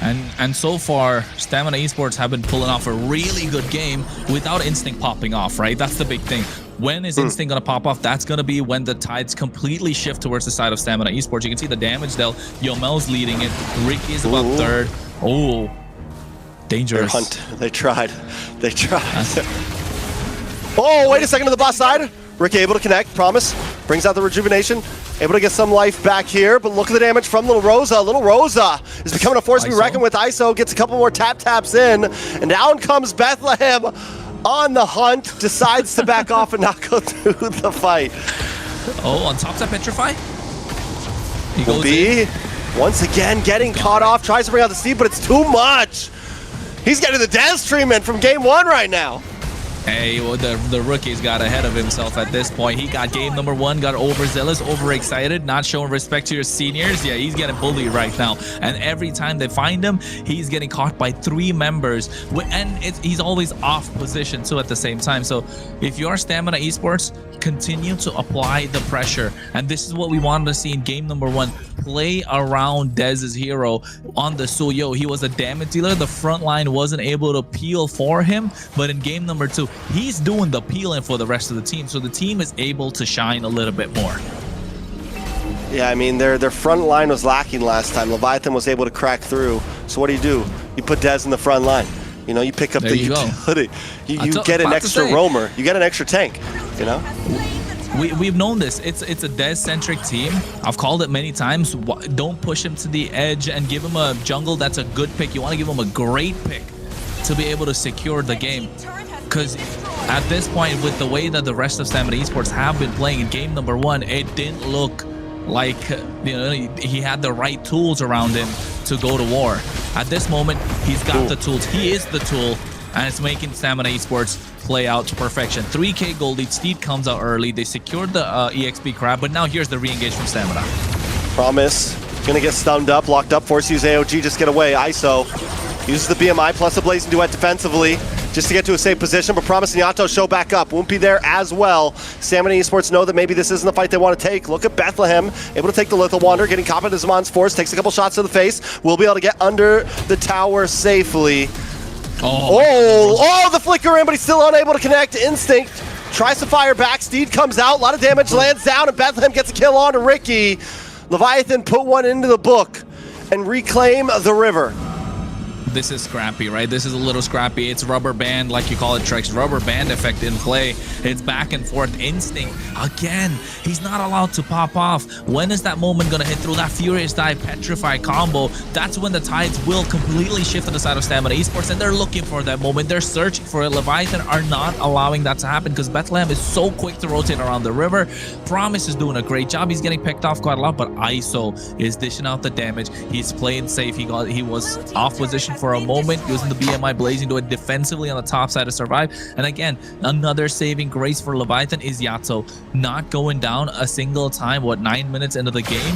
And so far, Stamina Esports have been pulling off a really good game without Instinct popping off, right? That's the big thing. When is Instinct going to pop off? That's going to be when the tides completely shift towards the side of Stamina Esports. You can see the damage there. Yomel's leading it. Ricky is about third. Oh, dangerous. They tried. They tried. Oh, wait a second to the boss side. Ricky able to connect. Promise. Brings out the rejuvenation. Able to get some life back here, but look at the damage from Little Rosa. Little Rosa is becoming a force to be reckoned with. ISO gets a couple more taps in, and down comes Bethlehem on the hunt. Decides to back off and not go through the fight. Oh, on top of that Petrify? He goes in. Once again getting caught off. Tries to bring out the steed, but it's too much. He's getting the Dez treatment from game one right now. Hey, well, the rookie's got ahead of himself at this point. He got game number one, got overzealous, overexcited, not showing respect to your seniors. Yeah, he's getting bullied right now. And every time they find him, he's getting caught by 3 members. And he's always off position too at the same time. So if you're Stamina Esports, continue to apply the pressure. And this is what we wanted to see in game number 1. Play around Dez's hero on the Suyo. He was a damage dealer. The front line wasn't able to peel for him. But in game number 2, he's doing the peeling for the rest of the team. So the team is able to shine a little bit more. Yeah, I mean, their front line was lacking last time. Leviathan was able to crack through. So what do? You put Dez in the front line. You know, you pick up the utility. You get an extra roamer. You get an extra tank, you know? We've known this. It's a Dez-centric team. I've called it many times. Don't push him to the edge and give him a jungle that's a good pick. You want to give him a great pick to be able to secure the game. Because at this point, with the way that the rest of Stamina Esports have been playing in game number 1, it didn't look like he had the right tools around him to go to war. At this moment, he's got the tools. He is the tool, and it's making Stamina Esports play out to perfection. 3k gold lead. Steed comes out early. They secured the EXP crab, but now here's the re-engage from Stamina. Promise gonna get stunned up, locked up, force to use AOG, just get away. ISO uses the BMI plus the Blazing Duet defensively just to get to a safe position, but Promise and Yato show back up. Woompy there as well. Stamina Esports know that maybe this isn't the fight they want to take. Look at Bethlehem, able to take the Lethal Wander, getting caught by the Zaman's force, takes a couple shots to the face, will be able to get under the tower safely. Oh, the flicker in, but he's still unable to connect. Instinct tries to fire back. Steed comes out, a lot of damage lands down, and Bethlehem gets a kill on to Ricky. Leviathan put one into the book and reclaim the river. This is scrappy, right? This is a little scrappy. It's rubber band, like you call it, Trex. Rubber band effect in play. It's back and forth. Instinct, again, he's not allowed to pop off. When is that moment going to hit through that Furious Dive Petrify combo? That's when the tides will completely shift to the side of Stamina Esports, and they're looking for that moment. They're searching for it. Leviathan are not allowing that to happen because Bethlehem is so quick to rotate around the river. Promise is doing a great job. He's getting picked off quite a lot, but ISO is dishing out the damage. He's playing safe. He was off position for a moment, using the BMI Blazing Duet defensively on the top side to survive. And again, another saving grace for Leviathan is Yato not going down a single time. 9 minutes into the game,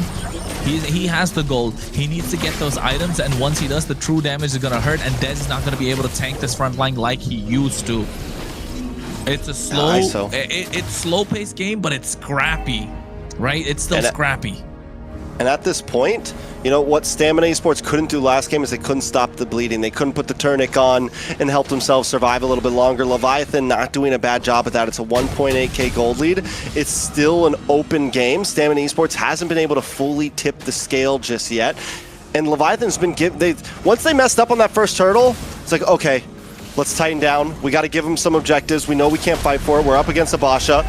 he has the gold. He needs to get those items, and once he does, the true damage is going to hurt, and Dez is not going to be able to tank this front line like he used to. It's a slow, it's slow-paced game, but it's scrappy, right? It's still scrappy. And at this point, you know, what Stamina Esports couldn't do last game is they couldn't stop the bleeding. They couldn't put the tourniquet on and help themselves survive a little bit longer. Leviathan not doing a bad job at that. It's a 1.8k gold lead. It's still an open game. Stamina Esports hasn't been able to fully tip the scale just yet. And Leviathan's been once they messed up on that first turtle, it's like, okay, let's tighten down. We got to give them some objectives. We know we can't fight for it. We're up against a Basha.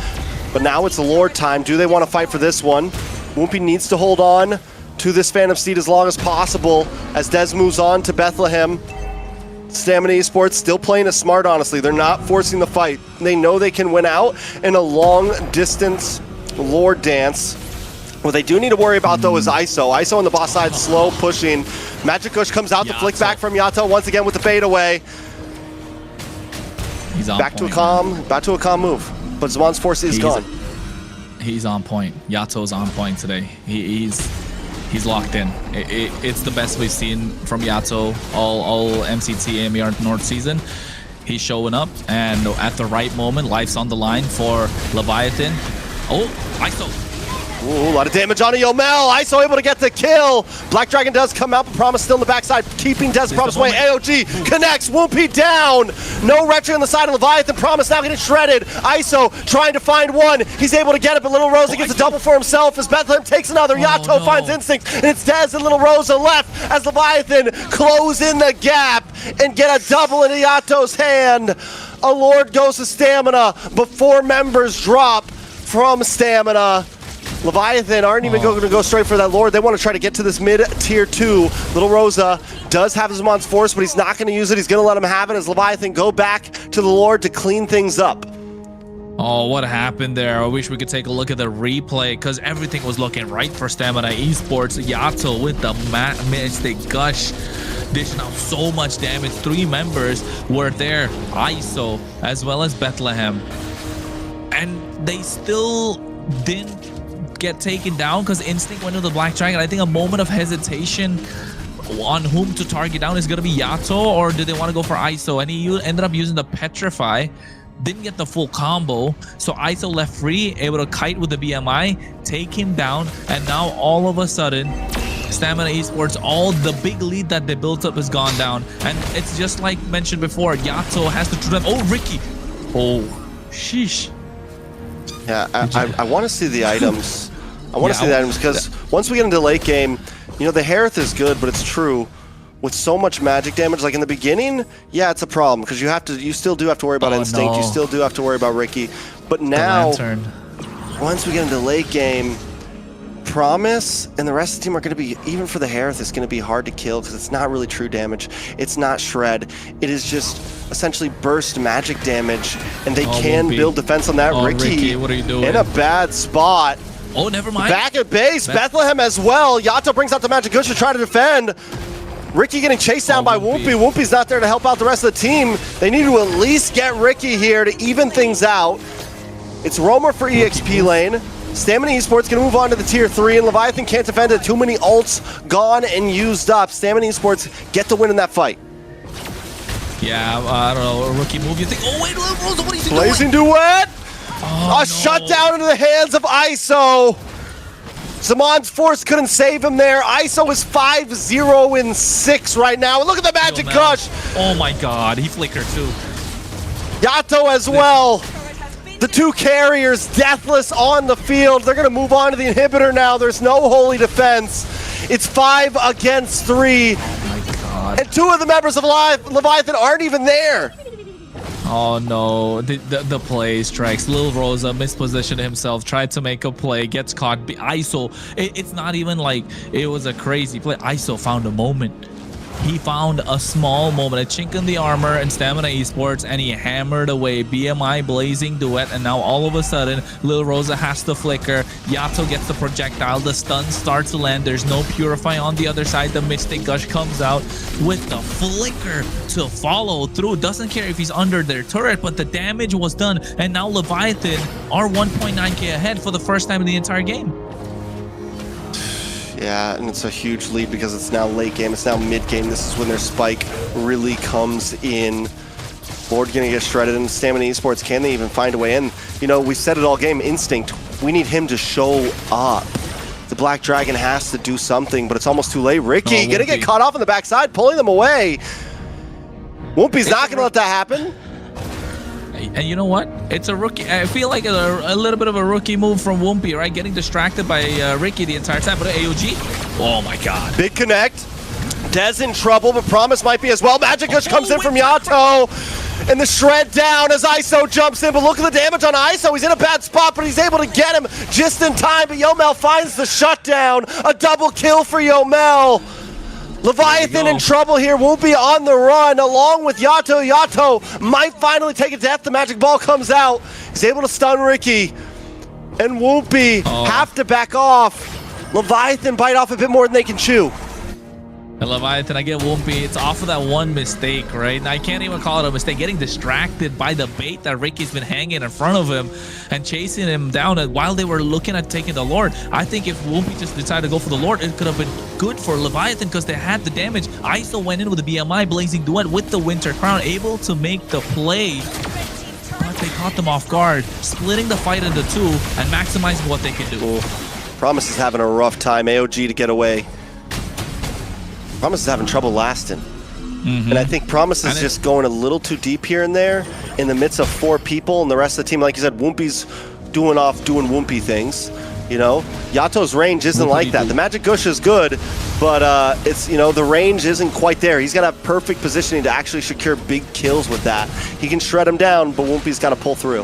But now it's the Lord time. Do they want to fight for this one? Whoopi needs to hold on to this Phantom Steed as long as possible as Dez moves on to Bethlehem. Stamina Esports still playing it smart, honestly. They're not forcing the fight. They know they can win out in a long-distance Lord dance. What they do need to worry about, though, is ISO. ISO on the boss side, slow, pushing. Magic Kush comes out, the flick back from Yato once again with the fade away. He's on back to a calm move. But Zaman's force is gone. He's on point. Yato's on point today. He's locked in. It's the best we've seen from Yato all MCT AMER North season. He's showing up, and at the right moment, life's on the line for Leviathan. Oh, ISO. Ooh, a lot of damage on Yomel. ISO able to get the kill. Black Dragon does come out, but Promise still in the backside, keeping Des Promise away. AOG connects, Whoopi down. No retro on the side of Leviathan. Promise now getting shredded. ISO trying to find one. He's able to get it, but Little Rosa gets a double for himself as Bethlehem takes another. Yato finds Instinct, and it's Des and Little Rosa left as Leviathan close in the gap and get a double into Yato's hand. A Lord goes to Stamina, but 4 members drop from Stamina. Leviathan aren't even going to go straight for that Lord. They want to try to get to this mid-tier 2. Little Rosa does have Zaman's force, but he's not going to use it. He's going to let him have it as Leviathan go back to the Lord to clean things up. Oh, what happened there? I wish we could take a look at the replay because everything was looking right for Stamina Esports. Yato with the Mystic Gush dishing out so much damage. 3 members were there. ISO as well as Bethlehem. And they still didn't get taken down because Instinct went to the Black Dragon. I think a moment of hesitation on whom to target down is going to be Yato, or do they want to go for ISO? And he ended up using the Petrify. Didn't get the full combo, so ISO left free, able to kite with the BMI, take him down, and now all of a sudden, Stamina Esports, all the big lead that they built up has gone down. And it's just like mentioned before, Yato has to them. Oh, Ricky. Oh, sheesh. Yeah, I want to see the items. I want to see the items because once we get into late game, you know, the Hereth is good, but it's true. With so much magic damage, like in the beginning, yeah, it's a problem because you still do have to worry about Instinct. You still do have to worry about Ricky. But now, once we get into late game, Promise and the rest of the team are going to be, even for the Hereth, it's going to be hard to kill because it's not really true damage. It's not shred. It is just essentially burst magic damage, and they can build defense on that. Ricky, what are you doing? In a bad spot. Oh, never mind. Back at base, Bethlehem as well. Yato brings out the Magic Kush to try to defend. Ricky getting chased down by Whoopi. Whoopi's not there to help out the rest of the team. They need to at least get Ricky here to even things out. It's Roamer for EXP lane. Stamina Esports gonna move on to the tier 3, and Leviathan can't defend it. Too many ults gone and used up. Stamina Esports get the win in that fight. Yeah, I don't know. A rookie move. You think, oh wait, Rosa, what is he doing? Blazing Duet! A shutdown into the hands of ISO. Zaman's force couldn't save him there. ISO is 5-0-6 right now. And look at the Magic Kush. Oh my god, he flickered too. Yato as well. The 2 carriers deathless on the field. They're going to move on to the inhibitor now. There's no holy defense. It's 5 against 3. Oh my god. And 2 of the members of Leviathan aren't even there. Oh no, the play strikes. Lil Rosa mispositioned himself, tried to make a play, gets caught. ISO, it's not even like it was a crazy play. ISO found a moment. He found a small moment, a chink in the armor and Stamina Esports, and he hammered away. BMI Blazing Duet, and now all of a sudden, Lil Rosa has to flicker. Yato gets the projectile. The stun starts to land. There's no Purify on the other side. The Mystic Gush comes out with the flicker to follow through. Doesn't care if he's under their turret, but the damage was done. And now Leviathan are 1.9k ahead for the first time in the entire game. Yeah, and it's a huge lead because it's now late game. It's now mid game. This is when their spike really comes in. Lord gonna get shredded, and Stamina Esports, can they even find a way in? You know, we said it all game, Instinct. We need him to show up. The Black Dragon has to do something, but it's almost too late. Ricky gonna get Whoopi. caught off on the backside, pulling them away. Whoopi's not gonna let that happen. And you know what? It's a rookie. I feel like a little bit of a rookie move from Whoopi, right? Getting distracted by Ricky the entire time. But AOG, oh my god. Big connect. Dez in trouble, but Promise might be as well. Magic Gush comes in from Yato. And the shred down as ISO jumps in, but look at the damage on ISO. He's in a bad spot, but he's able to get him just in time. But Yomel finds the shutdown. A double kill for Yomel. Leviathan in trouble here. Whoopi on the run along with Yato. Yato might finally take a death. The magic ball comes out. He's able to stun Ricky. And Whoopi have to back off. Leviathan bite off a bit more than they can chew. And Leviathan, I get Whoopi. It's off of that one mistake, right? And I can't even call it a mistake. Getting distracted by the bait that Ricky's been hanging in front of him and chasing him down while they were looking at taking the Lord. I think if Whoopi just decided to go for the Lord, it could have been good for Leviathan because they had the damage. ISO went in with the BMI Blazing Duet with the Winter Crown, able to make the play. But they caught them off guard, splitting the fight into two and maximizing what they can do. Promise is having a rough time. AOG to get away. Promise is having trouble lasting. And I think Promise is just going a little too deep here and there in the midst of 4 people, and the rest of the team, like you said, Whoopi's doing Whoopi things. You know, Yato's range isn't like that. The Magic Gush is good, but it's, you know, the range isn't quite there. He's got to have perfect positioning to actually secure big kills with that. He can shred him down, but Whoopi's got to pull through.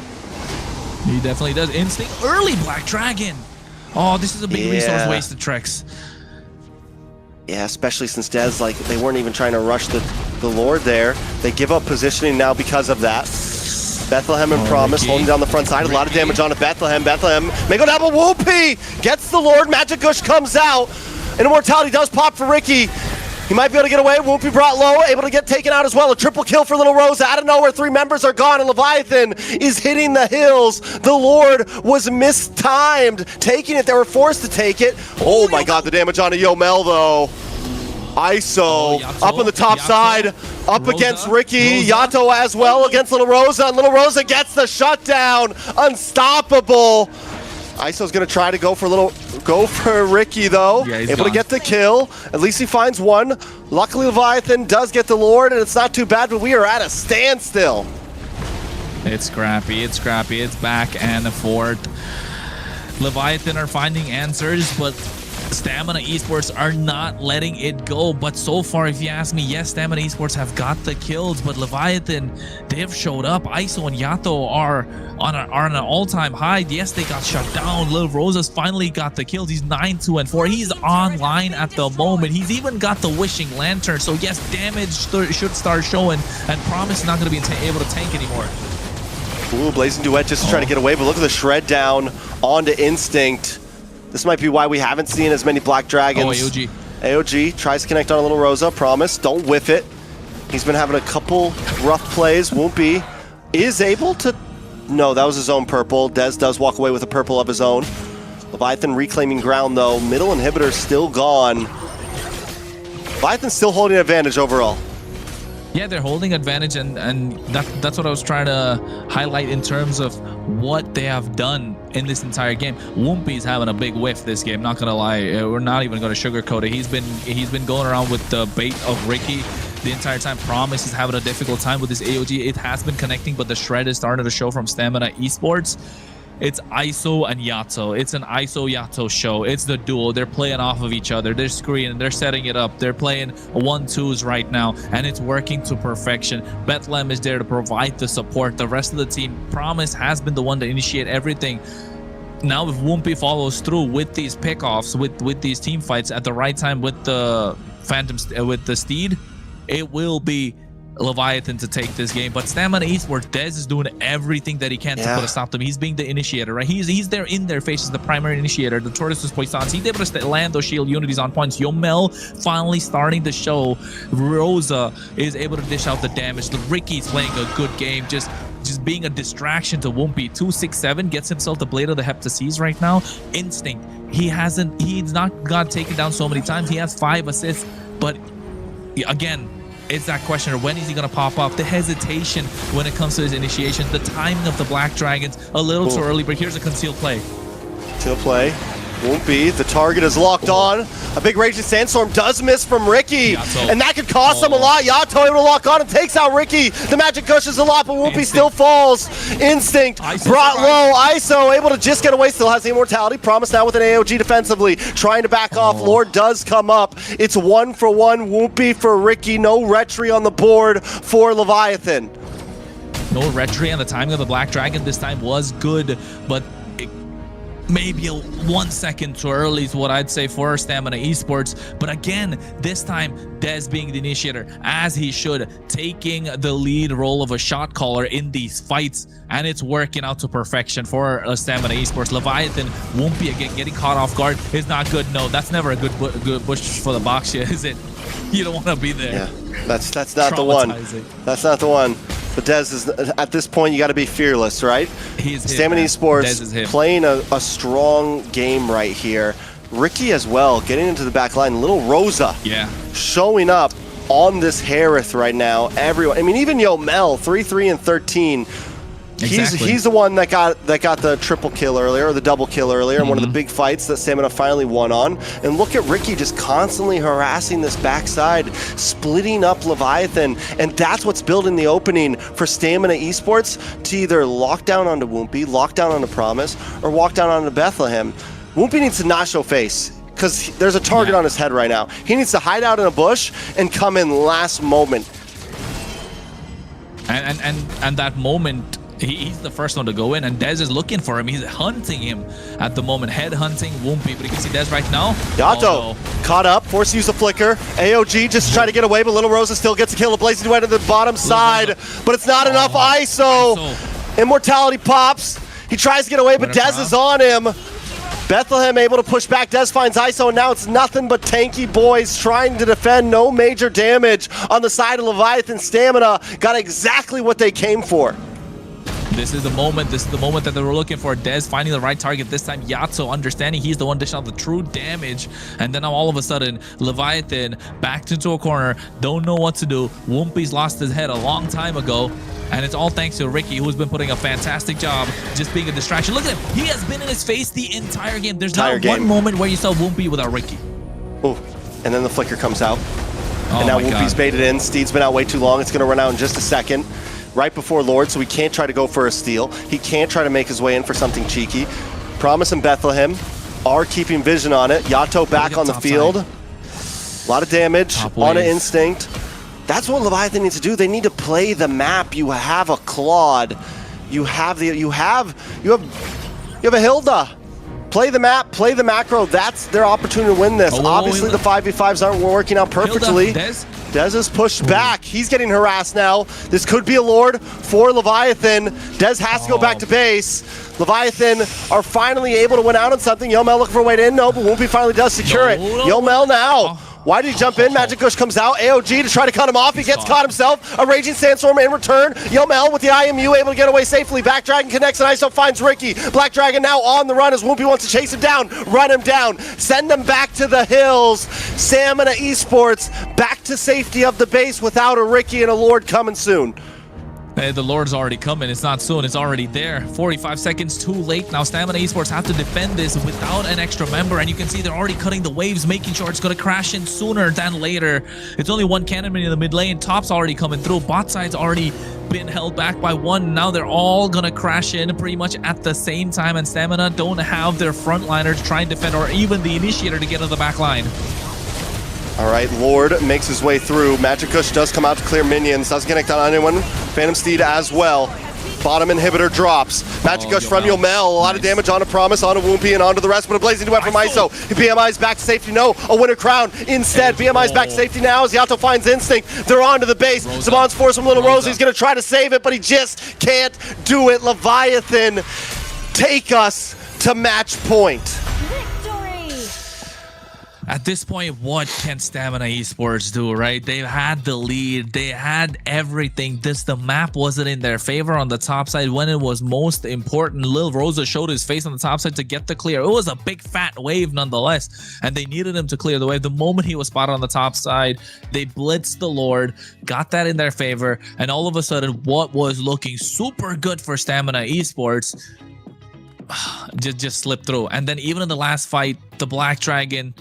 He definitely does. Instinct early Black Dragon. Oh, this is a big resource wasted, Trex. Yeah, especially since Dez, like, they weren't even trying to rush the Lord there. They give up positioning now because of that. Bethlehem and Promise Ricky. holding down the front side. A lot of damage on to Bethlehem. Bethlehem may go down, but Whoopi gets the Lord. Magic Gush comes out. And Immortality does pop for Ricky. He might be able to get away. Whoopi brought low, able to get taken out as well. A triple kill for Little Rosa. Out of nowhere, 3 members are gone, and Leviathan is hitting the hills. The Lord was mistimed. Taking it, they were forced to take it. Oh my god, the damage on a Yomel, though. ISO up on the top side, up against Ricky. Yato as well against Little Rosa, and Little Rosa gets the shutdown. Unstoppable. ISO's gonna try to go for Ricky though. Yeah, able to get the kill. At least he finds one. Luckily Leviathan does get the Lord, and it's not too bad, but we are at a standstill. It's scrappy, it's back and forth. Leviathan are finding answers, but Stamina Esports are not letting it go. But so far, if you ask me, yes, Stamina Esports have got the kills, but Leviathan, they have showed up. ISO and Yato are on an all-time high. Yes, they got shut down. Lil Rosa's finally got the kills. He's 9-2-4. He's online at the moment. He's even got the Wishing Lantern. So yes, damage should start showing, and Promise is not going to be able to tank anymore. Ooh, Blazing Duet just trying to get away, but look at the shred down onto Instinct. This might be why we haven't seen as many Black Dragons. AOG. AOG tries to connect on a Little Rosa. Promise, don't whiff it. He's been having a couple rough plays. Whoopi is able to... No, that was his own purple. Dez does walk away with a purple of his own. Leviathan reclaiming ground, though. Middle inhibitor still gone. Leviathan's still holding advantage overall. Yeah, they're holding advantage, and that's what I was trying to highlight in terms of what they have done in this entire game. Whoopi's having a big whiff this game, not gonna lie. We're not even gonna sugarcoat it. He's been going around with the bait of Ricky the entire time. Promise is having a difficult time with this AOG. It has been connecting, but the shred is starting to show from Stamina Esports. It's ISO and Yato. It's an ISO Yato show. It's the duo. They're playing off of each other. They're screening. They're setting it up. They're playing 1-2s right now, and it's working to perfection. Bethlehem is there to provide the support. The rest of the team, Promise has been the one to initiate everything. Now, if Whoopi follows through with these pickoffs, with these team fights at the right time with the Phantom, with the Steed, it will be Leviathan to take this game. But Stamina Esports, Dez is doing everything that he can to put a stop to them. He's being the initiator, right? He's there in their faces, the primary initiator. The Tortoises Poissons, he's able to land those shield unities on points. Yomel finally starting to show. Rosa is able to dish out the damage. The Ricky's playing a good game, just being a distraction to Whoopi. 267 gets himself the Blade of the Heptaseas right now. Instinct, he's not got taken down so many times. He has 5 assists, but again, it's that question of when is he going to pop off? The hesitation when it comes to his initiation, the timing of the Black Dragons, a little too early, but here's a concealed play. Concealed play. Woompy, the target is locked on. A big Raging Sandstorm does miss from Ricky. Yato. And that could cost them a lot. Yato able to lock on and takes out Ricky. The magic cushions a lot, but Woompy still falls. Instinct brought low. ISO able to just get away, still has the immortality. Promise now with an AOG defensively. Trying to back off. Lord does come up. It's 1-for-1 Woompy for Ricky. No retry on the board for Leviathan. No retry, and the timing of the Black Dragon this time was good, but maybe 1 second too early is what I'd say for Stamina Esports. But again, this time Dez being the initiator, as he should, taking the lead role of a shot caller in these fights, and it's working out to perfection for Stamina Esports. Leviathan, Woompy again getting caught off guard is not good. No, that's never a good push for the box here, is it? You don't want to be there. Yeah, that's not the one. That's not the one. But Dez is, at this point, you got to be fearless, right? Stamina Esports playing a strong game right here. Ricky as well, getting into the back line. Little Rosa showing up on this Harith right now. Everyone, I mean, even Yomel, 3-3 and 13. He's the one that got the triple kill earlier, or the double kill earlier, in one of the big fights that Stamina finally won on. And look at Ricky just constantly harassing this backside, splitting up Leviathan, and that's what's building the opening for Stamina Esports to either lock down onto Woompy, lock down onto Promise, or walk down onto Bethlehem. Woompy needs to not show face, because there's a target on his head right now. He needs to hide out in a bush and come in last moment. And that moment, he's the first one to go in, and Dez is looking for him. He's hunting him at the moment, head hunting Woompy. But you can see Dez right now. Yato caught up, forced to use the flicker. AOG just trying to get away, but Little Rosa still gets a kill. A blazing duet to the bottom side, but it's not enough. ISO. Immortality pops. He tries to get away, but Dez is on him. Bethlehem able to push back. Dez finds ISO, and now it's nothing but tanky boys trying to defend. No major damage on the side of Leviathan. Stamina got exactly what they came for. This is the moment. This is the moment that they were looking for. Dez finding the right target this time. Yato understanding he's the one dishing out the true damage. And then now all of a sudden, Leviathan backed into a corner. Don't know what to do. Woompy's lost his head a long time ago. And it's all thanks to Ricky, who's been putting a fantastic job just being a distraction. Look at him. He has been in his face the entire game. There's not one moment where you saw Woompy without Ricky. Oh, and then the flicker comes out. And now Woompy's baited in. Steed's been out way too long. It's going to run out in just a second. Right before Lord, so he can't try to go for a steal. He can't try to make his way in for something cheeky. Promise and Bethlehem are keeping vision on it. Yato back on the field. A lot of damage on an Instinct. That's what Leviathan needs to do. They need to play the map. You have a Claude. You have a Hilda. Play the map, play the macro. That's their opportunity to win this. Obviously, the 5v5s aren't working out perfectly. Dez is pushed back. He's getting harassed now. This could be a Lord for Leviathan. Dez has to go back to base. Leviathan are finally able to win out on something. Yomel looking for a way to end. No, but Woompy finally does secure it. Yomel now. Why did he jump in? Magic Gush comes out. AOG to try to cut him off. He gets caught himself. A Raging Sandstorm in return. Yomel with the IMU able to get away safely. Black Dragon connects and ISO finds Ricky. Black Dragon now on the run as Woompy wants to chase him down. Run him down. Send him back to the hills. Stamina Esports back to safety of the base without a Ricky and a Lord coming soon. Hey, the Lord's already coming. It's not soon. It's already there. 45 seconds too late. Now Stamina Esports have to defend this without an extra member. And you can see they're already cutting the waves, making sure it's going to crash in sooner than later. It's only one cannon in the mid lane. Top's already coming through. Bot side's already been held back by one. Now they're all going to crash in pretty much at the same time. And Stamina don't have their frontliner to try and defend, or even the initiator to get to the back line. All right, Lord makes his way through. Magic Kush does come out to clear minions. Doesn't connect on anyone. Phantom Steed as well. Bottom inhibitor drops. Magic Gush from Yomel. A lot of damage on a Promise, on a Woompy, and onto the rest. But a blazing duet from ISO. BMI's back to safety. No, a winner crown instead. BMI's back to safety now as Yato finds Instinct. They're onto the base. Zamon's force from Little Rosa. He's going to try to save it, but he just can't do it. Leviathan take us to match point. At this point, what can Stamina Esports do, right? They've had the lead. They had everything. The map wasn't in their favor on the top side when it was most important. Lil Rosa showed his face on the top side to get the clear. It was a big fat wave nonetheless, and they needed him to clear the wave. The moment he was spotted on the top side, they blitzed the Lord, got that in their favor, and all of a sudden, what was looking super good for Stamina Esports just slipped through. And then even in the last fight, the Black Dragon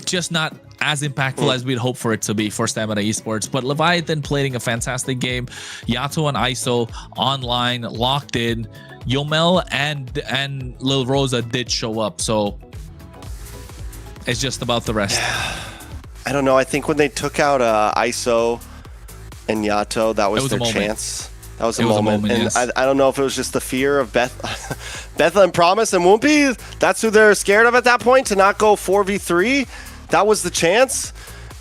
just not as impactful as we'd hope for it to be for Stamina Esports. But Leviathan playing a fantastic game. Yato and ISO online, locked in. Yomel and Lil Rosa did show up, so it's just about the rest. I don't know. I think when they took out ISO and Yato, that was their chance. That was a moment. And yes. I don't know if it was just the fear of Bethlehem Promise and Whoopi. That's who they're scared of at that point, to not go 4v3. That was the chance.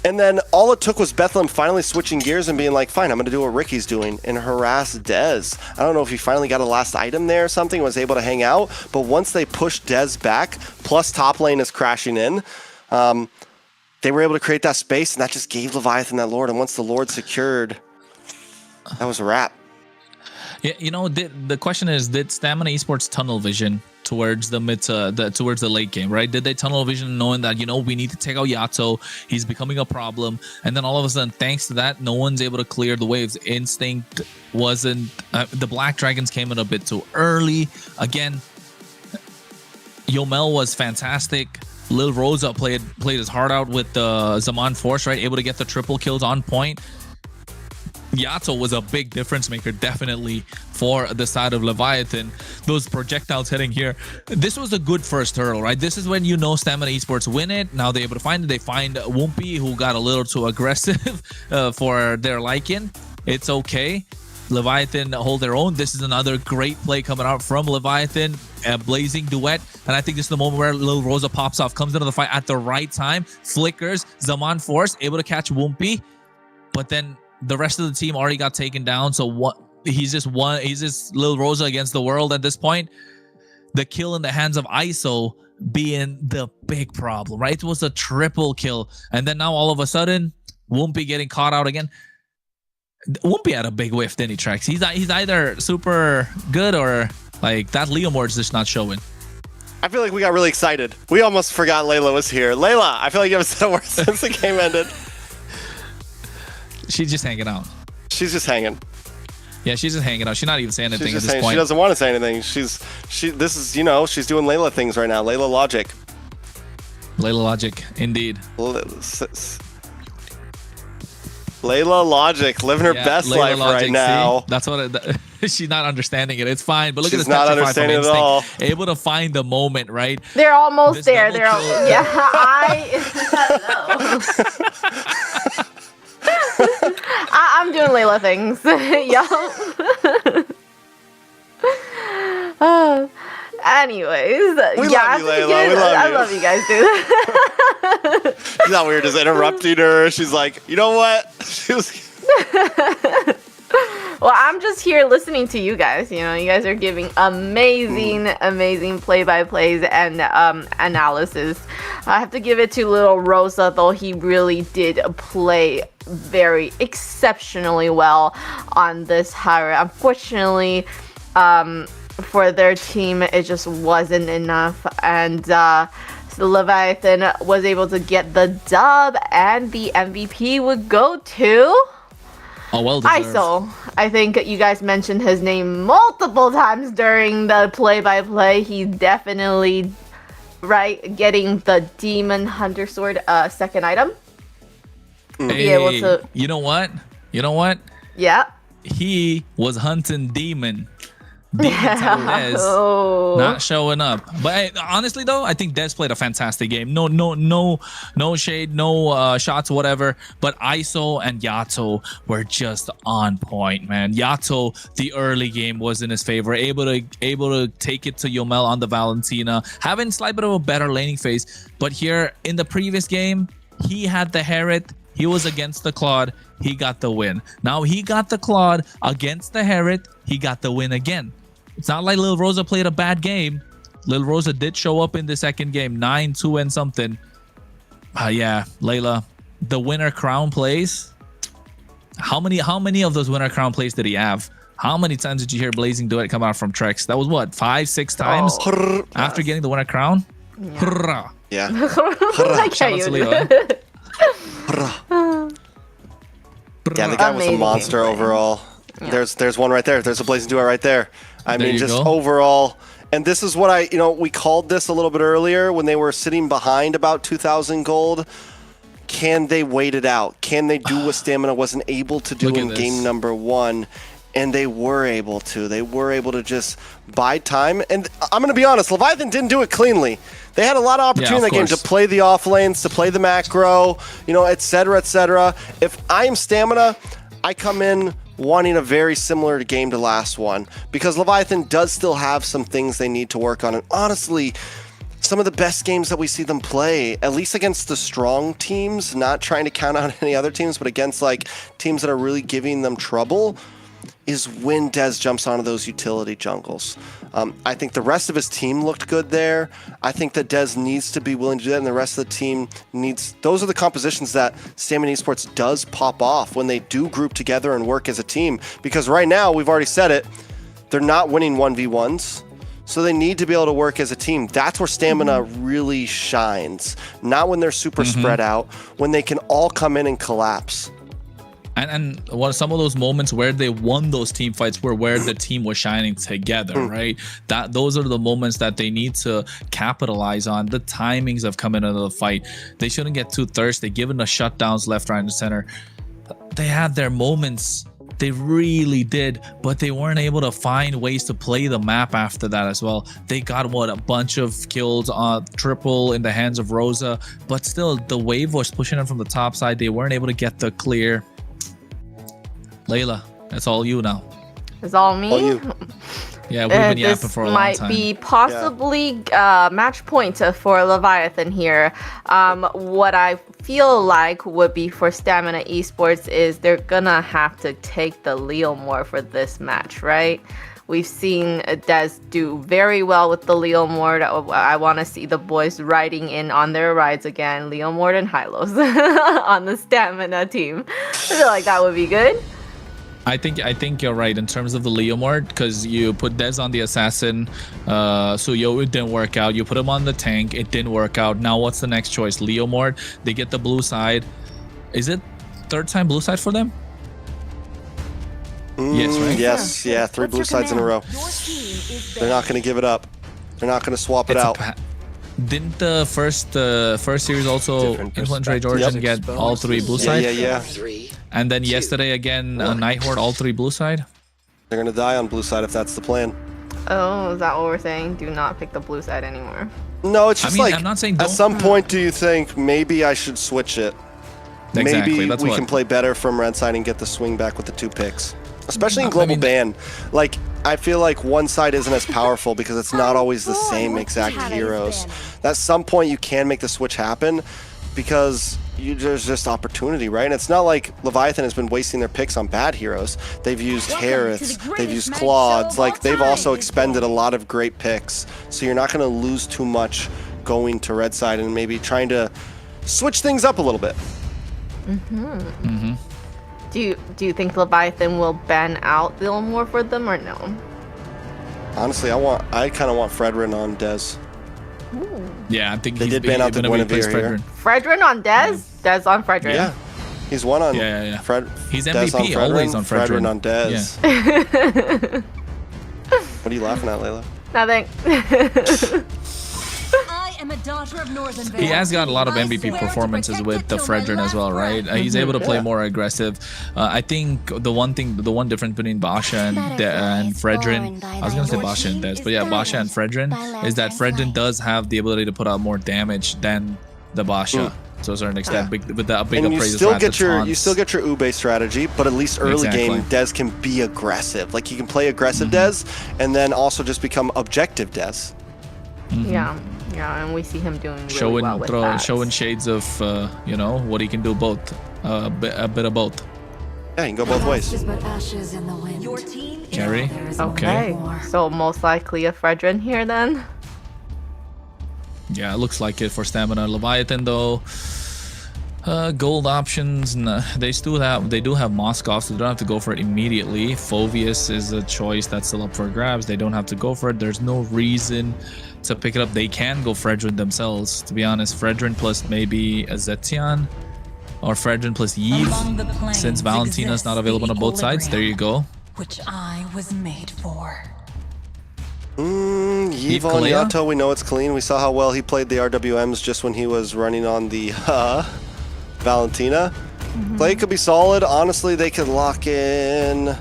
And then all it took was Bethlehem finally switching gears and being like, fine, I'm going to do what Ricky's doing and harass Dez. I don't know if he finally got a last item there or something, was able to hang out. But once they pushed Dez back, plus top lane is crashing in, they were able to create that space, and that just gave Leviathan that Lord. And once the Lord secured, that was a wrap. Yeah, you know, the question is, did Stamina Esports tunnel vision towards towards the late game, right? Did they tunnel vision knowing that, you know, we need to take out Yato, he's becoming a problem, and then all of a sudden, thanks to that, no one's able to clear the waves. Instinct wasn't, the Black Dragons came in a bit too early. Again, Yomel was fantastic. Lil Rosa played his heart out with the Zaman Force, right? Able to get the triple kills on point. Yato was a big difference maker, definitely, for the side of Leviathan. Those projectiles hitting here. This was a good first hurdle, right? This is when you know Stamina Esports win it. Now they're able to find it. They find Whoopi, who got a little too aggressive for their liking. It's okay. Leviathan hold their own. This is another great play coming out from Leviathan. A blazing duet. And I think this is the moment where Lil Rosa pops off, comes into the fight at the right time, flickers, Zaman Force, able to catch Whoopi. But then the rest of the team already got taken down, so what? He's just Lil Rosa against the world at this point. The kill in the hands of ISO being the big problem, right? It was a triple kill, and then now all of a sudden, Whoopi getting caught out again. Whoopi had a big whiff, didn't he, Trex? He's either super good or like that Leomord's just not showing. I feel like we got really excited. We almost forgot Layla was here. Layla, I feel like you haven't said a word since the game ended. She's just hanging out. She's just hanging. Yeah, she's just hanging out. She's not even saying anything at this point. She doesn't want to say anything. This is, you know, she's doing Layla things right now. Layla logic. Layla logic, indeed. Layla logic, living her best Layla life logic, right now. See? That's what she's not understanding it. It's fine, but look She's at this. not understanding it at all. Able to find the moment, right? They're almost there. They're I'm doing Layla things. Anyways, we love you, Layla. We love you. I love you guys, dude. She's not weird, just interrupting her. She's like, you know what? She was. Well, I'm just here listening to you guys. You know, you guys are giving amazing play-by-plays and analysis. I have to give it to Lil Rosa, though. He really did play very exceptionally well on this hire. Unfortunately, for their team, it just wasn't enough, and so Leviathan was able to get the dub, and the MVP would go to well deserved. ISO. I think you guys mentioned his name multiple times during the play-by-play. He's definitely getting the Demon Hunter Sword second item. Hey, be able to. You know what? Yeah. He was hunting Demon not showing up. But honestly, though, I think Dez played a fantastic game. No shade, no shots, whatever. But ISO and Yato were just on point, man. Yato, the early game was in his favor, able to take it to Yomel on the Valentina, having slight bit of a better laning phase. But here in the previous game, he had the Herod. He was against the Claude. He got the win. Now he got the Claude against the Herod. He got the win again. It's not like Lil Rosa played a bad game. Lil Rosa did show up in the second game, 9-2 and something. Yeah, Layla, the winner crown plays. How many of those winner crown plays did he have? How many times did you hear Blazing Duet come out from Trex? That was what, 5-6 times after getting the winner crown? Yeah. Shout out to Leo. Yeah, the guy was a monster overall. Yeah. There's one right there. There's a Blazing Duet right there. I mean, just overall, And this is what we called this a little bit earlier when they were sitting behind about 2,000 gold. Can they wait it out? Can they do what Stamina wasn't able to do in game number 1? And they were able to. They were able to just buy time. And I'm going to be honest, Leviathan didn't do it cleanly. They had a lot of opportunity in that game to play the off lanes, to play the macro, et cetera, et cetera. If I am Stamina, I come in wanting a very similar game to last one, because Leviathan does still have some things they need to work on. And honestly, some of the best games that we see them play, at least against the strong teams, not trying to count out any other teams, but against like teams that are really giving them trouble, is when Dez jumps onto those utility jungles. I think the rest of his team looked good there. I think that Dez needs to be willing to do that, and the rest of the team needs... Those are the compositions that Stamina Esports does pop off when they do group together and work as a team. Because right now, we've already said it, they're not winning 1v1s. So they need to be able to work as a team. That's where Stamina really shines. Not when they're super spread out, when they can all come in and collapse. And what some of those moments where they won those team fights were where the team was shining together, right? Those are the moments that they need to capitalize on. The timings of coming into the fight. They shouldn't get too thirsty, giving the shutdowns left, right, and center. They had their moments. They really did, but they weren't able to find ways to play the map after that as well. They got, a bunch of kills on triple in the hands of Rosa, but still the wave was pushing them from the top side. They weren't able to get the clear. Layla, that's all you now. It's all me? All you. Yeah, we've been yapping for a long time. This might be possibly match point for Leviathan here. What I feel like would be for Stamina Esports is they're gonna have to take the Leomord for this match, right? We've seen Dez do very well with the Leomord. I want to see the boys riding in on their rides again. Leomord and Hylos on the Stamina team. I feel like that would be good. I think you're right in terms of the Leomord, because you put Dez on the assassin, Suyo, it didn't work out. You put him on the tank, it didn't work out. Now what's the next choice? Leomord, they get the blue side. Is it third time blue side for them? Yes, right? Yes, yeah, 3 blue sides in a row. They're not going to give it up. They're not going to swap it out. Didn't the first series also Influence Rage Origin get all 3 blue side? Yeah. And then yesterday again, Night Horde all 3 blue side? They're going to die on blue side if that's the plan. Oh, is that what we're saying? Do not pick the blue side anymore. No, it's just I'm not saying at some point do you think maybe I should switch it? Exactly, Maybe we can play better from red side and get the swing back with the 2 picks. Especially in global ban. Like, I feel like one side isn't as powerful because it's not always the same exact heroes. At some point you can make the switch happen because there's just opportunity, right? And it's not like Leviathan has been wasting their picks on bad heroes. They've used Hariths, they've used Claudes, like they've also expended a lot of great picks. So you're not going to lose too much going to red side and maybe trying to switch things up a little bit. Do you think Leviathan will ban out Leomord for them or no? Honestly, I kind of want Fredrin on Dez. Yeah, I think they did ban out the Guinevere here. Fredrin on Dez? Dez on Fredrin. Yeah. He's one on yeah. He's Dez MVP, on always on Fredrin. On Dez. Yeah. What are you laughing at, Layla? Nothing. am a daughter of Northern He has got a lot of MVP performances with the Fredrin as well, right? He's able to play more aggressive. I think the one difference between Basha and Fredrin, I was gonna say Basha and Dez, but yeah, Basha and Fredrin is that Fredrin does have the ability to put out more damage than the Basha. To a certain extent, with that big and you appraisal still get your Ube strategy, but at least early game Dez can be aggressive. Like he can play aggressive Dez, and then also just become objective Dez. Yeah, and we see him doing really well with that. Showing shades of you know what he can do both, a bit of both. Yeah, he can go both ways. Jerry. Okay, so most likely a Fredrin here then. Yeah, it looks like it for Stamina. Leviathan though, gold options. They do have Moskov, so they don't have to go for it immediately. Phovius is a choice that's still up for grabs. They don't have to go for it. There's no reason to pick it up. They can go Fredrin themselves, to be honest. Fredrin plus maybe a Zetian, or Fredrin plus Yves, since Valentina's not available on both sides. There you go. Which I was made for. Yves on Yato, we know it's clean. We saw how well he played the RWMs just when he was running on the Valentina. Play could be solid. Honestly, they could lock in.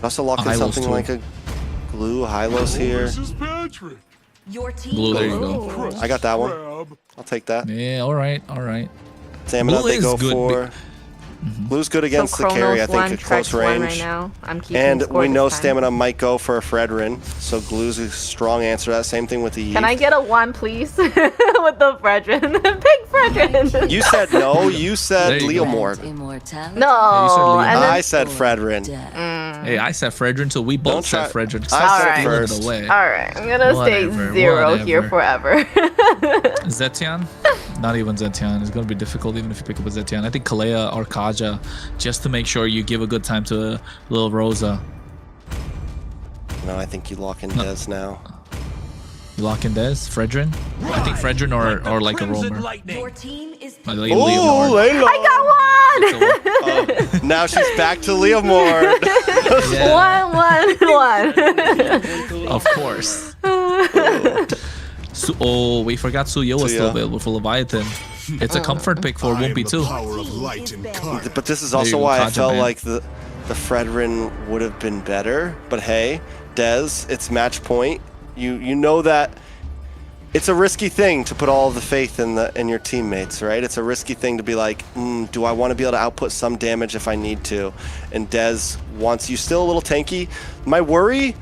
Also lock in something too. like a Glue Hylos here. Your team Blue, there you go. I got that one. I'll take that. Yeah, all right. Stamina Blue they go is good, for. Blue's good against the Chronos carry, I think, one, at close Trex one range. right now. I'm keeping And score we this know time. Stamina might go for a Fredrin, so Glue's a strong answer to that. Same thing with the Can I get a 1, please? With the Fredrin. Pick Fredrin. You said no, you said There you go. Leomord. No. you said and then, I said Fredrin. Hey, I said Fredrin, so we both Don't said try- Fredrin. I said first. Away. Alright, I'm gonna Whatever, stay 0 here whatever. forever. Zetian? Not even Zetian. It's going to be difficult even if you pick up a Zetian. I think Kalea or Kaja, just to make sure you give a good time to little Rosa. No, I think you lock in Dez now. You lock in Dez? Fredrin? I think Fredrin or like a roamer. Your team is I like Oh, Leomord. Layla! I got 1! Now she's back to Leomord. Yeah. 1, 1, 1. Of course. Oh, we forgot Suyo was still Suyo. available for Leviathan. It's a comfort pick for Wimpy too. But this is There you also go, why I Kaja, felt man. like the Fredrin would have been better. But hey, Dez, it's match point. You know that it's a risky thing to put all of the faith in your teammates, right? It's a risky thing to be like, do I want to be able to output some damage if I need to? And Dez wants you still a little tanky. My worry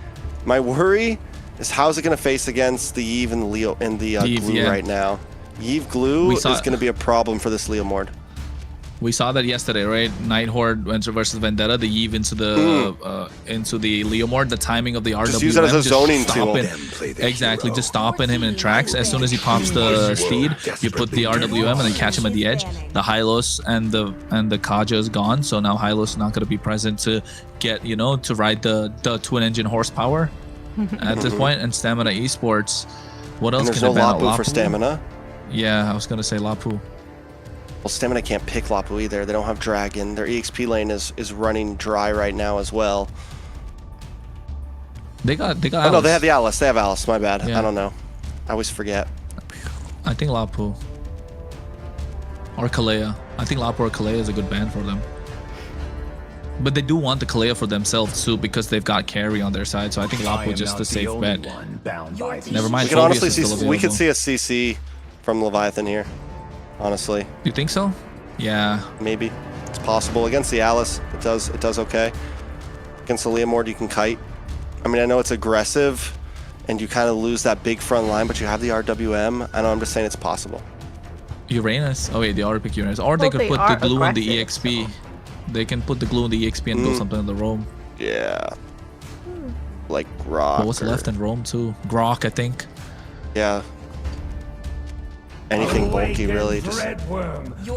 is how's it going to face against the Yves and Leo and the Yves, Glue yeah. right now. Yves Glue is saw- going to be a problem for this Leomord. We saw that yesterday, right? Night Horde versus Vendetta, the Eve into the Leomord, the timing of the RWM. Just use it as a zoning tool. Exactly, just stopping him in tracks. As soon as he pops the speed, you put the RWM and then catch him at the edge. The Hylos and the Kaja is gone, so now Hylos is not going to be present to get, to ride the twin engine horsepower at this point. And Stamina Esports, what else And there's can no they ban out? Lapu for Lapu? Stamina. Yeah, I was going to say Lapu. Well, Stamina can't pick Lapu either. They don't have Dragon. Their EXP lane is running dry right now as well. They got Oh, no, Alice. they have the Alice. They have Alice. My bad. Yeah. I don't know. I always forget. I think Lapu. Or Kalea. I think Lapu or Kalea is a good ban for them. But they do want the Kalea for themselves too because they've got carry on their side. So I think Lapu is just a safe bet. Never mind. We could honestly Phobius is still see. We could available. see a CC from Leviathan here. Honestly, You think so? Yeah. maybe it's possible against the Alice. It does okay. Against the Leomord, you can kite. I mean, I know it's aggressive, and you kind of lose that big front line, but you have the RWM. I know. I'm just saying it's possible. Uranus. Oh wait, they already picked Uranus. Or they Well, could they put the are glue on the aggressive, EXP. They can put the glue on the EXP and build something in the Rome. Yeah. Like Grok. But what's left in Rome too? Grok, I think. Yeah. Anything bulky, really. Just your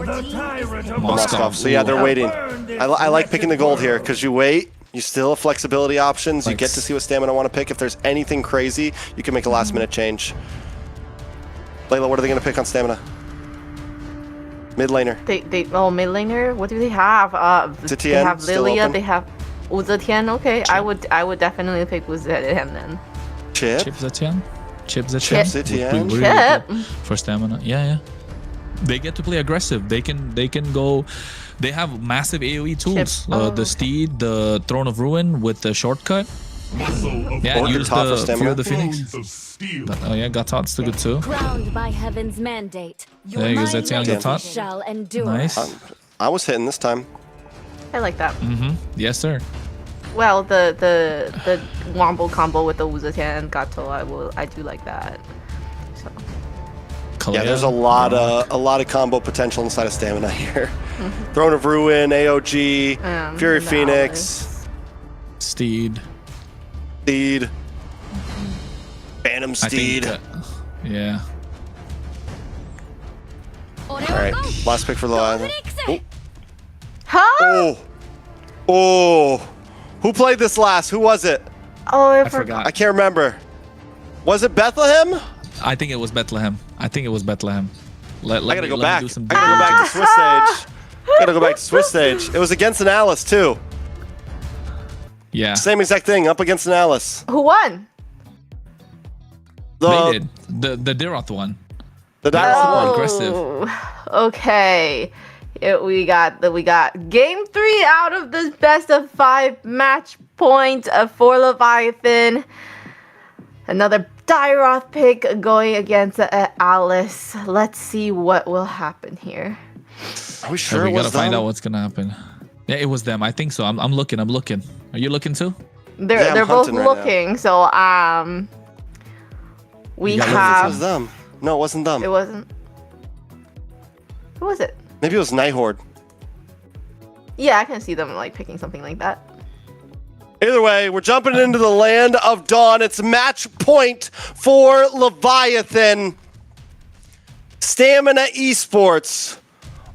team is Moskov. So yeah, they're waiting. I like picking the gold here because you wait. You still have flexibility options. You get to see what stamina I want to pick. If there's anything crazy, you can make a last minute change. Layla, what are they going to pick on stamina? Mid laner. They mid laner. What do they have? They Zetian, have still Lilia. open. They have Uzetian. Okay, I would definitely pick Uzetian then. Chip. Chip Zetian? Chip Zetian? Chip Zetian. Would be really Chip. good for stamina. Yeah. They get to play aggressive. They can go. They have massive AoE tools. Chip. The Steed, the Throne of Ruin with the shortcut. Yeah, Or use Gatot for the stamina. Fear of the Phoenix. Oh yeah, Gatot's still good too. crowned by heaven's mandate. Your There you go, mind Zetian legacy Gatot. shall endure. Nice. I was hitting this time. I like that. Yes, sir. Well, the wombo combo with the Uzetian and Gato, I do like that. So Yeah, there's a lot of combo potential inside of stamina here. Throne of Ruin, AOG, Fury and Phoenix, Steed. Steed, Phantom I Steed. think, yeah. All right, last pick for the line. Huh? Oh, who played this last? Who was it? Oh, I I forgot. forgot. I can't remember. Was it Bethlehem? I think it was Bethlehem. I gotta go back. I gotta go back to Swiss stage. Gotta go back to Swiss stage. It was against an Alice too. Yeah. Same exact thing, up against an Alice. Who won? They did. The Diroth one. The Diroth one. Aggressive. Okay. We got game 3 out of this best of 5 match point for Leviathan. Another Diroth pick going against Alice. Let's see what will happen here. Are we sure we it was gotta find them? out what's gonna happen. Yeah, it was them. I think so. I'm looking. Are you looking too? They're both hunting right looking. So we You got It have. was them. No, it wasn't them. It wasn't. Who was it? Maybe it was Nighthorde. Yeah, I can see them like picking something like that. Either way, we're jumping into the land of dawn. It's match point for Leviathan. Stamina Esports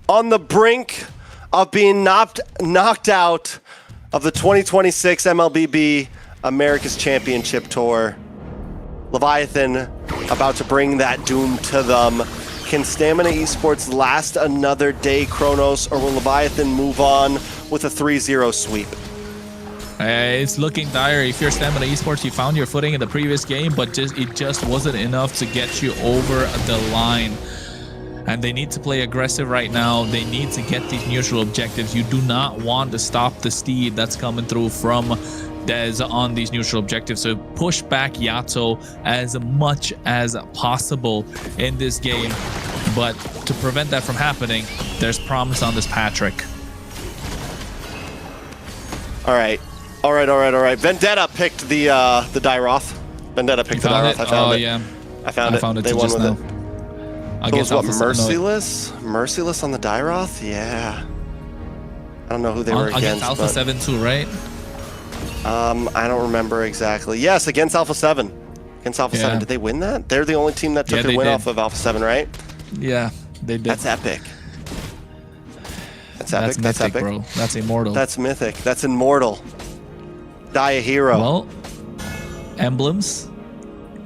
on the brink of being knocked out of the 2026 MLBB America's Championship Tour. Leviathan about to bring that doom to them. Can Stamina Esports last another day, Kronos, or will Leviathan move on with a 3-0 sweep? It's looking dire. If you're Stamina Esports, you found your footing in the previous game, but it just wasn't enough to get you over the line. And they need to play aggressive right now. They need to get these neutral objectives. You do not want to stop the steed that's coming through from Dez on these neutral objectives. So push back Yato as much as possible in this game. But to prevent that from happening, there's promise on this Patrick. All right. Vendetta picked the Diroth. Vendetta picked the Diroth. I found it. Yeah. I found it. They won with it. So it was what, Merciless? Merciless on the Diroth? Yeah. I don't know who they were against. Alpha but, 7 too, right? I don't remember exactly. Yes, against Alpha 7. Against Alpha 7. Did they win that? They're the only team that took a win off of Alpha 7, right? Yeah, they did. That's epic. That's epic. That's mythic, bro. That's immortal. That's mythic. That's immortal. Die a hero. Well, emblems.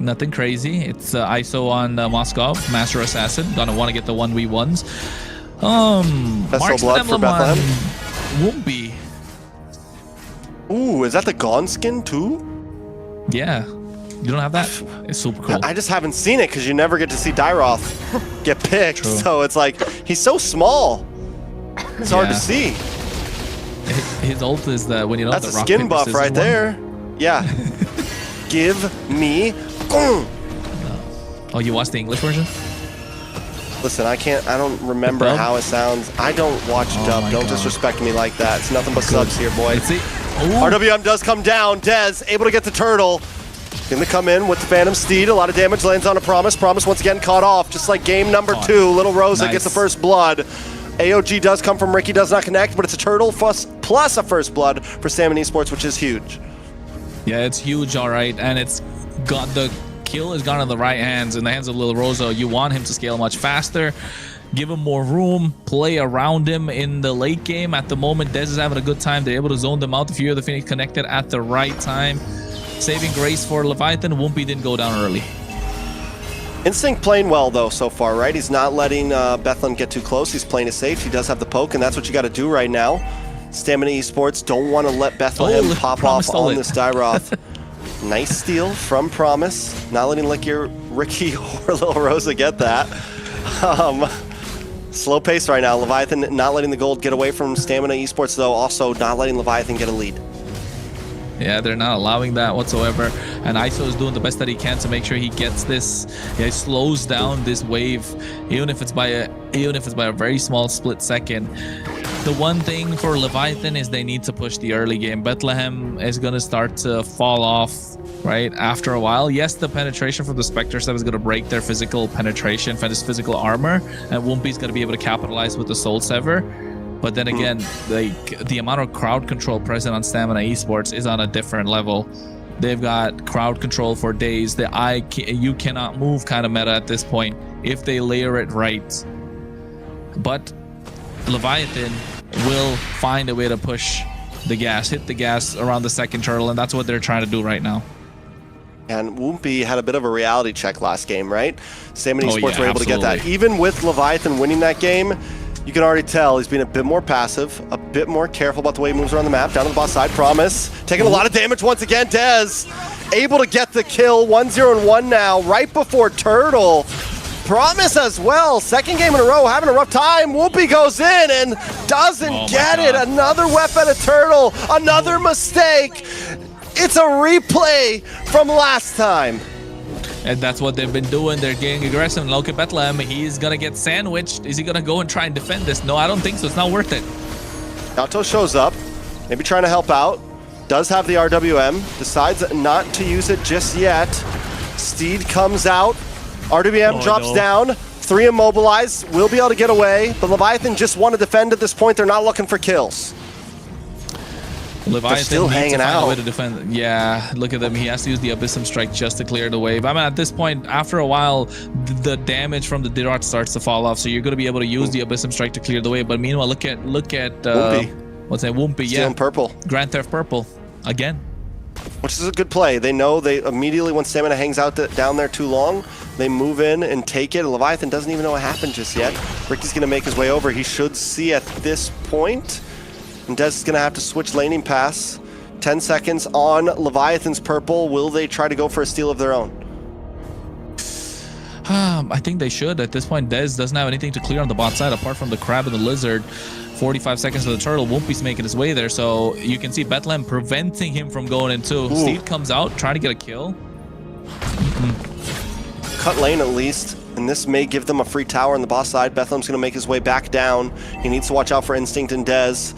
Nothing crazy. It's ISO on Moscow, Master Assassin. Gonna want to get the 1v1s. Marksman Blood for emblem Bethlehem? won't be. Ooh, is that the Gone skin too? Yeah. You don't have that? It's super cool. I just haven't seen it because you never get to see Diroth get picked. True. So it's like, he's so small. It's hard to see. His ult is the, when you know, That's the a rock, skin paper, buff scissors right one. there. Yeah. Give me. Oh, you watched the English version? Listen, I don't remember Dub? how it sounds. I don't watch dub. my Don't God. disrespect me like that. It's nothing but subs here, boy. Let's see. Ooh. RWM does come down. Dez able to get the turtle. Going to come in with the Phantom Steed. A lot of damage lands on a Promise. Promise once again caught off, just like game number 2. Little Rosa gets the first blood. AOG does come from Ricky, does not connect, but it's a turtle plus a first blood for Stamina Esports, which is huge. Yeah, it's huge, all right. And it's got the kill has gone in the right hands, in the hands of Little Rosa. You want him to scale much faster, give him more room, play around him in the late game. At the moment, Dez is having a good time. They're able to zone them out. The Fury of the Phoenix connected at the right time. Saving grace for Leviathan. Wumpy didn't go down early. Instinct playing well, though, so far, right? He's not letting Bethlehem get too close. He's playing it safe. He does have the poke, and that's what you got to do right now. Stamina Esports don't want to let Bethlehem pop off on this Diroth. Nice steal from Promise. Not letting Ricky or Little Rosa get that. Slow pace right now. Leviathan not letting the gold get away from Stamina Esports, though. Also not letting Leviathan get a lead. Yeah, they're not allowing that whatsoever. And ISO is doing the best that he can to make sure he gets this. Yeah, he slows down this wave, even if it's by a very small split second. The one thing for Leviathan is they need to push the early game. Bethlehem is going to start to fall off right after a while. Yes, the penetration from the Spectre Step is going to break their physical penetration, this physical armor, and Wumpy's going to be able to capitalize with the Soul Sever. But then again, the amount of crowd control present on Stamina Esports is on a different level. They've got crowd control for days. You cannot move kind of meta at this point if they layer it right. But Leviathan will find a way to push the gas, hit the gas around the second turtle, and that's what they're trying to do right now. And Wumpy had a bit of a reality check last game, right? Stamina Esports yeah, were able to get that. Even with Leviathan winning that game, you can already tell he's being a bit more passive, a bit more careful about the way he moves around the map. Down to the boss side, Promise. Taking a lot of damage once again, Dez. able to get the kill. 1-0-1 now, right before Turtle. Promise as well. Second game in a row, having a rough time. Whoopi goes in and doesn't get it. Another weapon of Turtle. Another mistake. It's a replay from last time. And that's what they've been doing. They're getting aggressive. And look at Bethlehem. He's going to get sandwiched. Is he going to go and try and defend this? No, I don't think so. It's not worth it. Nato shows up, maybe trying to help out. Does have the RWM. Decides not to use it just yet. Steed comes out. RWM drops down. 3 immobilized. Will be able to get away. But Leviathan just want to defend at this point. They're not looking for kills. Leviathan They're still hanging out. A way to defend. Yeah, look at them. He has to use the Abyssum Strike just to clear the wave. I mean, at this point, after a while, the damage from the Dirot starts to fall off. So you're going to be able to use the Abyssum Strike to clear the wave. But meanwhile, look at Whoopi. What's that? Whoopi, yeah. Stealing purple. Grand Theft Purple again. Which is a good play. They know they immediately, when Stamina hangs out down there too long, they move in and take it. Leviathan doesn't even know what happened just yet. Ricky's going to make his way over. He should see at this point. And Dez is going to have to switch laning pass. 10 seconds on Leviathan's purple. Will they try to go for a steal of their own? I think they should. At this point, Dez doesn't have anything to clear on the bot side apart from the crab and the lizard. 45 seconds to the turtle. Whoopi's making his way there. So you can see Bethlehem preventing him from going into. Steve comes out, trying to get a kill. Cut lane at least. And this may give them a free tower on the boss side. Bethlehem's going to make his way back down. He needs to watch out for Instinct and Dez.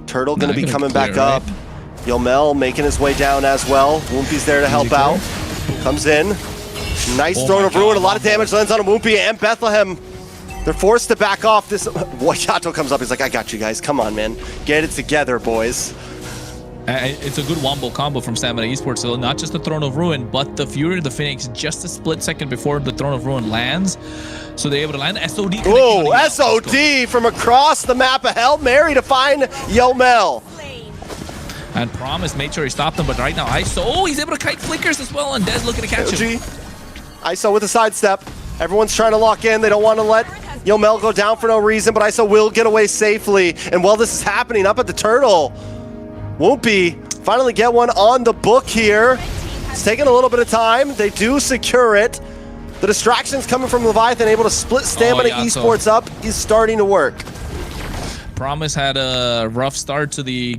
Turtle going to be coming back up. Yomel making his way down as well. Whoopi's there to help out. Comes in. Nice Throne of Ruin. A lot of damage lands on Whoopi and Bethlehem. They're forced to back off. This Wayato comes up. He's like, I got you guys. Come on, man. Get it together, boys. It's a good wombo combo from Stamina Esports. So not just the Throne of Ruin, but the Fury of the Phoenix just a split second before the Throne of Ruin lands. So they're able to land SOD. Oh, SOD from across the map. A Hail Mary to find Yomel. And Promise made sure he stopped him, but right now ISO, he's able to kite flickers as well, and Dez looking to catch him. ISO with a sidestep. Everyone's trying to lock in. They don't want to let Yomel go down for no reason, but ISO will get away safely. And while this is happening up at the turtle, Whoopi finally get one on the book here. It's taking a little bit of time. They do secure it. The distractions coming from Leviathan, able to split Stamina Esports up, is starting to work. Promise had a rough start to the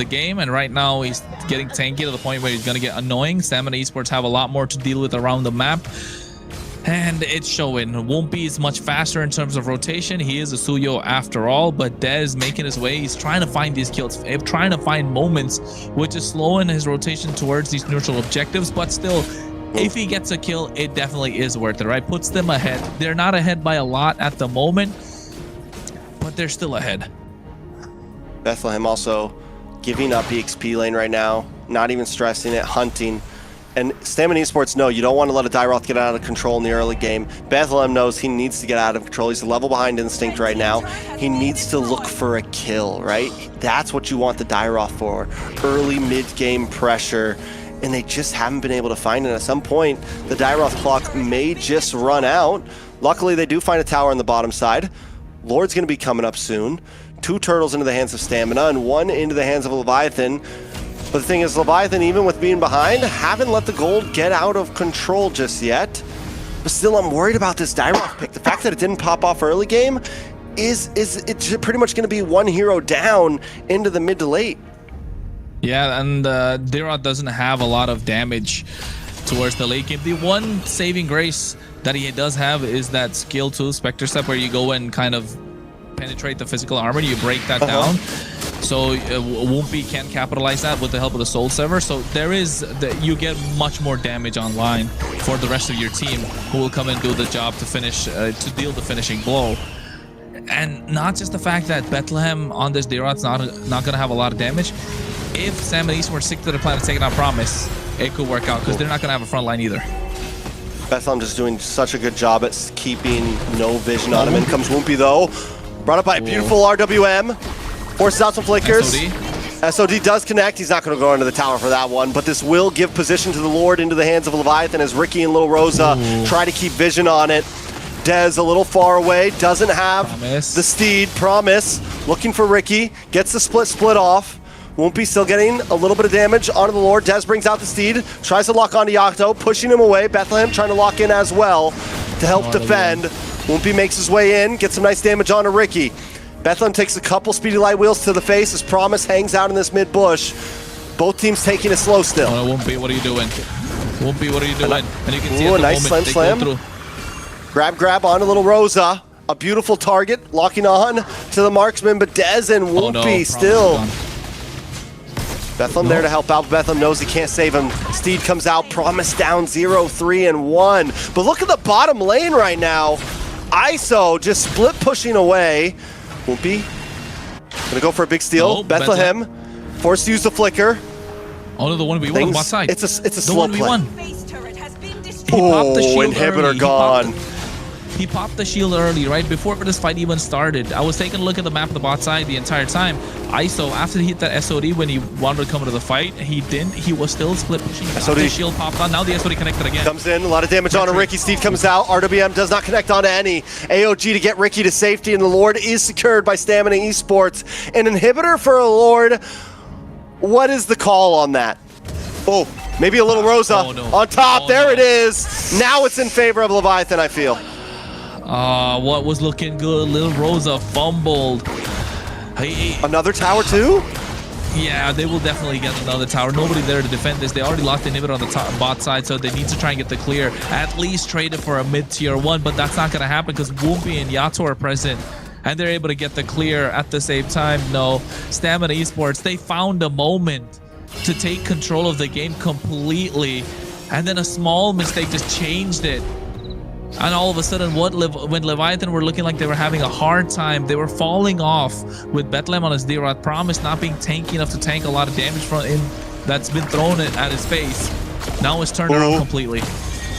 game, and right now he's getting tanky to the point where he's going to get annoying. Stamina Esports have a lot more to deal with around the map, and it's showing. Whoopi is much faster in terms of rotation. He is a Suyo after all, but Dez making his way. He's trying to find these kills, trying to find moments, which is slowing his rotation towards these neutral objectives, but still, if he gets a kill, it definitely is worth it, right? Puts them ahead. They're not ahead by a lot at the moment, but they're still ahead. Bethlehem also giving up the XP lane right now, not even stressing it, hunting. And Stamina Esports know you don't want to let a Dyroth get out of control in the early game. Bethlehem knows he needs to get out of control. He's a level behind Instinct right now. He needs to look for a kill, right? That's what you want the Dyroth for. Early mid-game pressure. And they just haven't been able to find it. At some point, the Dyroth clock may just run out. Luckily, they do find a tower on the bottom side. Lord's going to be coming up soon. 2 turtles into the hands of Stamina and 1 into the hands of Leviathan. But the thing is, Leviathan, even with being behind, haven't let the gold get out of control just yet. But still, I'm worried about this Dyroth pick. The fact that it didn't pop off early game is it's pretty much going to be 1 hero down into the mid to late. Yeah, and Dirot doesn't have a lot of damage towards the late game. The one saving grace that he does have is that skill 2 Spectre Step, where you go and kind of penetrate the physical armor, you break that down. So Whoopi can capitalize that with the help of the Soul Sever. So there is you get much more damage online for the rest of your team, who will come and do the job to finish to deal the finishing blow. And not just the fact that Bethlehem on this Dirot's not going to have a lot of damage. If Stamina Esports stick to the plan of taking out Promise, it could work out, because they're not going to have a front line either. Bethlehem just doing such a good job at keeping no vision on him. In comes Whoopi though. Brought up by a beautiful RWM. Forces out some flickers. SOD does connect. He's not going to go into the tower for that one, but this will give position to the Lord into the hands of Leviathan as Ricky and Lil Rosa try to keep vision on it. Dez a little far away, doesn't have the steed. Promise looking for Ricky, gets the split off. Woompy still getting a little bit of damage onto the Lord. Dez brings out the Steed, tries to lock onto Yato, pushing him away. Bethlehem trying to lock in as well to help defend. Woompy makes his way in, gets some nice damage onto Ricky. Bethlehem takes a couple speedy light wheels to the face as Promise hangs out in this mid bush. Both teams taking it slow still. Oh, no, Woompy, what are you doing? Woompy, what are you doing? And you can see Ooh, at the a nice moment slam they go slam. through. Grab onto little Rosa. A beautiful target, locking on to the marksman, but Dez and Oh, no, Woompy Promise still. gone. Bethlehem there to help out. Bethlehem knows he can't save him. Steed comes out, Promise down 0, 3, and 1. But look at the bottom lane right now. ISO just split pushing away. Woompy gonna go for a big steal. No, Bethlehem forced to use the flicker. Oh, no, the 1v1 on the bot side. It's a the slow play. 1v1. Base turret has been destroyed. He popped the shield inhibitor early. gone. He popped the shield early, right before this fight even started. I was taking a look at the map of the bot side the entire time. ISO, after he hit that SOD when he wanted to come into the fight, he didn't. He was still split pushing. SOD. The shield popped on. Now the SOD connected again. Comes in, a lot of damage onto Ricky. Steed comes out. RWM does not connect onto any. AOG to get Ricky to safety, and the Lord is secured by Stamina Esports. An inhibitor for a Lord. What is the call on that? Oh, maybe a little Rosa on top. There it is. Now it's in favor of Leviathan, I feel. What was looking good? Little Rosa fumbled. Another tower too? Yeah, they will definitely get another tower. Nobody there to defend this. They already locked the inhibitor on the top bot side, so they need to try and get the clear. At least trade it for a mid-tier 1, but that's not going to happen because Woompy and Yato are present. And they're able to get the clear at the same time. No, Stamina Esports, they found a moment to take control of the game completely. And then a small mistake just changed it. And all of a sudden, when Leviathan were looking like they were having a hard time, they were falling off with Bethlehem on his D-Rod. Promise not being tanky enough to tank a lot of damage from him that's been thrown at his face. Now it's turned around completely.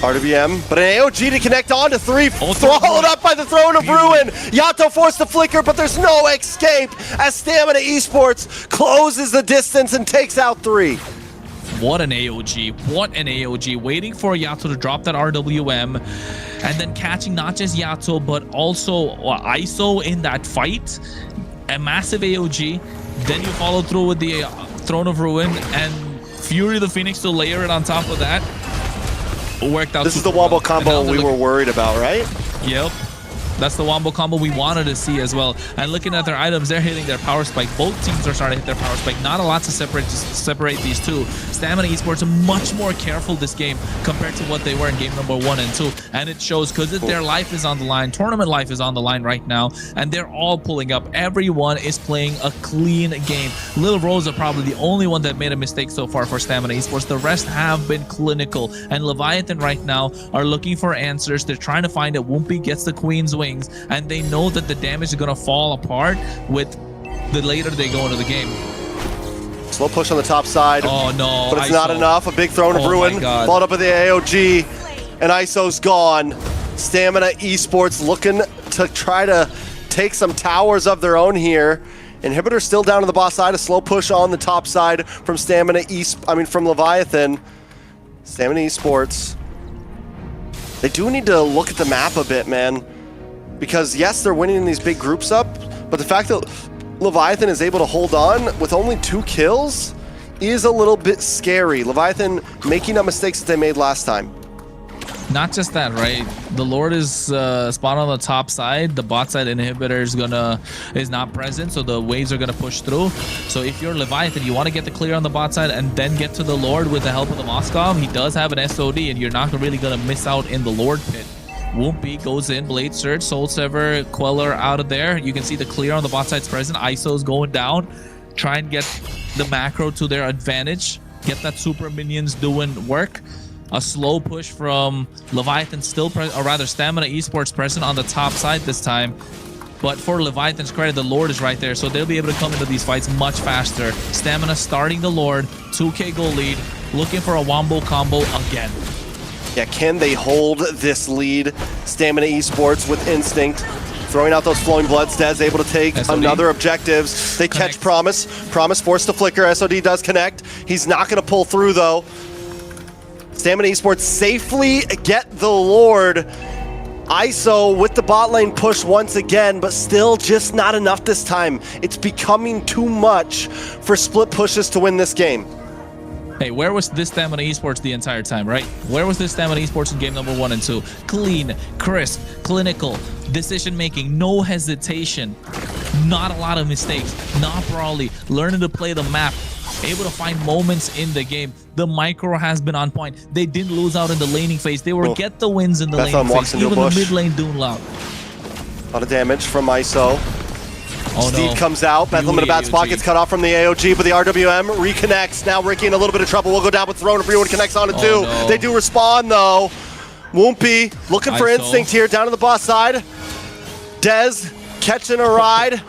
RWM, but an AOG to connect on to 3, swallowed up by the Throne of Ruin. Yato forced the flicker, but there's no escape as Stamina Esports closes the distance and takes out 3. What an AOG. What an AOG. Waiting for Yato to drop that RWM and then catching not just Yato, but also ISO in that fight. A massive AOG. Then you follow through with the Throne of Ruin and Fury the Phoenix to layer it on top of that. Worked out. This is the wombo combo we were worried about, right? Yep. That's the wombo combo we wanted to see as well. And looking at their items, they're hitting their power spike. Both teams are starting to hit their power spike. Not a lot to separate these two. Stamina Esports are much more careful this game compared to what they were in game number 1 and 2. And it shows because their life is on the line. Tournament life is on the line right now. And they're all pulling up. Everyone is playing a clean game. Little Rosa probably the only one that made a mistake so far for Stamina Esports. The rest have been clinical. And Leviathan right now are looking for answers. They're trying to find it. Woompy gets the Queen's Wings. And they know that the damage is going to fall apart with the later they go into the game. Slow push on the top side. Oh no, but it's not enough. A big Throne of Ruin followed up with the AOG, and ISO's gone. Stamina Esports looking to try to take some towers of their own here. Inhibitor still down on the boss side. A slow push on the top side from from Leviathan. Stamina Esports. They do need to look at the map a bit, man. Because yes, they're winning these big groups up, but the fact that Leviathan is able to hold on with only 2 kills is a little bit scary. Leviathan making up mistakes that they made last time. Not just that, right? The Lord is spot on the top side. The bot side inhibitor is not present, so the waves are gonna push through. So if you're Leviathan, you want to get the clear on the bot side and then get to the Lord with the help of the Moskov. He does have an SOD, and you're not really gonna miss out in the Lord pit. Woompy goes in, Blade Surge, Soul Sever, Queller out of there. You can see the clear on the bot side's present. ISO's going down. Try and get the macro to their advantage. Get that super minions doing work. A slow push from Leviathan still, or rather Stamina Esports present on the top side this time. But for Leviathan's credit, the Lord is right there, so they'll be able to come into these fights much faster. Stamina starting the Lord, 2k goal lead, looking for a wombo combo again. Yeah, can they hold this lead? Stamina Esports with instinct, throwing out those flowing bloods. Dez able to take another objectives. They catch Promise. Promise forced to flicker. SOD does connect. He's not going to pull through though. Stamina Esports safely get the Lord. ISO with the bot lane push once again, but still just not enough this time. It's becoming too much for split pushes to win this game. Hey, where was this Stamina Esports the entire time, right? Where was this Stamina Esports in game number 1 and 2? Clean, crisp, clinical, decision-making, no hesitation, not a lot of mistakes, not brawly, learning to play the map, able to find moments in the game. The micro has been on point. They didn't lose out in the laning phase. They were get the wins in the laning phase. Even the mid lane doing loud. A lot of damage from ISO. Oh, Steve no. comes out. Bethlehem in a bad spot, gets cut off from the AOG, but the RWM reconnects. Now Ricky in a little bit of trouble. Will go down with Throne if everyone connects on it too. No. They do respond though. Woompy looking for instinct here down to the boss side. Dez catching a ride.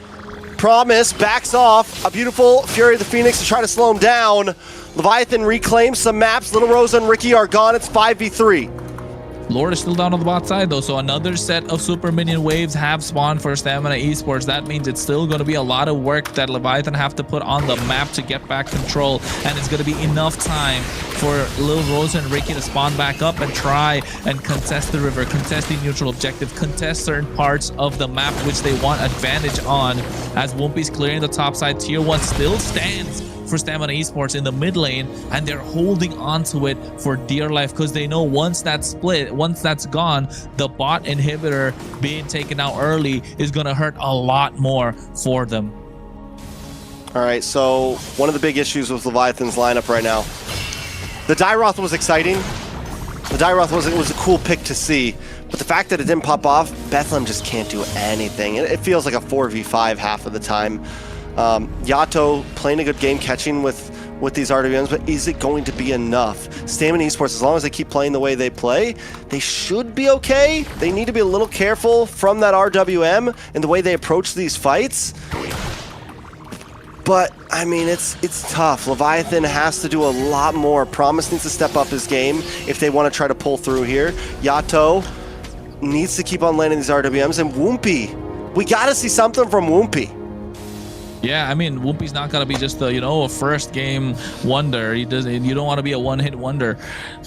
Promise backs off. A beautiful Fury of the Phoenix to try to slow him down. Leviathan reclaims some maps. Little Rosa and Ricky are gone. It's 5v3. Lord is still down on the bot side though, so another set of super minion waves have spawned for Stamina Esports. That means it's still going to be a lot of work that Leviathan have to put on the map to get back control, and it's going to be enough time for Lil Rosa and Ricky to spawn back up and try and contest the river, contest the neutral objective, contest certain parts of the map which they want advantage on, as Woompy's clearing the top side. Tier 1 still stands for Stamina Esports in the mid lane, and they're holding on to it for dear life because they know once that's split, once that's gone, the bot inhibitor being taken out early is going to hurt a lot more for them. All right, so one of the big issues with Leviathan's lineup right now, the Dairoth was exciting. The Dairoth was a cool pick to see, but the fact that it didn't pop off, Bethlehem just can't do anything. It feels like a 4v5 half of the time. Yato playing a good game, catching with these RWMs, but is it going to be enough? Stamina Esports, as long as they keep playing the way they play, they should be okay. They need to be a little careful from that RWM and the way they approach these fights. But, I mean, it's tough. Leviathan has to do a lot more. Promise needs to step up his game if they want to try to pull through here. Yato needs to keep on landing these RWMs, and Woompy, we got to see something from Woompy. Yeah, I mean, Woompy's not gonna be just a first game wonder. You don't want to be a one-hit wonder.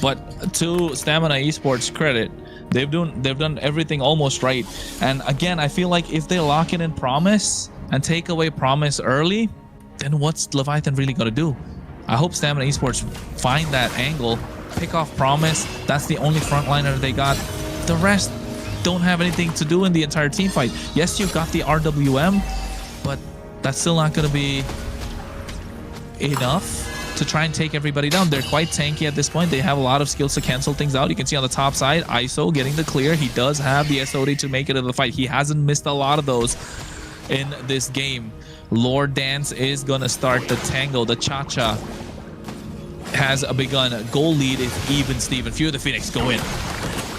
But to Stamina Esports credit, they've done everything almost right. And again, I feel like if they lock in Promise and take away Promise early, then what's Leviathan really gonna do? I hope Stamina Esports find that angle, pick off Promise. That's the only frontliner they got. The rest don't have anything to do in the entire team fight. Yes, you've got the RWM, but that's still not going to be enough to try and take everybody down. They're quite tanky at this point. They have a lot of skills to cancel things out. You can see on the top side, ISO getting the clear. He does have the SOD to make it in the fight. He hasn't missed a lot of those in this game. Lord Dance is going to start the tango. The cha-cha has begun. Goal lead is even, Steven. Few of the Phoenix go in.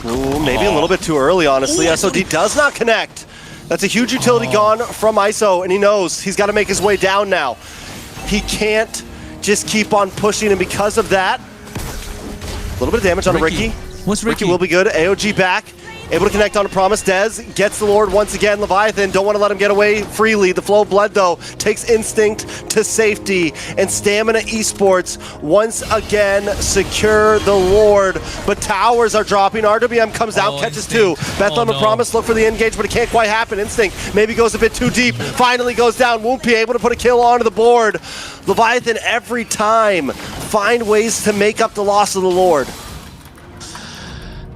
Ooh, maybe a little bit too early, honestly. SOD does not connect. That's a huge utility gone from ISO, and he knows he's got to make his way down now. He can't just keep on pushing, and because of that, a little bit of damage on Ricky. What's Ricky? Ricky will be good. AOG back. Able to connect on a Promise. Dez gets the Lord once again. Leviathan don't want to let him get away freely. The flow of blood, though, takes instinct to safety. And Stamina Esports once again secure the Lord. But towers are dropping. RWM comes out, catches two. Bethlehem and Promise look for the engage, but it can't quite happen. Instinct maybe goes a bit too deep. Finally goes down. Woompy able to put a kill onto the board. Leviathan every time find ways to make up the loss of the Lord.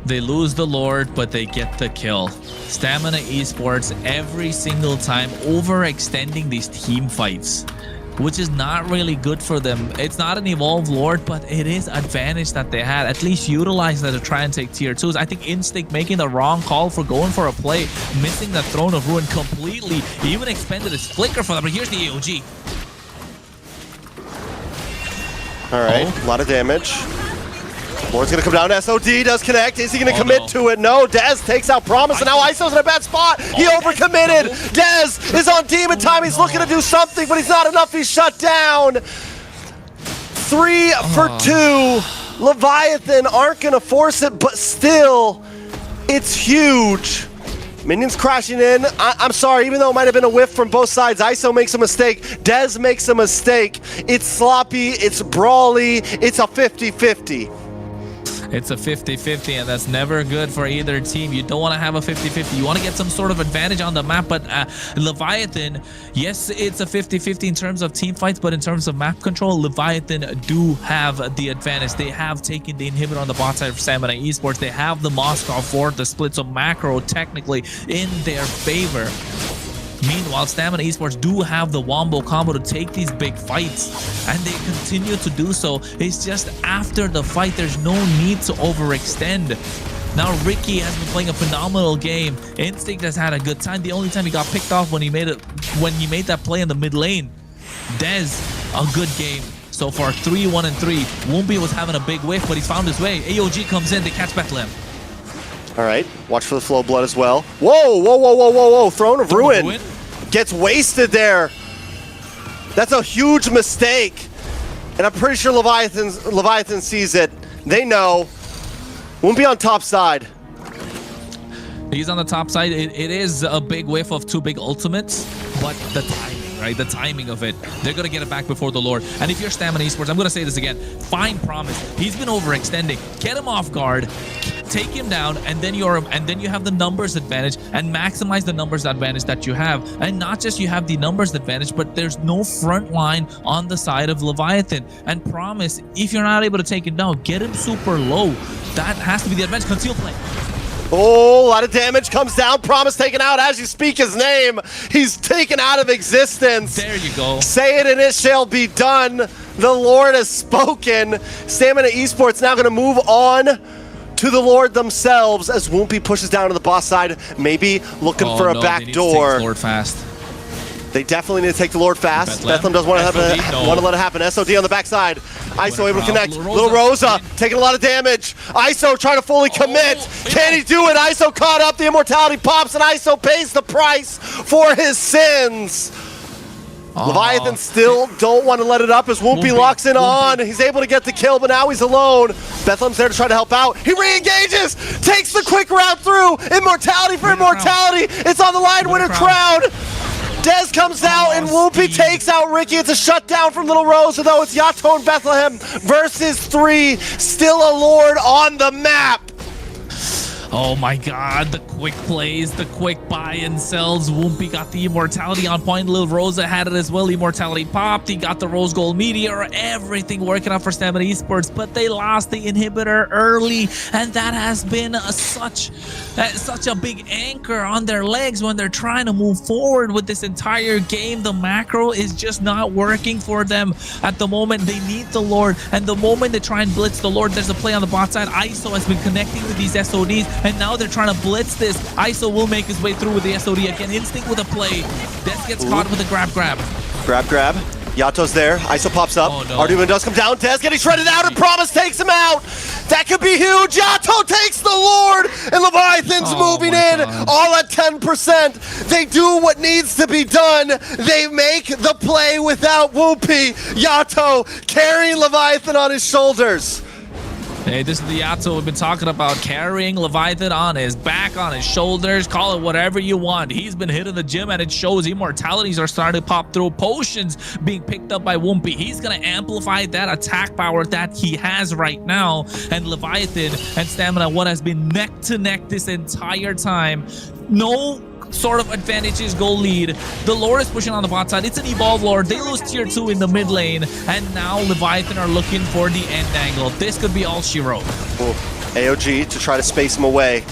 They lose the Lord, but they get the kill. Stamina Esports every single time overextending these team fights, which is not really good for them. It's not an evolved Lord, but it is advantage that they had. At least utilize that to try and take tier 2s. I think Instinct making the wrong call for going for a play, missing the Throne of Ruin completely. He even expended his flicker for that, but here's the AOG. All right, a lot of damage. Lord's gonna come down. SOD does connect. Is he gonna commit to it? No. Dez takes out Promise, and now ISO's in a bad spot. He overcommitted. Dez is on demon time. He's looking to do something, but he's not enough. He's shut down. 3 for 2. Leviathan aren't gonna force it, but still, it's huge. Minions crashing in. I'm sorry, even though it might have been a whiff from both sides, ISO makes a mistake. Dez makes a mistake. It's sloppy. It's brawly. It's a 50-50. It's a 50-50, and that's never good for either team. You don't want to have a 50-50. You want to get some sort of advantage on the map, but Leviathan, yes, it's a 50-50 in terms of team fights, but in terms of map control, Leviathan do have the advantage. They have taken the inhibitor on the bot side of Stamina Esports. They have the Moscow Fort, the split, so macro technically in their favor. Meanwhile, Stamina Esports do have the Wombo combo to take these big fights, and they continue to do so. It's just after the fight, there's no need to overextend. Now, Ricky has been playing a phenomenal game. Instinct has had a good time. The only time he got picked off when he made that play in the mid lane. Dez, a good game. So far, 3-1-3. Woompy was having a big whiff, but he's found his way. AOG comes in to catch Bethlehem. All right, watch for the flow of blood as well. Whoa, whoa, whoa, whoa, whoa, whoa. Throne of Ruin gets wasted there. That's a huge mistake. And I'm pretty sure Leviathan sees it. They know. Won't be on top side. He's on the top side. It is a big whiff of two big ultimates, but the timing, right? The timing of it. They're going to get it back before the Lord. And if you're Stamina Esports, I'm going to say this again. Find Promise. He's been overextending. Get him off guard. Take him down, and then you have the numbers advantage, and maximize the numbers advantage that you have. And not just you have the numbers advantage, but there's no front line on the side of Leviathan. And Promise, if you're not able to take him down, get him super low. That has to be the advantage. Conceal play. Oh, a lot of damage comes down. Promise taken out as you speak his name. He's taken out of existence. There you go. Say it and it shall be done. The Lord has spoken. Stamina Esports now going to move on to the Lord themselves as Woompy pushes down to the boss side, maybe looking for a back door. Lord fast. They definitely need to take the Lord fast. Bethlehem doesn't want to let it happen. SOD on the backside. ISO able to connect. Little Rosa taking a lot of damage. ISO trying to fully commit. Can he do it? ISO caught up. The immortality pops, and ISO pays the price for his sins. Leviathan still don't want to let it up as Woompy locks in on. He's able to get the kill, but now he's alone. Bethlehem's there to try to help out. He re-engages, takes the quick route through. Immortality for immortality. It's on the line, winner crown. Dez comes out and Woompy takes out Ricky. It's a shutdown from Little Rosa, though. It's Yato and Bethlehem versus 3. Still a Lord on the map. Oh my god, the quick plays, the quick buy and sells. Woompy got the immortality on point. Lil Rosa had it as well. Immortality popped. He got the Rose Gold Meteor. Everything working out for Stamina Esports, but they lost the inhibitor early, and that has been such a big anchor on their legs when they're trying to move forward with this entire game. The macro is just not working for them at the moment. They need the Lord, and the moment they try and blitz the Lord, there's a play on the bot side. ISO has been connecting with these SODs, and now they're trying to blitz this. ISO will make his way through with the SOD again. Instinct with a play. Des gets caught with a grab. Grab. Yato's there. ISO pops up. Oh, no. Arduino does come down. Des getting shredded out, and Promise takes him out. That could be huge. Yato takes the Lord, and Leviathan's moving in all at 10%. They do what needs to be done. They make the play without Woompy. Yato carrying Leviathan on his shoulders. Hey, this is the Yato we've been talking about, carrying Leviathan on his back, on his shoulders, call it whatever you want. He's been hitting the gym, and it shows. Immortalities are starting to pop through. Potions being picked up by Woompy. He's going to amplify that attack power that he has right now. And Leviathan and Stamina, what has been neck to neck this entire time. No sort of advantages go lead. The Lord is pushing on the bot side. It's an evolved Lord. They lose tier 2 in the mid lane, and now Leviathan are looking for the end angle. This could be all she wrote. AOG to try to space him away.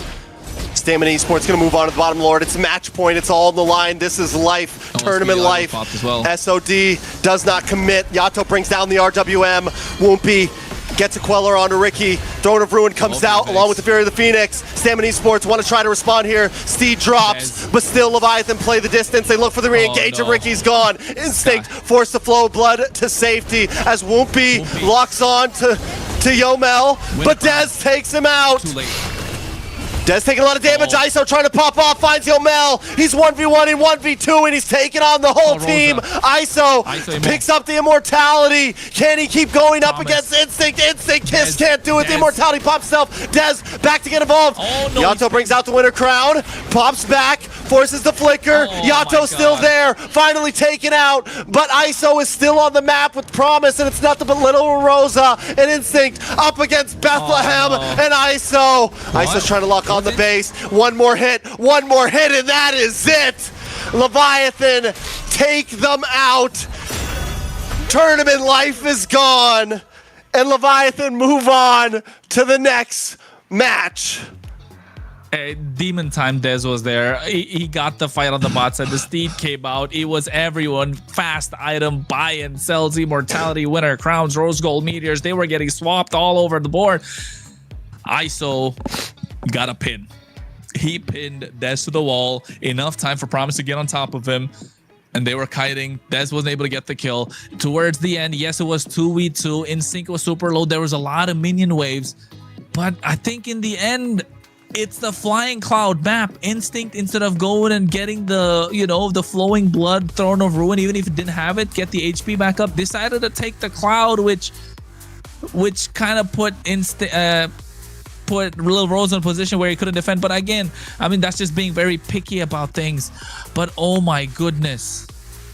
Stamina Esports going to move on to the bottom Lord. It's match point. It's all on the line. This is life. Tournament life. SOD does not commit. Yato brings down the RWM. Woompy gets a Queller onto Ricky. Throne of Ruin comes out along with the Fury of the Phoenix. Stamina Esports want to try to respond here. Steed drops, but still Leviathan play the distance. They look for the re-engage, and Ricky's gone. Instinct force the flow of blood to safety as Woompy locks on to Yomel, but Dez takes him out. Too late. Dez taking a lot of damage. ISO trying to pop off, finds Yomel. He's 1v1 and 1v2, and he's taking on the whole team. ISO picks up the immortality. Can he keep going up against Instinct? Instinct Kiss can't do it. The immortality pops self. Dez back to get involved. Yato brings out the winner crown. Pops back. forces the flicker. Oh, Yato my still God. there, finally taken out, but ISO is still on the map with Promise, and it's nothing but Little Rosa and Instinct up against Bethlehem and ISO. ISO's trying to lock on the base. One more hit, and that is it. Leviathan take them out. Tournament life is gone, and Leviathan move on to the next match. Demon Time Dez was there. He got the fight on the bot side. The Steed came out. It was everyone. Fast item, buy and sells, immortality, winner, crowns, rose gold, meteors. They were getting swapped all over the board. ISO got a pin. He pinned Dez to the wall. Enough time for Promise to get on top of him. And they were kiting. Dez wasn't able to get the kill. Towards the end, yes, it was 2v2. Instinct was super low. There was a lot of minion waves. But I think in the end, it's the Flying Cloud map. Instinct, instead of going and getting the, you know, the Flowing Blood, Throne of Ruin, even if it didn't have it, get the HP back up, decided to take the Cloud, which kind of put Lil Rose in a position where he couldn't defend. But again, I mean, that's just being very picky about things. But oh my goodness,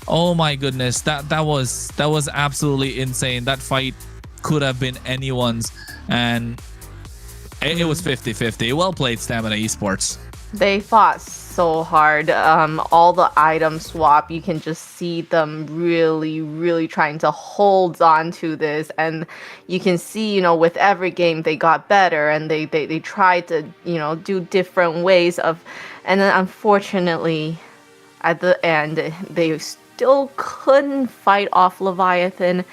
that was absolutely insane. That fight could have been anyone's, and it was 50-50. Well played, Stamina Esports. They fought so hard. All the item swap, you can just see them really trying to hold on to this, and you can see, you know, with every game they got better, and they tried to, you know, do different ways of, and then unfortunately at the end they still couldn't fight off Leviathan.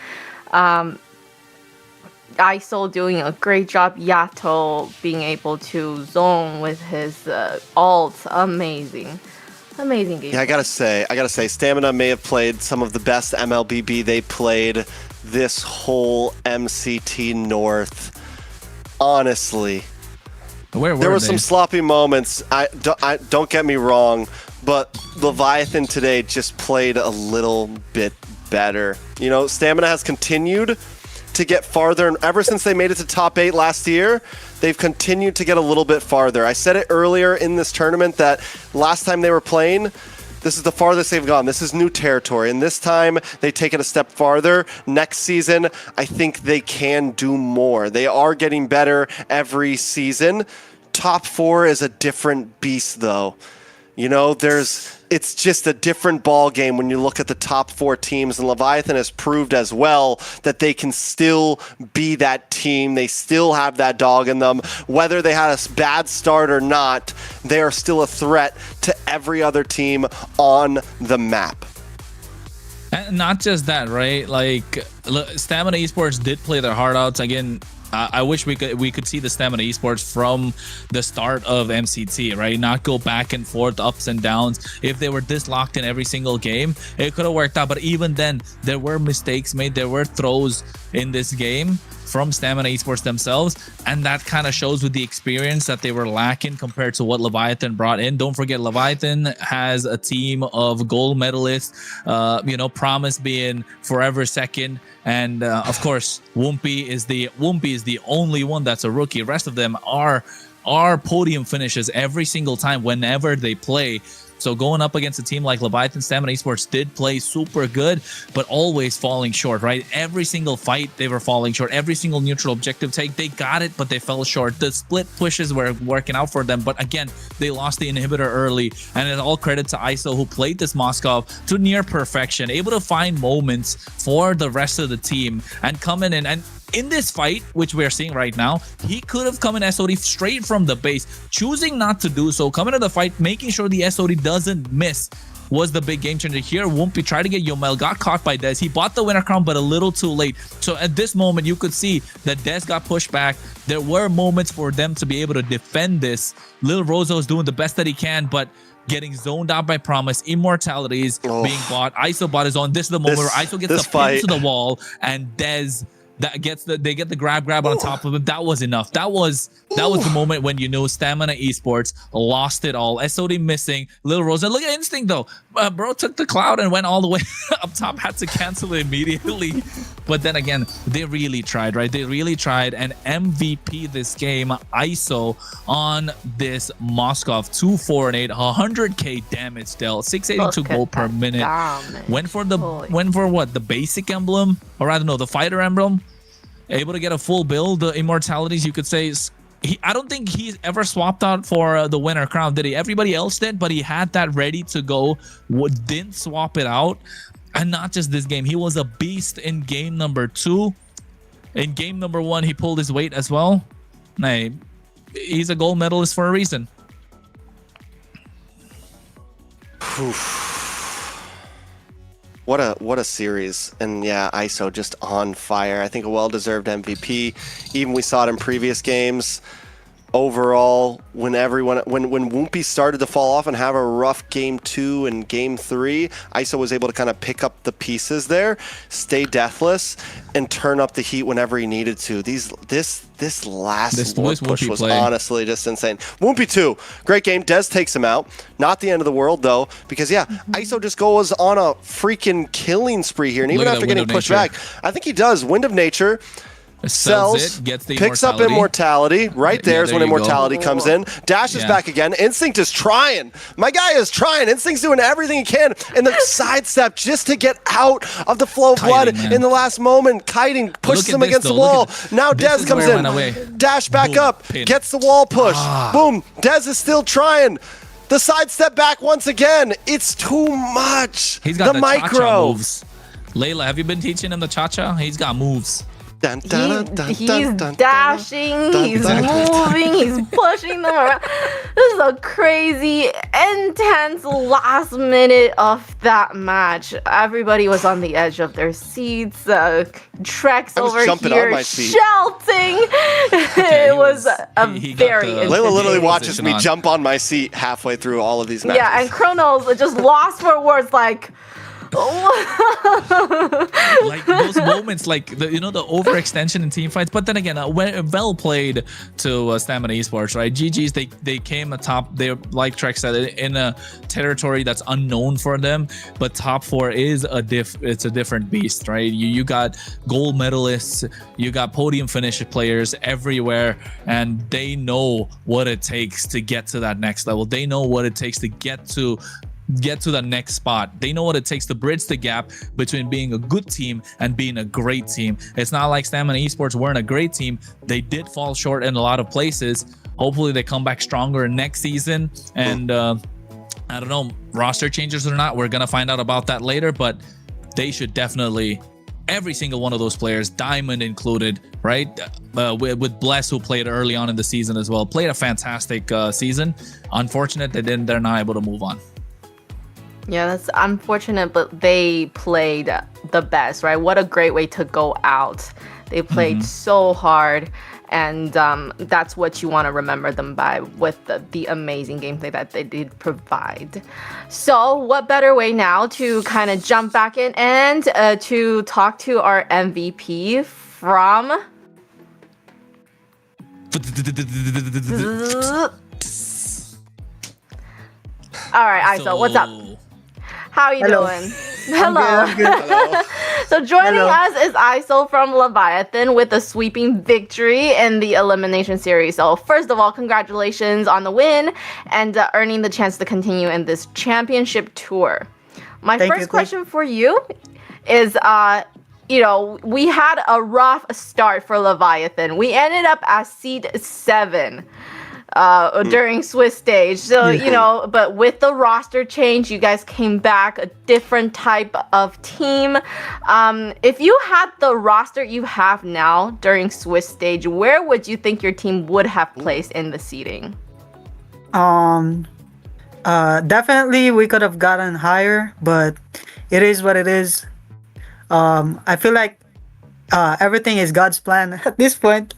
ISO doing a great job. Yato being able to zone with his ult. Amazing game. Yeah, I gotta say, Stamina may have played some of the best MLBB they played this whole MCT North. Honestly, there were some sloppy moments. Don't get me wrong, but Leviathan today just played a little bit better. You know, Stamina has continued to get farther, and ever since they made it to top 8 last year, they've continued to get a little bit farther. I said it earlier in this tournament that last time they were playing, this is the farthest they've gone. This is new territory, and this time they take it a step farther. Next season, I think they can do more. They are getting better every season. Top 4 is a different beast, though. You know, it's just a different ball game when you look at the top 4 teams, and Leviathan has proved as well that they can still be that team. They still have that dog in them. Whether they had a bad start or not, they are still a threat to every other team on the map. And not just that, right? Like, Stamina Esports did play their heart out. Again, I wish we could see the Stamina Esports from the start of MCT, right? Not go back and forth, ups and downs. If they were this locked in every single game, it could have worked out. But even then, there were mistakes made. There were throws in this game from Stamina Esports themselves, and that kind of shows with the experience that they were lacking compared to what Leviathan brought in. Don't forget, Leviathan has a team of gold medalists, you know, Promise being forever second, and of course Wumpy is the only one that's a rookie. The rest of them are podium finishes every single time whenever they play. So going up against a team like Leviathan, Stamina Esports did play super good, but always falling short, right? Every single fight, they were falling short. Every single neutral objective take, they got it, but they fell short. The split pushes were working out for them, but again, they lost the inhibitor early, and it's all credit to ISO, who played this Moskov to near perfection, able to find moments for the rest of the team and come in and in this fight, which we're seeing right now, he could have come in SOD straight from the base, choosing not to do so. Coming to the fight, making sure the SOD doesn't miss was the big game changer here. Wumpy tried to get Yomel, got caught by Dez. He bought the winner crown, but a little too late. So at this moment, you could see that Dez got pushed back. There were moments for them to be able to defend this. Lil Rozo is doing the best that he can, but getting zoned out by Promise, immortalities being bought. ISO bought his own. This is the moment where ISO gets the pin to the wall, and Dez they get the grab on top of it. That was enough. That was the moment when you know Stamina Esports lost it all. SOD missing, Lil Rosa. Look at Instinct though. Bro took the cloud and went all the way up top, had to cancel it immediately. But then again, they really tried, right? They really tried, and MVP this game, ISO on this Moskov 2-4-8, 100k damage dealt, 682 gold per minute. Went for what? The basic emblem, or I don't know, the fighter emblem. Able to get a full build. The immortalities, you could say, I don't think he's ever swapped out for the winner crown, did he? Everybody else did, but he had that ready to go. Didn't swap it out. And not just this game, he was a beast in game number 2. In game number 1, he pulled his weight as well. Hey, he's a gold medalist for a reason. What a series. And yeah, ISO just on fire. I think a well-deserved MVP. Even we saw it in previous games. Overall, when Woompy started to fall off and have a rough game 2 and game 3, ISO was able to kind of pick up the pieces there, stay deathless, and turn up the heat whenever he needed to. This last push was honestly just insane. Woompy 2, great game. Dez takes him out. Not the end of the world though, because yeah, ISO just goes on a freaking killing spree here, and even after getting pushed back, I think he does. Wind of Nature. Sells it, gets the picks up immortality. Right there is when immortality comes in. Dash is back again. Instinct is trying. My guy is trying. Instinct's doing everything he can in the sidestep just to get out of the flow of blood in the last moment. Kiting pushes him against the wall. Now Dez comes in. Dash back up. Gets the wall push. Boom. Dez is still trying. The sidestep back once again. It's too much. He's got the micro cha-cha moves. Layla, have you been teaching him the cha-cha? He's got moves. He's dashing, he's moving, he's pushing them around. This is a crazy, intense last minute of that match. Everybody was on the edge of their seats. Trex over here shouting. It was a very Layla literally watches me jump on my seat halfway through all of these matches. Yeah, and Chronos just lost for words, like, like those moments, like the overextension in team fights. But then again, well played to Stamina Esports, right? GG's, they came atop. They're, like Trex said, in a territory that's unknown for them. But top 4 is it's a different beast, right? You got gold medalists, you got podium finish players everywhere, and they know what it takes to get to that next level. They know what it takes to get to the next spot. They know what it takes to bridge the gap between being a good team and being a great team. It's not like Stamina Esports weren't a great team. They did fall short in a lot of places. Hopefully they come back stronger next season. And I don't know, roster changes or not, we're gonna find out about that later, but they should definitely, every single one of those players, Diamond included, right? With Bless, who played early on in the season as well, played a fantastic season. Unfortunate they're not able to move on. Yeah, that's unfortunate, but they played the best, right? What a great way to go out. They played so hard, and that's what you want to remember them by, with the amazing gameplay that they did provide. So what better way now to kind of jump back in and to talk to our MVP from... All right, ISO, what's up? How are you doing? Hello. I'm good. So joining us is ISO from Leviathan with a sweeping victory in the elimination series. So first of all, congratulations on the win and earning the chance to continue in this championship tour. My first question for you is, we had a rough start for Leviathan. We ended up at seed 7. During Swiss stage. So, but with the roster change, you guys came back a different type of team. If you had the roster you have now during Swiss stage, where would you think your team would have placed in the seeding? Definitely we could have gotten higher, but it is what it is. I feel like everything is God's plan at this point.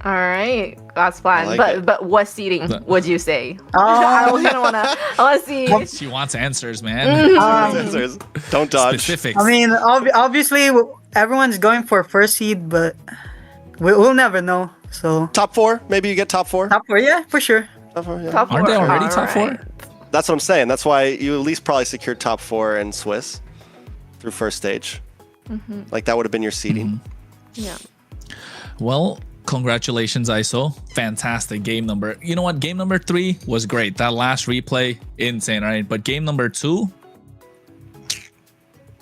All right, God's plan. But what seeding would you say? I want to see. She wants answers, man. Answers. Don't dodge. Specifics. I mean, obviously, everyone's going for first seed, but we'll never know. So Top 4? Maybe you get top 4? top 4, yeah, for sure. Top 4, yeah. Top Aren't they four, already top 4? alright. That's what I'm saying. That's why you at least probably secured top 4 in Swiss through first stage. Like that would have been your seeding. Yeah. Well, congratulations, ISO. Fantastic game number. You know what? Game number 3 was great. That last replay, insane, right? But game number 2,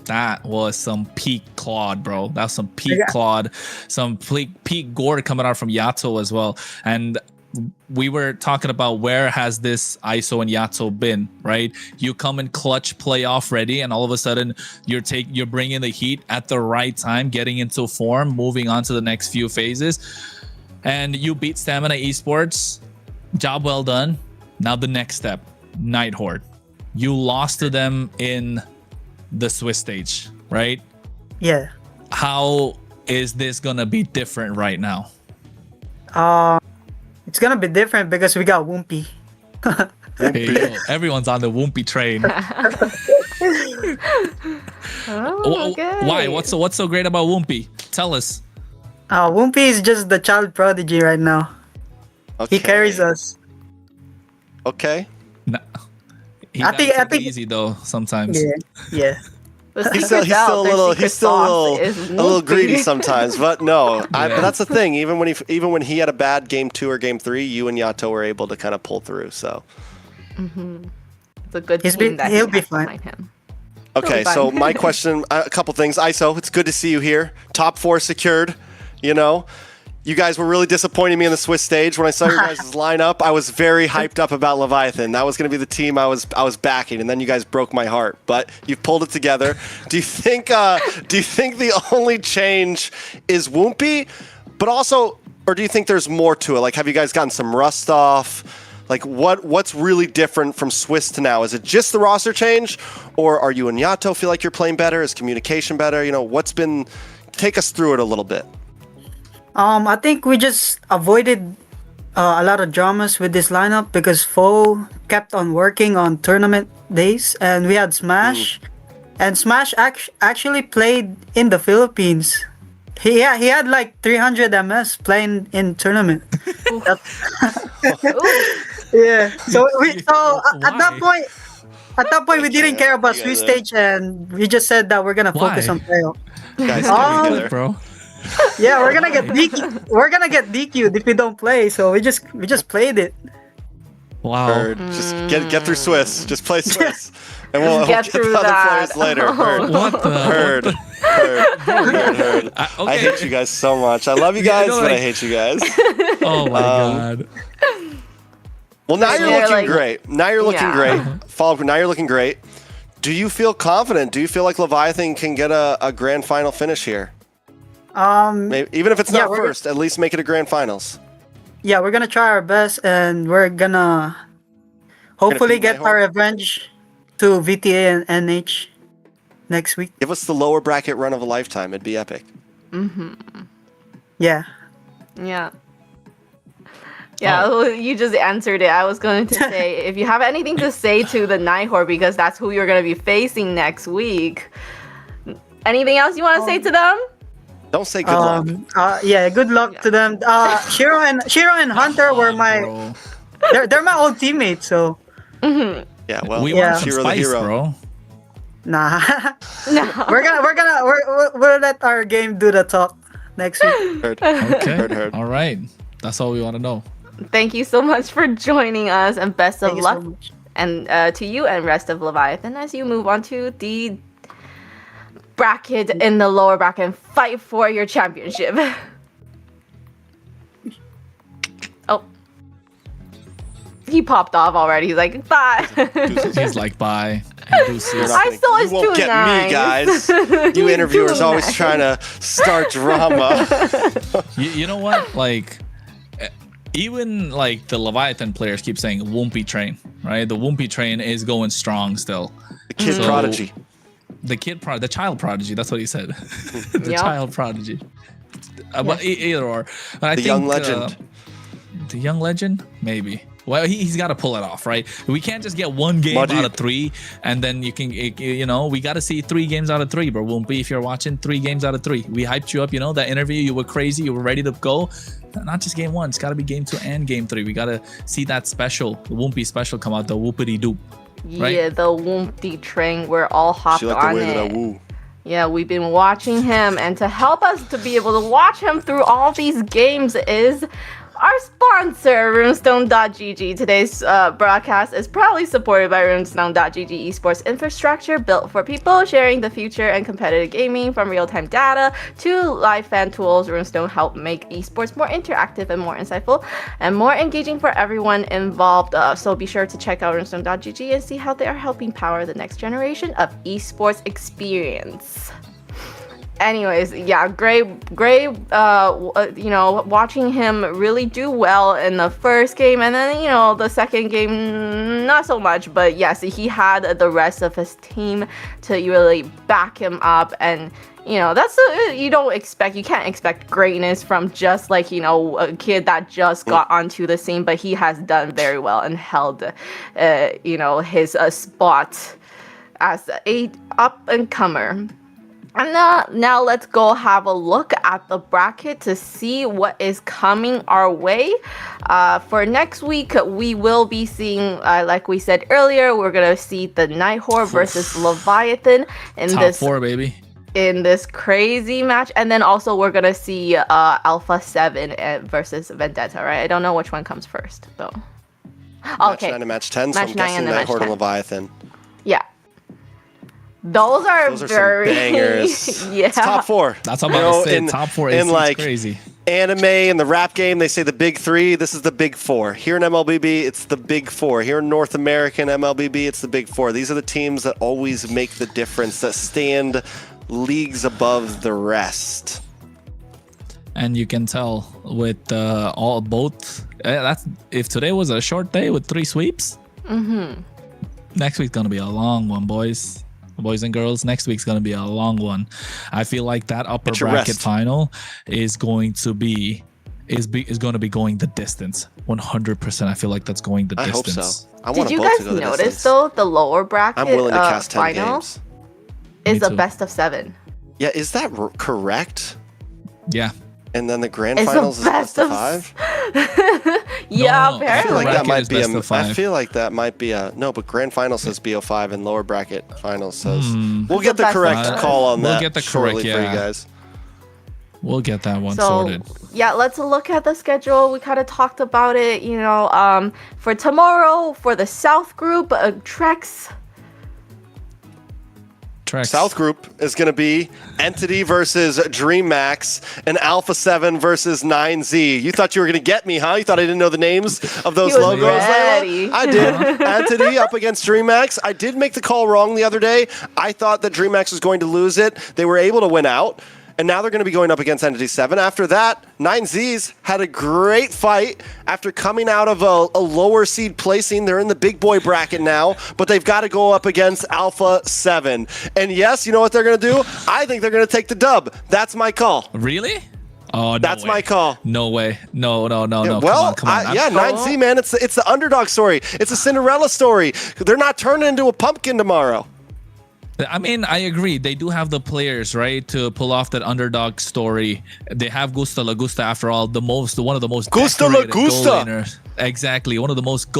that was some peak Claude, bro. That was some peak Claude, some peak Gore coming out from Yato as well. And we were talking about where has this ISO and Yato been, right? You come in clutch playoff ready, and all of a sudden you're bringing the heat at the right time, getting into form, moving on to the next few phases, and you beat Stamina Esports. Job well done. Now the next step, Night Horde. You lost to them in the Swiss stage, right? Yeah. How is this gonna be different right now? It's gonna be different because we got Woompy. Hey, yo, everyone's on the Woompy train. Oh, okay. Why? What's so great about Woompy? Tell us. Woompy is just the child prodigy right now. Okay. He carries us. Okay. No. I think easy though sometimes. Yeah. The He's secret still a doubt, their little, secret sauce is a little Woompy. greedy sometimes, but no. But that's the thing. Even when he had a bad game 2 or game 3, you and Yato were able to kind of pull through. So It's a good He'll team be- that he'll he be has fine. behind him. okay. fine. So my question, a couple things. ISO, it's good to see you here. Top 4 secured. You know, you guys were really disappointing me in the Swiss stage. When I saw your guys' lineup, I was very hyped up about Leviathan. That was going to be the team I was backing, and then you guys broke my heart. But you've pulled it together. Do you think the only change is Woompy, but also, or do you think there's more to it? Like, have you guys gotten some rust off? Like, what's really different from Swiss to now? Is it just the roster change, or are you and Yato feel like you're playing better? Is communication better? You know, what's been? Take us through it a little bit. I think we just avoided a lot of dramas with this lineup because Foe kept on working on tournament days, and we had Smash, and Smash actually played in the Philippines. He had like 300 MS playing in tournament. Yeah. So at that point we didn't care about You Swiss guys, stage, and we just said that we're gonna focus Why? on playoff. Guys, Oh. together. Bro. Yeah, we're gonna get DQ. We're gonna get DQ'd if we don't play. So we just played it. Wow. Heard. Just get through Swiss. Just play Swiss, and we'll Get get through the other that. players later. Heard. What the? Heard. Heard. I Okay. hate you guys so much. I love you guys, know, but I like- hate you guys. Oh my god. Well, now you're Yeah, looking like- great. Now you're looking Yeah. great. Follow up. Now you're looking great. Do you feel confident? Do you feel like Leviathan can get a grand final finish here? Maybe, even if it's Yeah, not we're- first, at least make it a grand finals. Yeah, we're gonna try our best, and we're gonna hopefully beat get Nighthawk? our revenge to VTA and NH next week. Give us the lower bracket run of a lifetime. It'd be epic. Yeah. Yeah. Yeah, well, you just answered it. I was going to say, if you have anything to say to the Nighthawk, because that's who you're going to be facing next week. Anything else you want to say to them? Don't say good luck. Yeah, good luck to them. Shiro and Hunter were my Bro. they're my old teammates, so Yeah, well, We Yeah. want some Hero the spice, hero. bro. nah. No. we'll let our game do the talk next week. Heard. Okay. Heard. All right. That's all we want to know. Thank you so much for joining us, and best of Thank you so luck much. and to you and rest of Leviathan as you move on to the bracket in the lower bracket and fight for your championship. Oh. He popped off already. He's like, bye. He's like, bye. Deuces. You're not I gonna- saw you it's won't too get nice. me, guys. You He's interviewers too always nice. trying to start drama. You know what? Like, even like the Leviathan players keep saying Woompy train, right? The Woompy train is going strong still. The kid So- prodigy. The the child prodigy. That's what he said. The Yep. child prodigy. But either or. But I The think, young legend. The young legend, maybe. Well, he's got to pull it off, right? We can't just get one game out of 3, and then you can, you know, we got to see 3 games out of 3, bro. Won't be if you're watching 3 games out of 3. We hyped you up, you know, that interview. You were crazy. You were ready to go. Not just game 1. It's got to be game 2 and game 3. We got to see that special, the Woompy special come out, the whoopity doop. Right? Yeah, the Woompty train. We're all hopped on it. Yeah, we've been watching him, and to help us to be able to watch him through all these games is our sponsor, Runestone.gg. Today's broadcast is proudly supported by Runestone.gg Esports infrastructure built for people sharing the future and competitive gaming. From real-time data to live fan tools, Runestone help make esports more interactive and more insightful and more engaging for everyone involved. So be sure to check out Runestone.gg and see how they are helping power the next generation of esports experience. Anyways, yeah, Gray, you know, watching him really do well in the first game, and then, you know, the second game, not so much, but yes, he had the rest of his team to really back him up, and, you know, that's, you can't expect greatness from just, like, you know, a kid that just got onto the scene, but he has done very well and held, you know, his spot as a up-and-comer. And now let's go have a look at the bracket to see what is coming our way. For next week, we will be seeing, like we said earlier, we're going to see the Nighthawk versus Leviatan in Top 4, baby. In this crazy match. And then also we're going to see Alpha 7 versus Vendetta, right? I don't know which one comes first, though. Match 9 and match 10, so I'm guessing Nighthawk and Leviathan. Yeah. Those are very some bangers. Yeah. It's top 4. That's what I'm about to say. Top 4 is like crazy. Anime and the rap game, they say the big 3. This is the big 4. Here in MLBB, it's the big 4. Here in North American MLBB, it's the big 4. These are the teams that always make the difference, that stand leagues above the rest. And you can tell with both. That's if today was a short day with 3 sweeps. Next week's gonna be a long one, boys and girls. Next week's gonna be a long one. I feel like that upper bracket final is going to be going to be going the distance. 100%. I feel like that's going the distance. I hope so. I want Did you guys notice though the lower bracket I'm willing to cast 10 final games. Is a best of 7? Yeah, is that correct? Yeah. And then the grand finals is best of 5? Yeah, no, apparently. I feel like that might be I feel like that might be a no, but grand final says BO5 and lower bracket final says we'll get the best correct call on that. We'll get the shortly correct, for you guys. We'll get that one sorted. Yeah, let's look at the schedule. We kind of talked about it, you know, for tomorrow for the South group, Trex. South group is going to be Entity versus DreamMax and Alpha 7 versus 9Z. You thought you were going to get me, huh? You thought I didn't know the names of those logos? Layla? I did. Entity up against DreamMax. I did make the call wrong the other day. I thought that DreamMax was going to lose it. They were able to win out. And now they're going to be going up against Entity 7. After that, 9Z's had a great fight after coming out of a lower seed placing. They're in the big boy bracket now, but they've got to go up against Alpha 7. And yes, you know what they're going to do? I think they're going to take the dub. That's my call. Really? Oh, no That's way. my call. No way. No. Yeah, well, come on. yeah, 9Z, man. It's the underdog story. It's a Cinderella story. They're not turning into a pumpkin tomorrow. I mean, I agree. They do have the players, right, to pull off that underdog story. They have Gusta Lagusta, after all, one of the most decorated goal laners. Exactly, one of the most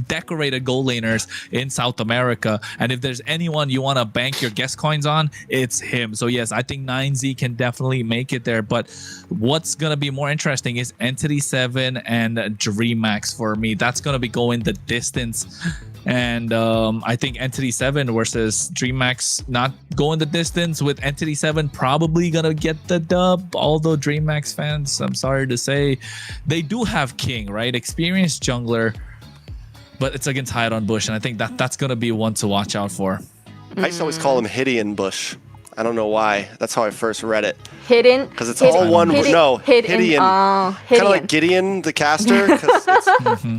decorated goal laners in South America. And if there's anyone you want to bank your guest coins on, it's him. So yes, I think 9Z can definitely make it there. But what's gonna be more interesting is Entity 7 and DreamMax for me. That's gonna be going the distance. And I think Entity 7 versus DreamMax not going the distance, with Entity 7 probably gonna get the dub. Although DreamMax fans, I'm sorry to say, they do have King, right? Experienced jungler, but it's against Hideon Bush, and I think that's gonna be one to watch out for. I used to always call him Hideon Bush. I don't know why. That's how I first read it. Hidden. Because it's all one word. No, Hideon. Kind of like Gideon the caster. Because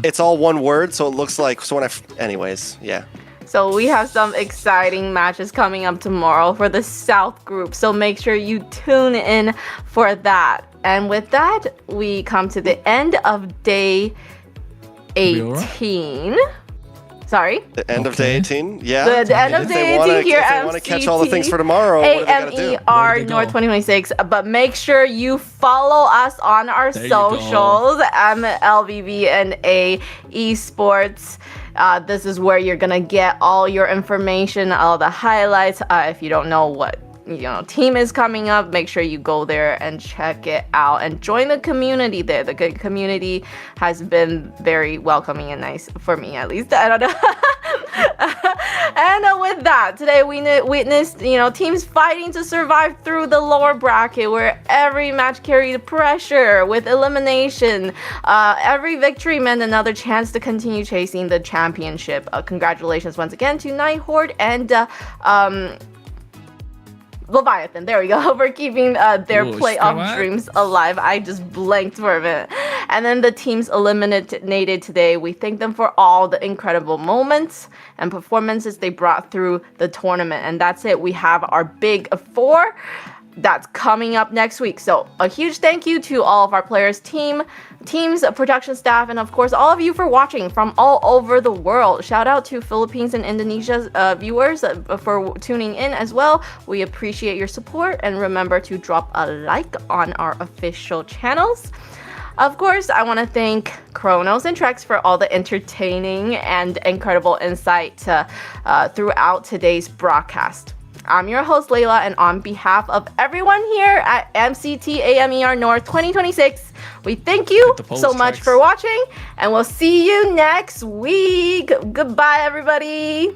it's all one word, so it looks like. So when anyways, yeah. So we have some exciting matches coming up tomorrow for the South group. So make sure you tune in for that. And with that, we come to the end of day 18. Sorry? The end of day 18? Yeah. The end of If day they wanna- 18 here if they at want to catch all the things for tomorrow, what do they gotta do? AMER North 2026. But make sure you follow us on our There you go. socials, MLBB and A Esports. This is where you're gonna get all your information, all the highlights. If you don't know what team is coming up, make sure you go there and check it out and join the community there. The good community has been very welcoming and nice for me, at least. I don't know. And with that, today we witnessed teams fighting to survive through the lower bracket, where every match carried pressure with elimination. Every victory meant another chance to continue chasing the championship. Congratulations once again to Night Horde and Leviatan, there we go, for keeping their playoff dreams alive. I just blanked for a minute. And then the teams eliminated today, we thank them for all the incredible moments and performances they brought through the tournament. And that's it. We have our big four that's coming up next week. So a huge thank you to all of our players, teams, production staff, and of course all of you for watching from all over the world. Shout out to Philippines and Indonesia's viewers for tuning in as well. We appreciate your support, and remember to drop a like on our official channels. Of course, I want to thank Kronos and Trex for all the entertaining and incredible insight throughout today's broadcast. I'm your host, Layla, and on behalf of everyone here at MCT AMER North 2026, we thank you so much for watching, and we'll see you next week. Goodbye, everybody.